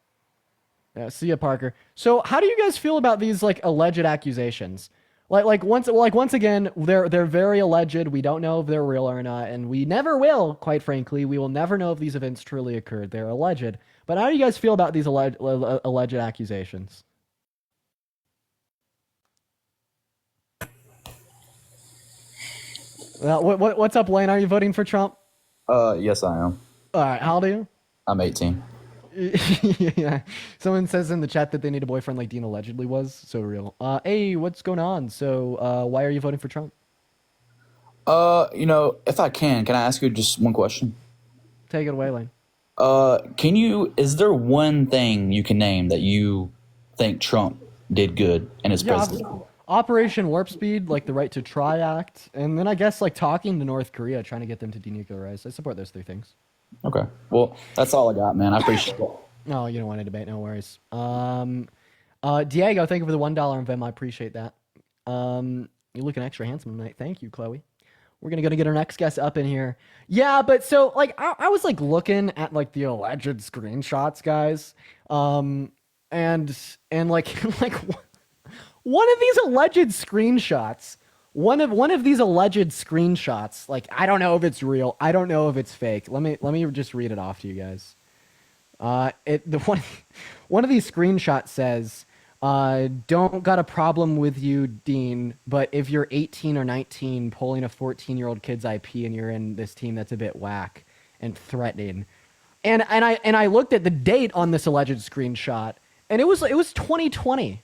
Yeah, see ya, Parker. So, how do you guys feel about these alleged accusations? Once again, they're very alleged. We don't know if they're real or not, and we never will. Quite frankly, we will never know if these events truly occurred. They're alleged. But how do you guys feel about these alleged accusations? What's up, Lane? Are you voting for Trump? Yes, I am. All right, how old are you? I'm 18. Yeah. Someone says in the chat that they need a boyfriend like Dean allegedly was. So real. Hey, what's going on? So, why are you voting for Trump? If I can I ask you just one question? Take it away, Lane. Is there one thing you can name that you think Trump did good in his presidency? Operation Warp Speed, like the Right to Try Act, and then I guess talking to North Korea, trying to get them to denuclearize. I support those three things. Okay. Well, that's all I got, man. I appreciate it. No, you don't want to debate. No worries. Diego, thank you for the $1 on Venmo. I appreciate that. You're looking extra handsome tonight. Thank you, Chloe. We're gonna get our next guest up in here. Yeah, but so I was looking at the alleged screenshots, guys. And one of these alleged screenshots. One of these alleged screenshots, I don't know if it's real. I don't know if it's fake. Let me just read it off to you guys. One of these screenshots says, "Don't got a problem with you, Dean, but if you're 18 or 19 pulling a 14-year-old kid's IP and you're in this team, that's a bit whack and threatening." And I looked at the date on this alleged screenshot, and it was 2020.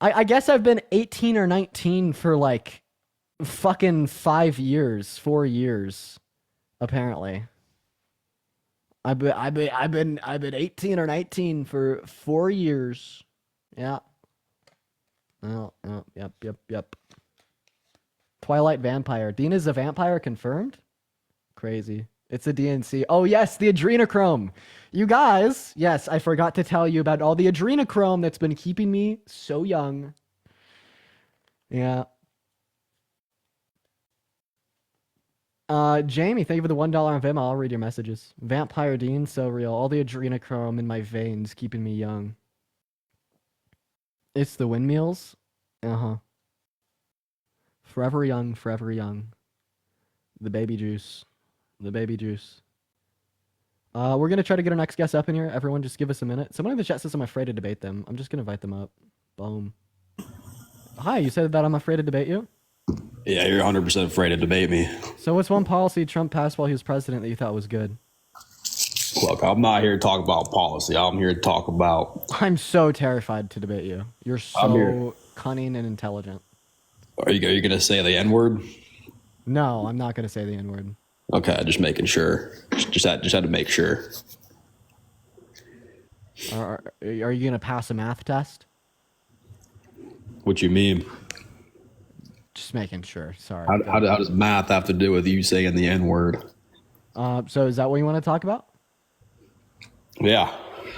I guess I've been 18 or 19 for fucking 4 years, apparently. I've been 18 or 19 for 4 years. Yeah. Oh, yep. Twilight Vampire. Dean is a vampire confirmed? Crazy. It's a DNC. Oh, yes, the adrenochrome. You guys, yes, I forgot to tell you about all the adrenochrome that's been keeping me so young. Yeah. Jamie, thank you for the $1 on Venmo. I'll read your messages. Vampire Dean, so real. All the adrenochrome in my veins keeping me young. It's the windmills? Uh-huh. Forever young, forever young. The baby juice. The baby juice. We're going to try to get our next guest up in here. Everyone just give us a minute. Someone in the chat says I'm afraid to debate them. I'm just going to invite them up. Boom. Hi, you said that I'm afraid to debate you? Yeah, you're 100% afraid to debate me. So what's one policy Trump passed while he was president that you thought was good? Look, I'm not here to talk about policy. I'm here to talk about... I'm so terrified to debate you. You're so cunning and intelligent. Are you going to say the N-word? No, I'm not going to say the N-word. Okay, just making sure. Just had to make sure. Are you going to pass a math test? What you mean? Just making sure. Sorry. How does math have to do with you saying the N-word? So is that what you want to talk about? Yeah.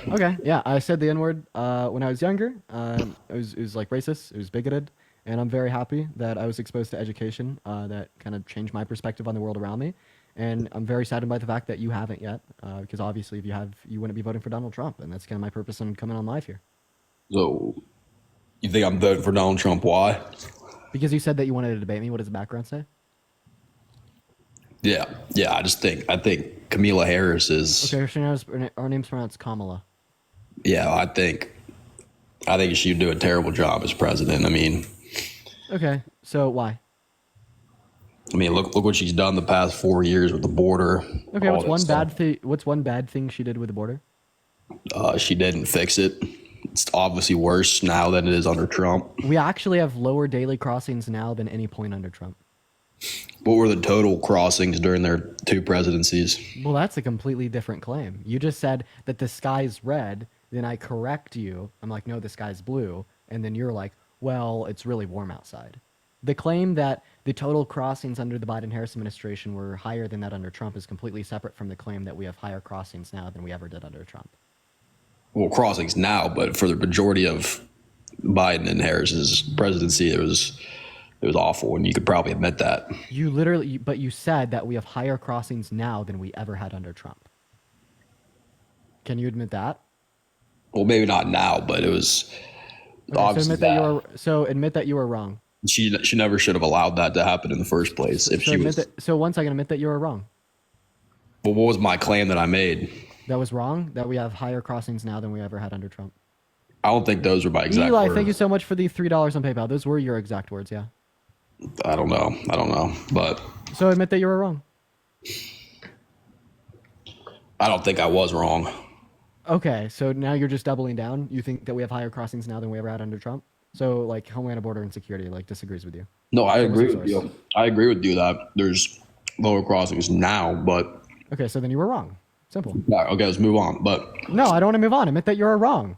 Okay. Yeah, I said the N-word when I was younger. It was racist. It was bigoted. And I'm very happy that I was exposed to education that kind of changed my perspective on the world around me. And I'm very saddened by the fact that you haven't yet, because obviously if you have, you wouldn't be voting for Donald Trump. And that's kind of my purpose in coming on live here. So you think I'm voting for Donald Trump? Why? Because you said that you wanted to debate me. What does the background say? Yeah. I think Kamala Harris is... Okay, our name's pronounced Kamala. Yeah, I think she'd do a terrible job as president. I mean... Okay, so why? I mean, look what she's done the past 4 years with the border. Okay, what's one bad thing she did with the border? She didn't fix it. It's obviously worse now than it is under Trump. We actually have lower daily crossings now than any point under Trump. What were the total crossings during their 2 presidencies? Well, that's a completely different claim. You just said that the sky's red, then I correct you. I'm like, no, the sky's blue. And then you're like, well, it's really warm outside. The claim that the total crossings under the Biden-Harris administration were higher than that under Trump is completely separate from the claim that we have higher crossings now than we ever did under Trump. Well, crossings now, but for the majority of Biden and Harris's presidency, it was awful, and you could probably admit that. You literally, but you said that we have higher crossings now than we ever had under Trump. Can you admit that? Well, maybe not now, but it was obviously so admit that you were wrong. She never should have allowed that to happen in the first place. So one second, admit that you were wrong. Well, what was my claim that I made? That was wrong. That we have higher crossings now than we ever had under Trump. I don't think those were my exact Eli, words. thank you so much for the $3 on PayPal. Those were your exact words, yeah. I don't know, but so admit that you were wrong. I don't think I was wrong. Okay, so now you're just doubling down. You think that we have higher crossings now than we ever had under Trump? So like Homeland Border and Security like disagrees with you. No, I agree with you. I agree with you that there's lower crossings now, but okay, so then you were wrong. Simple. Yeah, okay, let's move on. But no, I don't want to move on. Admit that you're wrong.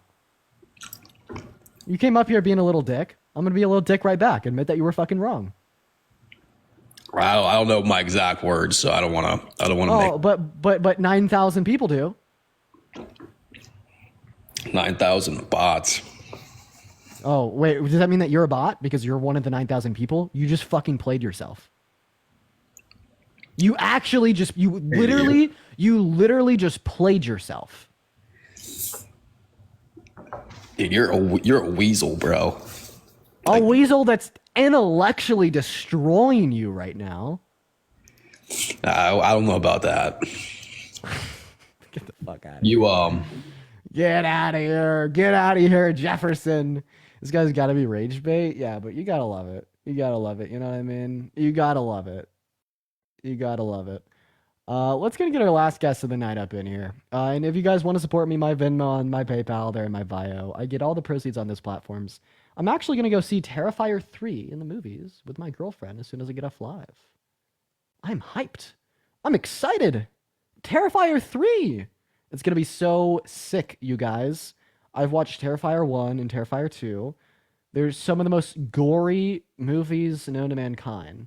You came up here being a little dick. I'm gonna be a little dick right back. Admit that you were fucking wrong. I don't know my exact words, so I don't want to. Oh, but 9,000 people do. 9,000 bots. Oh wait, does that mean that you're a bot because you're one of the 9,000 people? You just fucking played yourself. You actually just you literally just played yourself. Dude, you're a weasel, bro. A weasel that's intellectually destroying you right now. I don't know about that. Get the fuck out of here. Get out of here. Get out of here, Jefferson. This guy's got to be rage bait. Yeah, but you got to love it. You got to love it. You know what I mean? You got to love it. You got to love it. Let's get our last guest of the night up in here. And if you guys want to support me, my Venmo and my PayPal, they're in my bio. I get all the proceeds on those platforms. I'm actually going to go see Terrifier 3 in the movies with my girlfriend as soon as I get off live. I'm hyped. I'm excited. Terrifier 3. It's going to be so sick, you guys. I've watched Terrifier 1 and Terrifier 2. They're some of the most gory movies known to mankind.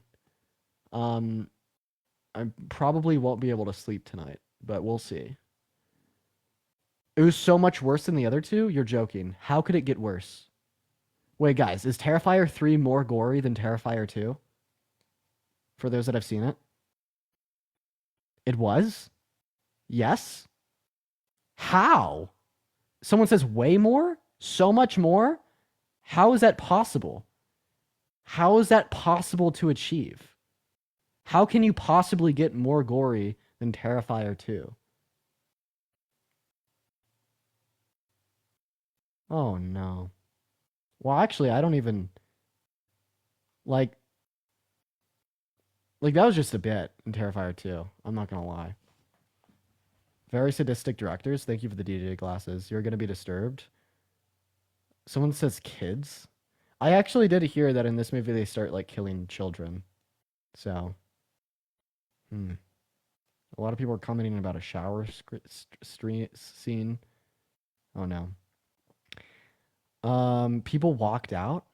I probably won't be able to sleep tonight, but we'll see. It was so much worse than the other two? You're joking. How could it get worse? Wait, guys, is Terrifier 3 more gory than Terrifier 2? For those that have seen it? It was? Yes? How? Someone says way more? So much more? How is that possible? How is that possible to achieve? How can you possibly get more gory than Terrifier 2? Oh no. Well, actually, I don't even like that was just a bit in Terrifier 2. I'm not gonna lie. Very sadistic directors. Thank you for the DJ glasses. You're gonna be disturbed. Someone says kids. I actually did hear that in this movie they start like killing children. So, a lot of people are commenting about a shower scene. Oh no. People walked out.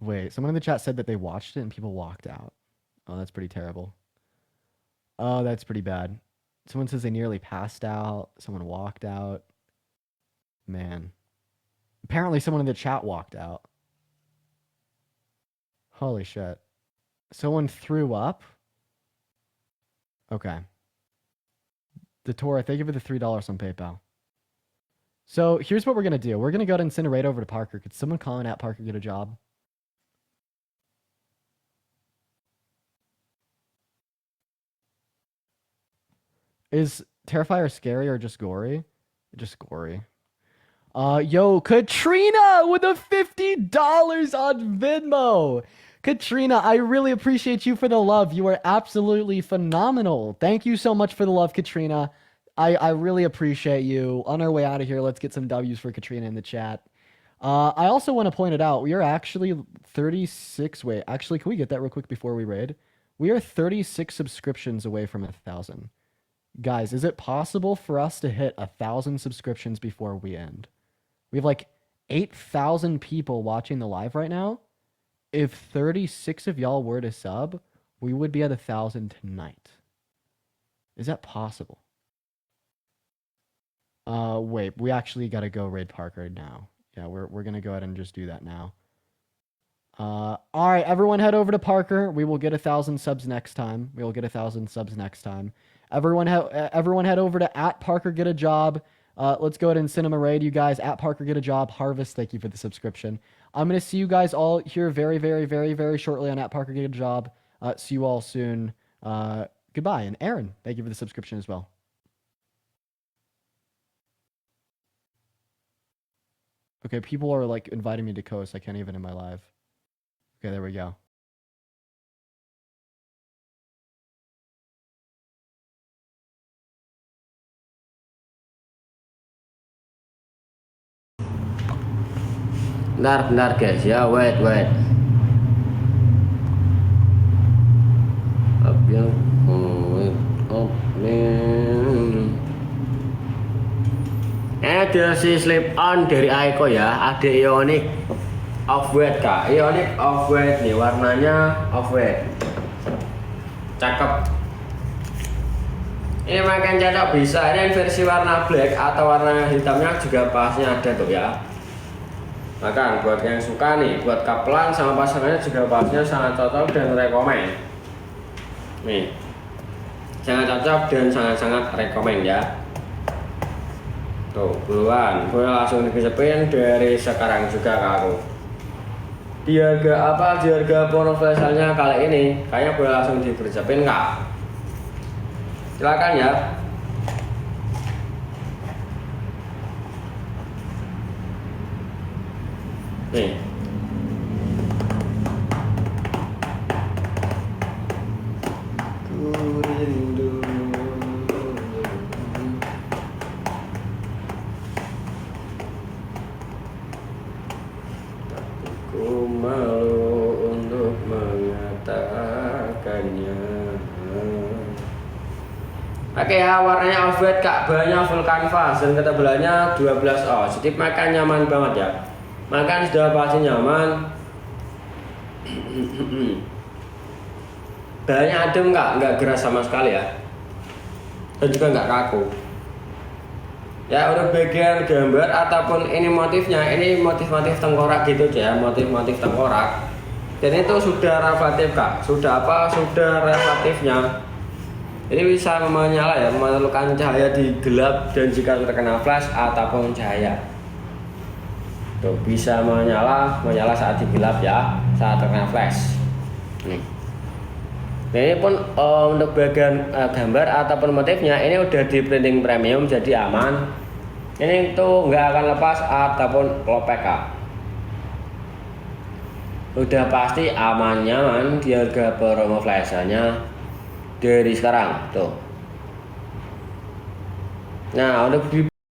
Wait, someone in the chat said that they watched it and people walked out. Oh, that's pretty terrible. Oh, that's pretty bad. Someone says they nearly passed out. Someone walked out. Man. Apparently someone in the chat walked out. Holy shit. Someone threw up? Okay. The Torah, thank you for the $3 on PayPal. So here's what we're going to do. We're going to go and send it right over to Parker. Could someone calling at Parker get a job? Is Terrifier scary or just gory? Just gory. Yo, Katrina with a $50 on Venmo. Katrina, I really appreciate you for the love. You are absolutely phenomenal. Thank you so much for the love, Katrina. I really appreciate you. On our way out of here, let's get some W's for Katrina in the chat. I also want to point it out. We are actually 36. Wait, actually, can we get that real quick before we raid? We are 36 subscriptions away from 1,000. Guys, is it possible for us to hit 1,000 subscriptions before we end? We have like 8,000 people watching the live right now. If 36 of y'all were to sub, we would be at 1,000 tonight. Is that possible? Wait, we actually got to go raid Parker now. Yeah, we're going to go ahead and just do that now. All right, everyone head over to Parker. We will get 1,000 subs next time. We will get 1,000 subs next time. Everyone head over to @ParkerGetAJob. Let's go ahead and send him a raid, you guys. @ParkerGetAJob. Harvest, thank you for the subscription. I'm going to see you guys all here very, very, very, very shortly on @ParkerGetAJob. See you all soon. Goodbye. And Aaron, thank you for the subscription as well. Okay, people are like inviting me to coast. I can't even in my live. Okay, there we go. Bentar guys ya, wait. Ada si slip on dari Aiko ya, ada ionic off white kak, ionic off white nih warnanya off white, cakep. Ini makan cocok bisa, ini versi warna black atau warna hitamnya juga pasnya ada tuh ya. Bahkan buat yang suka nih, buat kapelan sama pasangannya juga pasnya sangat cocok dan rekomen. Nih, sangat cocok dan sangat-sangat rekomen ya. Tuh, buruan, boleh langsung digesepin dari sekarang juga ke aku. Di harga porno flashalnya kali ini, kayaknya boleh langsung digesepin kak. Silakan ya. Nih. Ku malu untuk mengatakannya. Oke ya, warnanya off white kak, bahannya full canvas dan ketebalannya 12 oz. Jadi makan nyaman banget ya. Makan sudah pasti nyaman. Bahannya adem kak, nggak keras sama sekali ya. Dan juga nggak kaku. Ya untuk bagian gambar ataupun ini motifnya, ini motif-motif tengkorak gitu ya, motif-motif tengkorak. Dan itu sudah reflektif kak, sudah reflektifnya. Ini bisa menyala ya, memerlukan cahaya di gelap dan jika terkena flash ataupun cahaya. Tuh bisa menyala saat di gelap ya, saat terkena flash. Nih. Nah, ini pun untuk bagian gambar ataupun motifnya ini udah di printing premium jadi aman. Ini tuh nggak akan lepas ataupun lopek kak. Udah pasti aman nyaman di harga promo flashannya dari sekarang tuh. Nah untuk